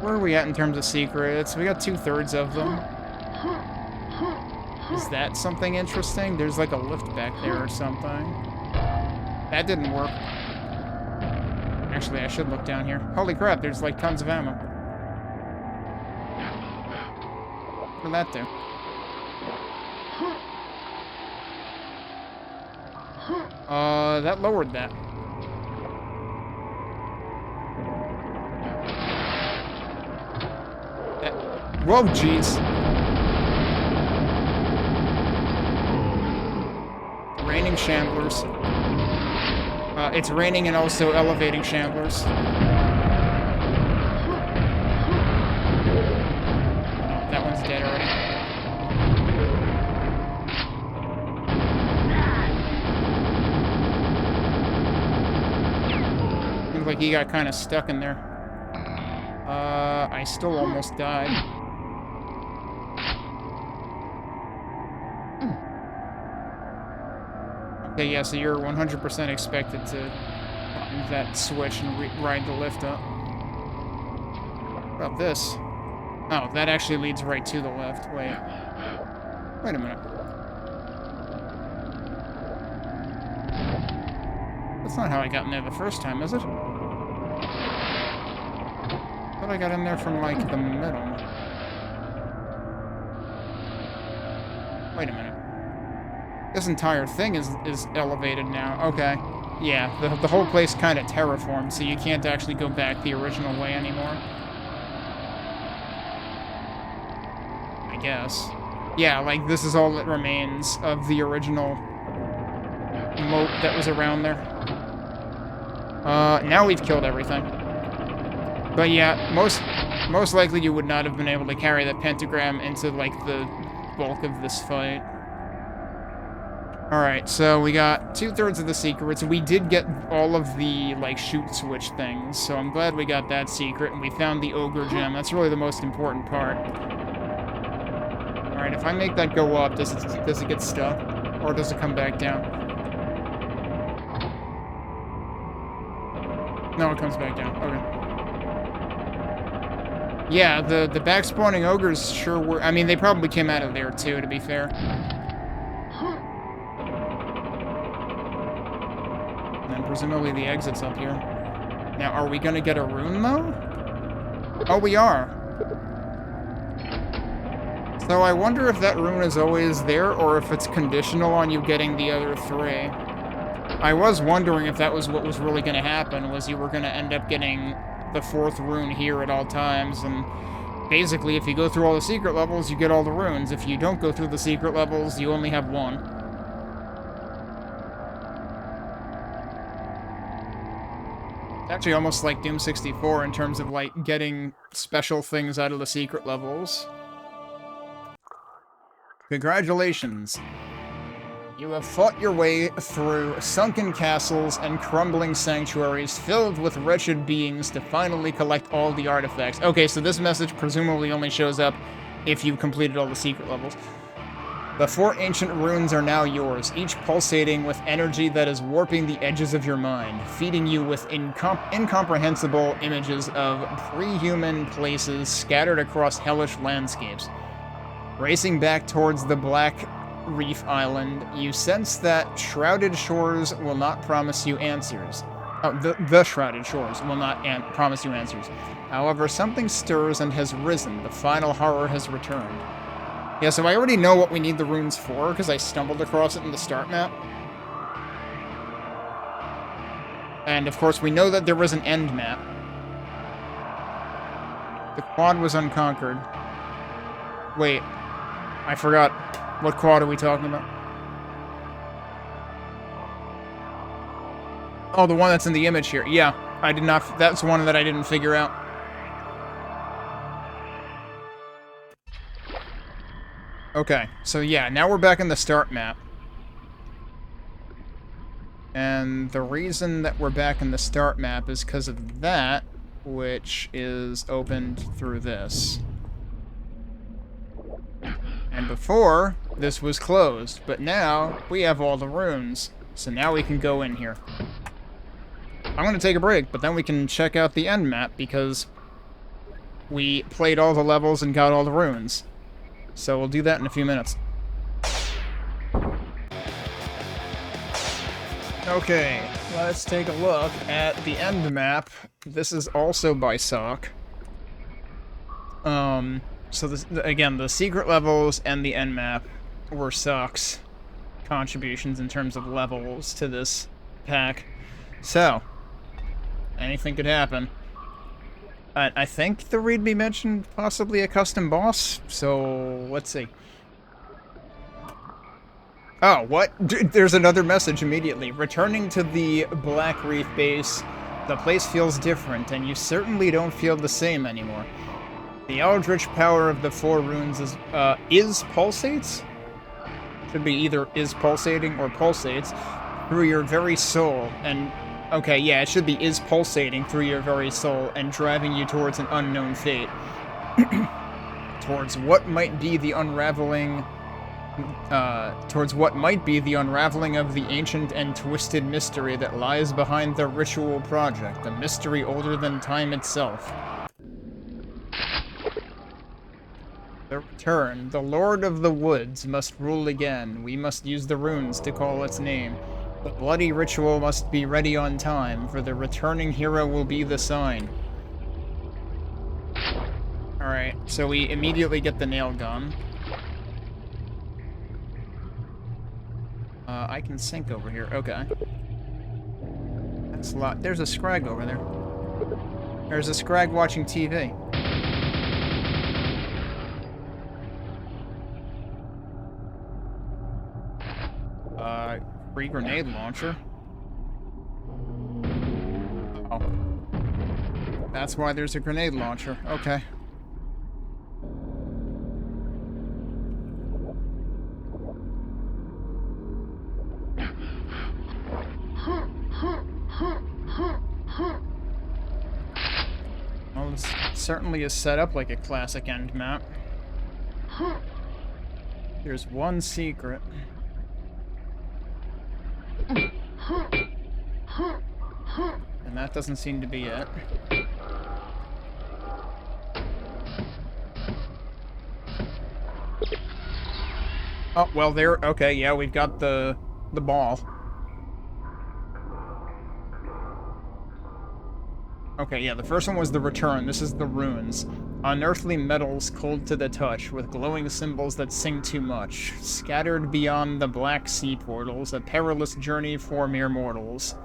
Where are we at in terms of secrets? We got 2/3 of them. Is that something interesting? There's like a lift back there or something. That didn't work. Actually, I should look down here. Holy crap, there's like tons of ammo. What did that do? That lowered that. Whoa, jeez. Raining shamblers. It's raining and also elevating shamblers. That one's dead already. Like he got kind of stuck in there. I still almost died. Okay, yeah, so you're 100% expected to use that switch and ride the lift up. What about this? Oh, that actually leads right to the left. Wait a minute. That's not how I got in there the first time, is it? I thought I got in there from, like, the middle. Wait a minute. This entire thing is elevated now. Okay. Yeah, the whole place kind of terraformed, so you can't actually go back the original way anymore. I guess. Yeah, like, this is all that remains of the original moat that was around there. Now we've killed everything. But yeah, most likely you would not have been able to carry that pentagram into, like, the bulk of this fight. Alright, so we got 2/3 of the secrets. We did get all of the, like, shoot switch things, so I'm glad we got that secret, and we found the ogre gem. That's really the most important part. Alright, if I make that go up, does it get stuck? Or does it come back down? No, it comes back down. Okay. Yeah, the back-spawning ogres sure were... I mean, they probably came out of there, too, to be fair. And then presumably the exit's up here. Now, are we gonna get a rune, though? Oh, we are. So I wonder if that rune is always there, or if it's conditional on you getting the other 3. I was wondering if that was what was really gonna happen, was you were gonna end up getting the 4th rune here at all times, and basically if you go through all the secret levels, you get all the runes. If you don't go through the secret levels, you only have 1. It's actually almost like Doom 64 in terms of, like, getting special things out of the secret levels. Congratulations. You have fought your way through sunken castles and crumbling sanctuaries filled with wretched beings to finally collect all the artifacts. Okay, so this message presumably only shows up if you've completed all the secret levels. The 4 ancient runes are now yours, each pulsating with energy that is warping the edges of your mind, feeding you with incomprehensible images of pre-human places scattered across hellish landscapes. Racing back towards the Black Reef Island, you sense that shrouded shores will not promise you answers. Oh, the shrouded shores will not promise you answers. However, something stirs and has risen. The final horror has returned. Yeah, so I already know what we need the runes for, because I stumbled across it in the start map. And, of course, we know that there was an end map. The quad was unconquered. Wait, I forgot. What quad are we talking about? Oh, the one that's in the image here. Yeah, I did not... That's one that I didn't figure out. Okay, so yeah, now we're back in the start map. And the reason that we're back in the start map is because of that, which is opened through this. And before, this was closed, but now we have all the runes. So now we can go in here. I'm going to take a break, but then we can check out the end map, because we played all the levels and got all the runes. So we'll do that in a few minutes. Okay, let's take a look at the end map. This is also by Sock. So this, again, the secret levels and the end map were Sock's contributions in terms of levels to this pack. So, anything could happen. I think the readme mentioned possibly a custom boss, so let's see. Oh, what? There's another message immediately. Returning to the Black Reef base, the place feels different, and you certainly don't feel the same anymore. The eldritch power of the 4 runes is pulsates? Should be either is pulsating or pulsates through your very soul, and... Okay, yeah, it should be is pulsating through your very soul and driving you towards an unknown fate. Towards what might be the unraveling... towards what might be the unraveling of the ancient and twisted mystery that lies behind the ritual project, a mystery older than time itself. The return. The Lord of the Woods must rule again. We must use the runes to call its name. The bloody ritual must be ready on time, for the returning hero will be the sign. Alright, so we immediately get the nail gun. I can sink over here. Okay. That's a lot. There's a scrag over there. There's a scrag watching TV. Free grenade launcher. Oh. That's why there's a grenade launcher. Okay. certainly is set up like a classic end map. There's one secret. And that doesn't seem to be it. Oh, well, there. Okay, yeah, we've got the ball. Okay, yeah, the first one was the return. This is the runes. Unearthly metals cold to the touch, with glowing symbols that sing too much. Scattered beyond the Black Sea portals, a perilous journey for mere mortals.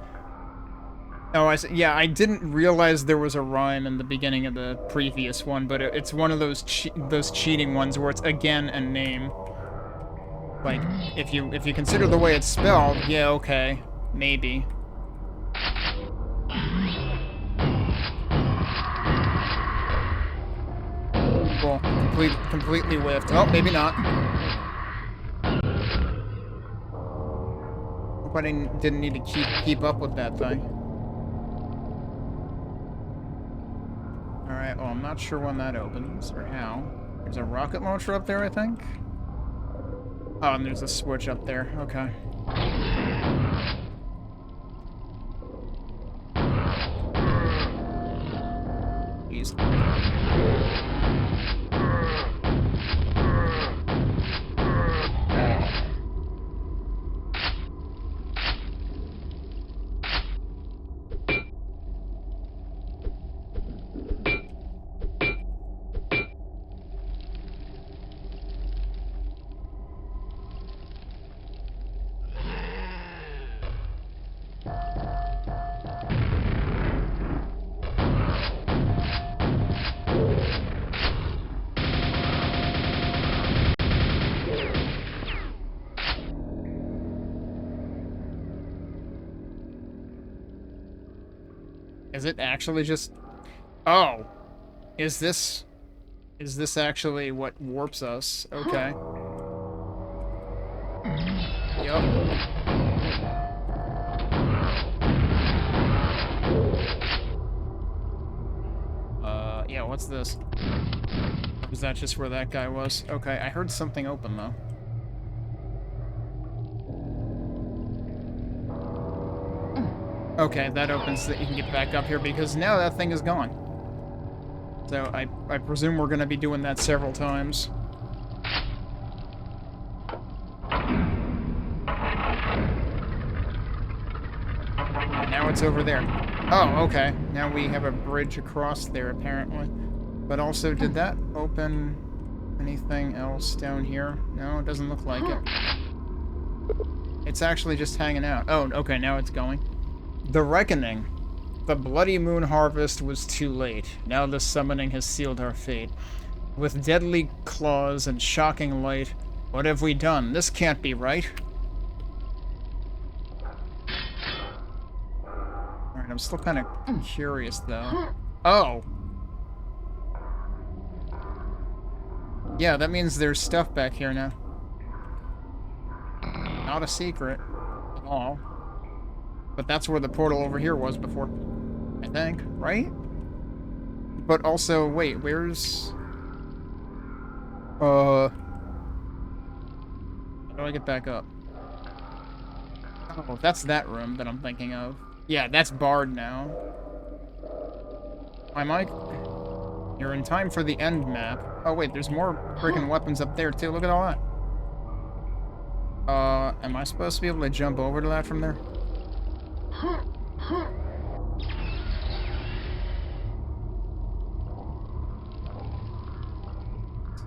Oh, yeah, I didn't realize there was a rhyme in the beginning of the previous one, but it's one of those cheating ones where it's again a name. Like, if you consider the way it's spelled, yeah, okay, maybe. Cool. Completely whiffed. Oh, maybe not. Hope I didn't need to keep up with that thing. Alright, well, I'm not sure when that opens, or how. There's a rocket launcher up there, I think? Oh, and there's a switch up there. Okay. Jeez. Is it actually just... Oh! Is this actually what warps us? Okay. Yup. Yeah, what's this? Is that just where that guy was? Okay, I heard something open, though. Okay, that opens so that you can get back up here, because now that thing is gone. So I presume we're going to be doing that several times. And now it's over there. Oh, okay. Now we have a bridge across there, apparently. But also, did that open anything else down here? No, it doesn't look like it. It's actually just hanging out. Oh, okay, now it's going. The Reckoning. The bloody moon harvest was too late. Now the summoning has sealed our fate. With deadly claws and shocking light, what have we done? This can't be right. Alright, I'm still kind of curious, though. Oh! Yeah, that means there's stuff back here now. Not a secret at all. But that's where the portal over here was before. I think, right? But also, wait, where's... How do I get back up? Oh, that's that room that I'm thinking of. Yeah, that's barred now. Hi, Mike. You're in time for the end map. Oh, wait, there's more freaking weapons up there, too. Look at all that. Am I supposed to be able to jump over to that from there?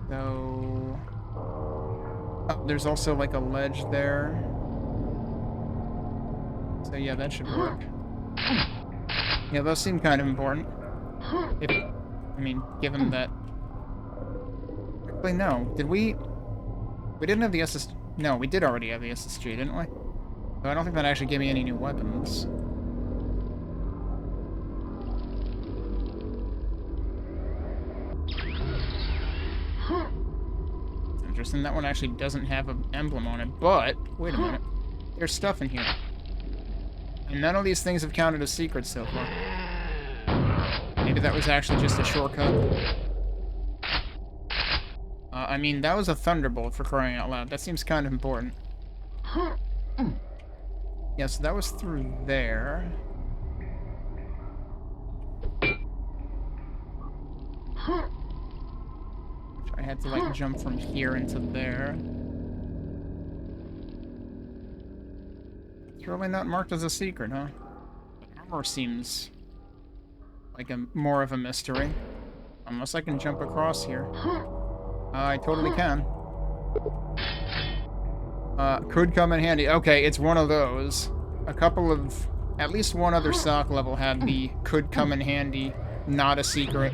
So... Oh, there's also, like, a ledge there. So, yeah, that should work. Yeah, those seem kind of important. If... I mean, given that... Actually, no. Did we... We didn't have the SS... No, we did already have the SSG, didn't we? So I don't think that actually gave me any new weapons. It's interesting, that one actually doesn't have an emblem on it, but... Wait a minute. There's stuff in here. And none of these things have counted as secrets so far. maybe that was actually just a shortcut. I mean, that was a thunderbolt, for crying out loud. That seems kind of important. Yeah, so that was through there. I had to, like, jump from here into there. It's really not marked as a secret, huh? Armor seems like more of a mystery. Unless I can jump across here. I totally can. Could come in handy. Okay, it's one of those. A couple of... At least one other sock level had the could come in handy, not a secret.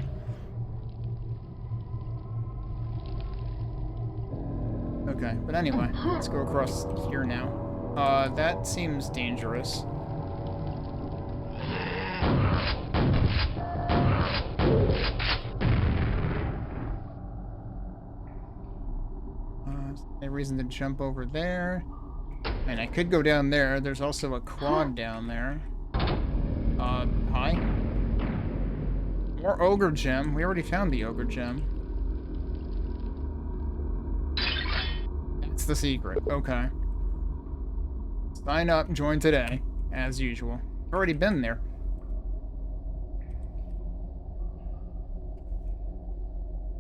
Okay, but anyway, let's go across here now. That seems dangerous. Any reason to jump over there? And I could go down there. There's also a quad down there. Hi? More ogre gem. We already found the ogre gem. That's the secret. Okay. Sign up, join today, as usual. I've already been there.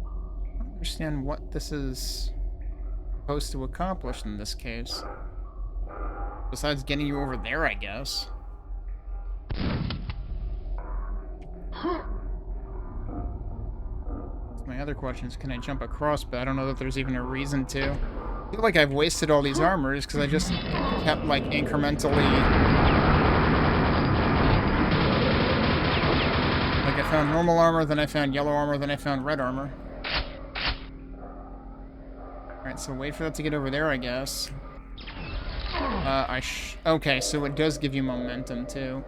I don't understand what this is supposed to accomplish in this case. Besides getting you over there, I guess. My other question is, can I jump across? But I don't know that there's even a reason to. I feel like I've wasted all these armors because I just kept, like, incrementally... Like, I found normal armor, then I found yellow armor, then I found red armor. Alright, so wait for that to get over there, I guess. Okay, so it does give you momentum, too.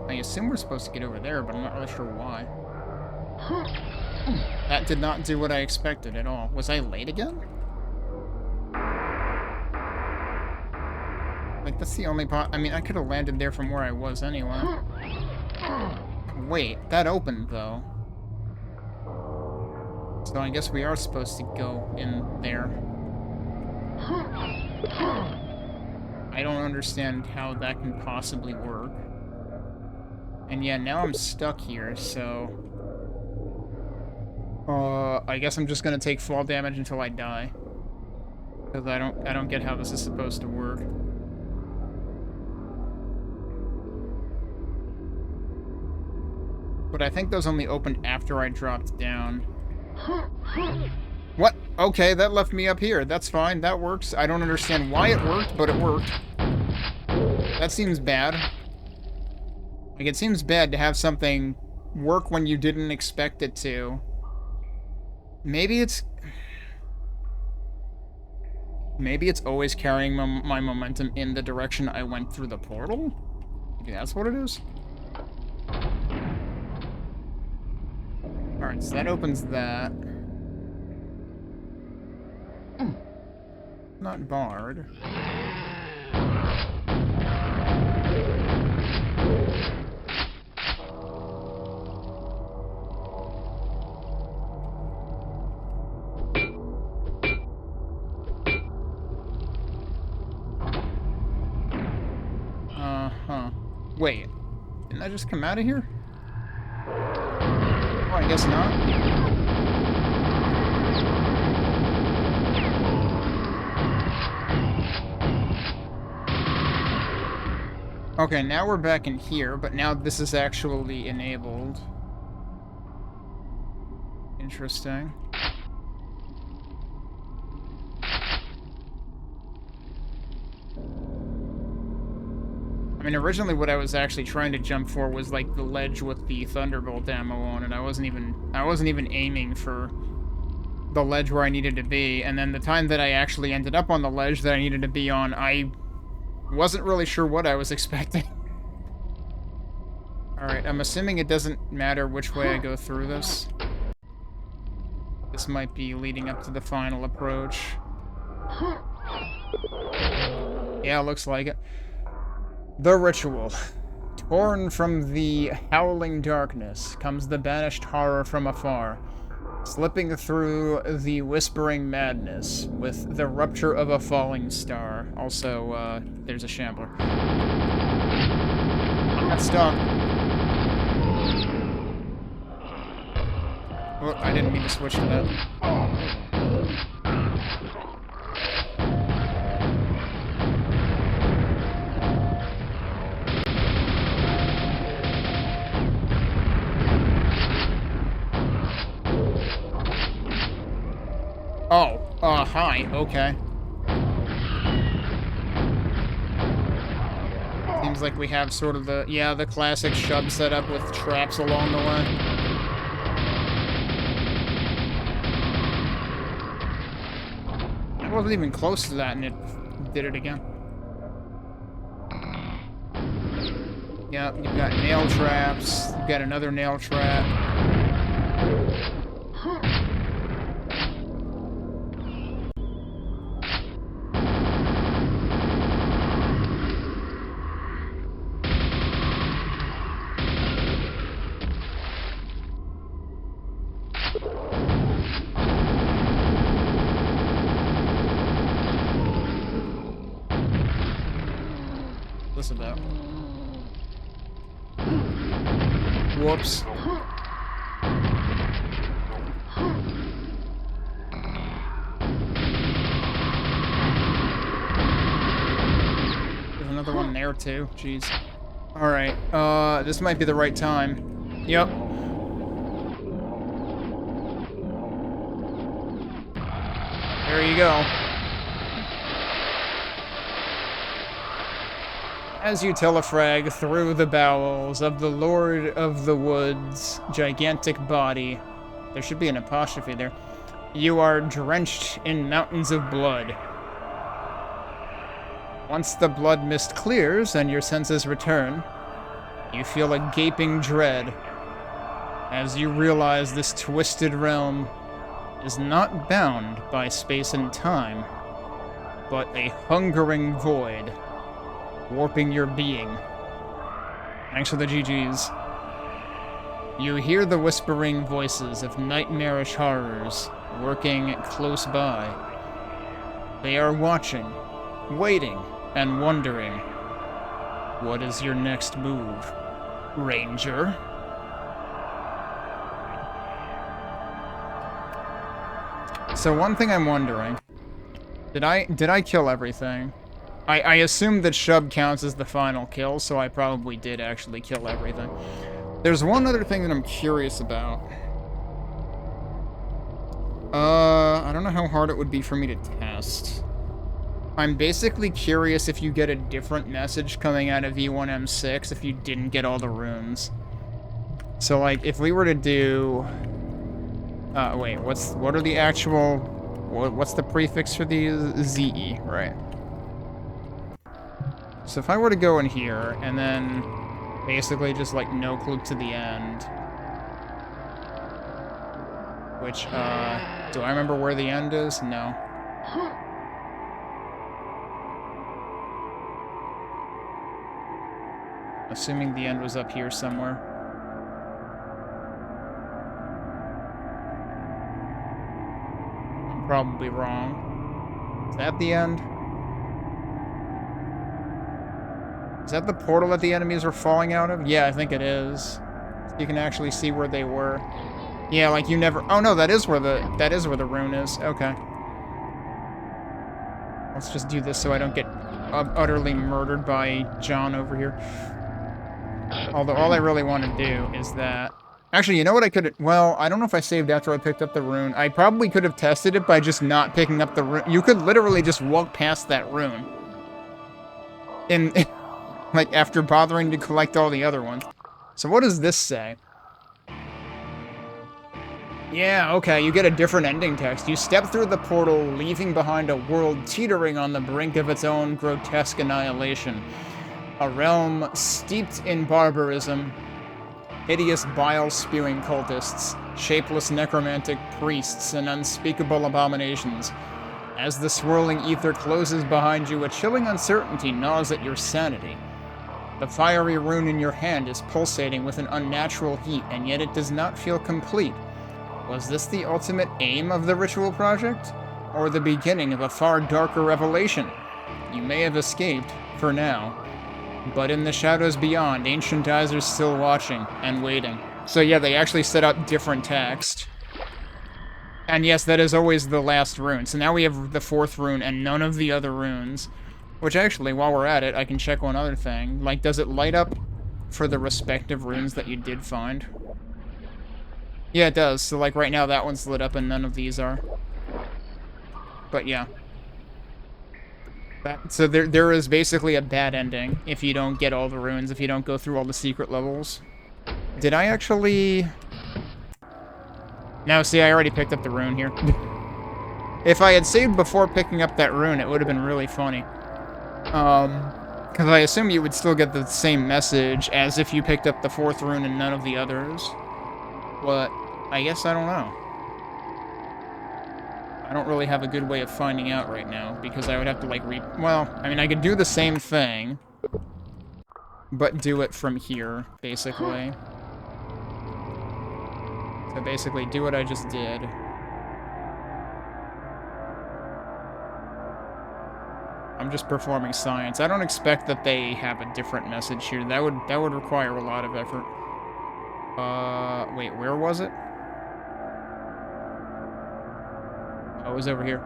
I assume we're supposed to get over there, but I'm not really sure why. That did not do what I expected at all. Was I late again? Like, that's the only I mean, I could have landed there from where I was anyway. Wait, that opened, though. So I guess we are supposed to go in there. I don't understand how that can possibly work. And yeah, now I'm stuck here, so... I guess I'm just gonna take fall damage until I die. Because I don't get how this is supposed to work. But I think those only opened after I dropped down. What? Okay, that left me up here. That's fine, that works. I don't understand why it worked, but it worked. That seems bad. Like, it seems bad to have something work when you didn't expect it to. Maybe it's always carrying my momentum in the direction I went through the portal? Maybe that's what it is? Alright, so that opens that. Not barred. Wait, didn't I just come out of here? Oh, I guess not. Okay, now we're back in here, but now this is actually enabled. Interesting. I mean, originally what I was actually trying to jump for was like the ledge with the thunderbolt ammo on it. I wasn't even aiming for the ledge where I needed to be. And then the time that I actually ended up on the ledge that I needed to be on, I wasn't really sure what I was expecting. Alright, I'm assuming it doesn't matter which way I go through this. This might be leading up to the final approach. Yeah, looks like it. The ritual. Torn from the howling darkness comes the banished horror from afar, slipping through the whispering madness with the rupture of a falling star. Also, there's a shambler. I'm not stuck. Oh, I didn't mean to switch to that. Oh, hi, okay. Seems like we have sort of the, yeah, the classic shub setup with traps along the way. I wasn't even close to that and it did it again. Yeah, you've got nail traps, you've got another nail trap. Listen to that. Whoops. There's another one there too. Jeez. Alright, this might be the right time. Yep. There you go. As you telefrag through the bowels of the Lord of the Woods' gigantic body, there should be an apostrophe there, you are drenched in mountains of blood. Once the blood mist clears and your senses return, you feel a gaping dread as you realize this twisted realm is not bound by space and time, but a hungering void warping your being. Thanks for the GGs. You hear the whispering voices of nightmarish horrors working close by. They are watching, waiting, and wondering, what is your next move, Ranger? So one thing I'm wondering, did I kill everything? I assume that Shub counts as the final kill, so I probably did actually kill everything. There's one other thing that I'm curious about. I don't know how hard it would be for me to test. I'm basically curious if you get a different message coming out of E1M6 if you didn't get all the runes. So, like, if we were to do... wait, what are the actual... What's the prefix for these? ZE, right. So if I were to go in here, and then basically just, like, no-click to the end... Which, do I remember where the end is? No. Assuming the end was up here somewhere. I'm probably wrong. Is that the end? Is that the portal that the enemies were falling out of? Yeah, I think it is. You can actually see where they were. Yeah, like you never... Oh no, that is where the rune is. Okay. Let's just do this so I don't get utterly murdered by John over here. Although all I really want to do is that... Actually, you know what I could... Well, I don't know if I saved after I picked up the rune. I probably could have tested it by just not picking up the rune. You could literally just walk past that rune. Like, after bothering to collect all the other ones. So what does this say? Yeah, okay, you get a different ending text. You step through the portal, leaving behind a world teetering on the brink of its own grotesque annihilation. A realm steeped in barbarism, hideous bile-spewing cultists, shapeless necromantic priests, and unspeakable abominations. As the swirling ether closes behind you, a chilling uncertainty gnaws at your sanity. The fiery rune in your hand is pulsating with an unnatural heat, and yet it does not feel complete. Was this the ultimate aim of the ritual project? Or the beginning of a far darker revelation? You may have escaped, for now. But in the shadows beyond, ancient eyes are still watching and waiting. So yeah, they actually set up different text. And yes, that is always the last rune. So now we have the 4th rune and none of the other runes. Which actually, while we're at it, I can check one other thing. Like, does it light up for the respective runes that you did find? Yeah, it does. So like right now that one's lit up and none of these are. But yeah. So there is basically a bad ending if you don't get all the runes, if you don't go through all the secret levels. Did I actually... No, see, I already picked up the rune here. If I had saved before picking up that rune, it would have been really funny. Because I assume you would still get the same message as if you picked up the 4th rune and none of the others. But I guess I don't know. I don't really have a good way of finding out right now, because I would have to, like, well, I mean, I could do the same thing, but do it from here, basically. So basically, do what I just did. I'm just performing science. I don't expect that they have a different message here. That would require a lot of effort. Wait, where was it? Oh, it was over here.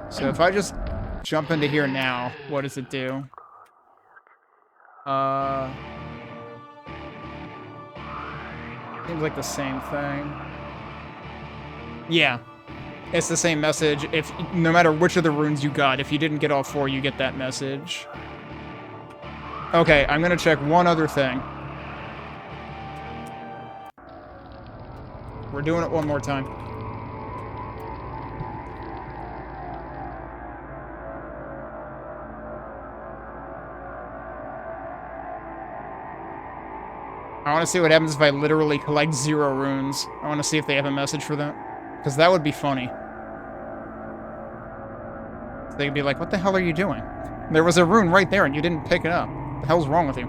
So if I just jump into here now, what does it do? Seems like the same thing. Yeah. It's the same message. No matter which of the runes you got, if you didn't get all 4, you get that message. Okay, I'm gonna check one other thing. We're doing it one more time. I want to see what happens if I literally collect 0 runes. I want to see if they have a message for that. Because that would be funny. They could be like, what the hell are you doing? There was a rune right there and you didn't pick it up. What the hell's wrong with you?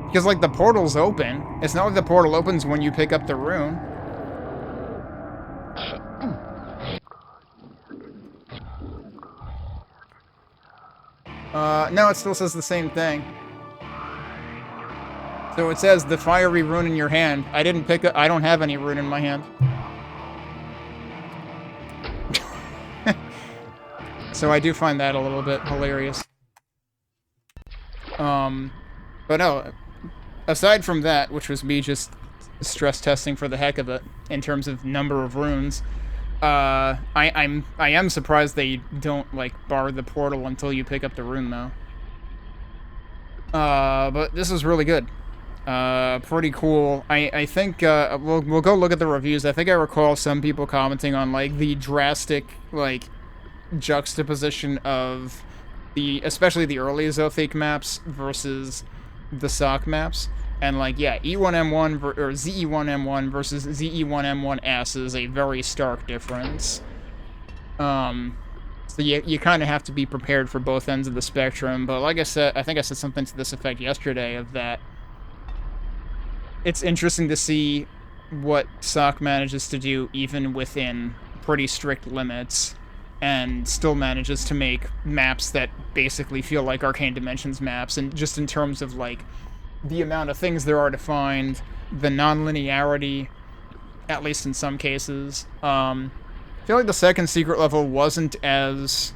Because, like, the portal's open. It's not like the portal opens when you pick up the rune. No, it still says the same thing. So it says the fiery rune in your hand. I didn't pick up... I don't have any rune in my hand. So I do find that a little bit hilarious. But no, aside from that, which was me just stress testing for the heck of it, in terms of number of runes, I am surprised they don't, like, bar the portal until you pick up the rune, though. But this is really good. Pretty cool. I think, we'll go look at the reviews. I think I recall some people commenting on, like, the drastic, like, juxtaposition of especially the early Zothic maps versus the Sock maps. And, like, yeah, E1M1 or ZE1M1 versus ZE1M1S is a very stark difference. So you kind of have to be prepared for both ends of the spectrum. But like I said, I think I said something to this effect yesterday, of that it's interesting to see what Sock manages to do even within pretty strict limits, and still manages to make maps that basically feel like Arcane Dimensions maps, and just in terms of, like, the amount of things there are to find, the non-linearity, at least in some cases. I feel like the second secret level wasn't as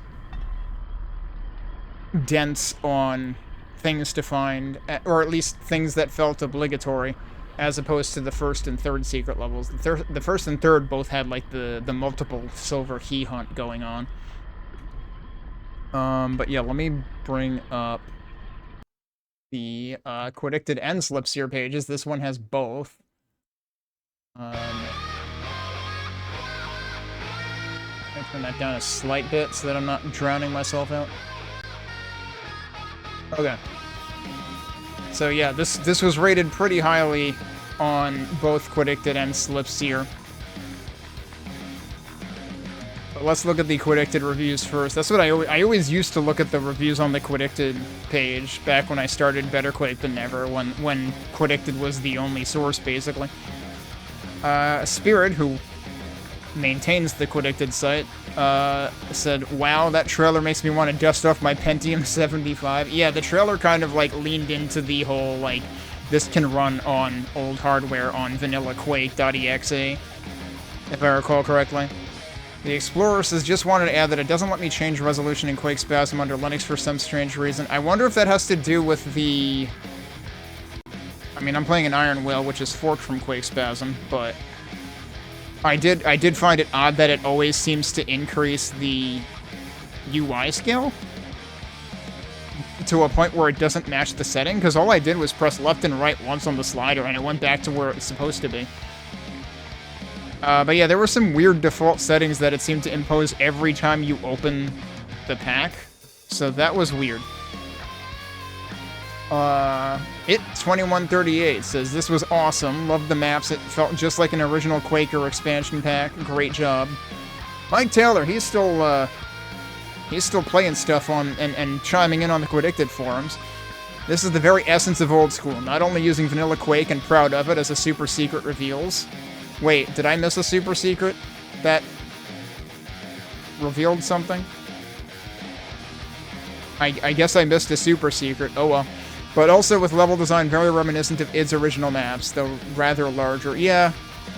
dense on things to find, or at least things that felt obligatory, as opposed to the first and third secret levels. The first and third both had, like, the multiple silver key hunt going on. But yeah, let me bring up the quake.exe end slipseer pages. This one has both. Let me turn that down a slight bit so that I'm not drowning myself out. Okay. So yeah, this was rated pretty highly on both Quake.exe and Slipseer. But let's look at the Quake.exe reviews first. That's what I always used to look at the reviews on the Quake.exe page back when I started Better Quake Than Never, when Quake.exe was the only source, basically. Spirit, who maintains the Quake.exe site, said, "Wow, that trailer makes me want to dust off my Pentium 75. Yeah, the trailer kind of, like, leaned into the whole, like, this can run on old hardware on vanilla quake.exe, if I recall correctly. The Explorer says, just wanted to add that it doesn't let me change resolution in Quake Spasm under Linux for some strange reason. I wonder if that has to do with the... I mean, I'm playing an Ironwail, which is forked from Quake Spasm, but I did find it odd that it always seems to increase the UI scale to a point where it doesn't match the setting, because all I did was press left and right once on the slider, and it went back to where it's supposed to be. But yeah, there were some weird default settings that it seemed to impose every time you open the pack, so that was weird. It2138 says, this was awesome, loved the maps, it felt just like an original Quaker expansion pack, great job. Mike Taylor, he's still playing stuff on, and chiming in on the Quake.exe forums. This is the very essence of old school, not only using vanilla Quake and proud of it, as a super secret reveals. Wait, did I miss a super secret that revealed something? I guess I missed a super secret, oh well. But also with level design very reminiscent of id's original maps, though rather larger. Yeah,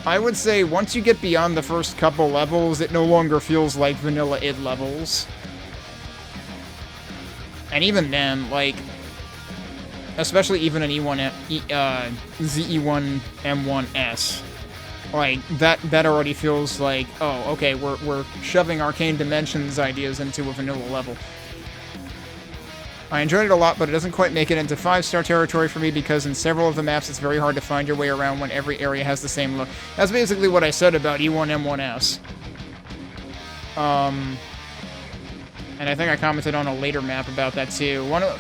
I would say once you get beyond the first couple levels, it no longer feels like vanilla id levels. And even then, like, especially even an ZE1M1S, like, that already feels like, oh, okay, we're shoving Arcane Dimensions ideas into a vanilla level. I enjoyed it a lot, but it doesn't quite make it into 5-star territory for me because in several of the maps it's very hard to find your way around when every area has the same look. That's basically what I said about E1M1S. And I think I commented on a later map about that too. I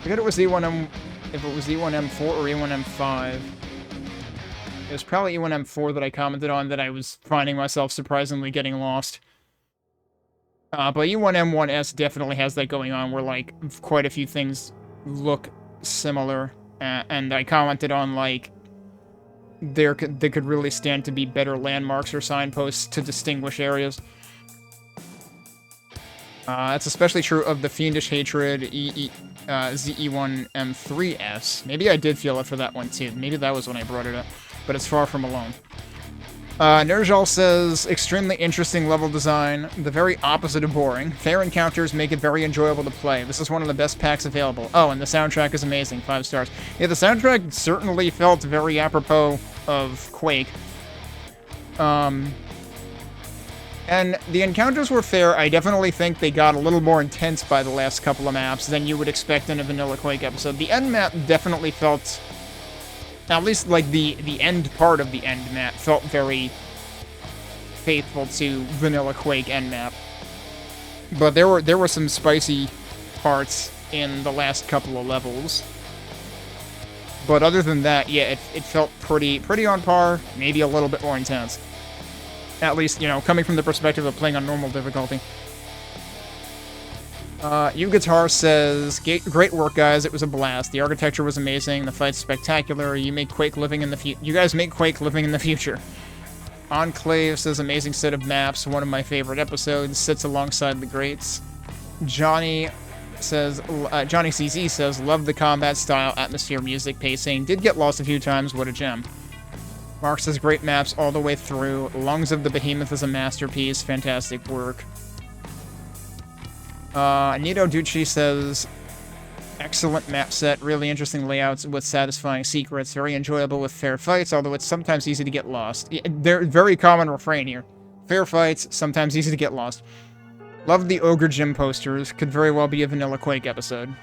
forget it was E1M, if it was E1M4 or E1M5. It was probably E1M4 that I commented on that I was finding myself surprisingly getting lost. But E1M1S definitely has that going on where, like, quite a few things look similar. And I commented on, like, they could really stand to be better landmarks or signposts to distinguish areas. That's especially true of the Fiendish Hatred ZE1M3S. Maybe I did feel it for that one too. Maybe that was when I brought it up. But it's far from alone. Nerjal says, extremely interesting level design, the very opposite of boring. Fair encounters make it very enjoyable to play. This is one of the best packs available. Oh, and the soundtrack is amazing, 5 stars. Yeah, the soundtrack certainly felt very apropos of Quake. And the encounters were fair. I definitely think they got a little more intense by the last couple of maps than you would expect in a vanilla Quake episode. The end map definitely felt... at least, like, the end part of the end map felt very faithful to vanilla Quake end map. But there were some spicy parts in the last couple of levels. But other than that, yeah, it felt pretty on par, maybe a little bit more intense. At least, you know, coming from the perspective of playing on normal difficulty. U-Guitar says, great work, guys. It was a blast. The architecture was amazing. The fight's spectacular. You make Quake living in the future. You guys make Quake living in the future. Enclave says, amazing set of maps. One of my favorite episodes. Sits alongside the greats. Johnny says, Johnny CZ says, love the combat style, atmosphere, music, pacing. Did get lost a few times. What a gem. Mark says, great maps all the way through. Lungs of the Behemoth is a masterpiece. Fantastic work. Nito Ducci says, excellent map set, really interesting layouts with satisfying secrets, very enjoyable with fair fights, although it's sometimes easy to get lost. They're very common refrain here. Fair fights, sometimes easy to get lost. Love the Ogre Gym posters, could very well be a vanilla Quake episode.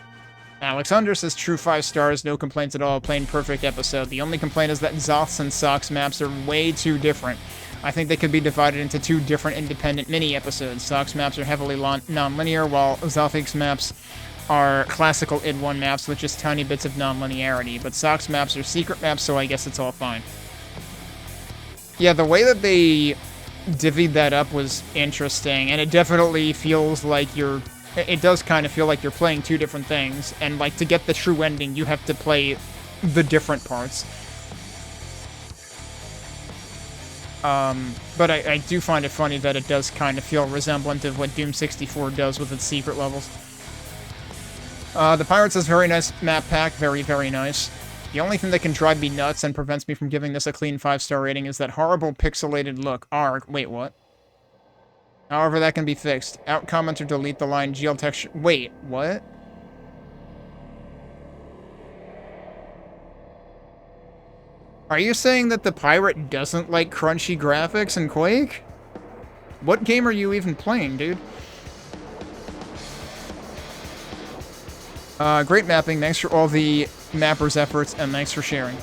Alexander says, true 5 stars, no complaints at all, plain perfect episode. The only complaint is that Zoth's and Sock's maps are way too different. I think they could be divided into 2 different independent mini-episodes. Sock's maps are heavily non-linear, while Zothic's maps are classical id1 maps with just tiny bits of non-linearity, but Sock's maps are secret maps, so I guess it's all fine. Yeah, the way that they divvied that up was interesting, and it definitely feels like it does kind of feel like you're playing two different things, and like to get the true ending, you have to play the different parts. But I do find it funny that it does kind of feel resemblant of what Doom 64 does with its secret levels. The Pirates is very nice map pack, very, very nice. The only thing that can drive me nuts and prevents me from giving this a clean 5-star rating is that horrible pixelated look. Wait, what? However, that can be fixed. Out comment or delete the line GL texture. Wait, what? Are you saying that the pirate doesn't like crunchy graphics in Quake? What game are you even playing, dude? Great mapping. Thanks for all the mappers' efforts, and thanks for sharing.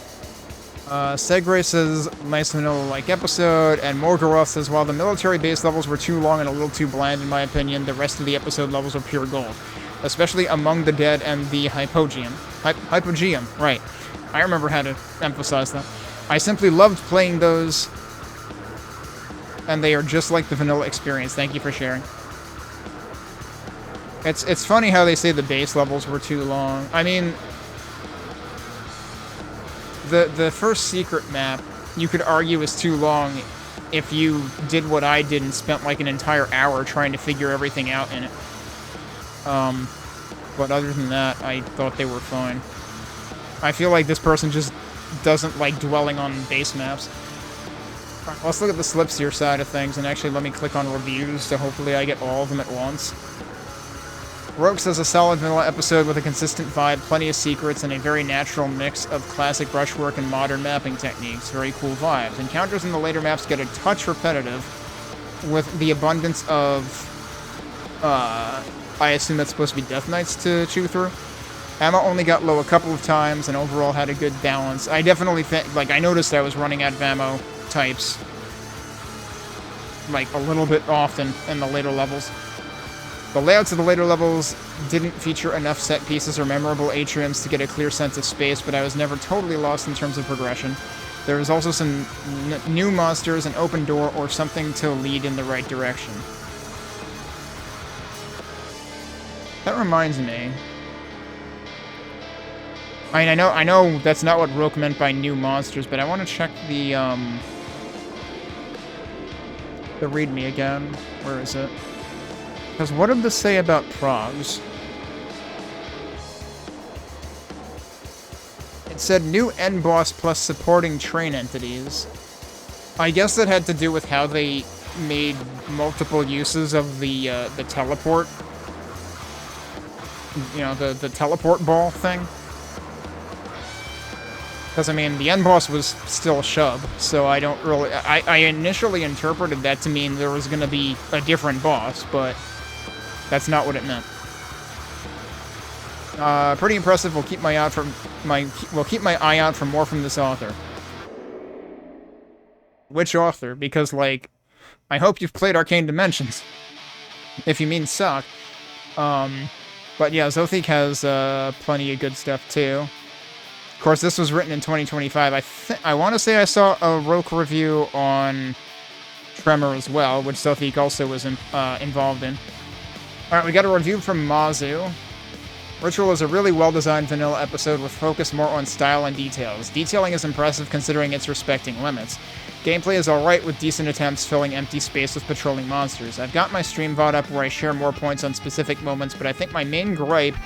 Segray says, nice vanilla-like episode, and Morgoroth says, while the military base levels were too long and a little too bland in my opinion, the rest of the episode levels were pure gold. Especially Among the Dead and the Hypogeum. Hypogeum, right. I remember how to emphasize that. I simply loved playing those, and they are just like the vanilla experience. Thank you for sharing. It's funny how they say the base levels were too long. I mean, the first secret map, you could argue is too long if you did what I did and spent like an entire hour trying to figure everything out in it. But other than that, I thought they were fine. I feel like this person just doesn't like dwelling on base maps. Right, let's look at the Slipseer side of things, and actually let me click on reviews, so hopefully I get all of them at once. Rogue says a solid vanilla episode with a consistent vibe, plenty of secrets, and a very natural mix of classic brushwork and modern mapping techniques. Very cool vibes. Encounters in the later maps get a touch repetitive, with the abundance of, I assume that's supposed to be Death Knights to chew through. Ammo only got low a couple of times, and overall had a good balance. I definitely think, like, I noticed I was running out of ammo types, like, a little bit often in the later levels. The layouts of the later levels didn't feature enough set pieces or memorable atriums to get a clear sense of space, but I was never totally lost in terms of progression. There was also some new monsters, an open door, or something to lead in the right direction. That reminds me. I mean, I know that's not what Rook meant by new monsters, but I want to check the README again. Where is it? Because what did this say about progs? It said new end boss plus supporting train entities. I guess that had to do with how they made multiple uses of the teleport. You know, the teleport ball thing. Because, I mean, the end boss was still Shub, so I don't really... I initially interpreted that to mean there was going to be a different boss, but that's not what it meant. Pretty impressive. We'll keep my eye out for more from this author. Which author? Because, like, I hope you've played Arcane Dimensions. If you mean Sock. But yeah, Zothic has plenty of good stuff, too. Of course, this was written in 2025. I want to say I saw a Roke review on Tremor as well, which Zothic also was involved in. Alright, we got a review from Mazu. Ritual is a really well-designed vanilla episode with focus more on style and details. Detailing is impressive considering it's respecting limits. Gameplay is alright with decent attempts filling empty space with patrolling monsters. I've got my stream VOD up where I share more points on specific moments, but I think my main gripe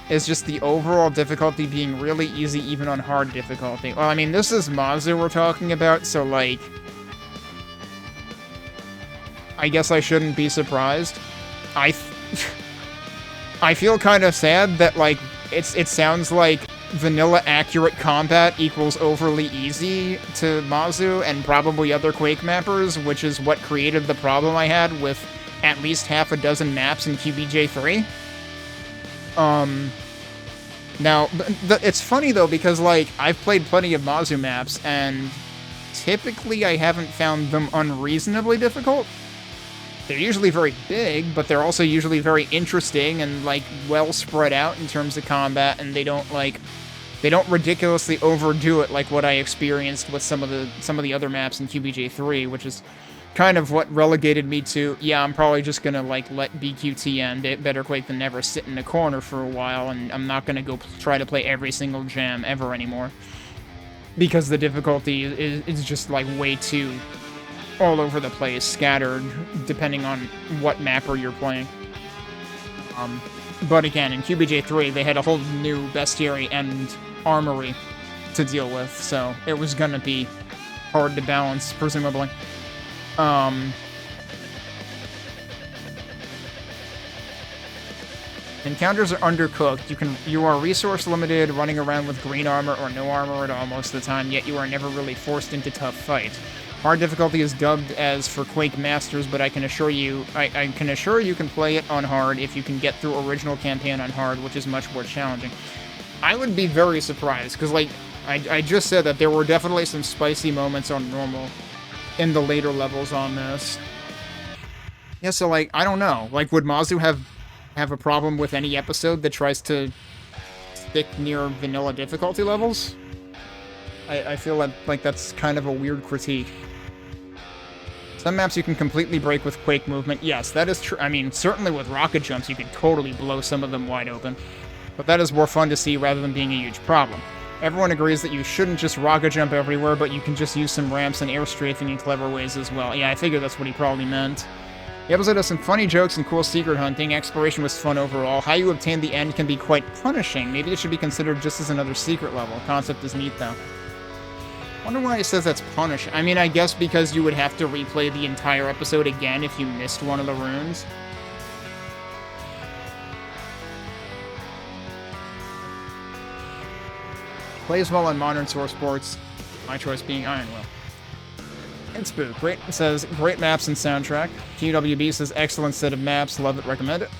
is just the overall difficulty being really easy even on hard difficulty. Well, I mean, this is Mazu we're talking about, so, like, I guess I shouldn't be surprised. I feel kind of sad that, like, it sounds like vanilla accurate combat equals overly easy to Mazu and probably other Quake mappers, which is what created the problem I had with at least half a dozen maps in QBJ3. Now, it's funny, though, because, like, I've played plenty of Mazu maps, and typically I haven't found them unreasonably difficult. they're usually very big, but they're also usually very interesting and, like, well spread out in terms of combat, and they don't ridiculously overdo it like what I experienced with some of the other maps in QBJ3, which is kind of what relegated me to, yeah, I'm probably just gonna, like, let BQTN, Better Quake Than Never, sit in the corner for a while, and I'm not gonna go try to play every single jam ever anymore. Because the difficulty is just, like, way too all over the place, scattered, depending on what mapper you're playing. But again, in QBJ3, they had a whole new bestiary and armory to deal with, so it was gonna be hard to balance, presumably. Encounters are undercooked. You are resource limited, running around with green armor or no armor at all most of the time, yet you are never really forced into tough fights. Hard difficulty is dubbed as for Quake Masters, but I can assure you can play it on hard if you can get through original campaign on hard, which is much more challenging. I would be very surprised, because, like, I just said that there were definitely some spicy moments on normal in the later levels on this. Yeah, so, like, I don't know. Like, would Mazu have a problem with any episode that tries to stick near vanilla difficulty levels? I feel like that's kind of a weird critique. Some maps you can completely break with Quake movement. Yes, that is true. I mean, certainly with rocket jumps, you can totally blow some of them wide open. But that is more fun to see rather than being a huge problem. Everyone agrees that you shouldn't just rocket jump everywhere, but you can just use some ramps and air strafing in clever ways as well. Yeah, I figure that's what he probably meant. The episode has some funny jokes and cool secret hunting. Exploration was fun overall. How you obtain the end can be quite punishing. Maybe it should be considered just as another secret level. Concept is neat, though. Wonder why he says that's punishing. I mean, I guess because you would have to replay the entire episode again if you missed one of the runes. Plays well on modern source ports. My choice being Ironwail. And Spook. Great, says, great maps and soundtrack. QWB says, excellent set of maps. Love it, recommend it.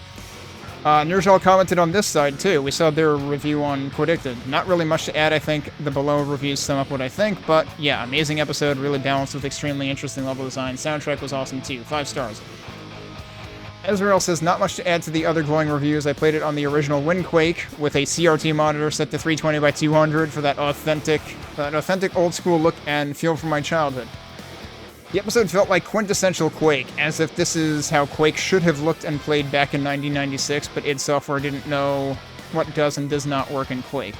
Nurjal commented on this side, too. We saw their review on Quake.exe. Not really much to add, I think. The below reviews sum up what I think, but yeah, amazing episode, really balanced with extremely interesting level design. Soundtrack was awesome, too. 5 stars. Ezreal says, not much to add to the other glowing reviews. I played it on the original Quake with a CRT monitor set to 320 by 200 for that authentic old-school look and feel from my childhood. The episode felt like quintessential Quake, as if this is how Quake should have looked and played back in 1996, but id Software didn't know what does and does not work in Quake.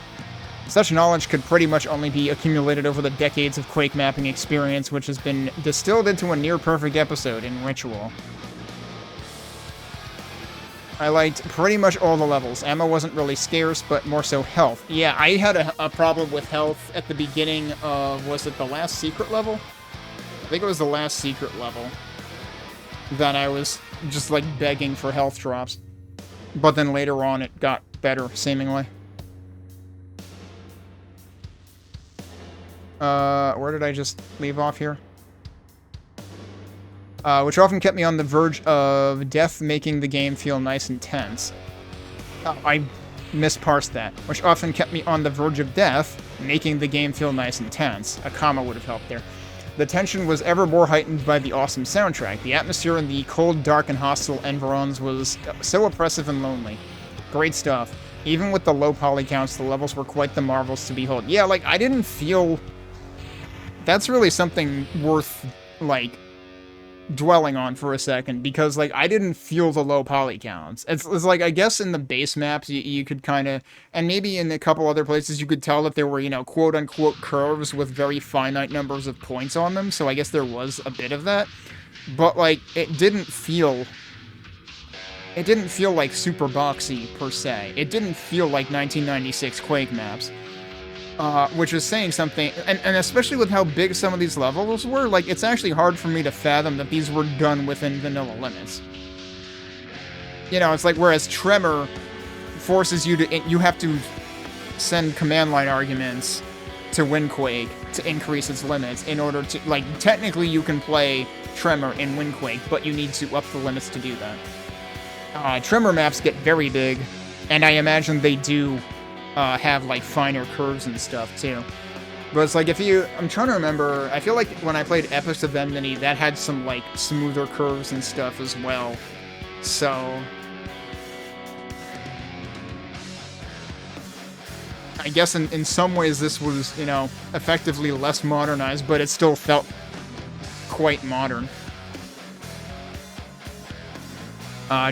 Such knowledge could pretty much only be accumulated over the decades of Quake mapping experience, which has been distilled into a near-perfect episode in Ritual. I liked pretty much all the levels. Ammo wasn't really scarce, but more so health. Yeah, I had a problem with health at the beginning of, was it the last secret level? I think it was the last secret level that I was just, like, begging for health drops. But then later on it got better, seemingly. Where did I just leave off here? Which often kept me on the verge of death, making the game feel nice and tense. I misparsed that. Which often kept me on the verge of death, making the game feel nice and tense. A comma would have helped there. The tension was ever more heightened by the awesome soundtrack. The atmosphere in the cold, dark, and hostile environs was so oppressive and lonely. Great stuff. Even with the low poly counts, the levels were quite the marvels to behold. Yeah, like, I didn't feel... That's really something worth, like, dwelling on for a second, because, like, I didn't feel the low poly counts. It's like, I guess in the base maps, you could kind of, and maybe in a couple other places, you could tell that there were, you know, quote-unquote curves with very finite numbers of points on them, so I guess there was a bit of that. But, like, it didn't feel like super boxy, per se. It didn't feel like 1996 Quake maps. Which is saying something, and especially with how big some of these levels were, like, it's actually hard for me to fathom that these were done within vanilla limits. You know, it's like, whereas Tremor forces you to, you have to send command line arguments to Quake to increase its limits in order to, like, technically you can play Tremor in Quake, but you need to up the limits to do that. Tremor maps get very big, and I imagine they do have, like, finer curves and stuff, too. But it's like I'm trying to remember, I feel like when I played Epics of Enmity, that had some, like, smoother curves and stuff as well. So I guess in some ways this was, you know, effectively less modernized, but it still felt quite modern.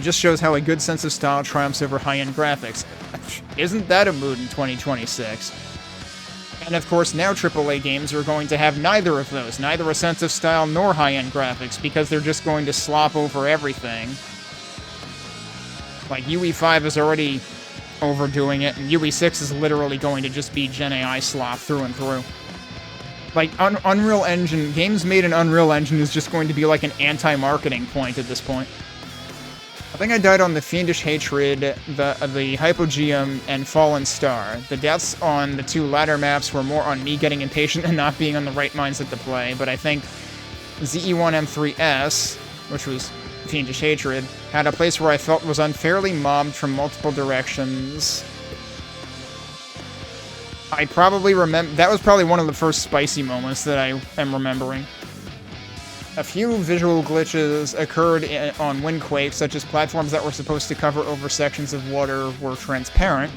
Just shows how a good sense of style triumphs over high-end graphics. Isn't that a mood in 2026? And of course, now AAA games are going to have neither of those, neither a sense of style nor high-end graphics, because they're just going to slop over everything. Like, UE5 is already overdoing it, and UE6 is literally going to just be Gen AI slop through and through. Like, Unreal Engine, games made in Unreal Engine is just going to be like an anti-marketing point at this point. I think I died on the Fiendish Hatred, the Hypogeum, and Fallen Star. The deaths on the two latter maps were more on me getting impatient and not being on the right mindset to play, but I think ZE1M3S, which was Fiendish Hatred, had a place where I felt was unfairly mobbed from multiple directions. I probably remember... That was probably one of the first spicy moments that I am remembering. A few visual glitches occurred on Windquake, such as platforms that were supposed to cover over sections of water were transparent,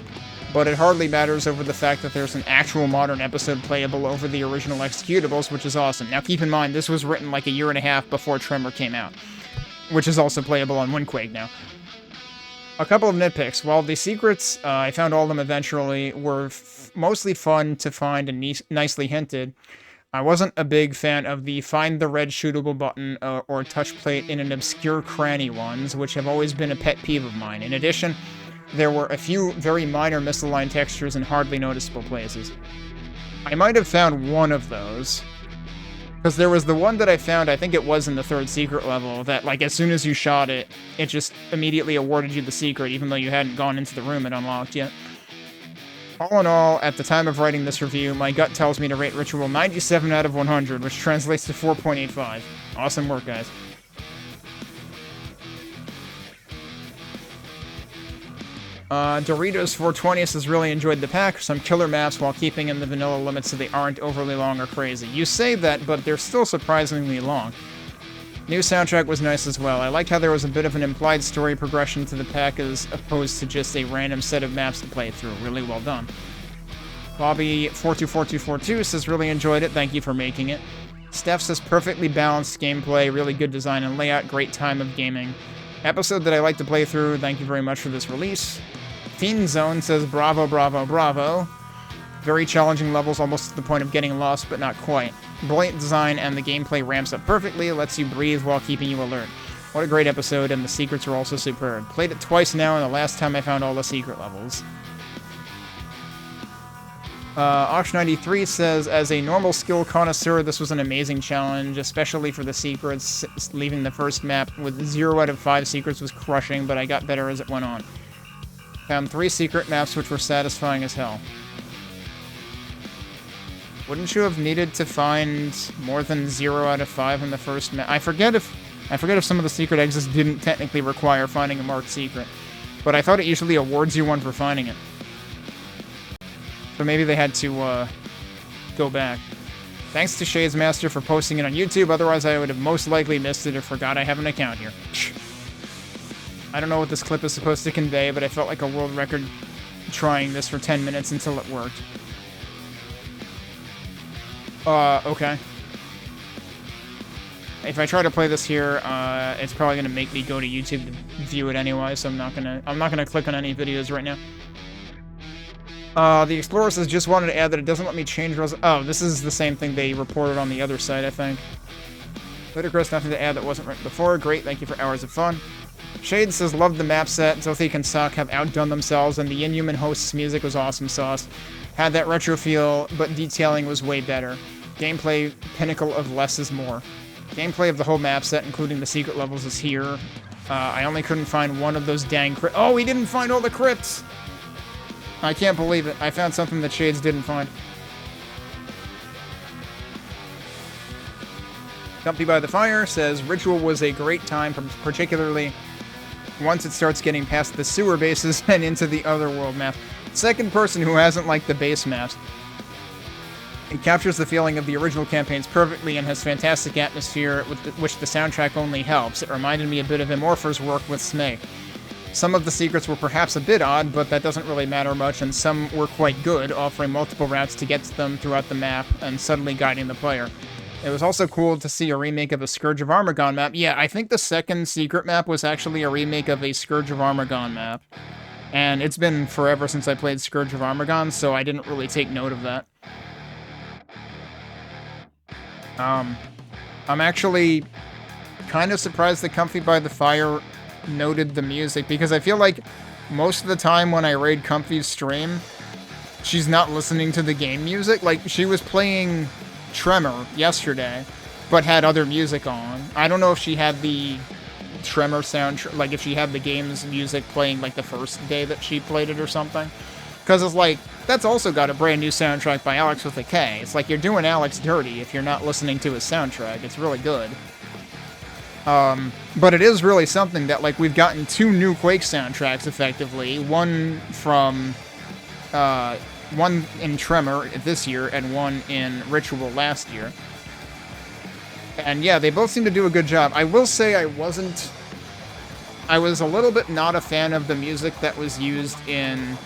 but it hardly matters over the fact that there's an actual modern episode playable over the original executables, which is awesome. Now keep in mind, this was written like a year and a half before Tremor came out, which is also playable on Windquake now. A couple of nitpicks. While the secrets, I found all of them eventually, were mostly fun to find and nicely hinted, I wasn't a big fan of the find the red shootable button or touch plate in an obscure cranny ones, which have always been a pet peeve of mine. In addition, there were a few very minor misaligned textures in hardly noticeable places. I might have found one of those, because there was the one that I found, I think it was in the third secret level, that, like, as soon as you shot it, it just immediately awarded you the secret, even though you hadn't gone into the room and unlocked yet. All in all, at the time of writing this review, my gut tells me to rate Ritual 97 out of 100, which translates to 4.85. Awesome work, guys. Doritos420 says really enjoyed the pack, some killer maps while keeping in the vanilla limits so they aren't overly long or crazy. You say that, but they're still surprisingly long. New soundtrack was nice as well. I liked how there was a bit of an implied story progression to the pack as opposed to just a random set of maps to play through. Really well done. Bobby424242 says really enjoyed it, thank you for making it. Steph says perfectly balanced gameplay, really good design and layout, great time of gaming. Episode that I like to play through, thank you very much for this release. Fiend Zone says bravo, bravo, bravo. Very challenging levels, almost to the point of getting lost, but not quite. Brilliant design, and the gameplay ramps up perfectly, lets you breathe while keeping you alert. What a great episode, and the secrets are also superb. Played it twice now, and the last time I found all the secret levels. Osh93 says, as a normal skill connoisseur, this was an amazing challenge, especially for the secrets. Leaving the first map with 0 out of 5 secrets was crushing, but I got better as it went on. Found 3 secret maps which were satisfying as hell. Wouldn't you have needed to find more than 0 out of 5 in the first map? I forget if some of the secret exits didn't technically require finding a marked secret, but I thought it usually awards you one for finding it. So maybe they had to go back. Thanks to Shadesmaster for posting it on YouTube, otherwise I would have most likely missed it or forgot I have an account here. I don't know what this clip is supposed to convey, but I felt like a world record trying this for 10 minutes until it worked. Okay. If I try to play this here, it's probably gonna make me go to YouTube to view it anyway, so I'm not gonna click on any videos right now. The Explorer says, just wanted to add that it doesn't let me change oh, this is the same thing they reported on the other site, I think. Ludicrous, nothing to add that wasn't written before. Great, thank you for hours of fun. Shade says, loved the map set. Zothic and Sock have outdone themselves, and the Inhuman Hosts music was awesome sauce. Had that retro feel, but detailing was way better. Gameplay, pinnacle of less is more. Gameplay of the whole map set, including the secret levels, is here. I only couldn't find one of those dang crypts. Oh, we didn't find all the crypts! I can't believe it. I found something that Shades didn't find. Comfy by the Fire says, Ritual was a great time, particularly once it starts getting past the sewer bases and into the Otherworld map. Second person who hasn't liked the base maps. It captures the feeling of the original campaigns perfectly and has fantastic atmosphere, which the soundtrack only helps. It reminded me a bit of Immorpher's work with Snake. Some of the secrets were perhaps a bit odd, but that doesn't really matter much, and some were quite good, offering multiple routes to get to them throughout the map and subtly guiding the player. It was also cool to see a remake of a Scourge of Armagon map. Yeah, I think the second secret map was actually a remake of a Scourge of Armagon map. And it's been forever since I played Scourge of Armagon, so I didn't really take note of that. I'm actually kind of surprised that Comfy by the Fire noted the music, because I feel like most of the time when I raid Comfy's stream, she's not listening to the game music. Like, she was playing Tremor yesterday, but had other music on. I don't know if she had the Tremor sound, like if she had the game's music playing like the first day that she played it or something. Because it's like, that's also got a brand new soundtrack by Alex with a K. It's like you're doing Alex dirty if you're not listening to his soundtrack. It's really good. But it is really something that, like, we've gotten 2 new Quake soundtracks, effectively. One from, one in Tremor this year, and one in Ritual last year. And yeah, they both seem to do a good job. I will say I was a little bit not a fan of the music that was used in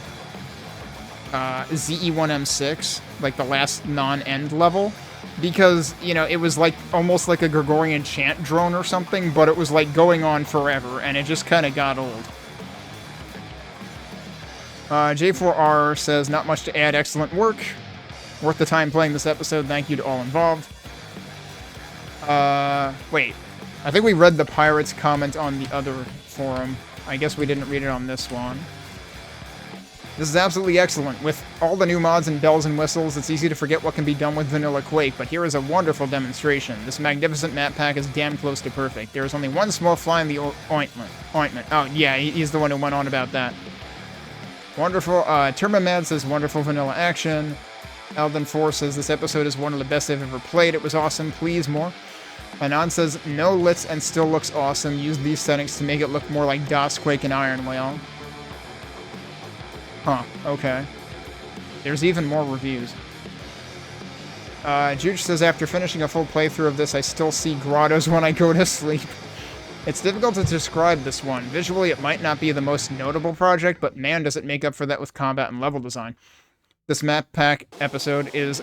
ZE1M6, like the last non-end level, because, you know, it was like almost like a Gregorian chant drone or something, but it was like going on forever, and it just kind of got old. J4R says, not much to add, excellent work. Worth the time playing this episode, thank you to all involved. Wait. I think we read the Pirates comment on the other forum. I guess we didn't read it on this one. This is absolutely excellent. With all the new mods and bells and whistles, it's easy to forget what can be done with vanilla Quake, but here is a wonderful demonstration. This magnificent map pack is damn close to perfect. There is only one small fly in the ointment. Oh, yeah, he's the one who went on about that. Wonderful. Turmamad says, wonderful vanilla action. Alden4 says, this episode is one of the best I've ever played. It was awesome. Please, more. Anon says, no lits and still looks awesome. Use these settings to make it look more like DOS, Quake, and Ironwail. Huh, okay. There's even more reviews. Juge says, after finishing a full playthrough of this, I still see grottos when I go to sleep. It's difficult to describe this one. Visually, it might not be the most notable project, but man, does it make up for that with combat and level design. This map pack episode is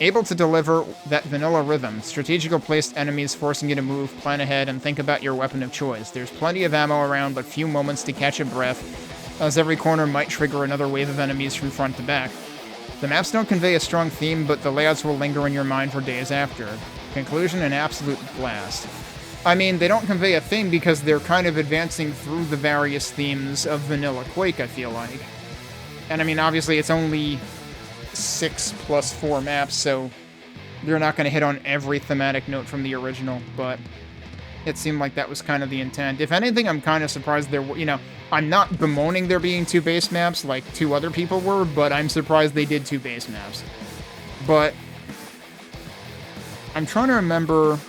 able to deliver that vanilla rhythm. Strategically placed enemies forcing you to move, plan ahead, and think about your weapon of choice. There's plenty of ammo around, but few moments to catch a breath, as every corner might trigger another wave of enemies from front to back. The maps don't convey a strong theme, but the layouts will linger in your mind for days after. Conclusion, an absolute blast. I mean, they don't convey a theme because they're kind of advancing through the various themes of vanilla Quake, I feel like. And I mean, obviously, it's only 6 plus 4 maps, so they're not going to hit on every thematic note from the original, but it seemed like that was kind of the intent. If anything, I'm kind of surprised there were, you know, I'm not bemoaning there being 2 base maps like 2 other people were, but I'm surprised they did 2 base maps. But I'm trying to remember.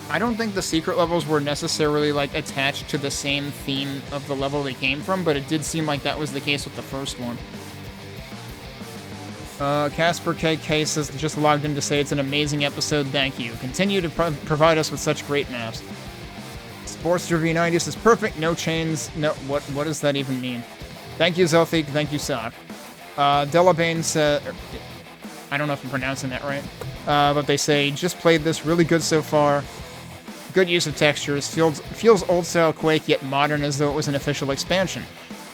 I don't think the secret levels were necessarily, like, attached to the same theme of the level they came from, but it did seem like that was the case with the first one. Casper KK says, just logged in to say it's an amazing episode, thank you. Continue to provide us with such great maps. Sportster V90 says, perfect, no chains, no, what does that even mean? Thank you, Zelthik, thank you, Sock. Delabane said, I don't know if I'm pronouncing that right, but they say, just played this, really good so far. Good use of textures, feels old-style Quake, yet modern as though it was an official expansion.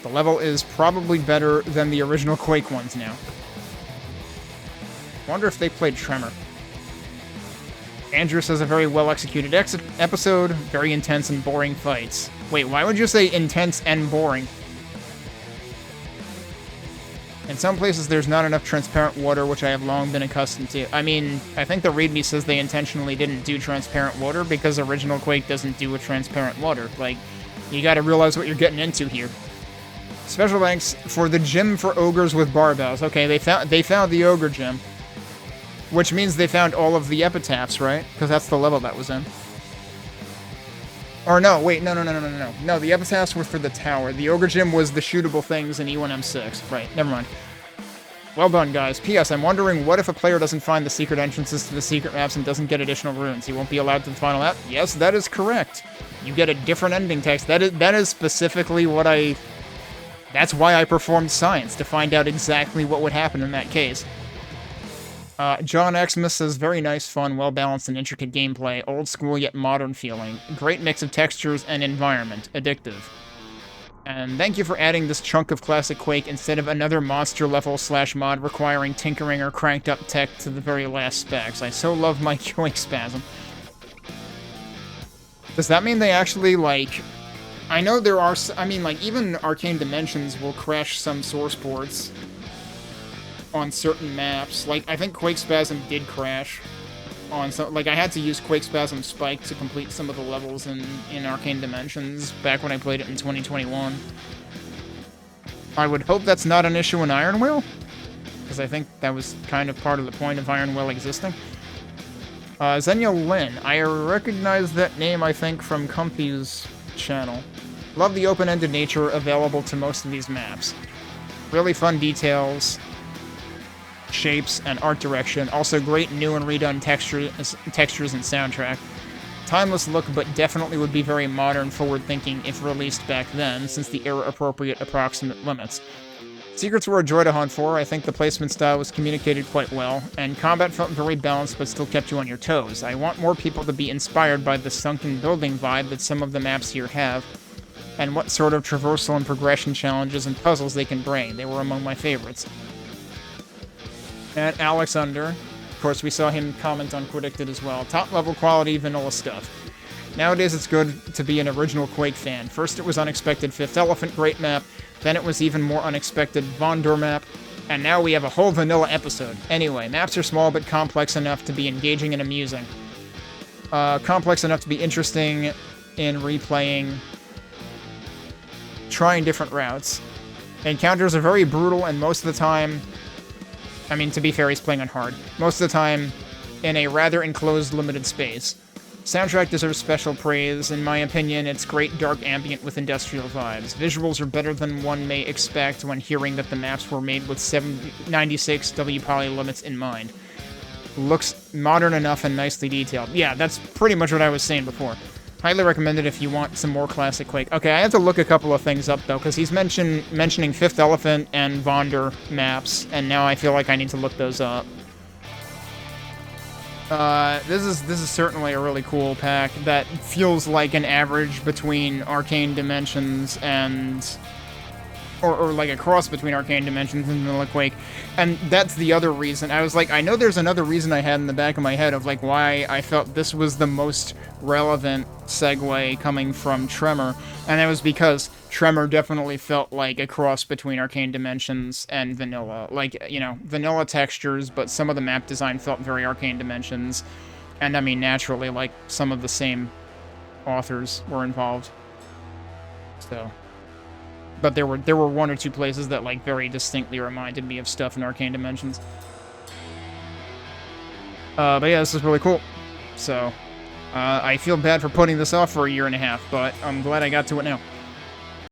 The level is probably better than the original Quake ones now. Wonder if they played Tremor. Andrew says, a very well-executed episode, very intense and boring fights. Wait, why would you say intense and boring? In some places, there's not enough transparent water, which I have long been accustomed to. I mean, I think the README says they intentionally didn't do transparent water because original Quake doesn't do with transparent water. Like, you gotta realize what you're getting into here. Special thanks for the gym for ogres with barbells. Okay, they found the ogre gym. Which means they found all of the epitaphs, right? Because that's the level that was in. Or no, wait, no. No, the epitaphs were for the tower. The ogre gym was the shootable things in E1M6. Right, never mind. Well done, guys. P.S. I'm wondering, what if a player doesn't find the secret entrances to the secret maps and doesn't get additional runes? He won't be allowed to the final map? Yes, that is correct. You get a different ending text. That is specifically what I... That's why I performed science, to find out exactly what would happen in that case. John Xmas says, very nice, fun, well-balanced, and intricate gameplay. Old school yet modern feeling. Great mix of textures and environment. Addictive. And thank you for adding this chunk of classic Quake instead of another monster level / mod requiring tinkering or cranked up tech to the very last specs. I so love my Quake spasm. Does that mean they actually, like... I know there are... I mean, like, even Arcane Dimensions will crash some source ports on certain maps. Like, I think Quake Spasm did crash on some... Like, I had to use Quake Spasm Spike to complete some of the levels in Arcane Dimensions back when I played it in 2021. I would hope that's not an issue in Ironwail, because I think that was kind of part of the point of Ironwail existing. Xenia Lin. I recognize that name, I think, from Comfy's channel. Love the open-ended nature available to most of these maps. Really fun details, shapes, and art direction. Also great new and redone textures and soundtrack. Timeless look, but definitely would be very modern, forward-thinking if released back then, since the era-appropriate approximate limits. Secrets were a joy to hunt for. I think the placement style was communicated quite well, and combat felt very balanced but still kept you on your toes. I want more people to be inspired by the sunken building vibe that some of the maps here have, and what sort of traversal and progression challenges and puzzles they can bring. They were among my favorites. And Alex Under. Of course, we saw him comment on Quidicted as well. Top-level quality vanilla stuff. Nowadays, it's good to be an original Quake fan. First, it was unexpected Fifth Elephant, great map. Then it was even more unexpected Vondur map. And now we have a whole vanilla episode. Anyway, maps are small but complex enough to be engaging and amusing. Complex enough to be interesting in replaying, trying different routes. Encounters are very brutal, and most of the time... I mean, to be fair, he's playing on hard. Most of the time, in a rather enclosed, limited space. Soundtrack deserves special praise. In my opinion, it's great dark ambient with industrial vibes. Visuals are better than one may expect when hearing that the maps were made with 96 W-poly limits in mind. Looks modern enough and nicely detailed. Yeah, that's pretty much what I was saying before. Highly recommended if you want some more classic Quake. Okay, I have to look a couple of things up, though, because he's mentioning Fifth Elephant and Vondur maps, and now I feel like I need to look those up. This is certainly a really cool pack that feels like an average between Arcane Dimensions and... Or like a cross between Arcane Dimensions and Vanilla Quake. And that's the other reason. I was like, I know there's another reason I had in the back of my head of like why I felt this was the most relevant segue coming from Tremor. And that was because Tremor definitely felt like a cross between Arcane Dimensions and Vanilla. Like, you know, vanilla textures, but some of the map design felt very Arcane Dimensions. And I mean, naturally, like, some of the same authors were involved. So... But there were one or two places that, like, very distinctly reminded me of stuff in Arcane Dimensions. But yeah, this is really cool. So, I feel bad for putting this off for a year and a half, but I'm glad I got to it now.